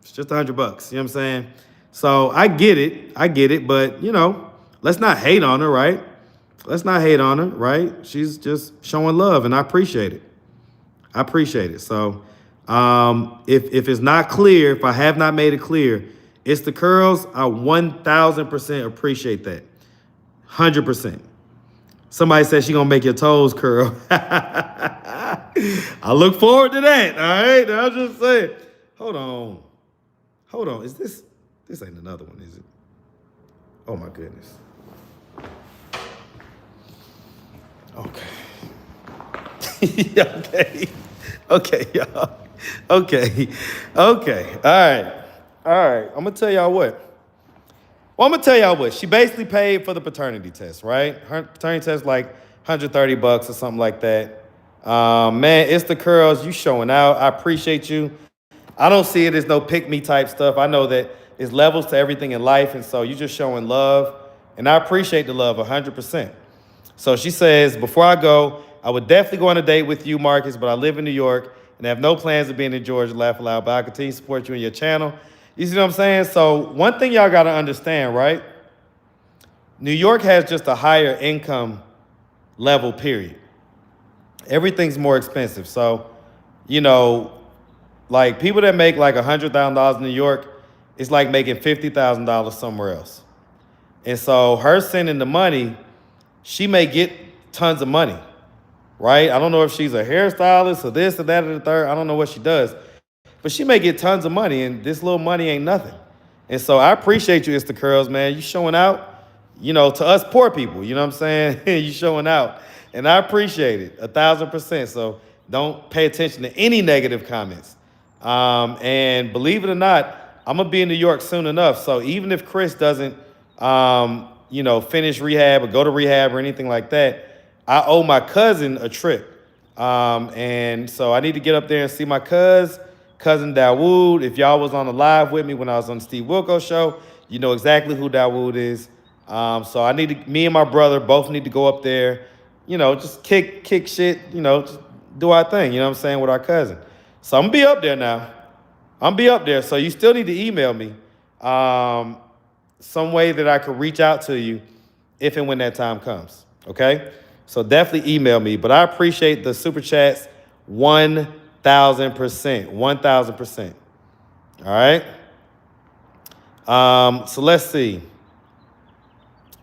it's just $100. You know what I'm saying? So I get it, but you know, let's not hate on her, right? Let's not hate on her, right? She's just showing love, and I appreciate it. I appreciate it. So if it's not clear, if I have not made it clear, it's the curls. I 1,000% appreciate that. 100%. Somebody said she gonna make your toes curl. I look forward to that. All right, I'll just say, hold on. Is this ain't another one, is it? Oh my goodness. Okay. Okay, y'all. Okay. All right. I'm gonna tell y'all what. Well, I'm gonna tell y'all what. She basically paid for the paternity test, right? Her paternity test like $130 or something like that. Man, it's the curls. You showing out. I appreciate you. I don't see it as no pick me type stuff. I know that it's levels to everything in life, and so you just showing love, and I appreciate the love 100%. So she says, before I go, I would definitely go on a date with you, Marcus, but I live in New York and have no plans of being in Georgia. Laugh aloud, but I continue to support you and your channel. You see what I'm saying? So one thing y'all got to understand, right? New York has just a higher income level, period. Everything's more expensive. So, you know, like people that make like $100,000 in New York, it's like making $50,000 somewhere else. And so her sending the money, she may get tons of money, right? I don't know if she's a hairstylist or this or that or the third. I don't know what she does. But she may get tons of money, and this little money ain't nothing. And so I appreciate you, It's the Curls, man. You showing out, you know, to us poor people, you know what I'm saying? You showing out. And I appreciate it 1,000%. So don't pay attention to any negative comments. And believe it or not, I'm going to be in New York soon enough. So even if Chris doesn't, you know, finish rehab or go to rehab or anything like that, I owe my cousin a trip. And so I need to get up there and see my cousin Dawood. If y'all was on the live with me when I was on the Steve Wilco show, you know exactly who Dawood is. So I need to, me and my brother both need to go up there, you know, just kick shit, you know, just do our thing, you know what I'm saying, with our cousin. So I'm gonna be up there now. I'm gonna be up there. So you still need to email me some way that I could reach out to you if and when that time comes, okay? So definitely email me. But I appreciate the super chats 1,000%. 1,000%. All right. So let's see.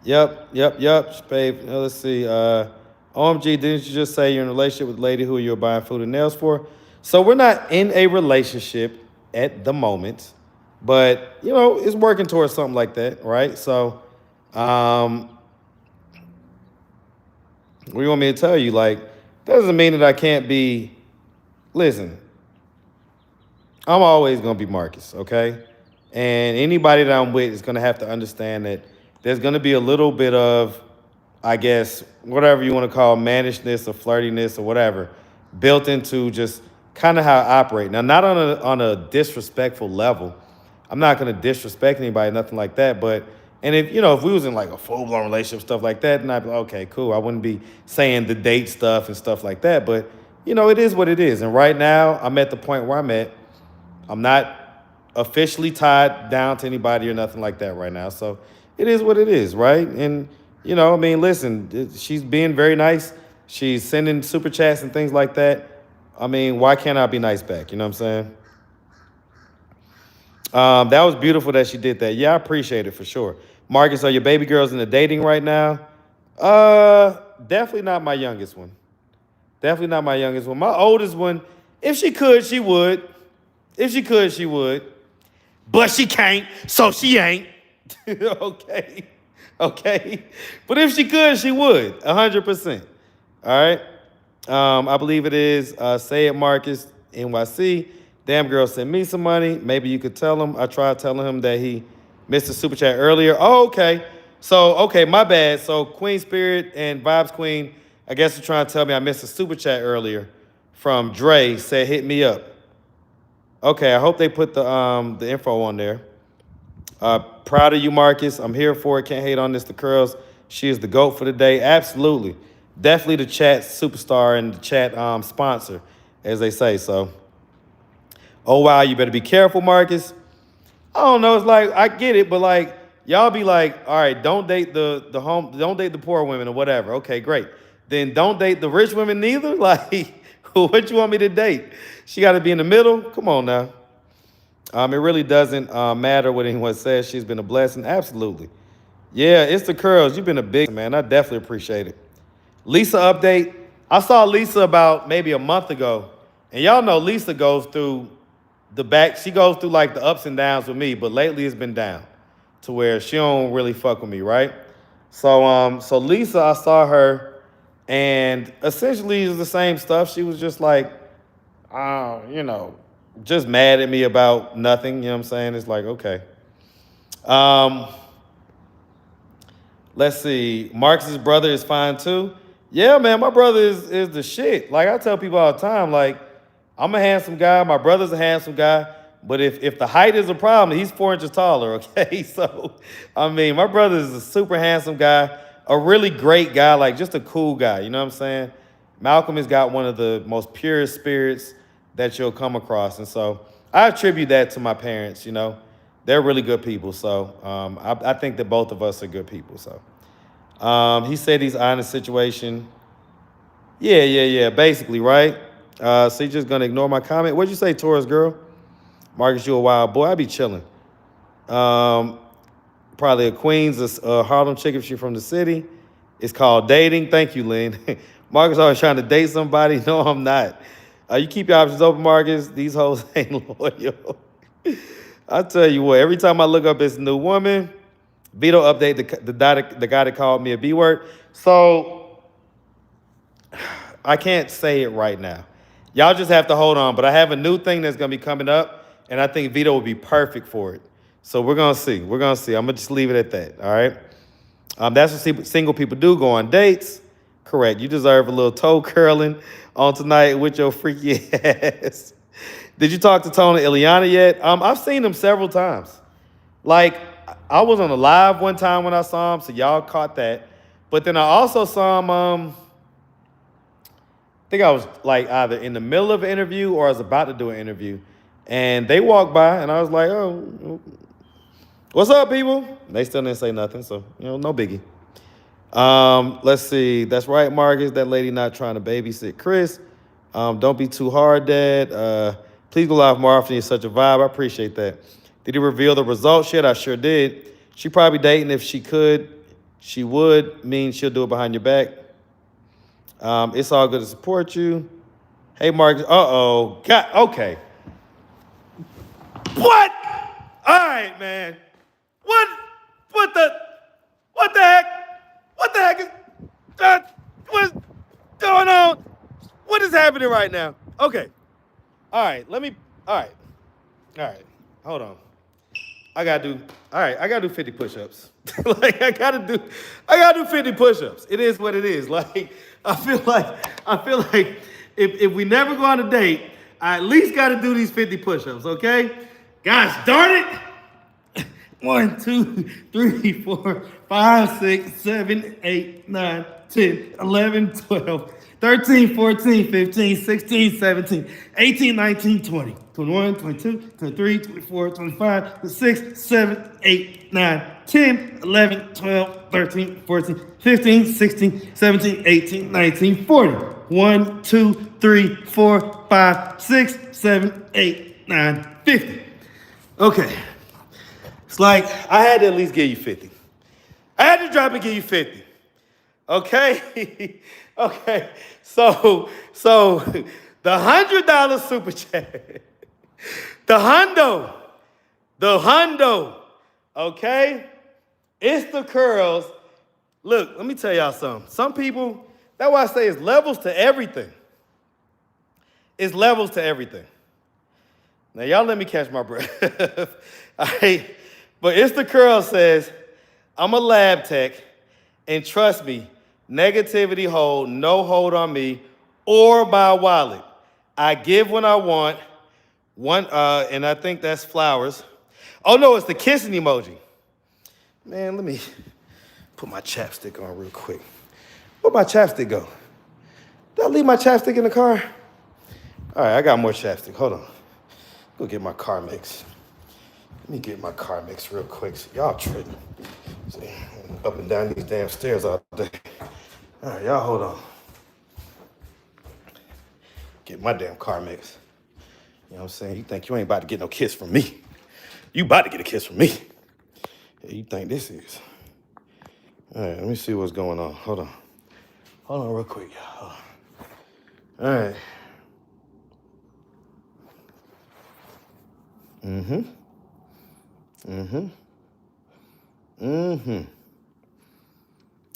Yep. Babe. Let's see. OMG, didn't you just say you're in a relationship with a lady who you're buying food and nails for? So we're not in a relationship at the moment, but you know, it's working towards something like that, right? So what do you want me to tell you? Like, that doesn't mean that I can't be, listen, I'm always going to be Marcus, okay? And anybody that I'm with is going to have to understand that there's going to be a little bit of, I guess, whatever you want to call mannishness or flirtiness or whatever, built into just kind of how I operate. Now, not on a disrespectful level. I'm not gonna disrespect anybody, nothing like that. But and if if we was in like a full-blown relationship, stuff like that, then I'd be like, okay, cool. I wouldn't be saying the date stuff and stuff like that. But it is what it is. And right now, I'm at the point where I'm at. I'm not officially tied down to anybody or nothing like that right now. So it is what it is, right? And listen, she's being very nice. She's sending super chats and things like that. Why can't I be nice back? You know what I'm saying? That was beautiful that she did that. Yeah, I appreciate it for sure. Marcus, are your baby girls in the dating right now? Definitely not my youngest one. Definitely not my youngest one. My oldest one, if she could, she would. If she could, she would. But she can't, so she ain't. Okay. Okay. But if she could, she would. 100%. All right. I believe it is Say It Marcus, NYC. Damn girl sent me some money. Maybe you could tell him. I tried telling him that he missed the super chat earlier. Oh, okay. So, okay, my bad. So Queen Spirit and Vibes Queen, I guess you're trying to tell me I missed a super chat earlier from Dre, said hit me up. Okay, I hope they put the info on there. Proud of you, Marcus. I'm here for it. Can't hate on this. The Curls. She is the GOAT for the day. Absolutely. Definitely the chat superstar and the chat sponsor, as they say. So, oh, wow, you better be careful, Marcus. I don't know. It's like, I get it, but like, y'all be like, all right, don't date don't date the poor women or whatever. Okay, great. Then don't date the rich women neither. Like, what you want me to date? She got to be in the middle? Come on now. It really doesn't matter what anyone says. She's been a blessing. Absolutely. Yeah, it's the Curls. You've been a big man. I definitely appreciate it. Lisa update. I saw Lisa about maybe a month ago. And y'all know Lisa goes through she goes through like the ups and downs with me, but lately it's been down to where she don't really fuck with me, right? So Lisa, I saw her, and essentially it's the same stuff. She was just like, just mad at me about nothing. You know what I'm saying? It's like, okay. Let's see. Marcus's brother is fine too. Yeah, man, my brother is the shit. Like I tell people all the time, like, I'm a handsome guy. My brother's a handsome guy. But if the height is a problem, he's 4 inches taller, okay? So, my brother is a super handsome guy, a really great guy, like just a cool guy. You know what I'm saying? Malcolm has got one of the most purest spirits that you'll come across. And so I attribute that to my parents, They're really good people. So I think that both of us are good people. So he said he's on a situation. Yeah, basically, right? So you're just going to ignore my comment? What'd you say, Taurus girl? Marcus, you a wild boy. I be chilling. Probably a Queens, a Harlem chick if she's from the city. It's called dating. Thank you, Lynn. Marcus always trying to date somebody. No, I'm not. You keep your options open, Marcus. These hoes ain't loyal. I tell you what, every time I look up this new woman, Vito update the guy that called me a B word. So I can't say it right now. Y'all just have to hold on. But I have a new thing that's going to be coming up, and I think Vito will be perfect for it. So we're going to see. We're going to see. I'm going to just leave it at that, all right? That's what single people do, go on dates. Correct. You deserve a little toe curling on tonight with your freaky ass. Did you talk to Tony Ileana yet? I've seen him several times. Like, I was on a live one time when I saw him, so y'all caught that. But then I also saw him, I think I was like either in the middle of an interview or I was about to do an interview. And they walked by and I was like, oh, what's up, people? They still didn't say nothing, so, no biggie. Let's see. That's right, Marcus. That lady not trying to babysit Chris. Don't be too hard, Dad. Please go live more often. You're such a vibe. I appreciate that. Did he reveal the results yet? I sure did. She probably dating. If she could, she would. Mean she'll do it behind your back. It's all good to support you. Hey, Marcus. Uh-oh. God, okay. What? All right, man. What the heck? What the heck is what's going on? What is happening right now? Okay. All right, all right. Hold on. I gotta do 50 push-ups. Like I gotta do 50 push-ups. It is what it is. Like I feel like if we never go on a date, I at least got to do these 50 push-ups, okay? Gosh darn it. 1, 2, 3, 4, 5, 6, 7, 8, 9, 10, 11, 12, 13, 14, 15, 16, 17, 18, 19, 20, 21, 22, 23, 24, 25, 26, 7, 8, 9, 10, 11, 12, 13, 14, 15, 16, 17, 18, 19, 40. 1, 2, 3, 4, 5, 6, 7, 8, 9, 50. Okay. It's like I had to at least give you 50. I had to drop and give you 50. Okay? Okay. So the $100 super chat. The hundo. Okay? It's the curls. Look, let me tell y'all something. Some people, that's why I say it's levels to everything. It's levels to everything. Now, y'all let me catch my breath. All right? But It's the Curl says, I'm a lab tech, and trust me, negativity hold no hold on me or my wallet. I give when I want. And I think that's flowers. Oh, no, it's the kissing emoji. Man, let me put my chapstick on real quick. Where'd my chapstick go? Did I leave my chapstick in the car? All right, I got more chapstick. Hold on. Go get my car mix. Let me get my car mix real quick. So y'all tripping. See, up and down these damn stairs all day. All right, y'all hold on. Get my damn car mix. You know what I'm saying? You think you ain't about to get no kiss from me. You about to get a kiss from me. Yeah, you think this is. All right, let me see what's going on. Hold on. Hold on real quick, y'all. All right.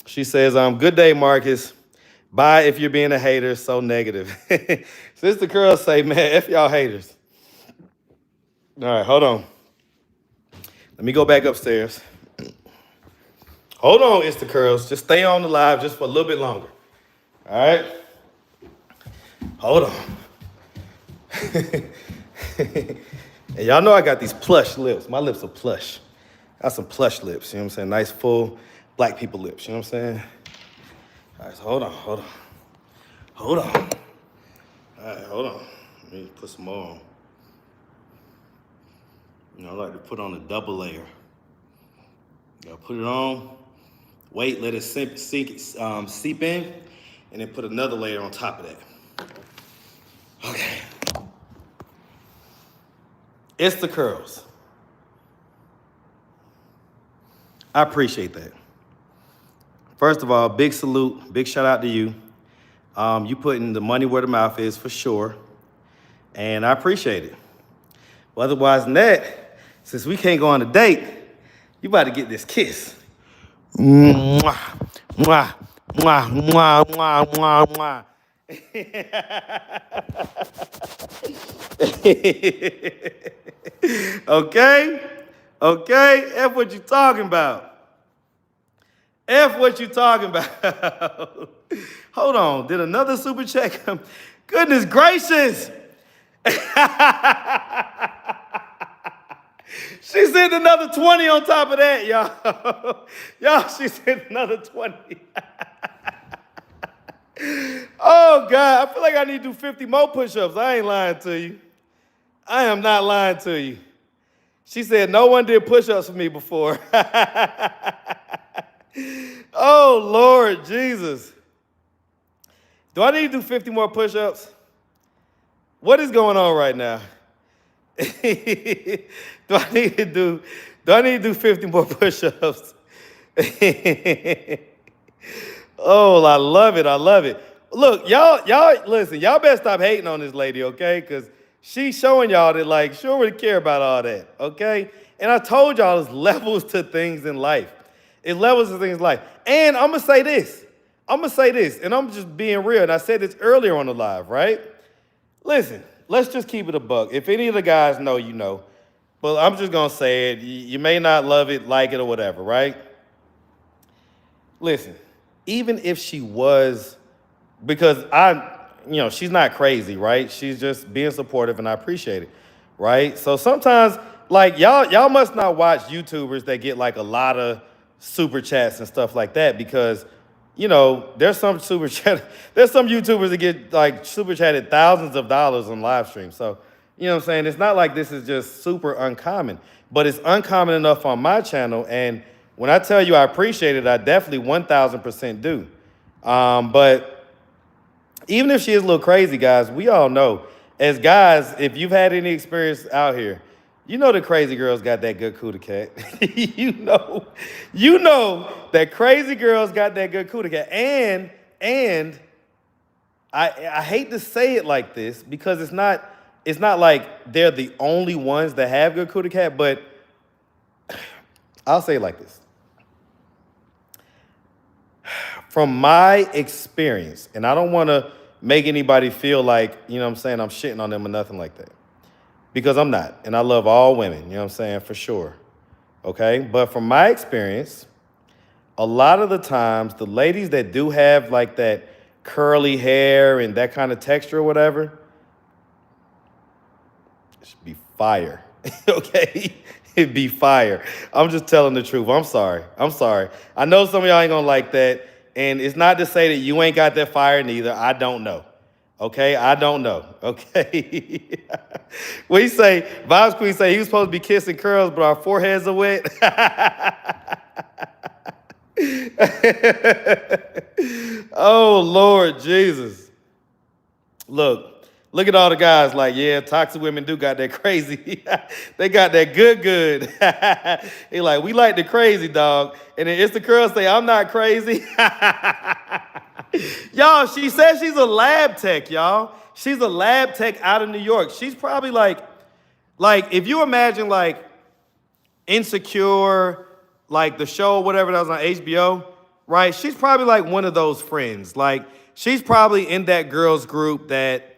She says, good day, Marcus. Bye if you're being a hater, so negative. Sister Curl say, man, F y'all haters. All right, hold on. Let me go back upstairs. Hold on, It's the Curls. Just stay on the live just for a little bit longer. All right? Hold on. And y'all know I got these plush lips. My lips are plush. I got some plush lips, you know what I'm saying? Nice, full black people lips, you know what I'm saying? All right, so hold on. All right, hold on. Let me put some more on. You know, I like to put on a double layer. You know, put it on, wait, let it seep in, and then put another layer on top of that. Okay. It's the Curls. I appreciate that. First of all, big salute, big shout out to you. You putting the money where the mouth is for sure, and I appreciate it. Well, otherwise than that, since we can't go on a date, you about to get this kiss. Mwah, mwah, mwah, mwah, mwah, mwah, mwah. Okay, F what you talking about. F what you talking about. Hold on, did another super chat come? Goodness gracious. She sent another 20 on top of that, y'all. Y'all, she sent another 20. Oh, God, I feel like I need to do 50 more push-ups. I ain't lying to you. I am not lying to you. She said, no one did push-ups for me before. Oh, Lord Jesus. Do I need to do 50 more push-ups? What is going on right now? Do I need to do 50 more push-ups? Oh, I love it. Look, y'all, listen, y'all better stop hating on this lady, okay? Because she's showing y'all that, like, she don't really care about all that, okay? And I told y'all there's levels to things in life. It's levels to things in life. And I'm going to say this, and I'm just being real, and I said this earlier on the live, right? Listen, let's just keep it a buck. If any of the guys know, you know. But I'm just going to say it. You may not love it, like it, or whatever, right? Listen, even if she was, because she's not crazy, right? She's just being supportive, and I appreciate it, right? So sometimes, like, y'all must not watch YouTubers that get like a lot of super chats and stuff like that, because there's some YouTubers that get like super chatted thousands of dollars on live streams. So, you know what I'm saying? It's not like this is just super uncommon, but it's uncommon enough on my channel. And when I tell you I appreciate it, I definitely 1000% do. But even if she is a little crazy, guys, we all know, as guys, if you've had any experience out here, the crazy girls got that good cootie cat. you know that crazy girls got that good cootie cat. And I hate to say it like this, because it's not like they're the only ones that have good cootie cat, but I'll say it like this. From my experience, and I don't want to make anybody feel like, I'm shitting on them or nothing like that, because I'm not. And I love all women, for sure. Okay? But from my experience, a lot of the times, the ladies that do have like that curly hair and that kind of texture or whatever, it should be fire. Okay? It'd be fire. I'm just telling the truth. I'm sorry. I know some of y'all ain't gonna like that. And it's not to say that you ain't got that fire neither. I don't know. Okay? I don't know. Okay? What he say? Vibes Queen say he was supposed to be kissing curls, but our foreheads are wet. Oh, Lord Jesus. Look at all the guys like, yeah, toxic women do got that crazy. They got that good. They like, we like the crazy, dog. And then it's the girls say, I'm not crazy. Y'all, she says she's a lab tech, y'all. She's a lab tech out of New York. She's probably like if you imagine like Insecure, like the show, whatever that was on HBO, right? She's probably like one of those friends. Like, she's probably in that girls group that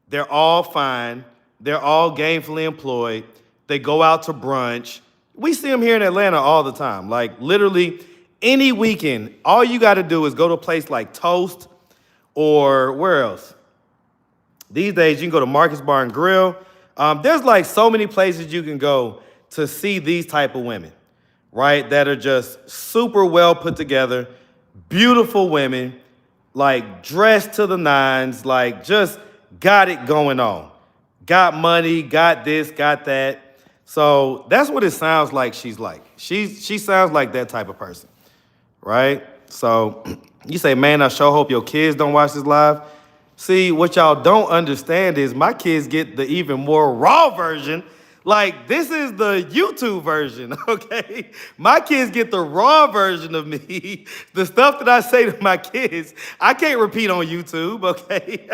they're all fine. They're all gainfully employed. They go out to brunch. We see them here in Atlanta all the time. Like, literally any weekend, all you got to do is go to a place like Toast, or where else? These days, you can go to Marcus Bar and Grill. There's like so many places you can go to see these type of women, right? That are just super well put together, beautiful women, like dressed to the nines, like just got it going on. Got money, got this, got that. So that's what it sounds like she's like. She sounds like that type of person, right? So you say, man, I sure hope your kids don't watch this live. See, what y'all don't understand is my kids get the even more raw version. Like, this is the YouTube version, okay? My kids get the raw version of me. The stuff that I say to my kids, I can't repeat on YouTube, okay?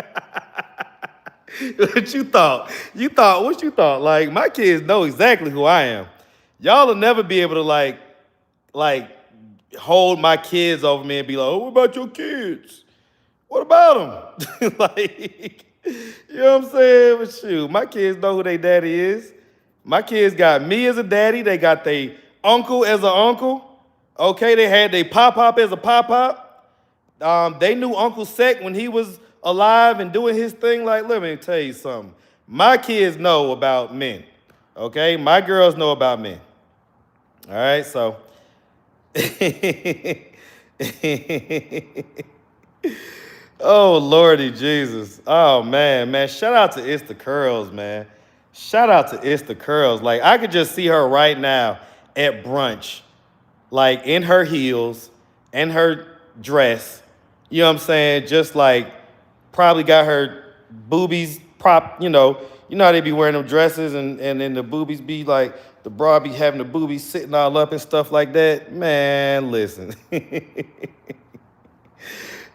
What you thought? What you thought? Like, my kids know exactly who I am. Y'all will never be able to, like hold my kids over me and be like, oh, what about your kids? What about them? Like, you know what I'm saying? But shoot, my kids know who their daddy is. My kids got me as a daddy. They got their uncle as an uncle. Okay, they had their pop-pop as a pop-pop. They knew Uncle Sec when he was alive and doing his thing. Like, let me tell you something. My kids know about men. Okay, my girls know about men. All right, so. Oh, Lordy Jesus. Oh, man. Shout out to It's the Curls, man. Shout out to It's the Curls. Like, I could just see her right now at brunch, like in her heels and her dress. You know what I'm saying? Just like probably got her boobies prop, you know how they be wearing them dresses and then the boobies be like, the bra be having the boobies sitting all up and stuff like that. Man, listen.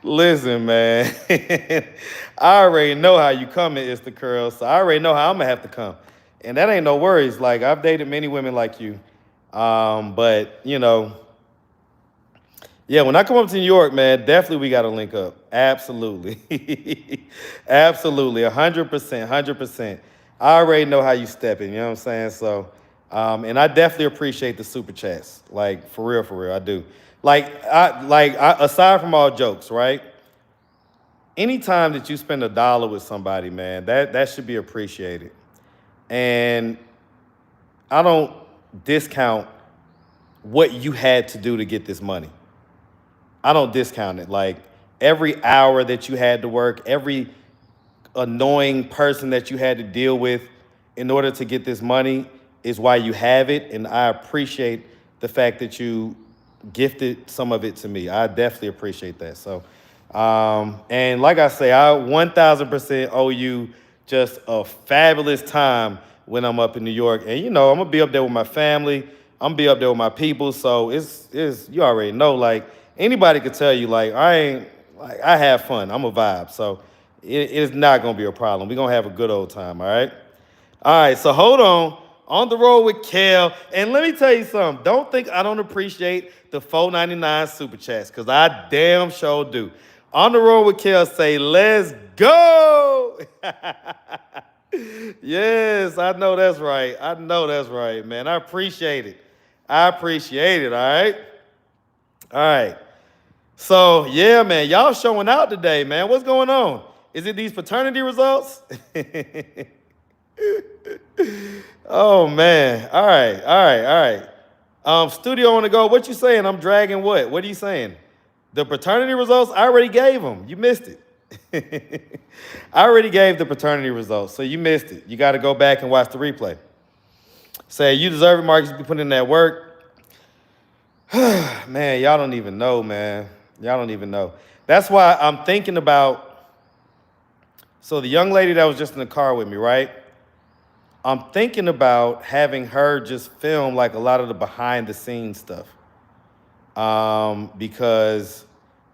Listen, man. I already know how you come in It's the Curls, so I already know how I'm going to have to come. And that ain't no worries. Like, I've dated many women like you. But, yeah, when I come up to New York, man, definitely we got to link up. Absolutely. Absolutely. 100%. 100%. I already know how you stepping, you know what I'm saying? So, and I definitely appreciate the super chats. Like, for real, I do. Like, aside from all jokes, right? anytime that you spend $1 with somebody, man, that should be appreciated. And I don't discount what you had to do to get this money. I don't discount it. Like every hour that you had to work, every annoying person that you had to deal with in order to get this money is why you have it. And I appreciate the fact that you gifted some of it to me. I definitely appreciate that. So, and like I say, I 1000% owe you just a fabulous time when I'm up in New York. And you know, I'm gonna be up there with my family. I'm gonna be up there with my people. So it's you already know, like anybody could tell you, like I have fun. I'm a vibe. So it's not gonna be a problem. We're gonna have a good old time, all right? All right, so hold on the road with Kel. And let me tell you something. Don't think I don't appreciate the $4.99 super chats, because I damn sure do. On the road with Kel, say, let's go. Yes, I know that's right. I know that's right, man. I appreciate it. I appreciate it, all right? All right. So, yeah, man, y'all showing out today, man. What's going on? Is it these paternity results? Oh, man. All right. Studio on the go. What you saying? I'm dragging what? What are you saying? The paternity results? I already gave them. You missed it. I already gave the paternity results, so you missed it. You got to go back and watch the replay. Say, you deserve it, Marcus. You be putting in that work. Man, y'all don't even know, man. Y'all don't even know. That's why I'm thinking about, so the young lady that was just in the car with me, right? I'm thinking about having her just film like a lot of the behind the scenes stuff. Because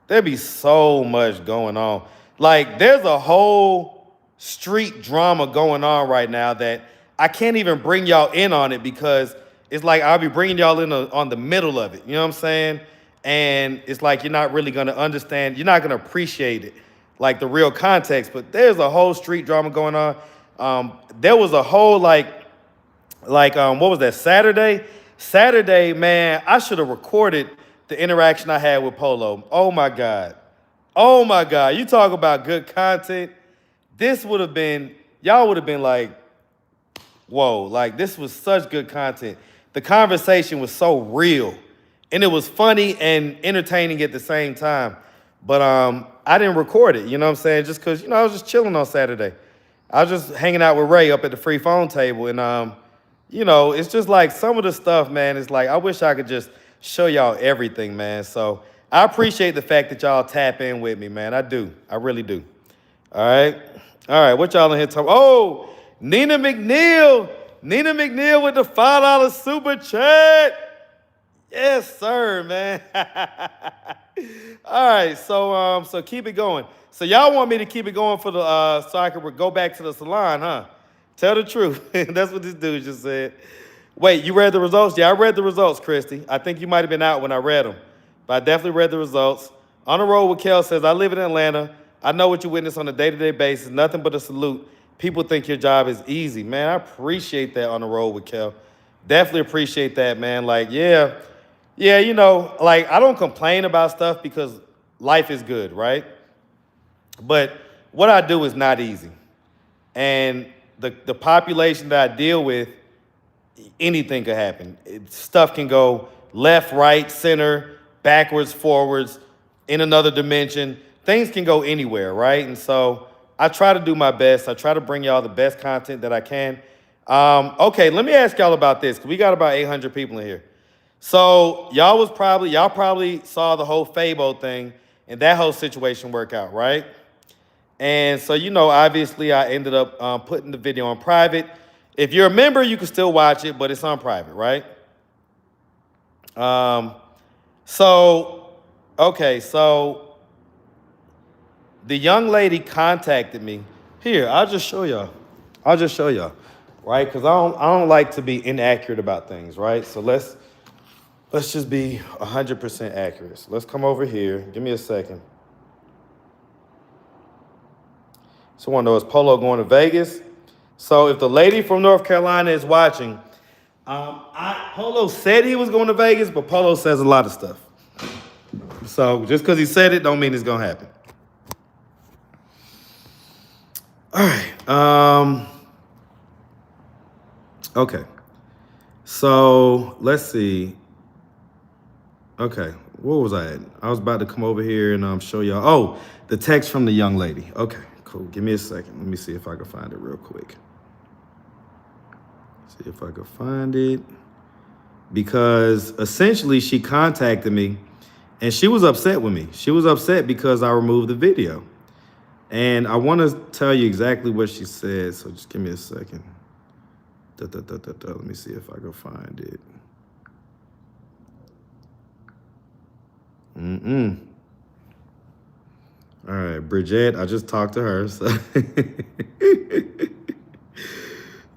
there'd be so much going on. Like there's a whole street drama going on right now that I can't even bring y'all in on it, because it's like I'll be bringing y'all in on the middle of it. You know what I'm saying? And it's like you're not really going to understand. You're not going to appreciate it, like the real context. But there's a whole street drama going on. There was a whole like what was that, Saturday? Saturday, man, I should have recorded the interaction I had with Polo. Oh, my God. Oh, my God. You talk about good content. This would have been, y'all would have been like, whoa, like this was such good content. The conversation was so real, and it was funny and entertaining at the same time. But I didn't record it, you know what I'm saying? Just because, you know, I was just chilling on Saturday. I was just hanging out with Ray up at the free phone table. And, you know, it's just like some of the stuff, man, it's like I wish I could just show y'all everything, man. So I appreciate the fact that y'all tap in with me, man. I do. I really do. All right. All right. What y'all in here talking? Oh, Nina McNeil. Nina McNeil with the $5 super chat. Yes, sir, man. All right. So keep it going. So y'all want me to keep it going for the so I could go back to the salon, huh? Tell the truth. That's what this dude just said. Wait, you read the results? Yeah, I read the results, Christy. I think you might have been out when I read them. But I definitely read the results. On the road with Kel says, I live in Atlanta. I know what you witness on a day-to-day basis. Nothing but a salute. People think your job is easy. Man, I appreciate that on the road with Kel. Definitely appreciate that, man. Like, yeah, you know, like I don't complain about stuff because life is good, right? But what I do is not easy. And the population that I deal with, anything could happen. Stuff can go left, right, center, backwards, forwards, in another dimension. Things can go anywhere, right? And so I try to do my best. I try to bring y'all the best content that I can. Okay, let me ask y'all about this, because we got about 800 people in here. So y'all probably saw the whole Fabo thing and that whole situation work out, right? And so, you know, obviously I ended up putting the video on private. If you're a member, you can still watch it, but it's on private, right? So the young lady contacted me. Here, I'll just show y'all, right? Because I don't like to be inaccurate about things, right? So let's just be 100% accurate. So let's come over here. Give me a second. So I want to know, is Polo going to Vegas? So if the lady from North Carolina is watching, Polo said he was going to Vegas, but Polo says a lot of stuff. So just because he said it don't mean it's going to happen. All right. Okay. So let's see. Okay. Where was I at? I was about to come over here and show y'all. Oh, the text from the young lady. Okay, cool. Give me a second. Let me see if I can find it real quick. See if I can find it. Because essentially she contacted me and she was upset with me. She was upset because I removed the video. And I want to tell you exactly what she said. So just give me a second. Let me see if I can find it. All right, Bridget, I just talked to her. So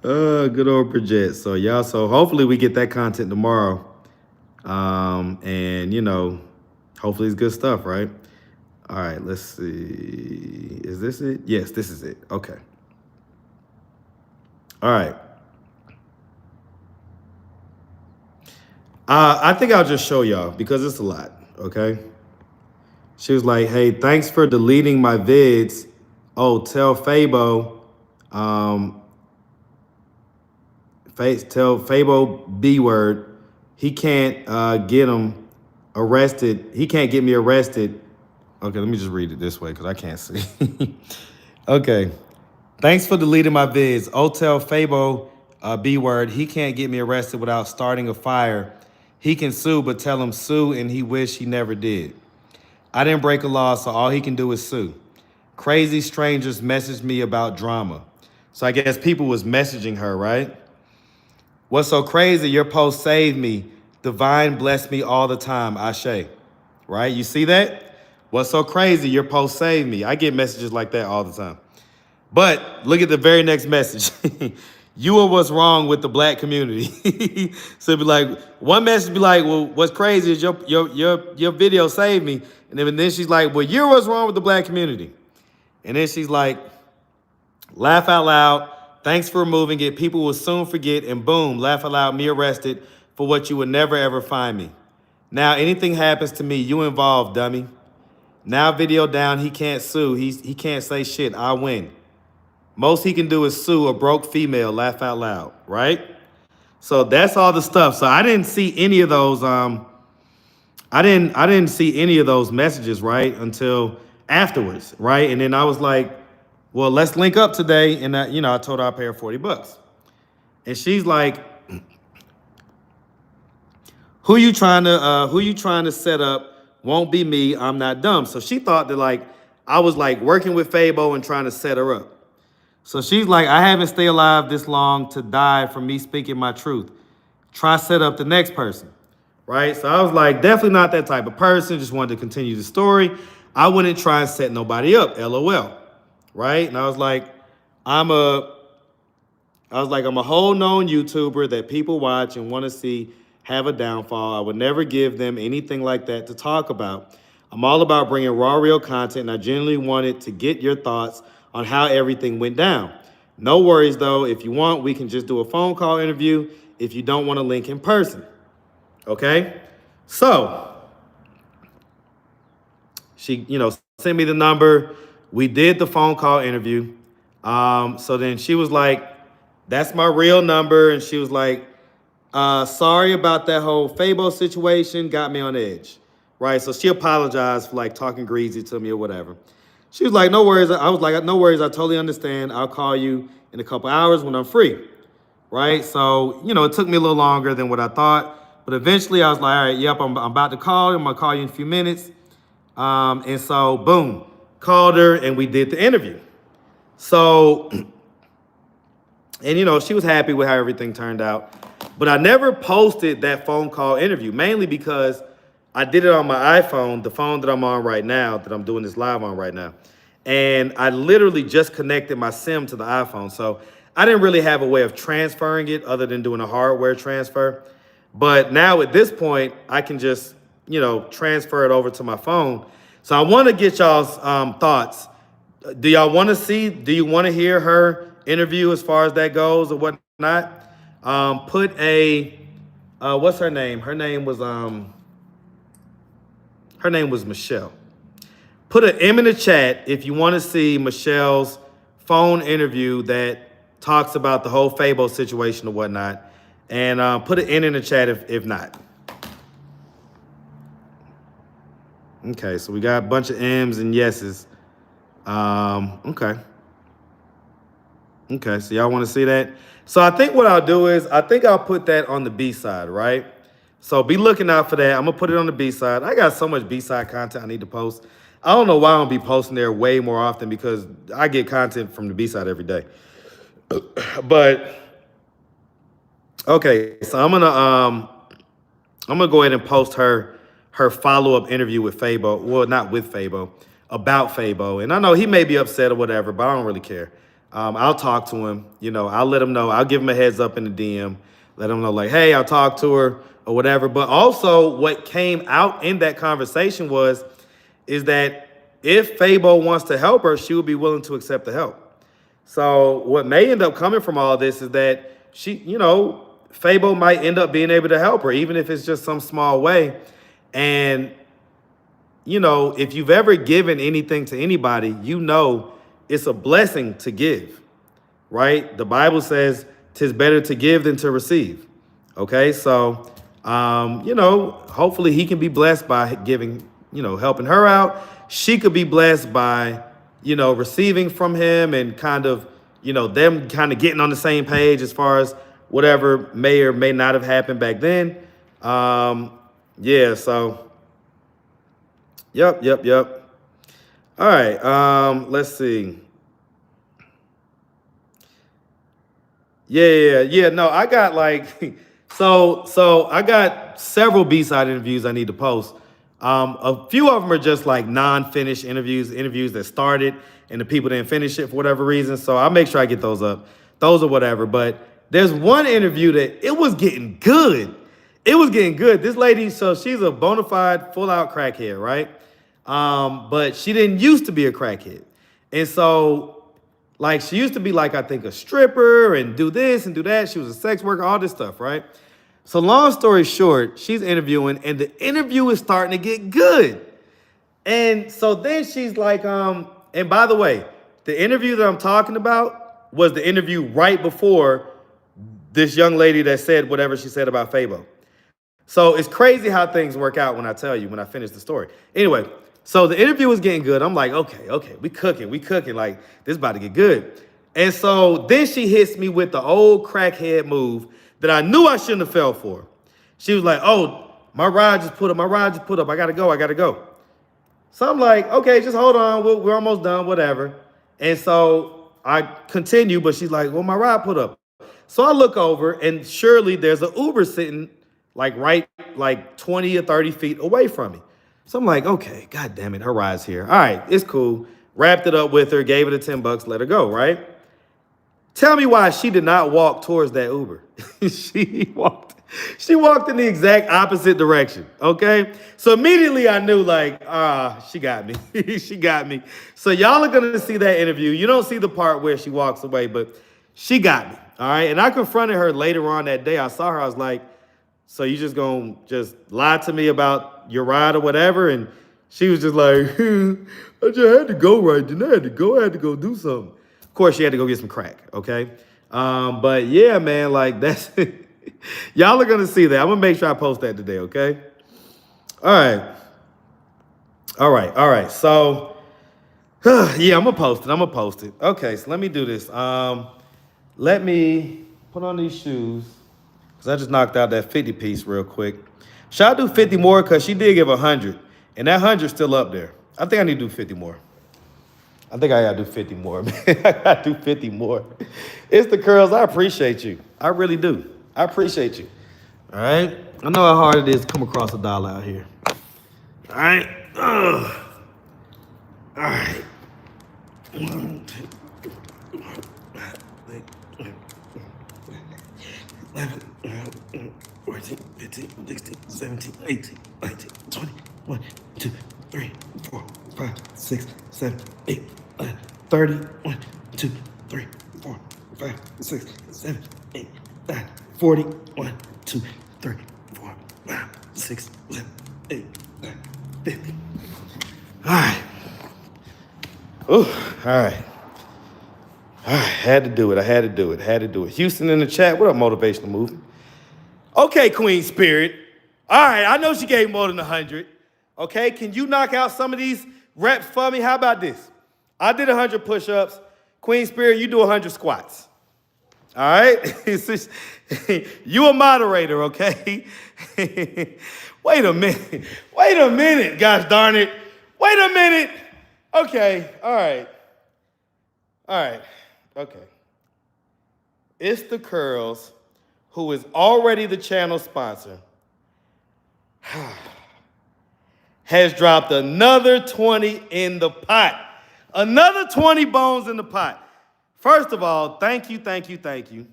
good old Bridget. So y'all, so hopefully we get that content tomorrow. And you know, hopefully it's good stuff, right? All right, let's see. Is this it? Yes, this is it. Okay. All right. I think I'll just show y'all because it's a lot, okay? She was like, hey, thanks for deleting my vids. Oh, tell Fabo, tell Fabo B word, he can't get him arrested. He can't get me arrested. Okay, let me just read it this way because I can't see. Okay. Thanks for deleting my vids. Oh, tell Fabo B word, he can't get me arrested without starting a fire. He can sue, but tell him sue and he wish he never did. I didn't break a law, so all he can do is sue. Crazy strangers messaged me about drama. So I guess people was messaging her, right? What's so crazy? Your post saved me. Divine bless me all the time, Ashe. Right? You see that? What's so crazy? Your post saved me. I get messages like that all the time. But look at the very next message. You are what's wrong with the black community. So it'd be like, one message be like, well, what's crazy is your video saved me. And then she's like, well, you're what's wrong with the black community. And then she's like, laugh out loud. Thanks for removing it. People will soon forget. And boom, laugh out loud, me arrested for what you would never ever find me. Now anything happens to me, you involved, dummy. Now video down, he can't sue. He can't say shit, I win. Most he can do is sue a broke female, laugh out loud, right? So that's all the stuff. So I didn't see any of those. I didn't see any of those messages, right, until afterwards, right? And then I was like, well, let's link up today. And I told her I'll pay her $40. And she's like, who you trying to set up? Won't be me. I'm not dumb. So she thought that like I was like working with Fabo and trying to set her up. So she's like, I haven't stayed alive this long to die from me speaking my truth. Try set up the next person, right? So I was like, definitely not that type of person. Just wanted to continue the story. I wouldn't try and set nobody up, LOL, right? And I was like, I'm a whole known YouTuber that people watch and want to see have a downfall. I would never give them anything like that to talk about. I'm all about bringing raw, real content, and I genuinely wanted to get your thoughts on how everything went down. No worries though, if you want, we can just do a phone call interview if you don't want to link in person, okay? So, she, sent me the number. We did the phone call interview. So then she was like, that's my real number. And she was like, sorry about that whole Fabo situation, got me on edge, right? So she apologized for like talking greasy to me or whatever. She was like, no worries. I was like, no worries. I totally understand. I'll call you in a couple hours when I'm free, right? So, it took me a little longer than what I thought. But eventually I was like, all right, yep, I'm about to call you. I'm going to call you in a few minutes. And so, boom, called her and we did the interview. So, and, she was happy with how everything turned out. But I never posted that phone call interview, mainly because I did it on my iPhone, the phone that I'm on right now, that I'm doing this live on right now. And I literally just connected my SIM to the iPhone. So I didn't really have a way of transferring it other than doing a hardware transfer. But now at this point, I can just, transfer it over to my phone. So I want to get y'all's thoughts. Do y'all want to see, do you want to hear her interview as far as that goes or whatnot? Put a, what's her name? Her name was Michelle. Put an M in the chat if you want to see Michelle's phone interview that talks about the whole Fabo situation or whatnot. And put an N in the chat if not. Okay, so we got a bunch of M's and yeses. Okay. Okay, so y'all want to see that? So I think what I'll do is, I think I'll put that on the B side, right? So be looking out for that. I'm gonna put it on the B side. I got so much B side content I need to post. I don't know why I'm gonna be posting there way more often because I get content from the B side every day. But okay, so I'm gonna go ahead and post her follow-up interview with Fabo. Well, not with Fabo, about Fabo. And I know he may be upset or whatever, but I don't really care. I'll talk to him. You know, I'll let him know. I'll give him a heads up in the DM. Let him know, like, hey, I'll talk to her or whatever. But also what came out in that conversation is that if Fabo wants to help her, she would be willing to accept the help. So what may end up coming from all this is that Fabo might end up being able to help her, even if it's just some small way. And, if you've ever given anything to anybody, it's a blessing to give, right? The Bible says 'tis better to give than to receive. Okay, so, hopefully he can be blessed by giving, helping her out. She could be blessed by, receiving from him and kind of, them kind of getting on the same page as far as whatever may or may not have happened back then. Yeah, so, yep. All right, let's see. Yeah. No, I got so I got several B-side interviews I need to post. A few of them are just like non-finished interviews that started and the people didn't finish it for whatever reason. So I'll make sure I get those up. Those are whatever. But there's one interview that it was getting good. This lady, so she's a bona fide, full-out crackhead, right? But she didn't used to be a crackhead. And so, she used to be I think a stripper and do this and do that. She was a sex worker, all this stuff, right? So long story short, she's interviewing and the interview is starting to get good. And so then she's like, and by the way, the interview that I'm talking about was the interview right before this young lady that said whatever she said about Fabo. So it's crazy how things work out when I finish the story. Anyway, so the interview was getting good. I'm like, okay, we cooking. Like, this is about to get good. And so then she hits me with the old crackhead move that I knew I shouldn't have fell for. She was like, oh, my ride just put up. I gotta go. So I'm like, okay, just hold on. We're almost done, whatever. And so I continue, but she's like, well, my ride put up. So I look over and surely there's an Uber sitting right 20 or 30 feet away from me. So I'm like, okay, God damn it, her ride's here. All right, it's cool. Wrapped it up with her, gave her the $10, let her go, right? Tell me why she did not walk towards that Uber. She walked in the exact opposite direction, okay? So immediately I knew she got me. She got me. So y'all are gonna see that interview. You don't see the part where she walks away, but she got me, all right? And I confronted her later on that day. I saw her, I was like, so you just gonna just lie to me about your ride or whatever? And she was just like, I just had to go right then. I had to go do something. Of course, she had to go get some crack, okay? But yeah, man, that's y'all are gonna see that. I'm gonna make sure I post that today, okay? All right. So yeah, I'm gonna post it. Okay, so let me do this. Let me put on these shoes. I just knocked out that 50 piece real quick. Should I do 50 more? Because she did give 100. And that 100's still up there. I think I need to do 50 more. I think I got to do 50 more, man. I got to do 50 more. It's the curls. I appreciate you. I really do. I appreciate you. All right? I know how hard it is to come across $1 out here. All right? All right. 1, 2, 11, 14, 15, 16, 17, 18, 19, 20, 1, 2, 3, 4, 5, 6, 7, 8, 9, 30, 1, 2, 3, 4, 5, 6, 7, 8, 9, 40, 1, 2, 3, 4, 5, 6, 7, 8, 9, 50. All right. Ooh, all right. I had to do it. I had to do it. Had to do it. Houston in the chat. What up, motivational movement? Okay, Queen Spirit. All right, I know she gave more than 100. Okay, can you knock out some of these reps for me? How about this? I did 100 push-ups. Queen Spirit, you do 100 squats. All right? You a moderator, okay? Wait a minute. Wait a minute, gosh darn it. Wait a minute. Okay, all right. All right, okay. It's the Curls, who is already the channel sponsor, has dropped another 20 in the pot. Another 20 bones in the pot. First of all, thank you, thank you, thank you.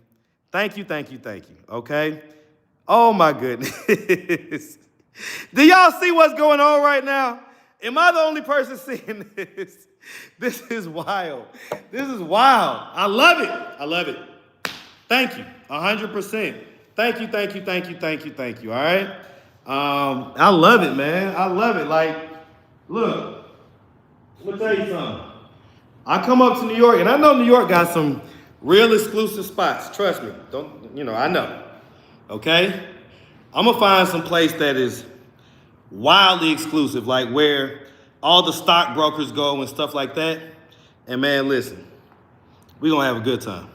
Thank you, thank you, thank you, okay? Oh my goodness. Do y'all see what's going on right now? Am I the only person seeing this? This is wild. This is wild. I love it. I love it. Thank you, 100%. Thank you, thank you, thank you, thank you, thank you, all right? I love it, man. I love it. Like, look, let me tell you something. I come up to New York, and I know New York got some real exclusive spots. Trust me. I know. Okay? I'm going to find some place that is wildly exclusive, like where all the stockbrokers go and stuff like that. And man, listen, we're going to have a good time.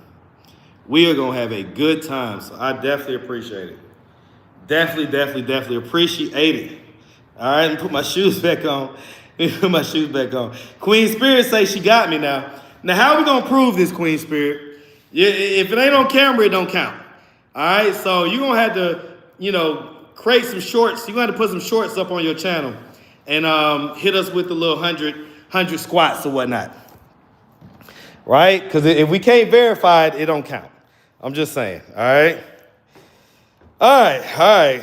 We are going to have a good time, so I definitely appreciate it. Definitely appreciate it. All right, let me put my shoes back on. Queen Spirit say she got me now. Now, how are we going to prove this, Queen Spirit? If it ain't on camera, it don't count. All right, so you're going to have to, create some shorts. You're going to have to put some shorts up on your channel and hit us with the little 100 squats or whatnot. Right? Because if we can't verify it, it don't count. I'm just saying, all right? All right.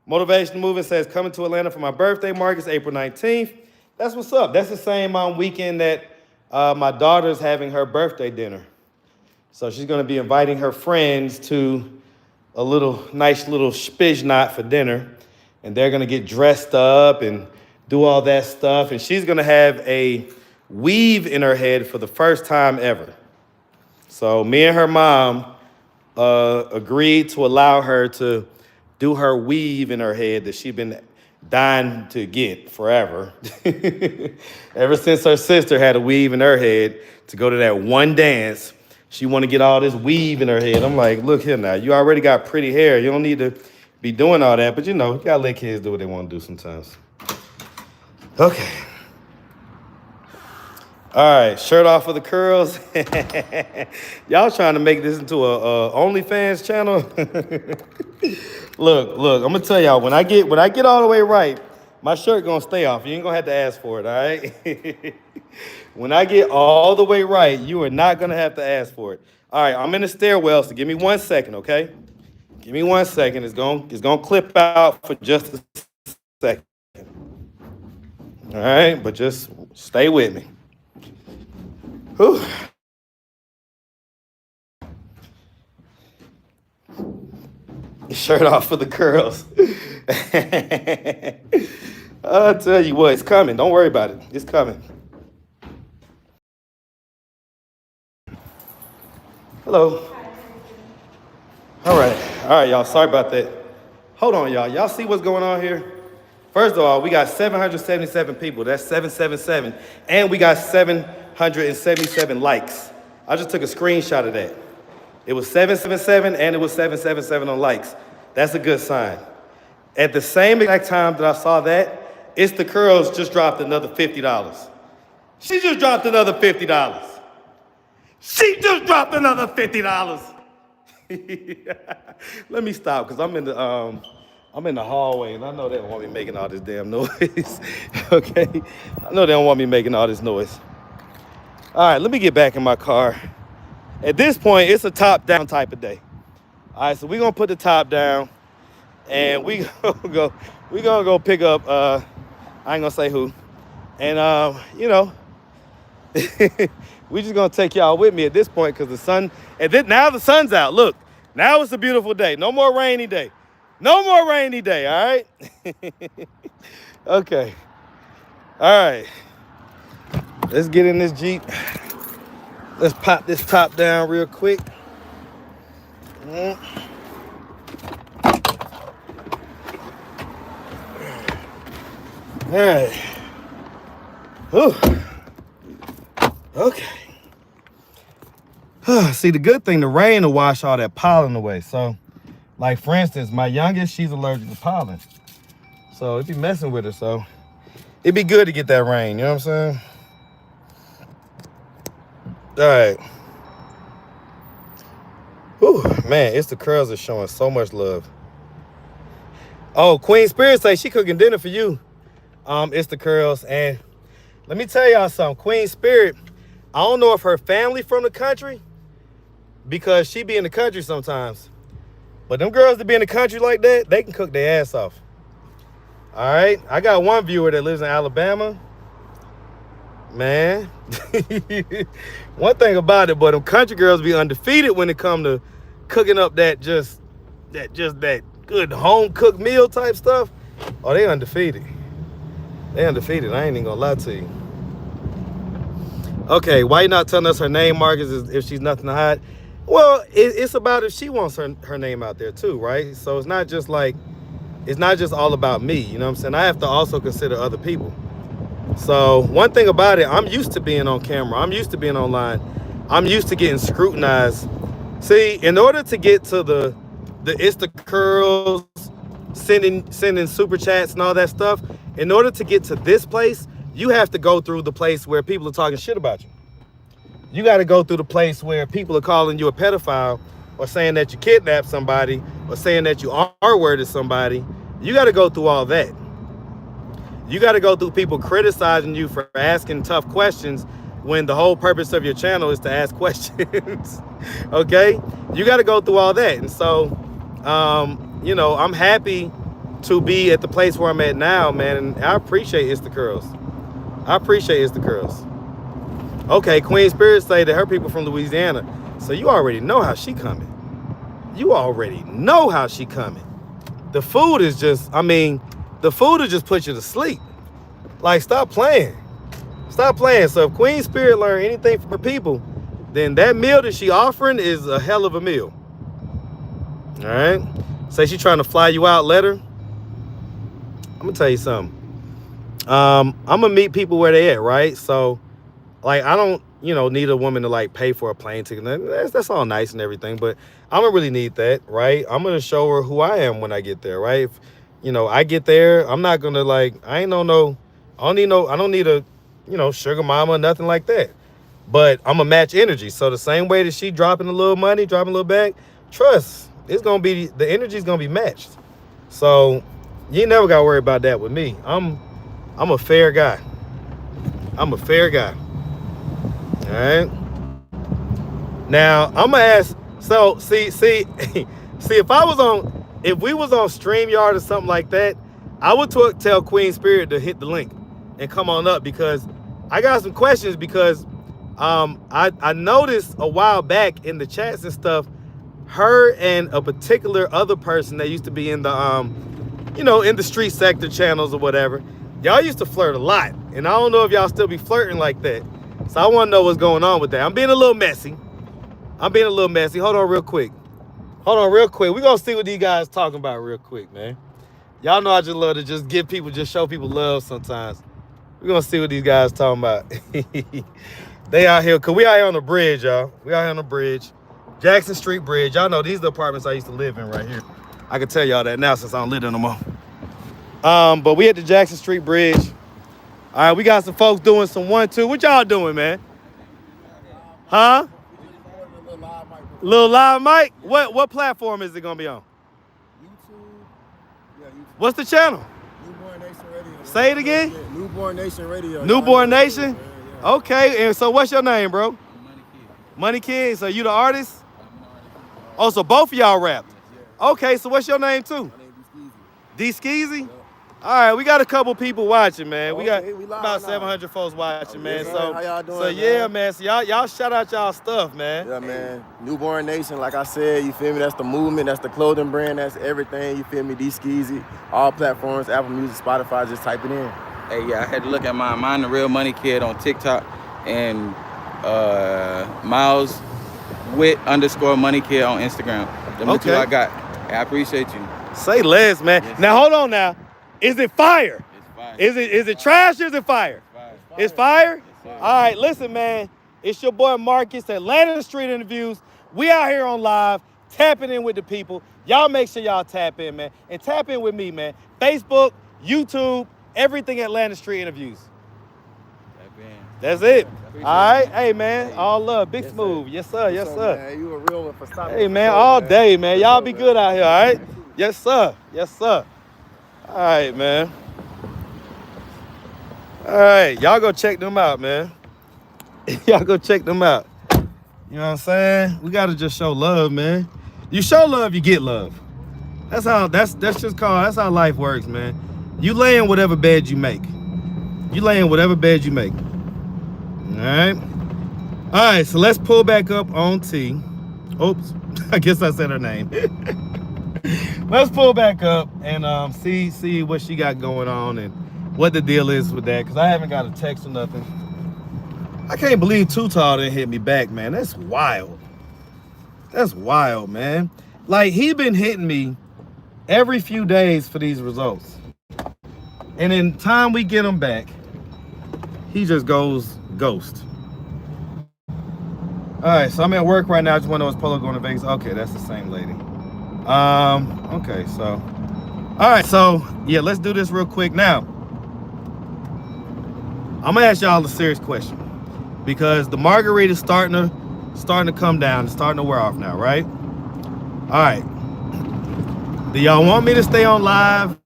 Motivation Movement says, coming to Atlanta for my birthday, Marcus, April 19th. That's what's up. That's the same weekend that my daughter's having her birthday dinner. So she's going to be inviting her friends to a nice little spiznot for dinner. And they're going to get dressed up and do all that stuff. And she's going to have a weave in her head for the first time ever. So me and her mom agreed to allow her to do her weave in her head that she's been dying to get forever. Ever since her sister had a weave in her head to go to that one dance, she want to get all this weave in her head. I'm like, look here now, you already got pretty hair. You don't need to be doing all that, but you gotta let kids do what they want to do sometimes. Okay. All right, shirt off for the curls. Y'all trying to make this into a OnlyFans channel? Look, I'm gonna tell y'all, when I get all the way right, my shirt gonna stay off. You ain't gonna have to ask for it, all right? When I get all the way right, you are not gonna have to ask for it. All right, I'm in the stairwell, so give me 1 second, okay? Give me 1 second. It's gonna clip out for just a second. All right, but just stay with me. Whew. Shirt off for the curls. I'll tell you what, it's coming. Don't worry about it. It's coming. Hello. All right, y'all. Sorry about that. Hold on, y'all. Y'all see what's going on here? First of all, we got 777 people. That's 777. And we got 777 likes. I just took a screenshot of that. It was 777 and it was 777 on likes. That's a good sign. At the same exact time that I saw that, It's the Curls just dropped another $50. She just dropped another $50. She just dropped another $50. Let me stop, because I'm in the hallway, and I know they don't want me making all this damn noise. Okay? I know they don't want me making all this noise. All right, let me get back in my car. At this point, it's a top-down type of day. All right, so we're going to put the top down, and we're gonna go pick up, I ain't going to say who. And, you know, we're just going to take y'all with me at this point, because the sun, now the sun's out. Look, now it's a beautiful day. No more rainy day. No more rainy day, all right? Okay. All right. Let's get in this Jeep. Let's pop this top down real quick. All right. Whew. Okay. See, the good thing, the rain will wash all that pollen away. So, like for instance, my youngest, she's allergic to pollen. So it'd be messing with her. So it'd be good to get that rain. You know what I'm saying? All right. Whew, man, it's the curls are showing so much love. Oh, Queen Spirit say she cooking dinner for you. It's the curls. And let me tell y'all something. Queen Spirit, I don't know if her family from the country, because she be in the country sometimes. But them girls that be in the country like that, they can cook their ass off. All right? I got one viewer that lives in Alabama. Man. One thing about it, but them country girls be undefeated when it come to cooking up that good home cooked meal type stuff. Oh, they undefeated. They undefeated. I ain't even gonna lie to you. Okay, why you not telling us her name, Marcus, if she's nothing to hide? Well, it's about if she wants her name out there too, right? So it's not just all about me, you know what I'm saying? I have to also consider other people. So one thing about it, I'm used to being on camera. I'm used to being online. I'm used to getting scrutinized. See, in order to get to the Insta curls, sending super chats and all that stuff, in order to get to this place, you have to go through the place where people are talking shit about you. You got to go through the place where people are calling you a pedophile, or saying that you kidnapped somebody, or saying that you R-worded somebody. You got to go through all that. You got to go through people criticizing you for asking tough questions when the whole purpose of your channel is to ask questions. Okay? You got to go through all that. And so, you know, I'm happy to be at the place where I'm at now, man. And I appreciate It's the Curls. I appreciate It's the Curls. Okay, Queen Spirit say that her people from Louisiana. So you already know how she coming. You already know how she coming. The food is just, the food will just put you to sleep. Like, stop playing. Stop playing. So if Queen Spirit learn anything from her people, then that meal that she offering is a hell of a meal. All right? Say she trying to fly you out, let her. I'm going to tell you something. I'm going to meet people where they at, right? So, like, I don't, need a woman to, like, pay for a plane ticket. That's all nice and everything, but I don't really need that, right? I'm going to show her who I am when I get there, right? If, I get there, I'm not going to, like, I don't need a, sugar mama or nothing like that. But I'm going to match energy. So the same way that she dropping a little money, dropping a little bag, trust, it's going to be, the energy's going to be matched. So you never got to worry about that with me. I'm a fair guy. I'm a fair guy. All right. Now I'm gonna ask. So see, if we was on StreamYard or something like that, I would tell Queen Spirit to hit the link and come on up, because I got some questions. Because I noticed a while back in the chats and stuff, her and a particular other person that used to be in the in the street sector channels or whatever, y'all used to flirt a lot, and I don't know if y'all still be flirting like that. So I want to know what's going on with that. I'm being a little messy. Hold on real quick. We're going to see what these guys talking about real quick, man. Y'all know I just love to just show people love sometimes. We're going to see what these guys talking about. They out here, because we out here on the bridge, y'all. We out here on the bridge. Jackson Street Bridge. Y'all know these are the apartments I used to live in right here. I can tell y'all that now since I don't live there no more. But we at the Jackson Street Bridge. All right, we got some folks doing some 1-2. What y'all doing, man? Huh? Little live mic? What platform is it gonna be on? YouTube. Yeah, YouTube. What's the channel? Newborn Nation Radio. Say it again. Yeah, Newborn Nation Radio. Newborn Nation? Yeah. Okay, and so what's your name, bro? Money Kid. So you the artist? I'm an artist. Oh, so both of y'all rap? Yeah. Okay, so what's your name too? My name is D-Skeezy. Yeah. All right, we got a couple people watching, man. We got about 700 folks watching, man. So, how y'all doing, yeah, man. So y'all shout out y'all stuff, man. Yeah, man. Newborn Nation, like I said, you feel me? That's the movement. That's the clothing brand. That's everything. You feel me? D-Skeezy. All platforms, Apple Music, Spotify. Just type it in. Hey, yeah, I had to look at mine. The Real Money Kid on TikTok and Miles Wit _ Money Kid on Instagram. Them the two I got. I appreciate you. Say less, man. Yes, now hold on now. Is it fire? It's fire. Is it trash or is it fire? It's fire? All right, listen, man. It's your boy Marcus, Atlanta Street Interviews. We out here on live, tapping in with the people. Y'all make sure y'all tap in, man. And tap in with me, man. Facebook, YouTube, everything Atlanta Street Interviews. That's it. All right. Hey, man. All love. Big Smooth. Yes, sir. Yes, sir. Man, you a real one for stopping. Hey, man. All day, man. Y'all be good out here, all right? Yes, sir. Yes, sir. All right, man. All right. Y'all go check them out, man. Y'all go check them out. You know what I'm saying? We got to just show love, man. You show love, you get love. That's how life works, man. You lay in whatever bed you make. You lay in whatever bed you make. All right, so let's pull back up on T. Oops, I guess I said her name. Let's pull back up and see what she got going on and what the deal is with that, because I haven't got a text or nothing. I can't believe Too Tall didn't hit me back, man. That's wild. That's wild, man. Like, he been hitting me every few days for these results. And in time we get him back, he just goes ghost. All right, so I'm at work right now. I just want to know is Polo going to Vegas? Okay, that's the same lady. Okay, so. All right, so, yeah, let's do this real quick. Now, I'm going to ask y'all a serious question, because the margarita's starting to come down. It's starting to wear off now, right? All right. Do y'all want me to stay on live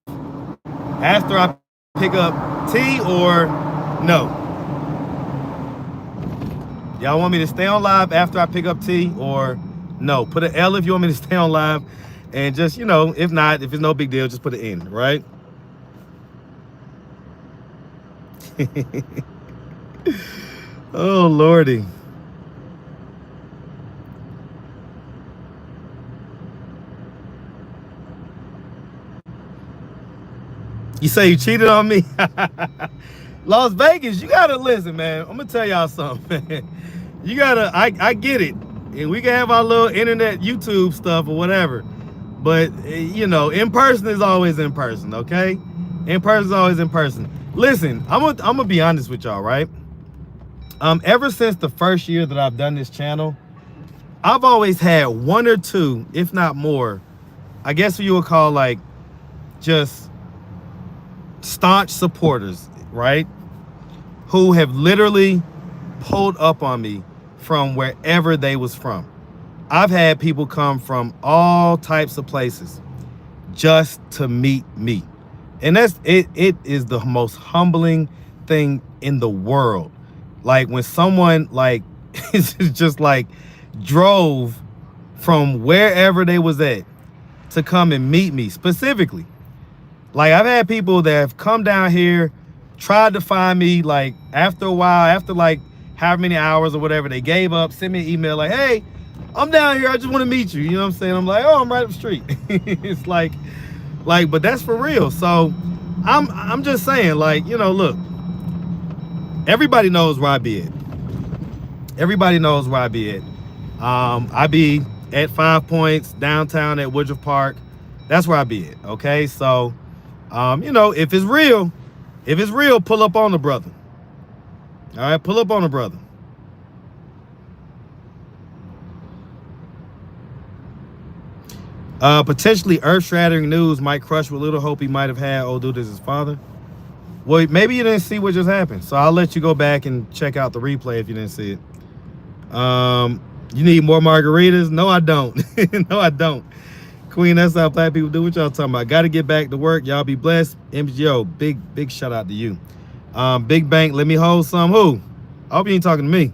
after I pick up T or no? Y'all want me to stay on live after I pick up T or no? Put an L if you want me to stay on live, and just, you know, if not, if it's no big deal, just put an N, right? Oh, Lordy. You say you cheated on me? Las Vegas, you gotta listen, man. I'm gonna tell y'all something, man. You gotta, I get it. And we can have our little internet YouTube stuff or whatever. But, you know, in person is always in person, okay? In person is always in person. Listen, I'm gonna be honest with y'all, right? Ever since the first year that I've done this channel, I've always had one or two, if not more, I guess what you would call like just staunch supporters, right? Who have literally pulled up on me from wherever they was from. I've had people come from all types of places just to meet me. And that's it. It is the most humbling thing in the world. Like when someone like just like drove from wherever they was at to come and meet me specifically. Like I've had people that have come down here, tried to find me, like after a while, after like however many hours or whatever, they gave up, sent me an email like, hey, I'm down here, I just want to meet you. You know what I'm saying? I'm like, oh, I'm right up the street. It's like, but that's for real. So I'm just saying, like, you know, look, everybody knows where I be at. Everybody knows where I be at. I be at 5 Points, downtown at Woodruff Park. That's where I be at, okay? So, you know, if it's real, pull up on the brother. All right, pull up on the brother. Potentially earth-shattering news might crush what little hope he might have had. Oh, dude, this is his father. Well, maybe you didn't see what just happened, so I'll let you go back and check out the replay if you didn't see it. You need more margaritas? No, I don't. No, I don't. Queen, that's how black people do. What y'all talking about? Got to get back to work. Y'all be blessed. MGO, big shout out to you. Big Bank, let me hold some. Who? I hope you ain't talking to me.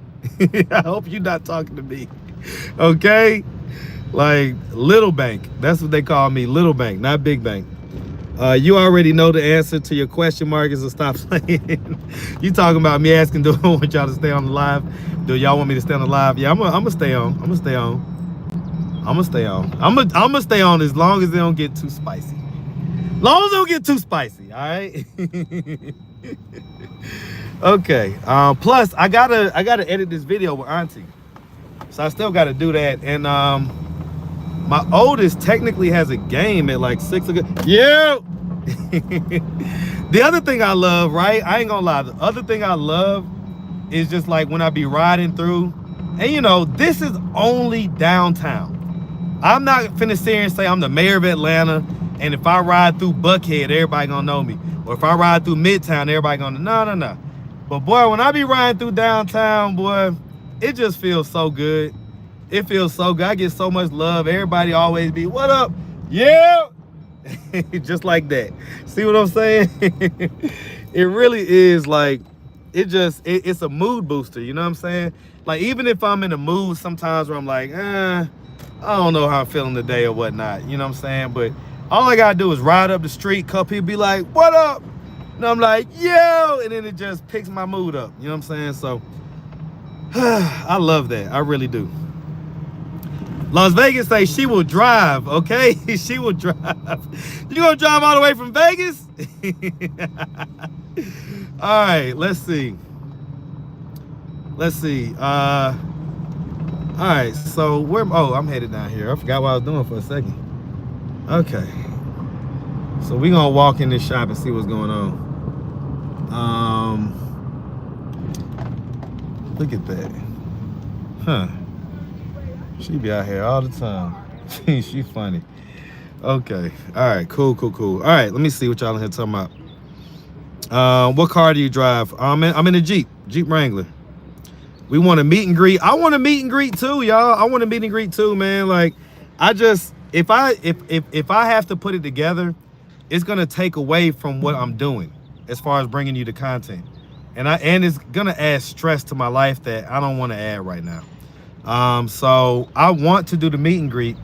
I hope you're not talking to me. Okay? Like Little Bank. That's what they call me. Little Bank, not Big Bank. You already know the answer to your question, Marcus, so stop playing. You talking about me asking, do I want y'all to stay on the live? Do y'all want me to stay on the live? Yeah, I'm gonna stay on. I'm gonna stay on. I'm gonna stay on. I'm gonna stay on as long as they don't get too spicy. As long as they don't get too spicy, all right? Okay. Plus, I gotta edit this video with Auntie, so I still gotta do that. And my oldest technically has a game at like 6 o'clock. Yeah. The other thing I love, right? I ain't gonna lie. The other thing I love is just like when I be riding through, and you know, this is only downtown. I'm not finna sit here and say I'm the mayor of Atlanta, and if I ride through Buckhead, everybody gonna know me. Or if I ride through Midtown, everybody gonna no. But boy, when I be riding through downtown, boy, it just feels so good. It feels so good. I get so much love. Everybody always be, what up? Yeah. Just like that. See what I'm saying? It really is like, it's a mood booster. You know what I'm saying? Like, even if I'm in a mood sometimes where I'm like, I don't know how I'm feeling today or whatnot. You know what I'm saying? But all I gotta do is ride up the street, couple people be like, what up? And I'm like, yo, and then it just picks my mood up. You know what I'm saying? So I love that. I really do. Las Vegas say she will drive, okay? She will drive. You gonna drive all the way from Vegas? All right, let's see. All right, so where, oh, I'm headed down here. I forgot what I was doing for a second. Okay. So we gonna walk in this shop and see what's going on. Look at that. Huh. She be out here all the time. She funny. Okay. All right. Cool. All right. Let me see what y'all in here talking about. What car do you drive? I'm in a Jeep Wrangler. We want a meet and greet. I want a meet and greet too, y'all. I want a meet and greet too, man. Like, I just, if I have to put it together, it's gonna take away from what I'm doing as far as bringing you the content, and it's gonna add stress to my life that I don't want to add right now. So I want to do the meet and greet,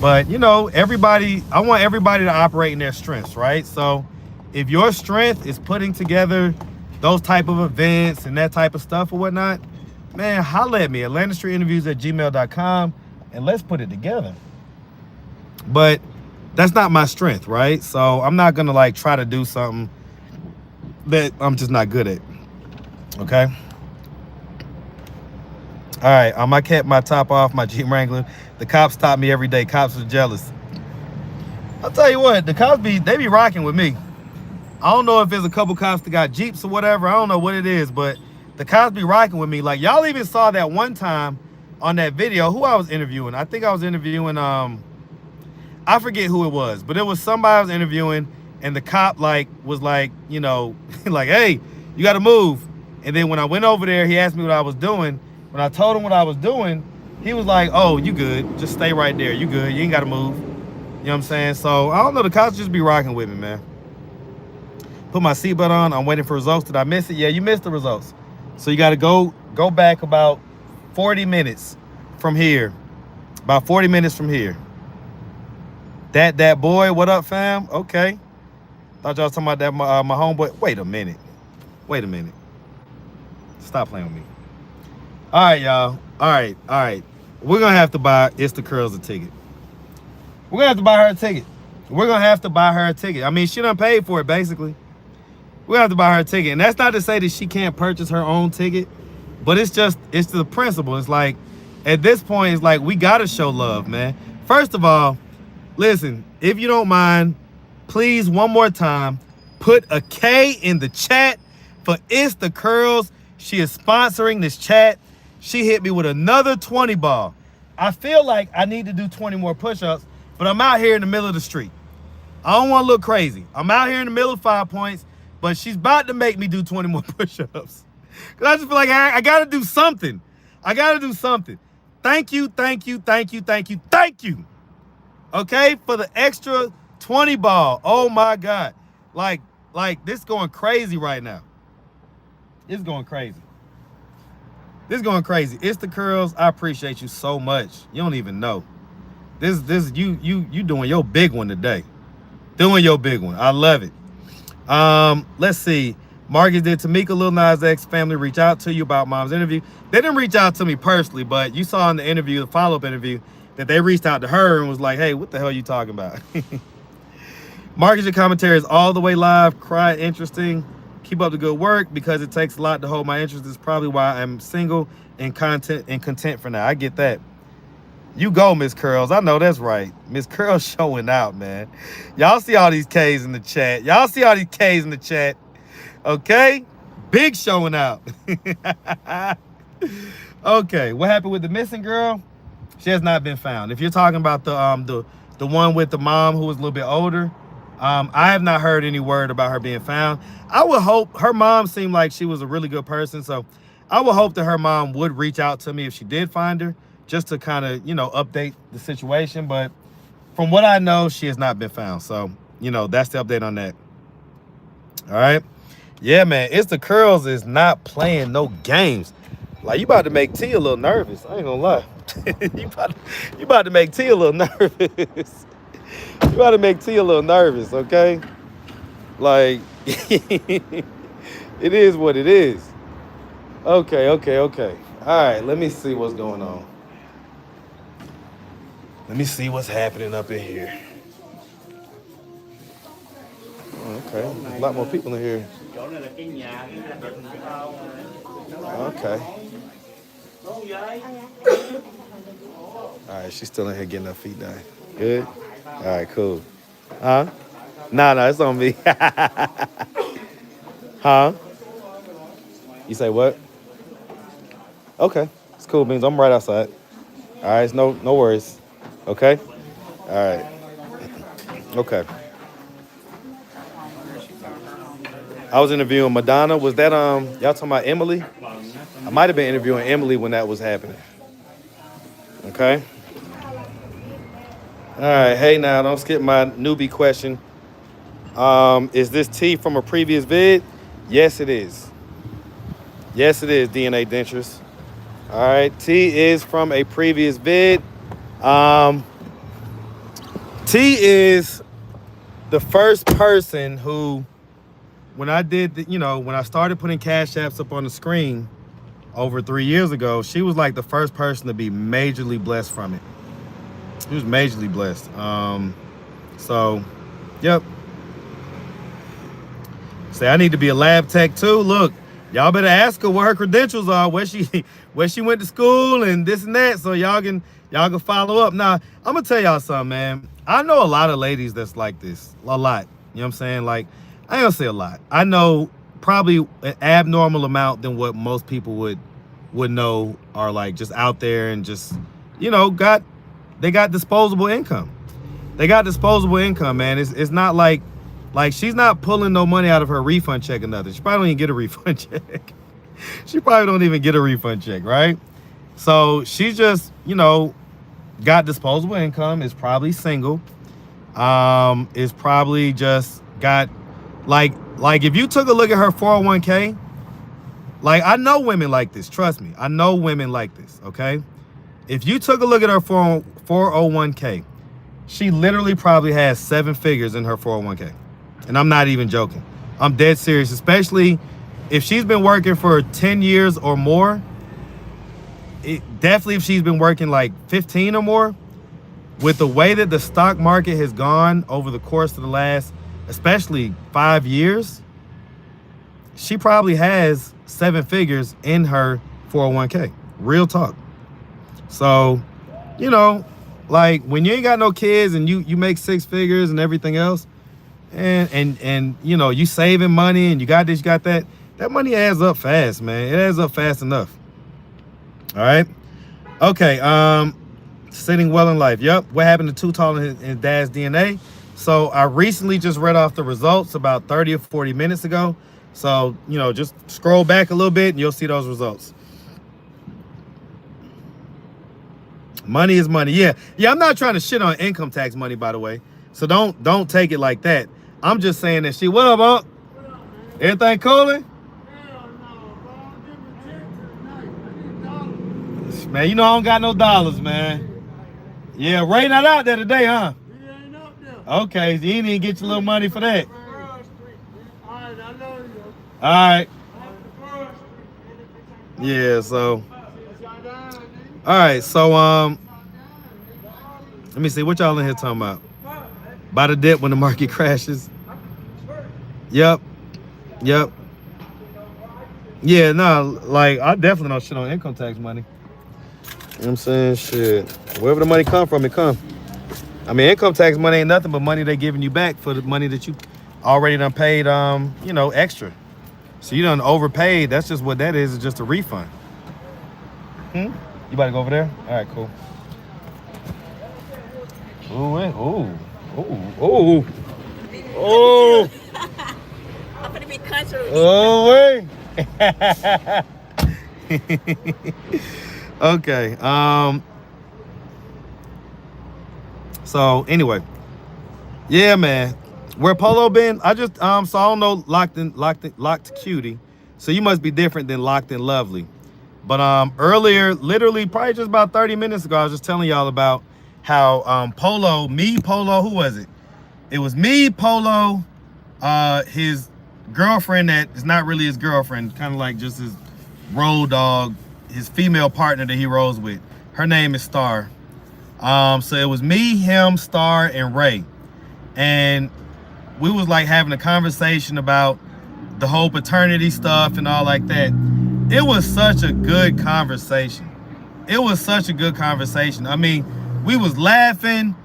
but you know, I want everybody to operate in their strengths, right? So if your strength is putting together those type of events and that type of stuff or whatnot, man, holla at me, AtlantaStreetInterviews@gmail.com, and let's put it together. But that's not my strength, right? So I'm not gonna like try to do something that I'm just not good at, okay? All right, I kept my top off, my Jeep Wrangler. The cops stop me every day. Cops are jealous. I'll tell you what, the cops they be rocking with me. I don't know if there's a couple cops that got Jeeps or whatever. I don't know what it is, but the cops be rocking with me. Like, y'all even saw that one time on that video, who I was interviewing. I think I was interviewing, I forget who it was, but it was somebody I was interviewing, and the cop was like, you know, like, hey, you got to move. And then when I went over there, he asked me what I was doing. When I told him what I was doing, he was like, oh, you good. Just stay right there. You good. You ain't got to move. You know what I'm saying? So, I don't know. The cops just be rocking with me, man. Put my seatbelt on. I'm waiting for results. Did I miss it? Yeah, you missed the results. So, you got to go back about 40 minutes from here. About 40 minutes from here. That boy, what up, fam? Okay. Thought y'all was talking about that, my homeboy. Wait a minute. Stop playing with me. All right, y'all. All right. We're going to have to buy It's the Curls a ticket. We're going to have to buy her a ticket. I mean, she done paid for it, basically. We're going to have to buy her a ticket. And that's not to say that she can't purchase her own ticket, but it's the principle. It's like, at this point, it's like, we got to show love, man. First of all, listen, if you don't mind, please, one more time, put a K in the chat for It's the Curls. She is sponsoring this chat. She hit me with another 20 ball. I feel like I need to do 20 more push-ups, but I'm out here in the middle of the street. I don't want to look crazy. I'm out here in the middle of 5 Points, but she's about to make me do 20 more push-ups. Because I just feel like I got to do something. Thank you. Okay, for the extra 20 ball. Oh my God. Like this going crazy right now. It's going crazy. It's the Curls. I appreciate you so much. You don't even know. You doing your big one today. I love it. Let's see. Marcus, did Tamika Lil Nas X family reach out to you about Mom's interview? They didn't reach out to me personally, but you saw in the interview, the follow-up interview, that they reached out to her and was like, hey, what the hell are you talking about? Marcus, your commentary is all the way live. Cry interesting. Keep up the good work because it takes a lot to hold my interest. Is probably why I'm single and content for now. I get that. You go, Miss Curls. I know that's right. Miss Curls showing out, man. Y'all see all these K's in the chat. Y'all see all these K's in the chat. Okay? Big showing out. Okay, what happened with the missing girl? She has not been found. If you're talking about the one with the mom who was a little bit older, I have not heard any word about her being found. I would hope, her mom seemed like she was a really good person, so I would hope that her mom would reach out to me if she did find her, just to kind of, update the situation. But from what I know, she has not been found. So, that's the update on that. All right. Yeah, man, It's the Curls is not playing no games. Like, you about to make T a little nervous. I ain't gonna lie. you about to make T a little nervous. You about to make T a little nervous, okay? Like, it is what it is. Okay. All right, let me see what's going on. Let me see what's happening up in here. Okay, there's a lot more people in here. Okay. All right, she's still in here getting her feet done. Good? All right, cool. Huh? No, it's on me. Huh? You say what? Okay, it's cool, Beans. I'm right outside. All right, no worries. Okay? All right. Okay. I was interviewing Madonna. Was that y'all talking about Emily? I might have been interviewing Emily when that was happening. Okay. All right. Hey, now don't skip my newbie question. Is this T from a previous vid? Yes, it is. Yes, it is. DNA Dentures. All right. T is from a previous vid. T is the first person who, when I did, when I started putting Cash Apps up on the screen over 3 years ago, she was like the first person to be majorly blessed from it. She was majorly blessed. So, yep. Say I need to be a lab tech too. Look, y'all better ask her what her credentials are, where she went to school and this and that, so y'all can follow up. Now, I'm gonna tell y'all something, man. I know a lot of ladies that's like this. A lot. You know what I'm saying? Like, I ain't gonna say a lot. I know probably an abnormal amount than what most people would know are like just out there and just, they got disposable income. They got disposable income, man. It's not like she's not pulling no money out of her refund check or nothing. She probably don't even get a refund check. She probably don't even get a refund check, right? So she's just, got disposable income, is probably single, is probably just got like if you took a look at her 401k, like, I know women like this, trust me. I know women like this, okay? If you took a look at her 401k, she literally probably has 7 figures in her 401k. And I'm not even joking. I'm dead serious, especially if she's been working for 10 years or more. Definitely if she's been working like 15 or more, with the way that the stock market has gone over the course of the last, especially 5 years, she probably has 7 figures in her 401k. Real talk. So, like, when you ain't got no kids and you make 6 figures and everything else, and you saving money and you got this, you got that, that money adds up fast, man. It adds up fast enough. All right. Okay. Sitting well in life. Yep. What happened to Too Tall and Dad's DNA? So I recently just read off the results about 30 or 40 minutes ago. So, just scroll back a little bit and you'll see those results. Money is money. Yeah. I'm not trying to shit on income tax money, by the way. So don't take it like that. I'm just saying that she, what up, Unc? Everything coolin'? Man, I don't got no dollars, man. Yeah, Ray not out there today, huh? He ain't up there. Okay, so you didn't even get your little money for that. All right. Yeah, so. All right, so let me see what y'all in here talking about. Buy the dip when the market crashes. Yep. Yeah, no, like I definitely don't shit on income tax money. You know what I'm saying? Shit. Wherever the money come from, it come. I mean, income tax money ain't nothing but money they giving you back for the money that you already done paid, you know, extra. So you done overpaid. That's just what that is. It's just a refund. You about to go over there? All right, cool. Ooh, ooh. I'm gonna be country. Oh, wait. Okay. So anyway, yeah, man. Where Polo been? I just so I don't know locked cutie. So you must be different than locked and lovely. But earlier, literally probably just about 30 minutes ago, I was just telling y'all about how Polo, who was it? It was me, Polo, his girlfriend that is not really his girlfriend, kind of like just his road dog, his female partner that he rolls with. Her name is Star. So it was me, him, Star, and Ray. And we was like having a conversation about the whole paternity stuff and all like that. It was such a good conversation. It was such a good conversation. I mean, we was laughing,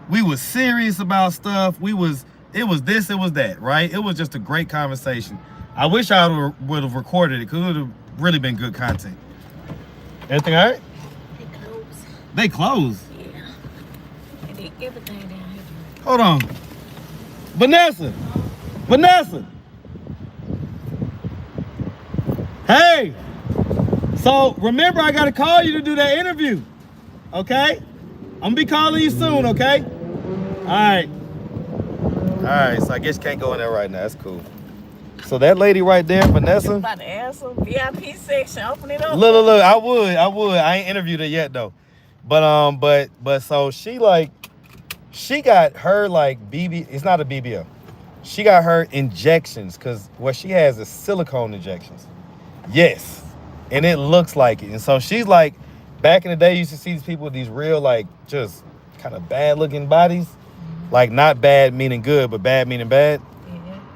we was serious about stuff. It was this, it was that, right? It was just a great conversation. I wish I would have recorded it because it would have really been good content. Everything all right? They closed. Yeah. And they everything down here. Hold on. Vanessa. Hey. So remember, I gotta call you to do that interview. Okay? I'm gonna be calling you soon, okay? All right, so I guess you can't go in there right now. That's cool. So that lady right there, Vanessa. I'm about to answer VIP section. Open it up. Look, I would. I ain't interviewed her yet though. But so she got her like BB, it's not a BBL. She got her injections because what she has is silicone injections. Yes. And it looks like it. And so she's like, back in the day, you used to see these people with these real, like, just kind of bad looking bodies. Like, not bad meaning good, but bad meaning bad.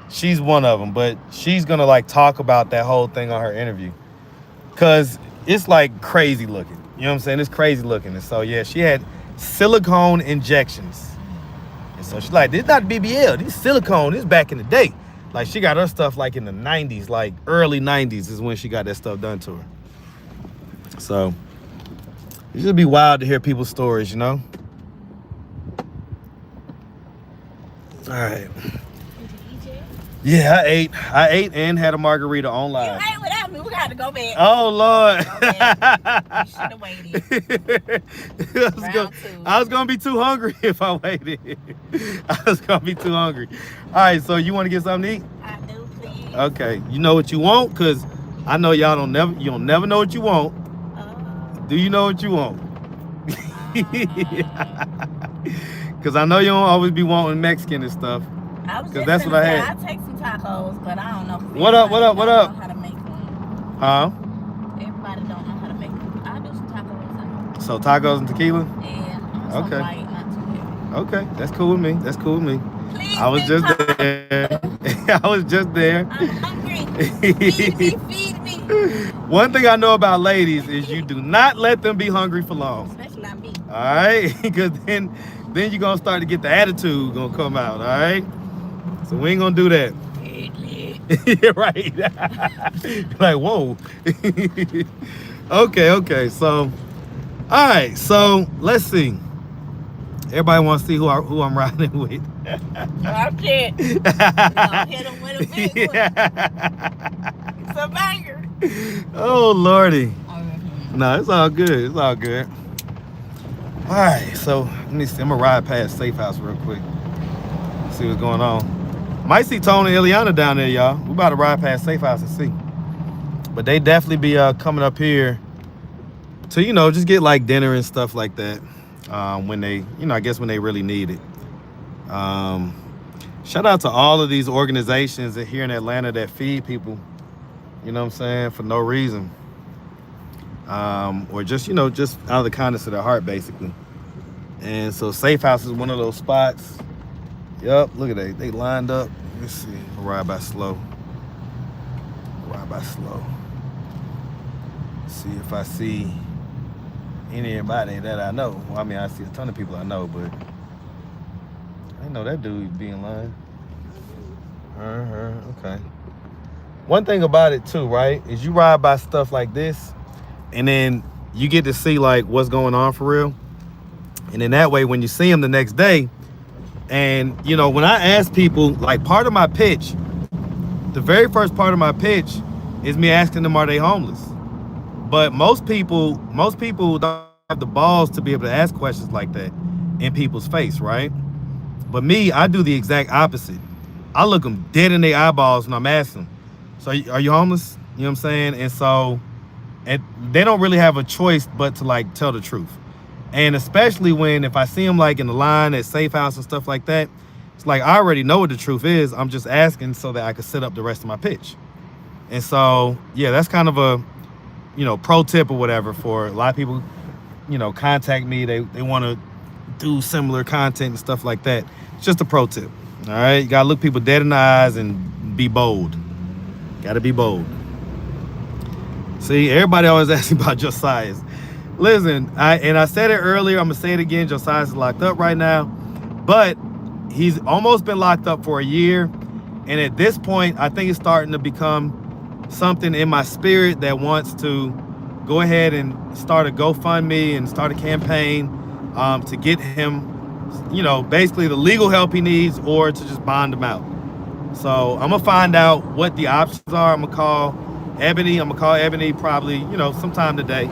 She's one of them, but she's gonna like talk about that whole thing on her interview. Cause it's like crazy looking. You know what I'm saying? It's crazy looking. And so yeah, she had silicone injections. And so she's like, this is not BBL, this is silicone, this is back in the day. Like she got her stuff like in the 90s, like early 90s is when she got that stuff done to her. So it should be wild to hear people's stories, you know? All right. Yeah, I ate and had a margarita on live. You ate without me. We got to go back. Oh, Lord. You should have waited. I was going to be too hungry if I waited. I was going to be too hungry. All right, so you want to get something to eat? I do, please. Okay. You know what you want? Because I know y'all don't never know what you want. Do you know what you want? Because I know you don't always be wanting Mexican and stuff. Because that's what I had. I'll take some tacos, but I don't know. What up? Don't know how to make them. Huh? Everybody don't know how to make them. I'll do some tacos. So tacos and tequila? Yeah. Okay. Light, not too heavy. Okay, that's cool with me. Please, I was just there. I was just there. I'm hungry. Feed me. One thing I know about ladies is you do not let them be hungry for long. Especially not me. All right? Because then you're going to start to get the attitude going to come out, all right? So we ain't going to do that. Yeah, right. Like, whoa. Okay. So, all right. So, let's see. Everybody wants to see who I'm riding with. I can't. Hit him with a big one. It's a banger. Oh, Lordy. No, it's all good. All right, so let me see. I'm gonna ride past Safe House real quick. See what's going on. Might see Tony and Ileana down there, y'all. We about to ride past Safe House and see. But they definitely be coming up here to, just get like dinner and stuff like that. When they, I guess when they really need it. Shout out to all of these organizations here in Atlanta that feed people, you know what I'm saying, for no reason. Or just, just out of the kindness of their heart, basically. And so Safe House is one of those spots. Yep, look at that. They lined up. Let's see. Ride by slow. See if I see anybody that I know. Well, I mean, I see a ton of people I know, but I didn't know that dude be in line. Okay. One thing about it too, right, is you ride by stuff like this, and then you get to see like what's going on for real. And then that way, when you see them the next day, and you know, when I ask people, like part of my pitch, the very first part of my pitch is me asking them, are they homeless? But most people don't have the balls to be able to ask questions like that in people's face, right? But me, I do the exact opposite. I look them dead in their eyeballs when I'm asking them, so are you homeless? You know what I'm saying? And so, and they don't really have a choice but to like tell the truth. And especially when, if I see them like in the line at Safe House and stuff like that, it's like I already know what the truth is. I'm just asking so that I can set up the rest of my pitch. And so, yeah, that's kind of a, you know, pro tip or whatever for a lot of people, you know, contact me. They want to do similar content and stuff like that. It's just a pro tip. All right. You got to look people dead in the eyes and be bold. Got to be bold. See, everybody always asks me about Josiah. Listen, I said it earlier. I'm going to say it again. Josiah is locked up right now, but he's almost been locked up for a year. And at this point, I think it's starting to become something in my spirit that wants to go ahead and start a GoFundMe and start a campaign to get him, you know, basically the legal help he needs, or to just bond him out. So I'm gonna find out what the options are. I'm gonna call Ebony probably, you know, sometime today,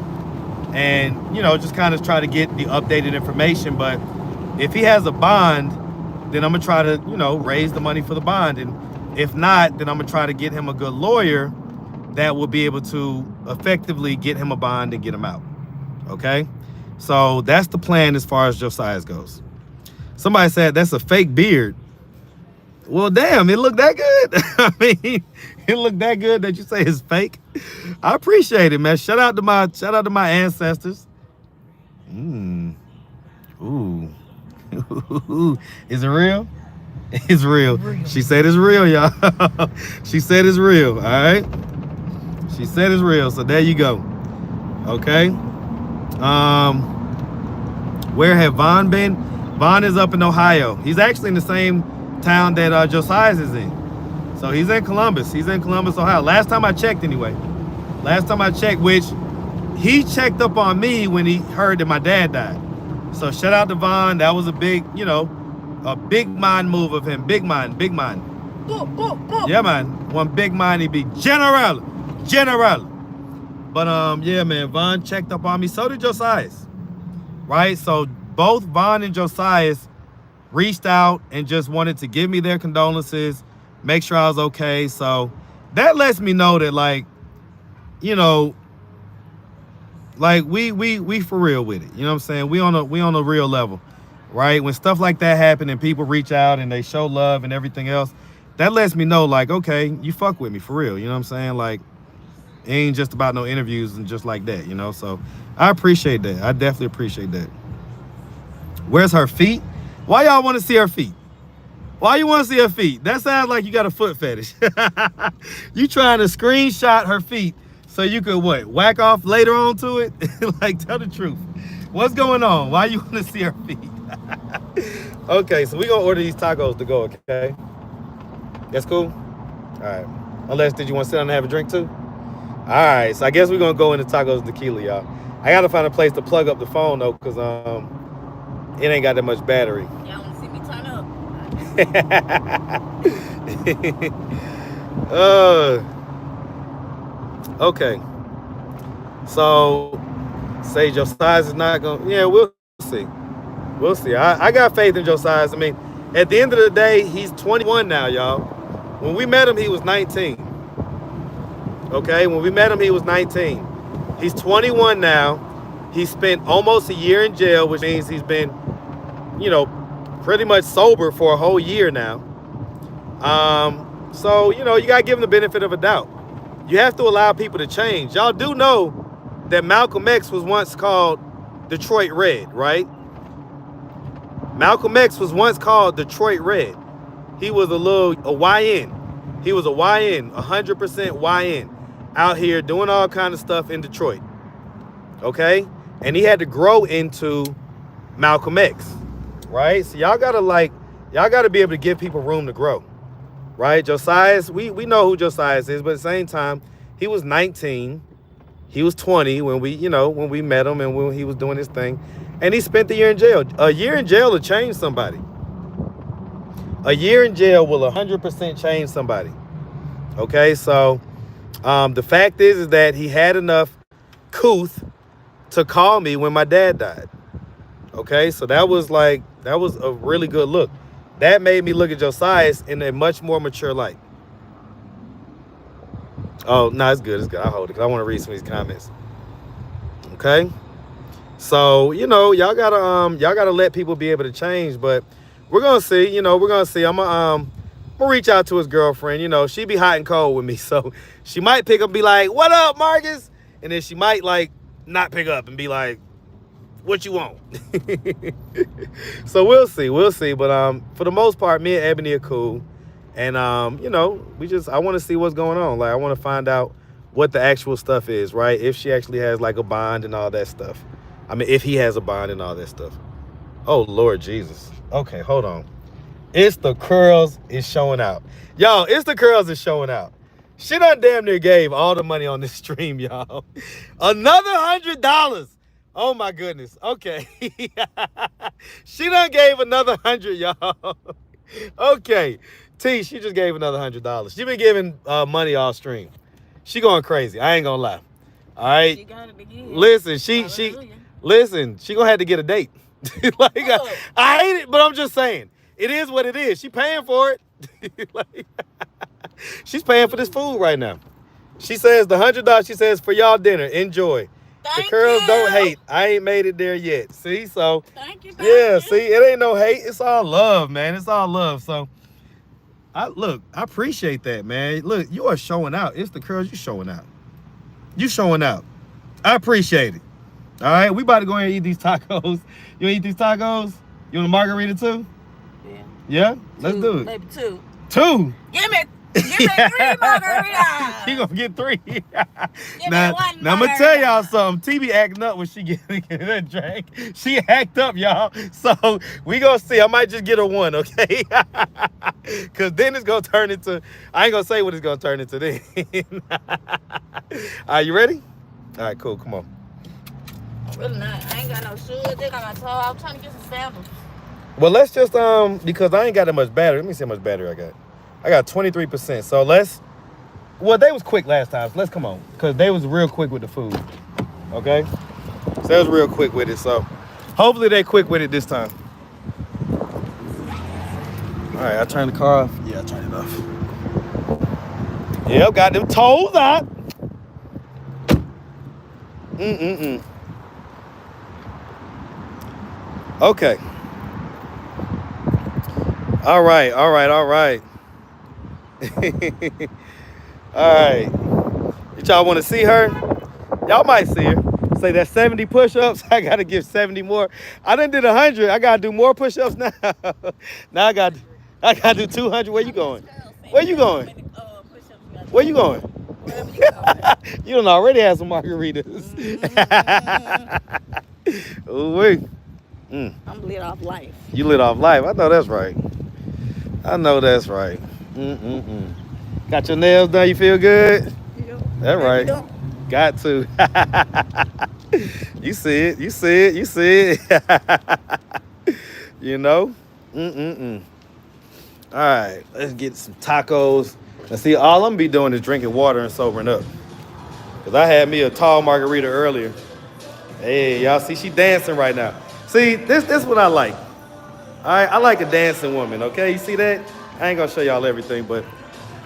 and you know, just kind of try to get the updated information. But if he has a bond, then I'm gonna try to, you know, raise the money for the bond, and if not, then I'm gonna try to get him a good lawyer that will be able to effectively get him a bond and get him out. Okay, so that's the plan as far as Josiah goes. Somebody said that's a fake beard. Well, damn, it looked that good. I mean, it looked that good that you say it's fake. I appreciate it, man. Shout out to my ancestors. Ooh. Is it real? It's real. She said it's real, y'all. She said it's real. All right. She said it's real. So there you go. Okay. Where have Vaughn been? Vaughn is up in Ohio. He's actually in the same town that Josiah is in. So he's in Columbus. He's in Columbus, Ohio. Last time I checked, anyway. Last time I checked, which he checked up on me when he heard that my dad died. So shout out to Vaughn. That was a big, you know, a big mind move of him. Big mind, big mind. Yeah, man. One big mind, he'd be general. But yeah, man, Vaughn checked up on me. So did Josiah. Right? So both Vaughn and Josiah reached out and just wanted to give me their condolences, make sure I was okay. So that lets me know that, like, you know, like we for real with it. You know what I'm saying? We on a real level, right? When stuff like that happen and people reach out and they show love and everything else, that lets me know, like, okay, you fuck with me for real. You know what I'm saying? Like, it ain't just about no interviews and just like that, you know? So I appreciate that. I definitely appreciate that. Where's her feet? Why y'all want to see her feet? Why you want to see her feet? That sounds like you got a foot fetish. You trying to screenshot her feet so you could, what, whack off later on to it? Like, tell the truth. What's going on? Why you want to see her feet? Okay, so we gonna order these tacos to go, okay? That's cool? All right. Unless, did you want to sit down and have a drink too? All right, so I guess we're gonna go into tacos and tequila, y'all. I gotta find a place to plug up the phone though, cause it ain't got that much battery. Y'all wanna see me turn up? Okay. So say Josiah is not gonna, yeah, we'll see. We'll see. I got faith in Josiah. I mean, at the end of the day, he's 21 now, y'all. When we met him, he was 19. Okay, when we met him, he was 19. He's 21 now. He spent almost a year in jail, which means he's been, you know, pretty much sober for a whole year now. So, you know, you gotta give him the benefit of a doubt. You have to allow people to change. Y'all do know that Malcolm X was once called Detroit Red, right? Malcolm X was once called Detroit Red. He was a YN. He was a YN, 100% YN, out here doing all kind of stuff in Detroit. okay? And he had to grow into Malcolm X, right? So y'all gotta be able to give people room to grow, right? Josiah, we know who Josiah is, but at the same time, he was 19, he was 20 when we met him and when he was doing his thing, and he spent the year in jail. A year in jail will change somebody. A year in jail will 100% change somebody. Okay, so the fact is that he had enough couth to call me when my dad died. Okay, so that was a really good look. That made me look at Josiah in a much more mature light. Oh, no, it's good. I'll hold it because I want to read some of these comments. Okay, so y'all gotta let people be able to change, but we're gonna see. I'm gonna reach out to his girlfriend. She be hot and cold with me, so she might pick up and be like, "What up, Marcus?" And then she might not pick up and be like, "What you want?" So we'll see. But for the most part, me and Ebony are cool, and I want to see what's going on. I want to find out what the actual stuff is, right? If she actually has a bond and all that stuff. I mean, if he has a bond and all that stuff. Oh Lord Jesus. Okay, hold on. It's the curls is showing out. Y'all, it's the curls is showing out. She done damn near gave all the money on this stream, y'all. Another $100. Oh my goodness. Okay. She done gave another 100, y'all. Okay. T, she just gave another $100. She been giving money all stream. She going crazy. I ain't gonna lie. All right. She gotta begin. Listen, she gonna have to get a date. I hate it, but I'm just saying. It is what it is. She paying for it. She's paying for this food right now. She says the $100, she says, for y'all dinner. Enjoy. The curls don't hate. I ain't made it there yet. See, so thank you. See, it ain't no hate. It's all love, man. It's all love. So I appreciate that, man. Look, you are showing out. It's the curls, you showing out. You showing out. I appreciate it. All right, we about to go ahead and eat these tacos. You wanna eat these tacos? You want a margarita too? Yeah. Yeah? Let's do it. Maybe two. Two? Give me 3 margaritas. She gonna get 3. Now I'm gonna tell y'all something. T be acting up when she get that drink. She act up, y'all. So we gonna see. I might just get her 1, okay? Cause then it's gonna turn into, I ain't gonna say what it's gonna turn into then. Are you ready? All right, cool. Come on. Really not. I ain't got no shoes. They got my toe. I'm trying to get some samples. Well, let's just because I ain't got that much battery. Let me see how much battery I got. I got 23%. So they was quick last time. So let's come on. Because they was real quick with the food. Okay? So they was real quick with it. So hopefully they quick with it this time. All right, I turned the car off. Yeah, I turned it off. Yep, got them toes out. Okay. All right. All right. If y'all want to see her, y'all might see her. Say that's 70 push-ups. I gotta give 70 more. I done did 100. I gotta do more push-ups now. Now I gotta do 200. Where you going? Where you going? Where you going? You done already had some margaritas. Ooh, wait. I'm lit off life. You lit off life. I know that's right. Got your nails done? You feel good? Yeah. That's right. Got to. You see it. All right, let's get some tacos. And see, all I'm be doing is drinking water and sobering up. Because I had me a tall margarita earlier. Hey, y'all see, she dancing right now. See, this is what I like. All right, I like a dancing woman, okay? You see that? I ain't gonna show y'all everything, but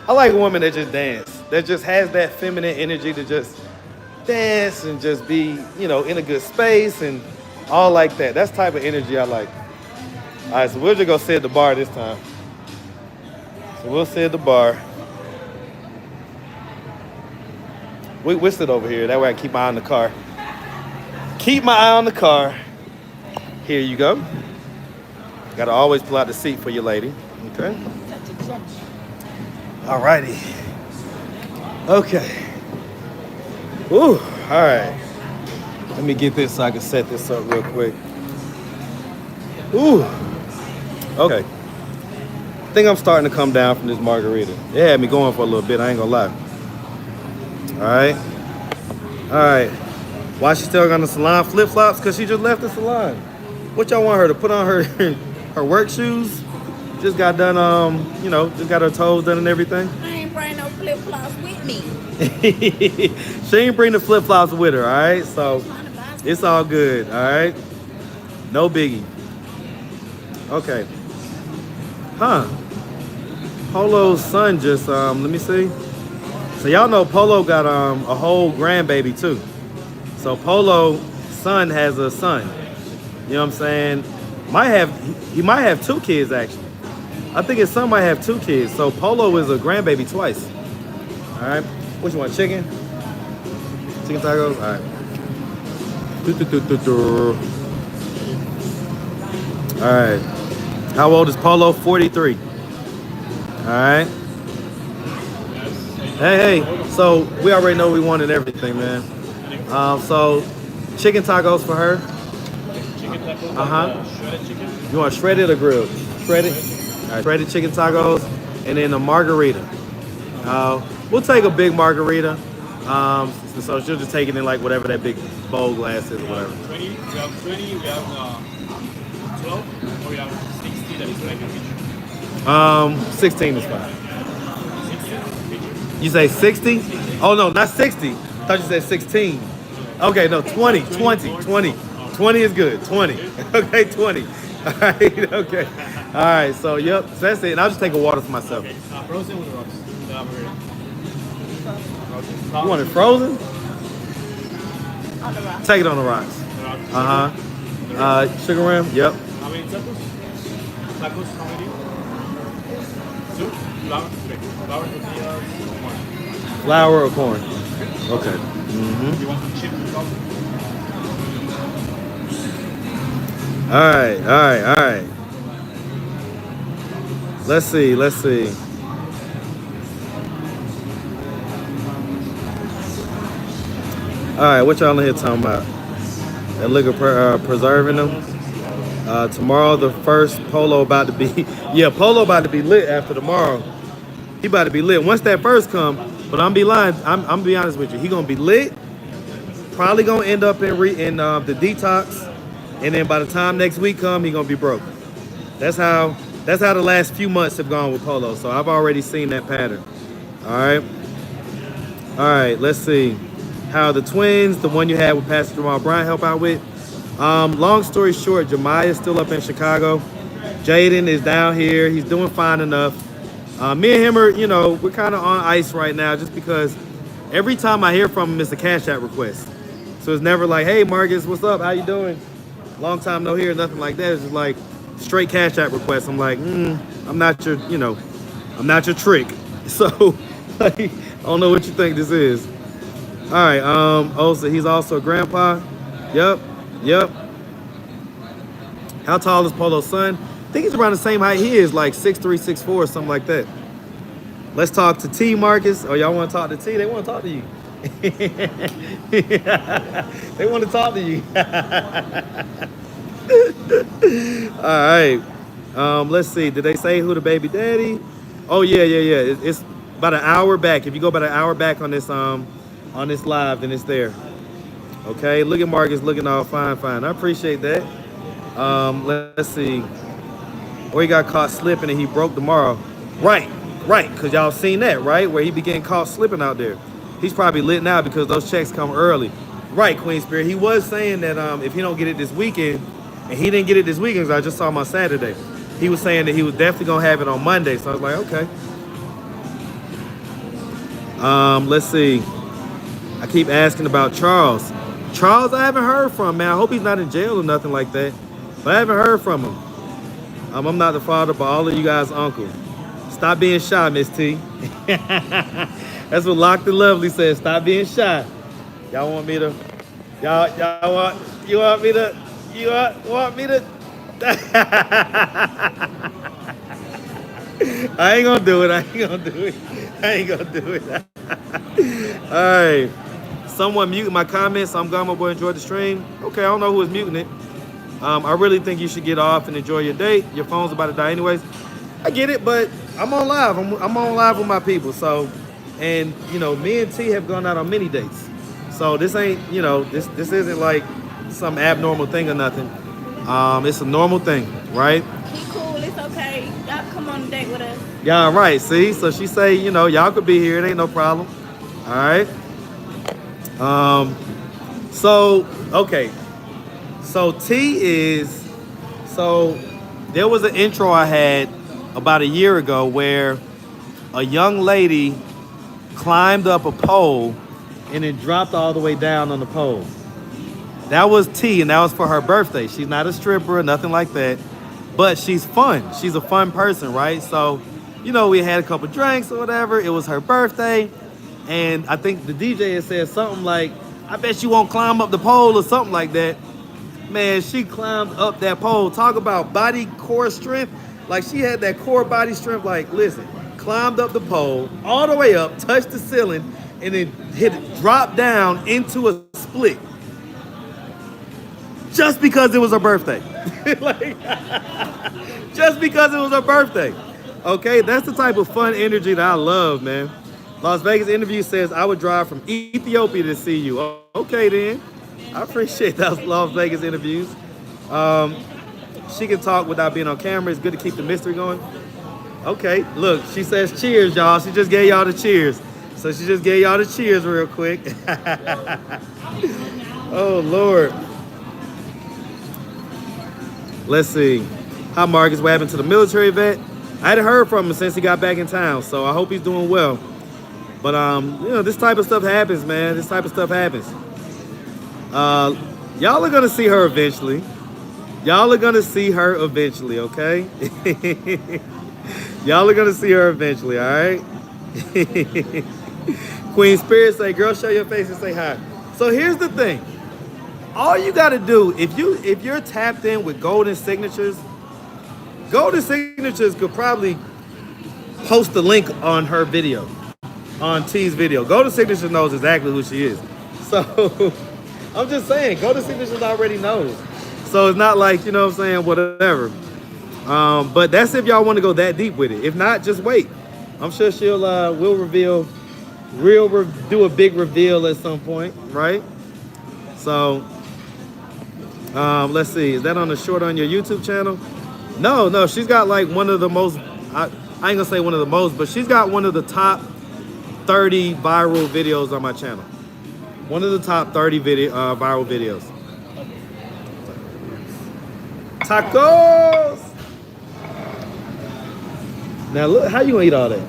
I like a woman that just dance, that just has that feminine energy to just dance and just be, in a good space and all like that. That's the type of energy I like. All right, so we'll just go sit at the bar this time. So we'll sit at the bar. We'll sit over here. That way I can keep my eye on the car. Keep my eye on the car. Here you go. Gotta always pull out the seat for your lady. Okay. All righty. Okay. Ooh, all right. Let me get this so I can set this up real quick. Ooh. Okay. I think I'm starting to come down from this margarita. It had me going for a little bit, I ain't gonna lie. Alright. Alright. Why she still got the salon flip-flops? Because she just left the salon. What y'all want her to put on her her work shoes? Just got done, you know, just got her toes done and everything. I ain't bringing no flip-flops with me. She ain't bring the flip-flops with her, alright? So it's all good, alright? No biggie. Okay. Huh. Polo's son just, let me see. So y'all know Polo got a whole grandbaby too. So Polo's son has a son. You know what I'm saying? He might have 2 kids actually. I think his son might have 2 kids. So Polo is a grandbaby twice. All right. What you want? Chicken? Chicken tacos? All right. All right. How old is Polo? 43. All right. Hey. So we already know we wanted everything, man. So chicken tacos for her. Shredded chicken. You want shredded or grilled? Shredded. All right. Shredded chicken tacos, and then a margarita. We'll take a big margarita. So she'll just take it in like whatever that big bowl glass is or whatever. 20. We have 20. We have 12. Or we have 60. That is like a picture. 16 is fine. You say 60? Oh no, not 60. I thought you said 16. Okay, no, 20. 20 is good. 20. Okay, 20. All right, okay. All right, so yep, so that's it. And I'll just take a water for myself. Okay. Frozen with rocks. You want it frozen? On the rock. Take it on the rocks. Sugar rim? Yep. How many tacos? Tacos, how many? 2? Flour? Okay. Flour, tortillas, corn. Flour or corn? Okay. You want some chips or something? All right. Let's see. All right, what y'all in here talking about? That liquor preserving them. Tomorrow the first Polo about to be, Polo about to be lit after tomorrow. He about to be lit. Once that first come, but I'm be lying. I'm gonna be honest with you. He gonna be lit. Probably gonna end up in the detox, and then by the time next week come, he gonna be broke. That's how the last few months have gone with Polo. So I've already seen that pattern. All right. Let's see. How the twins, the one you had with Pastor Jamal Bryant, help out with. Long story short, Jemiah is still up in Chicago. Jaden is down here. He's doing fine enough. Me and him are, we're kind of on ice right now just because every time I hear from him, it's a Cash App request. So it's never like, hey, Marcus, what's up? How you doing? Long time no hear, nothing like that. It's just like straight Cash App request. I'm like, I'm not your trick. So like, I don't know what you think this is. All right, so he's also a grandpa. Yep. How tall is Polo's son? I think he's around the same height he is, like 6'3", 6'4", something like that. Let's talk to T, Marcus. Oh, y'all want to talk to T? They want to talk to you. They want to talk to you. All right. Let's see. Did they say who the baby daddy? Oh, yeah. It's about an hour back. If you go about an hour back on this live, then it's there. Okay, look at Marcus looking all fine. I appreciate that. Let's see. Or he got caught slipping and he broke tomorrow. Right, because y'all seen that, right? Where he began caught slipping out there. He's probably lit now because those checks come early. Right, Queen Spirit. He was saying that if he don't get it this weekend, and he didn't get it this weekend because I just saw him on Saturday. He was saying that he was definitely going to have it on Monday. So I was like, okay. Let's see. I keep asking about Charles. Charles, I haven't heard from, man. I hope he's not in jail or nothing like that. But I haven't heard from him. I'm not the father, but all of you guys' uncle. Stop being shy, Miss T. That's what Locked and Lovely says. Stop being shy. Y'all want me to? Y'all want? You want me to? You want me to? I ain't gonna do it. All right. Someone muted my comments. So I'm glad my boy enjoyed the stream. Okay, I don't know who was muting it. I really think you should get off and enjoy your date. Your phone's about to die anyways. I get it, but I'm on live. I'm on live with my people. So, and you know, me and T have gone out on many dates. So this ain't, you know, this isn't like some abnormal thing or nothing. It's a normal thing, right? He cool. It's okay. Y'all come on a date with us. Yeah, right. See, so she say, you know, y'all could be here. It ain't no problem. All right. So okay. So there was an intro I had about a year ago where a young lady climbed up a pole and then dropped all the way down on the pole. That was T, and that was for her birthday. She's not a stripper or nothing like that, but she's fun. She's a fun person, right? So, you know, we had a couple drinks or whatever. It was her birthday, and I think the DJ had said something like, I bet you won't climb up the pole or something like that. Man, she climbed up that pole. Talk about body core strength. Like, she had that core body strength. Like, listen, climbed up the pole, all the way up, touched the ceiling, and then dropped down into a split. Just because it was her birthday. Like, just because it was her birthday. Okay, that's the type of fun energy that I love, man. Las Vegas interview says, I would drive from Ethiopia to see you. Okay, then. I appreciate those Las Vegas interviews. She can talk without being on camera. It's good to keep the mystery going. Okay, look, she says cheers, y'all. She just gave y'all the cheers. So she just gave y'all the cheers real quick. Oh, Lord. Let's see. Hi, Marcus. What happened to the military vet? I hadn't heard from him since he got back in town, so I hope he's doing well. But, you know, this type of stuff happens, man. This type of stuff happens. Y'all are going to see her eventually. Y'all are going to see her eventually, okay? Y'all are going to see her eventually, all right? Queen Spirit say, girl, show your face and say hi. So here's the thing. All you got to do, if you're tapped in with Golden Signatures could probably post the link on her video, on T's video. Golden Signatures knows exactly who she is. So I'm just saying, Golden Signatures already knows. So it's not like, you know what I'm saying, whatever. But that's if y'all want to go that deep with it. If not, just wait. I'm sure we'll do a big reveal at some point, right? So, let's see. Is that on the short on your YouTube channel? No. She's got like one of the most, I ain't gonna say one of the most, but she's got one of the top 30 viral videos on my channel. One of the top 30 viral videos. Tacos! Now look, how you gonna eat all that?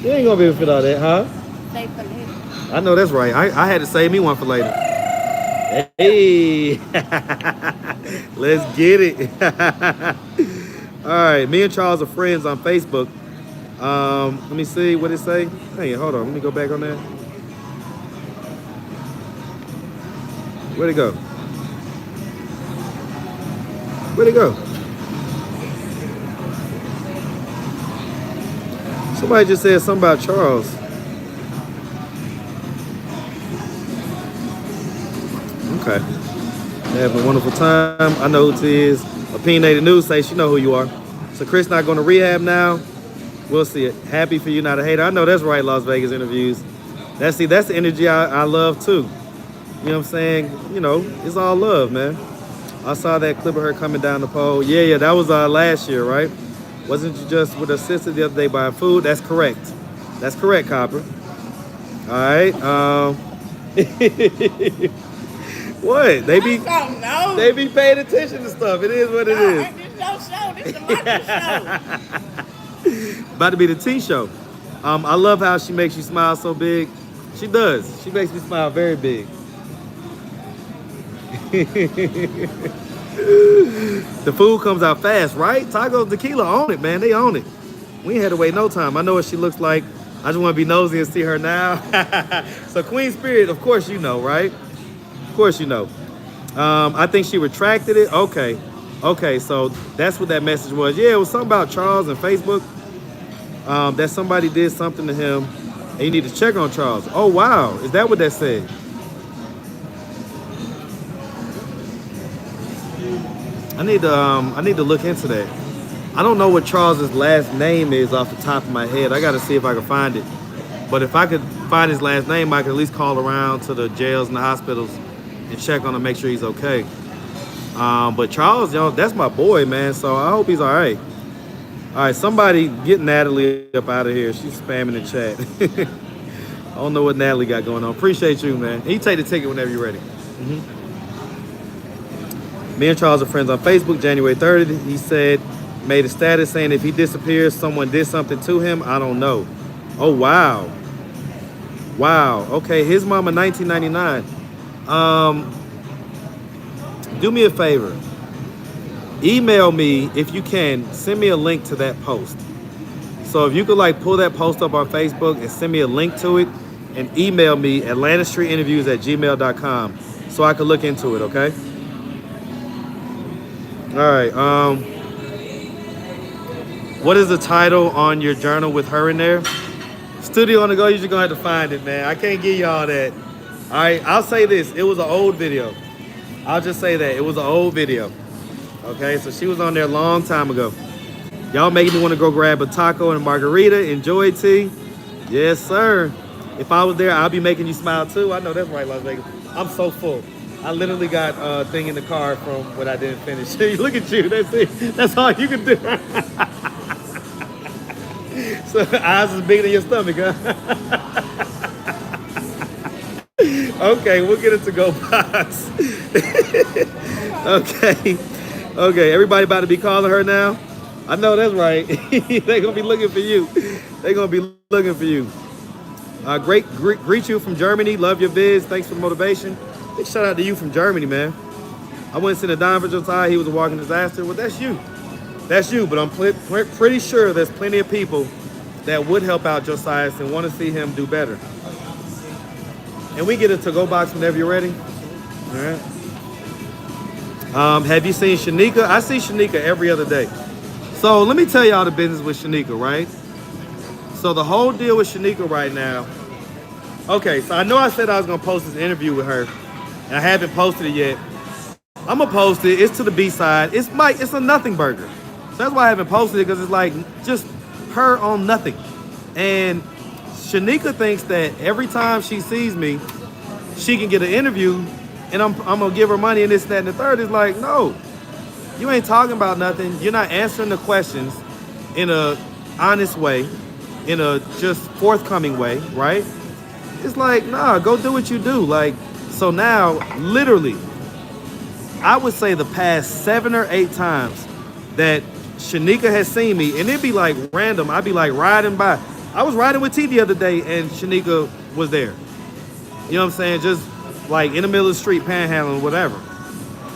You ain't gonna be able to fit all that, huh? Save for later. I know that's right. I had to save me one for later. Hey, let's get it. All right, me and Charles are friends on Facebook. Let me see what it say. Hey, hold on. Let me go back on that. Where'd it go? Where'd it go? Somebody just said something about Charles. Okay. They're having a wonderful time. I know who T is. Opinionated News say she know who you are. So Chris not going to rehab now. We'll see it. Happy for you, not a hater. I know that's right, Las Vegas interviews. That's the energy I love too. You know what I'm saying? You know, it's all love, man. I saw that clip of her coming down the pole. Yeah, that was last year, right? Wasn't you just with her sister the other day buying food? That's correct. That's correct, Copper. All right. What? They be paying attention to stuff. It is what it is. This your show. This the Michael show. About to be the T show. I love how she makes you smile so big. She does. She makes me smile very big. The food comes out fast, right? Tacos Tequila own it, man. They own it. We ain't had to wait no time. I know what she looks like. I just want to be nosy and see her now. So Queen Spirit, of course you know, right? Of course you know. I think she retracted it. Okay, so that's what that message was. Yeah, it was something about Charles and Facebook. That somebody did something to him. And you need to check on Charles. Oh wow, is that what that said? I need to look into that. I don't know what Charles's last name is off the top of my head. I got to see if I can find it. But if I could find his last name, I could at least call around to the jails and the hospitals and check on him, make sure he's okay. But Charles, that's my boy, man. So I hope he's all right. All right, somebody get Natalie up out of here. She's spamming the chat. I don't know what Natalie got going on. Appreciate you, man. And you take the ticket whenever you're ready. Me and Charles are friends on Facebook. January 30th, he said, made a status saying if he disappears, someone did something to him. I don't know. Oh, wow. Wow. Okay, his mama, 1999. Do me a favor. Email me, if you can, send me a link to that post. So if you could like pull that post up on Facebook and send me a link to it and email me AtlantaStreetInterviews@gmail.com so I could look into it, okay? All right. What is the title on your journal with her in there? Studio on the go, you're just gonna have to find it, man. I can't give y'all that. All right, I'll say this. It was an old video. I'll just say that. It was an old video. Okay, so she was on there a long time ago. Y'all making me want to go grab a taco and a margarita. Enjoy, T. Yes, sir. If I was there, I'll be making you smile too. I know that's right, Las Vegas. I'm so full. I literally got a thing in the car from what I didn't finish. Look at you. That's it. That's all you can do. So eyes is bigger than your stomach, huh? Okay, we'll get it to go box. Okay. Okay, everybody about to be calling her now? I know that's right. They're gonna be looking for you. They're gonna be looking for you. Greet you from Germany. Love your vids. Thanks for the motivation. Big shout out to you from Germany, man. I wouldn't send a dime for Josiah. He was a walking disaster. Well, that's you. That's you, but I'm pretty sure there's plenty of people that would help out Josiah and want to see him do better. And we get a to-go box whenever you're ready. All right. Have you seen Shanika? I see Shanika every other day. So let me tell y'all the business with Shanika, right? So the whole deal with Shanika right now. Okay, so I know I said I was gonna post this interview with her, and I haven't posted it yet. I'm gonna post it. It's to the B side. It's a nothing burger. So that's why I haven't posted it, because it's like just her on nothing. And Shanika thinks that every time she sees me, she can get an interview, and I'm gonna give her money and this, that, and the third. Is like, no, you ain't talking about nothing. You're not answering the questions in a honest way, in a just forthcoming way, right? It's like, nah, go do what you do. Like, so now, literally, I would say the past 7 or 8 times that Shanika has seen me, and it'd be like random. I'd be like riding by. I was riding with T the other day, and Shanika was there. You know what I'm saying? Just like in the middle of the street, panhandling, whatever.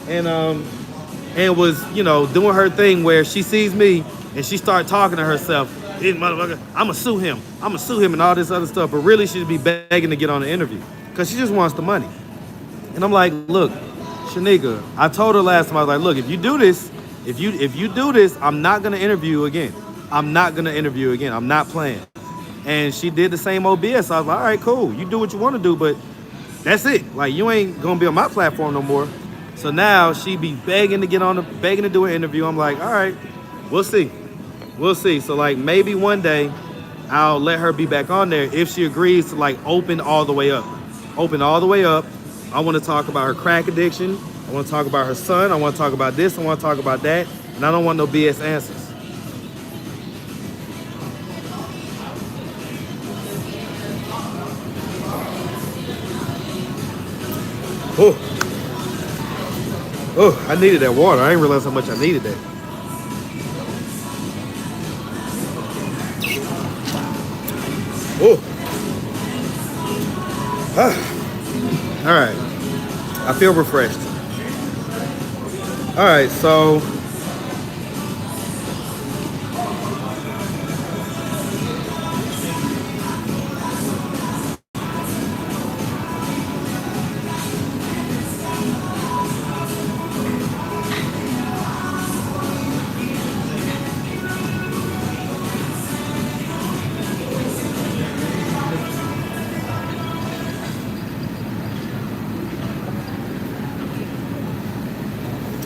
And was, you know, doing her thing where she sees me and she start talking to herself. This motherfucker, I'ma sue him, and all this other stuff. But really, she'd be begging to get on the interview because she just wants the money. And I'm like, look, Shanika, I told her last time, I was like, look, if you do this, I'm not gonna interview you again. I'm not playing. And she did the same OBS. I was like, all right, cool. You do what you want to do, but that's it. Like, you ain't gonna be on my platform no more. So now she be begging to do an interview. I'm like, all right, we'll see. So like maybe one day I'll let her be back on there if she agrees to like open all the way up. I want to talk about her crack addiction. I want to talk about her son. I want to talk about this. I want to talk about that. And I don't want no BS answers. Oh, I needed that water. I didn't realize how much I needed that. Oh. All right. I feel refreshed. All right, so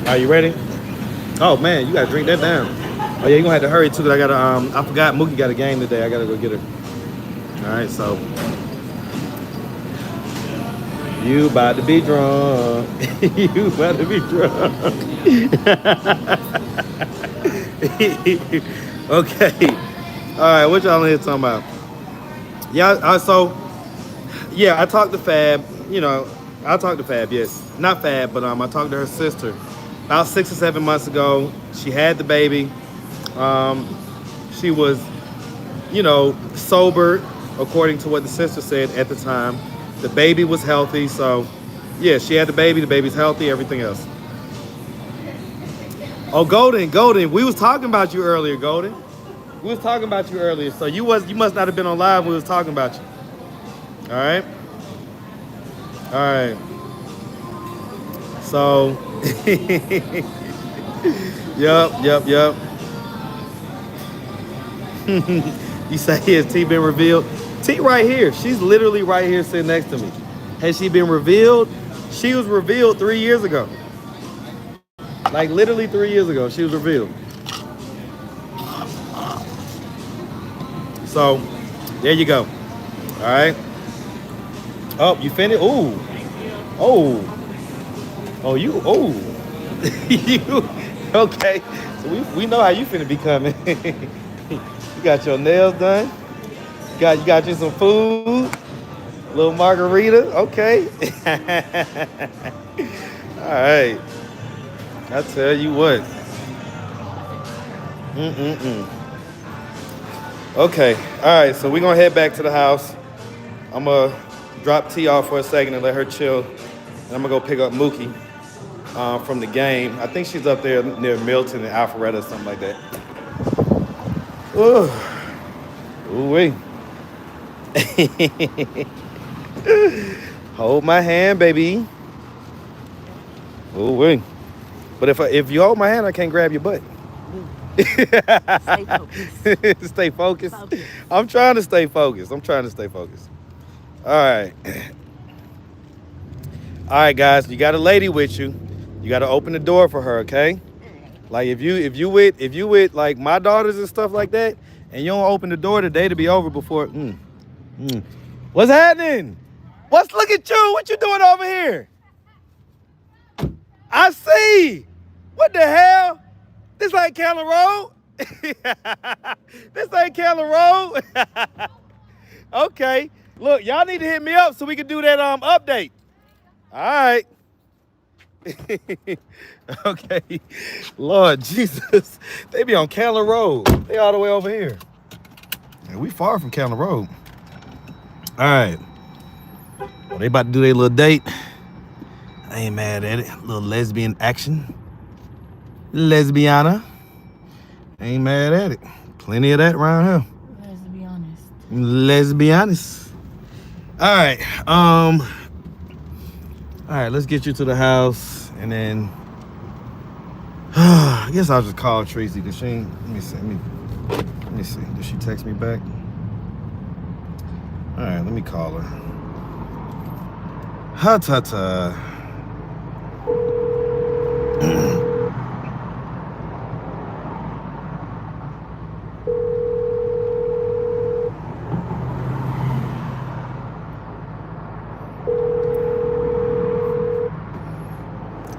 Are you ready? Oh man, you gotta drink that down. Oh yeah, you gonna have to hurry too. Cause I gotta. I forgot Mookie got a game today. I gotta go get her. All right, so you about to be drunk. You about to be drunk. Okay. All right, what y'all in here talking about? Yeah. So yeah, I talked to Fab. You know, I talked to Fab. Yes, not Fab, but I talked to her sister about 6 or 7 months ago. She had the baby. She was, you know, sober, according to what the sister said at the time. The baby was healthy, so yeah, she had the baby. The baby's healthy. Everything else. Oh, Golden, we was talking about you earlier, Golden. We was talking about you earlier, so you must not have been on live. We was talking about you. All right. All right. So, yep. You say, has T been revealed? T right here. She's literally right here sitting next to me. Has she been revealed? She was revealed 3 years ago. Like literally 3 years ago, she was revealed. So, there you go. All right. Oh, you finished? Ooh. Oh, you. Oh. You. Okay. So we know how you finna be coming. You got your nails done. You got you some food. A little margarita. Okay. All right. I tell you what. Okay. All right. So we're gonna head back to the house. I'm gonna drop T off for a second and let her chill. And I'm gonna go pick up Mookie from the game. I think she's up there near Milton and Alpharetta or something like that. Ooh-wee. Hold my hand, baby. Ooh-wee. But if you hold my hand, I can't grab your butt. Stay focused. Stay focused. I'm trying to stay focused. All right. All right, guys. You got a lady with you. You got to open the door for her, okay? Like if you with like my daughters and stuff like that, and you don't open the door, the day to be over before. What's happening? Look at you? What you doing over here? I see. What the hell? This ain't Keller Road. This ain't Keller Road. Okay. Look, y'all need to hit me up so we can do that update. All right. Okay. Lord Jesus. They be on Keller Road. They all the way over here. And we far from Keller Road. All right. Well, they about to do their little date. I ain't mad at it. A little lesbian action. Lesbiana. Ain't mad at it. Plenty of that around here. Let's be honest. All right. All right, let's get you to the house and then I guess I'll just call Tracy because she ain't. Let me see. Did she text me back? All right, let me call her. Ha ta ta.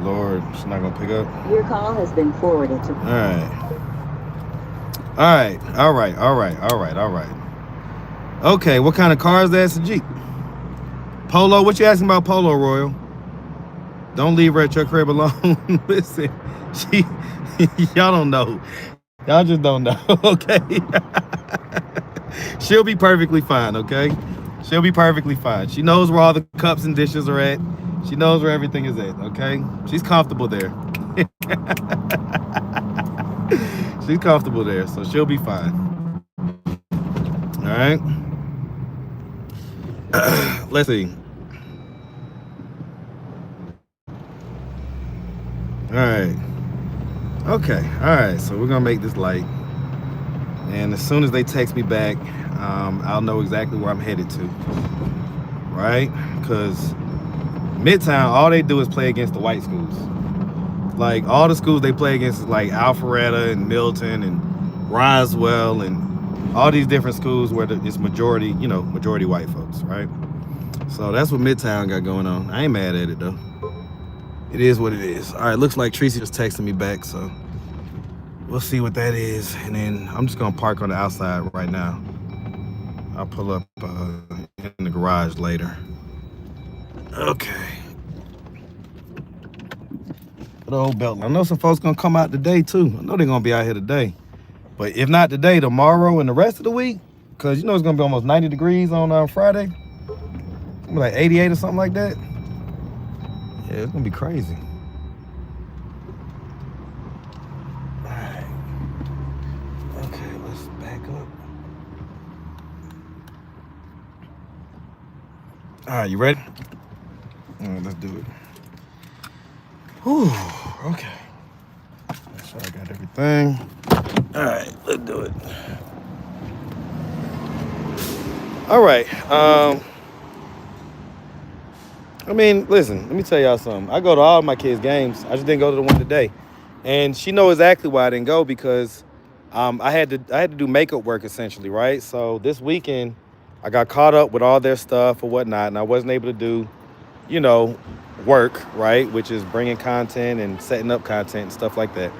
Lord, she's not gonna pick up. Your call has been forwarded to. All right. Okay, what kind of car is that? It's a Jeep. Polo, what you asking about Polo, Royal? Don't leave her at your crib alone. Listen, y'all don't know. Y'all just don't know, okay? She'll be perfectly fine, okay? She'll be perfectly fine. She knows where all the cups and dishes are at. She knows where everything is at, okay? She's comfortable there. She's comfortable there, so she'll be fine. All right? Let's see. All right. Okay. All right. So we're gonna make this light, and as soon as they text me back, I'll know exactly where I'm headed to. Right? Because Midtown, all they do is play against the white schools. Like all the schools they play against is like Alpharetta and Milton and Roswell and all these different schools where it's majority, majority white folks, right? So that's what Midtown got going on. I ain't mad at it though. It is what it is. All right, looks like Tracy just texting me back, so we'll see what that is. And then I'm just gonna park on the outside right now. I'll pull up in the garage later. Okay. Good old Beltline. I know some folks gonna come out today too. I know they're gonna be out here today. But if not today, tomorrow and the rest of the week, because it's gonna be almost 90 degrees on Friday. It's gonna be like 88 or something like that. Yeah, it's gonna be crazy. All right. Okay, let's back up. All right, you ready? All right, let's do it. Whew, okay. Make sure I got everything. All right, let's do it. All right. I mean, listen, let me tell y'all something. I go to all my kids' games. I just didn't go to the one today. And she knows exactly why I didn't go because I had to do makeup work essentially, right? So this weekend, I got caught up with all their stuff or whatnot, and I wasn't able to do, work, right? Which is bringing content and setting up content and stuff like that.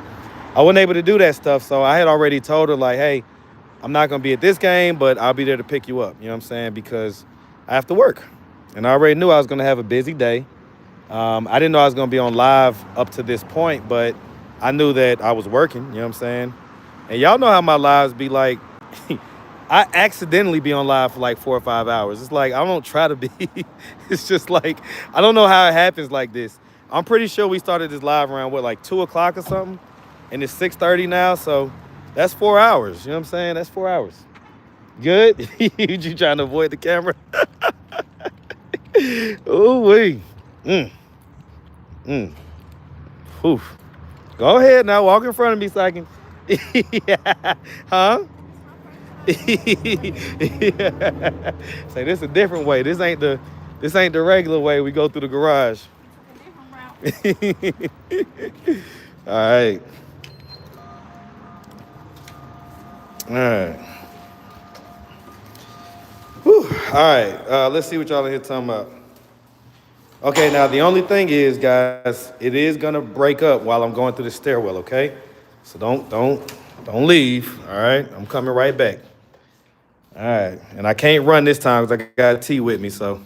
I wasn't able to do that stuff, so I had already told her, like, hey, I'm not going to be at this game, but I'll be there to pick you up, you know what I'm saying? Because I have to work. And I already knew I was going to have a busy day. I didn't know I was going to be on live up to this point, but I knew that I was working, you know what I'm saying? And y'all know how my lives be like. I accidentally be on live for like 4 or 5 hours. It's like, I don't try to be. It's just like, I don't know how it happens like this. I'm pretty sure we started this live around, like 2 o'clock or something? And it's 6:30 now, so that's 4 hours. You know what I'm saying? That's 4 hours. Good? You trying to avoid the camera? Ooh-wee. Oof. Go ahead now. Walk in front of me so I can. Yeah. Huh? Yeah. Say this a different way. This ain't the regular way we go through the garage. All right. All right. Whew. All right. Let's see what y'all in here talking about. Okay, now the only thing is, guys, it is gonna break up while I'm going through the stairwell, okay? So don't leave, all right? I'm coming right back. All right, and I can't run this time because I got a tea with me, so.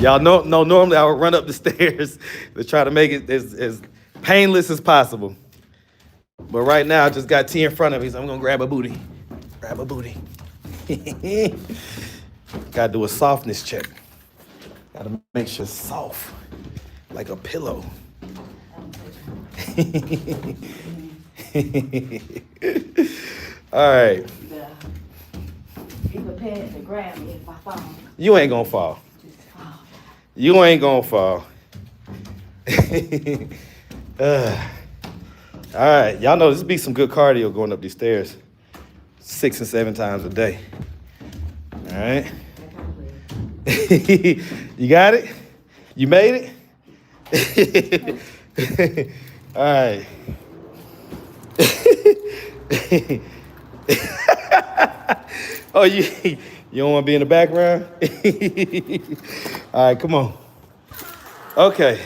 Y'all know, normally I would run up the stairs to try to make it as painless as possible. But right now, I just got tea in front of me, so I'm gonna grab a booty. Grab a booty. Gotta do a softness check. Gotta make sure it's soft, like a pillow. All right. Be prepared to grab me if I fall. You ain't gonna fall. You ain't gonna fall. All right, y'all know this be some good cardio going up these stairs 6 and 7 times a day. All right. You got it? You made it? All right. Oh, you don't want to be in the background? All right, come on. Okay.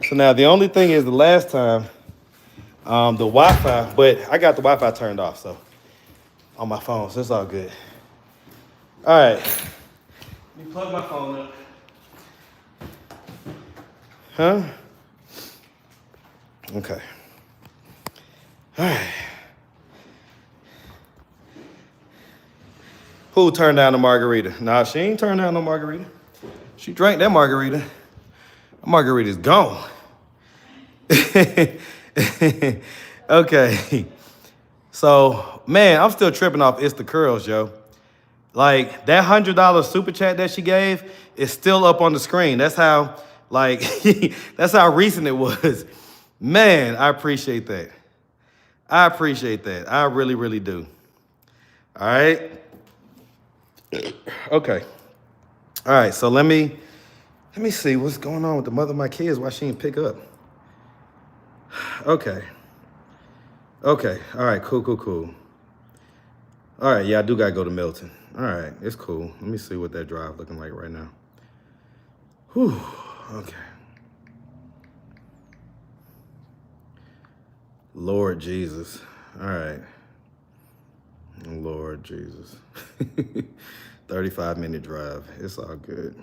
So now the only thing is the last time, the Wi-Fi, but I got the Wi-Fi turned off, so on my phone, so it's all good. All right. Let me plug my phone up. Huh? Okay. All right. Who turned down the margarita? Nah, she ain't turned down no margarita. She drank that margarita. That margarita's gone. Okay. So, man, I'm still tripping off It's the Curls, yo. Like, that $100 super chat that she gave is still up on the screen. That's how, like, that's how recent it was. Man, I appreciate that. I appreciate that. I really, really do. All right. Okay. All right, so let me see what's going on with the mother of my kids. Why she didn't pick up? Okay. Okay. All right. Cool, cool, cool. All right. Yeah, I do got to go to Milton. All right. It's cool. Let me see what that drive looking like right now. Whew. Okay. Lord Jesus. All right. Lord Jesus. 35-minute drive. It's all good.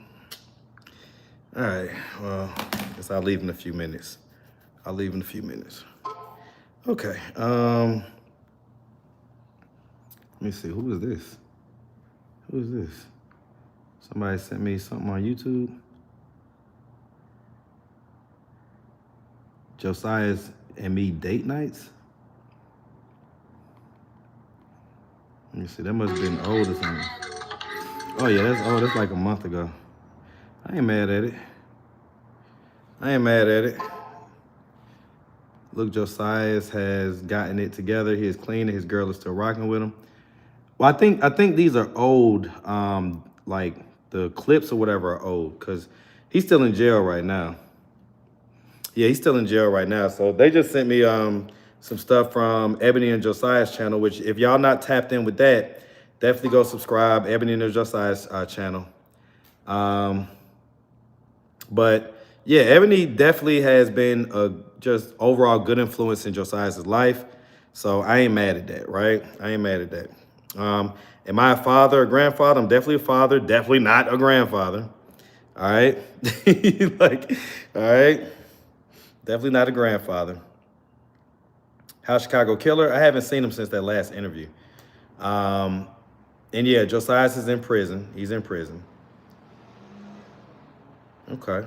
All right. Well, I guess I'll leave in a few minutes. Okay. Let me see. Who is this? Who is this? Somebody sent me something on YouTube. Josiah's and me date nights. Let me see. That must have been old or something. Oh yeah, that's old. That's like a month ago. I ain't mad at it. Look, Josiah has gotten it together. He is clean. His girl is still rocking with him. Well, I think these are old. Like the clips or whatever are old because he's still in jail right now. Yeah, he's still in jail right now. So they just sent me some stuff from Ebony and Josiah's channel, which if y'all not tapped in with that, definitely go subscribe. Ebony and Josiah's channel. But yeah, Ebony definitely has been a just overall good influence in Josiah's life. So I ain't mad at that, right? I ain't mad at that. Am I a father or grandfather? I'm definitely a father, definitely not a grandfather. All right. Like, all right. Definitely not a grandfather. How's Chicago Killer? I haven't seen him since that last interview. And yeah, Josiah's is in prison. He's in prison. Okay.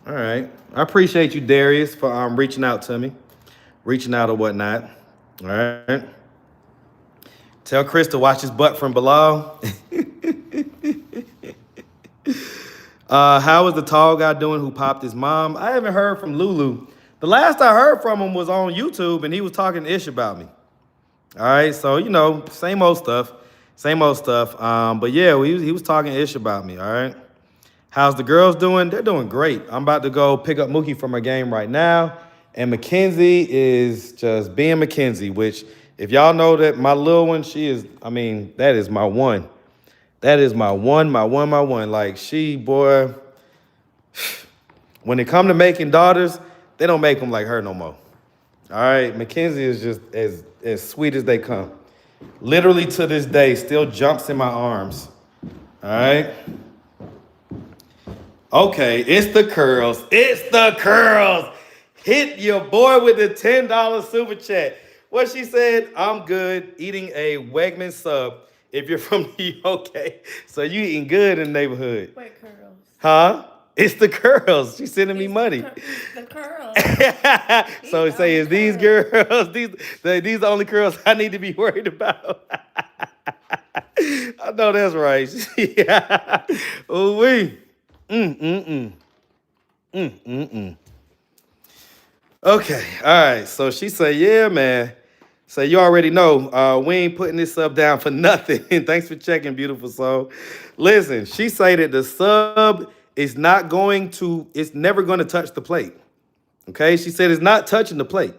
All right. I appreciate you, Darius, for reaching out to me, reaching out or whatnot. All right. Tell Chris to watch his butt from Bilal. How is the tall guy doing who popped his mom? I haven't heard from Lulu. The last I heard from him was on YouTube, and he was talking ish about me. All right, so, you know, same old stuff. But yeah, he was talking ish about me, all right? How's the girls doing? They're doing great. I'm about to go pick up Mookie from her game right now. And Mackenzie is just being Mackenzie, which if y'all know that my little one, she is, I mean, that is my one. That is my one. Like she, boy, when it come to making daughters, they don't make them like her no more. All right, Mackenzie is just as sweet as they come. Literally to this day, still jumps in my arms. All right. Okay, it's the curls. Hit your boy with the $10 super chat. What she said, I'm good eating a Wegman sub. If you're from New York, okay. So you eating good in the neighborhood. What curls? Huh? It's the curls. She's sending me money. The curls. So say, is these girls, these the only curls I need to be worried about? I know that's right. Yeah. Ooh-wee. Okay, all right. So she said, yeah, man. So you already know, we ain't putting this sub down for nothing. Thanks for checking, beautiful soul. Listen, she say that the sub is never going to touch the plate. Okay, she said it's not touching the plate.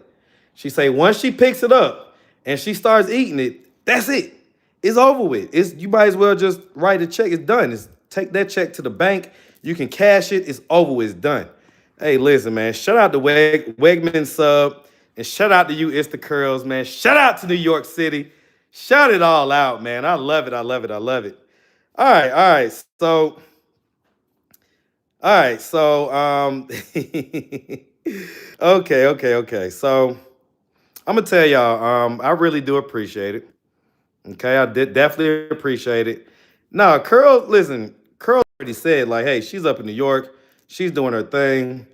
She say once she picks it up and she starts eating it, that's it. It's over with. You might as well just write a check. It's done. Take that check to the bank. You can cash it. It's over with. It's done. Hey, listen, man. Shout out to Wegman sub. And shout out to you, It's the Curls, man. Shout out to New York City. Shout it all out, man. I love it. All right. So, okay. So, I'm going to tell y'all, I really do appreciate it. Okay, I did definitely appreciate it. Now, Curl already said, like, hey, she's up in New York. She's doing her thing.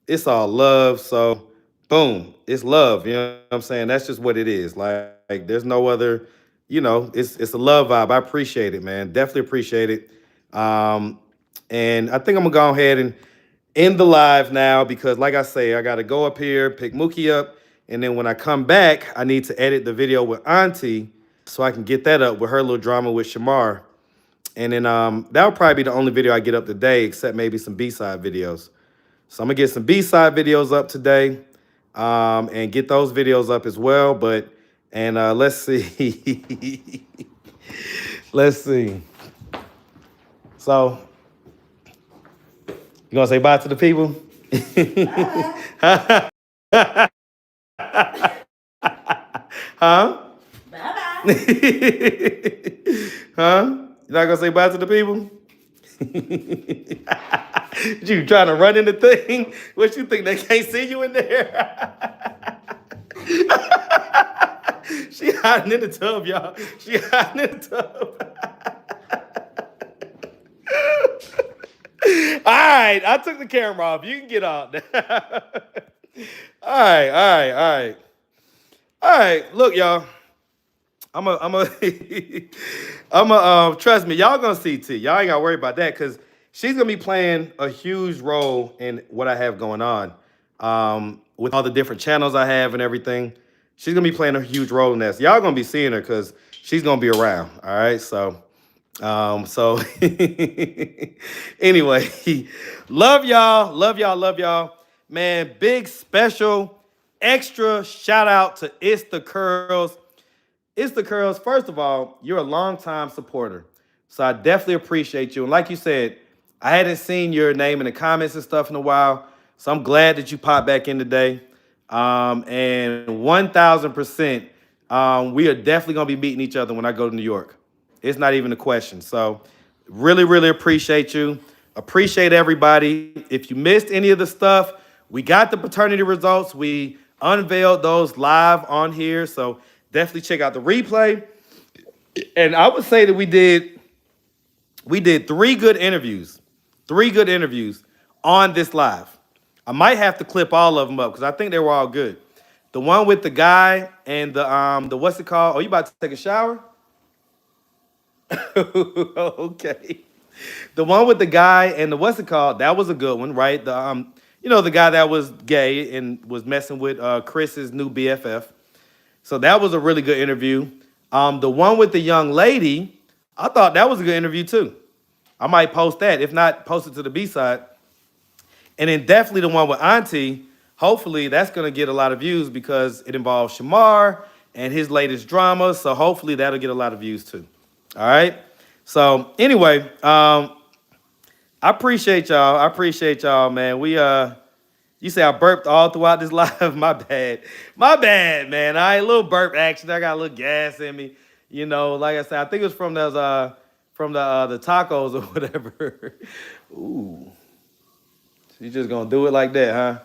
It's all love. So, boom, it's love. You know what I'm saying? That's just what it is. Like there's no other, you know, it's a love vibe. I appreciate it, man. Definitely appreciate it. And I think I'm gonna go ahead and end the live now because, like I say, I gotta go up here, pick Mookie up, and then when I come back, I need to edit the video with Auntie so I can get that up with her little drama with Shamar. And then that'll probably be the only video I get up today, except maybe some B-side videos. So I'm gonna get some B-side videos up today. and get those videos up as well. But let's see. Let's see. So you gonna say bye to the people? Huh? Bye-bye. Huh? You not gonna say bye to the people? You trying to run in the thing? What you think, they can't see you in there? She hiding in the tub, y'all. She hiding in the tub. All right, I took the camera off. You can get off. All right. All right, look, y'all. Trust me, y'all gonna see T. Y'all ain't gotta worry about that because she's gonna be playing a huge role in what I have going on. With all the different channels I have and everything. She's gonna be playing a huge role in this. Y'all gonna be seeing her because she's gonna be around. All right, so anyway, love y'all. Man, big special extra shout out to It's the Curls. It's the Curls. First of all, you're a longtime supporter. So I definitely appreciate you. And like you said, I hadn't seen your name in the comments and stuff in a while. So I'm glad that you popped back in today. And 1000%, we are definitely going to be meeting each other when I go to New York. It's not even a question. So really appreciate you. Appreciate everybody. If you missed any of the stuff, we got the paternity results. We unveiled those live on here. So definitely check out the replay. And I would say that we did 3 good interviews. 3 good interviews on this live. I might have to clip all of them up because I think they were all good. The one with the guy and the what's it called? Oh, you about to take a shower? Okay. The one with the guy and the what's it called? That was a good one, right? The the guy that was gay and was messing with Chris's new BFF. So that was a really good interview. The one with the young lady, I thought that was a good interview too. I might post that. If not, post it to the B-side. And then definitely the one with Auntie. Hopefully that's going to get a lot of views because it involves Shamar and his latest drama. So hopefully that'll get a lot of views too. All right. So anyway, I appreciate y'all. Man. You say I burped all throughout this live. My bad, man. I ain't a little burp action. I got a little gas in me. Like I said, I think it was from those from the tacos or whatever. Ooh. You just gonna do it like that, huh?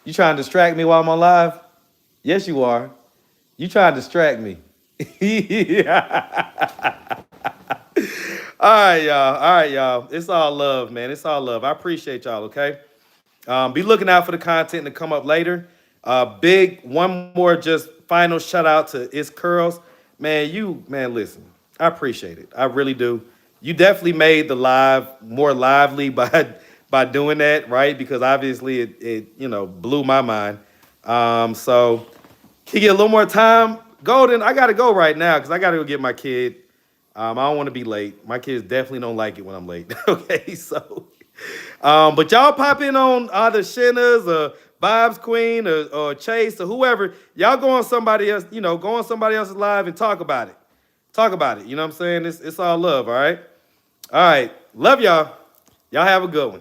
You trying to distract me while I'm on live? Yes, you are. You trying to distract me. All right, y'all. It's all love, man. It's all love. I appreciate y'all, okay? Be looking out for the content to come up later. Big one more just final shout out to It's Curls. Man, listen. I appreciate it. I really do. You definitely made the live more lively by doing that, right? Because obviously it blew my mind. So can you get a little more time? Golden, I gotta go right now because I gotta go get my kid. I don't want to be late. My kids definitely don't like it when I'm late. Okay, so but y'all pop in on either Shenna's or Bob's Queen or Chase or whoever. Y'all go on somebody else, go on somebody else's live and talk about it. Talk about it. You know what I'm saying? It's all love, all right? All right. Love y'all. Y'all have a good one.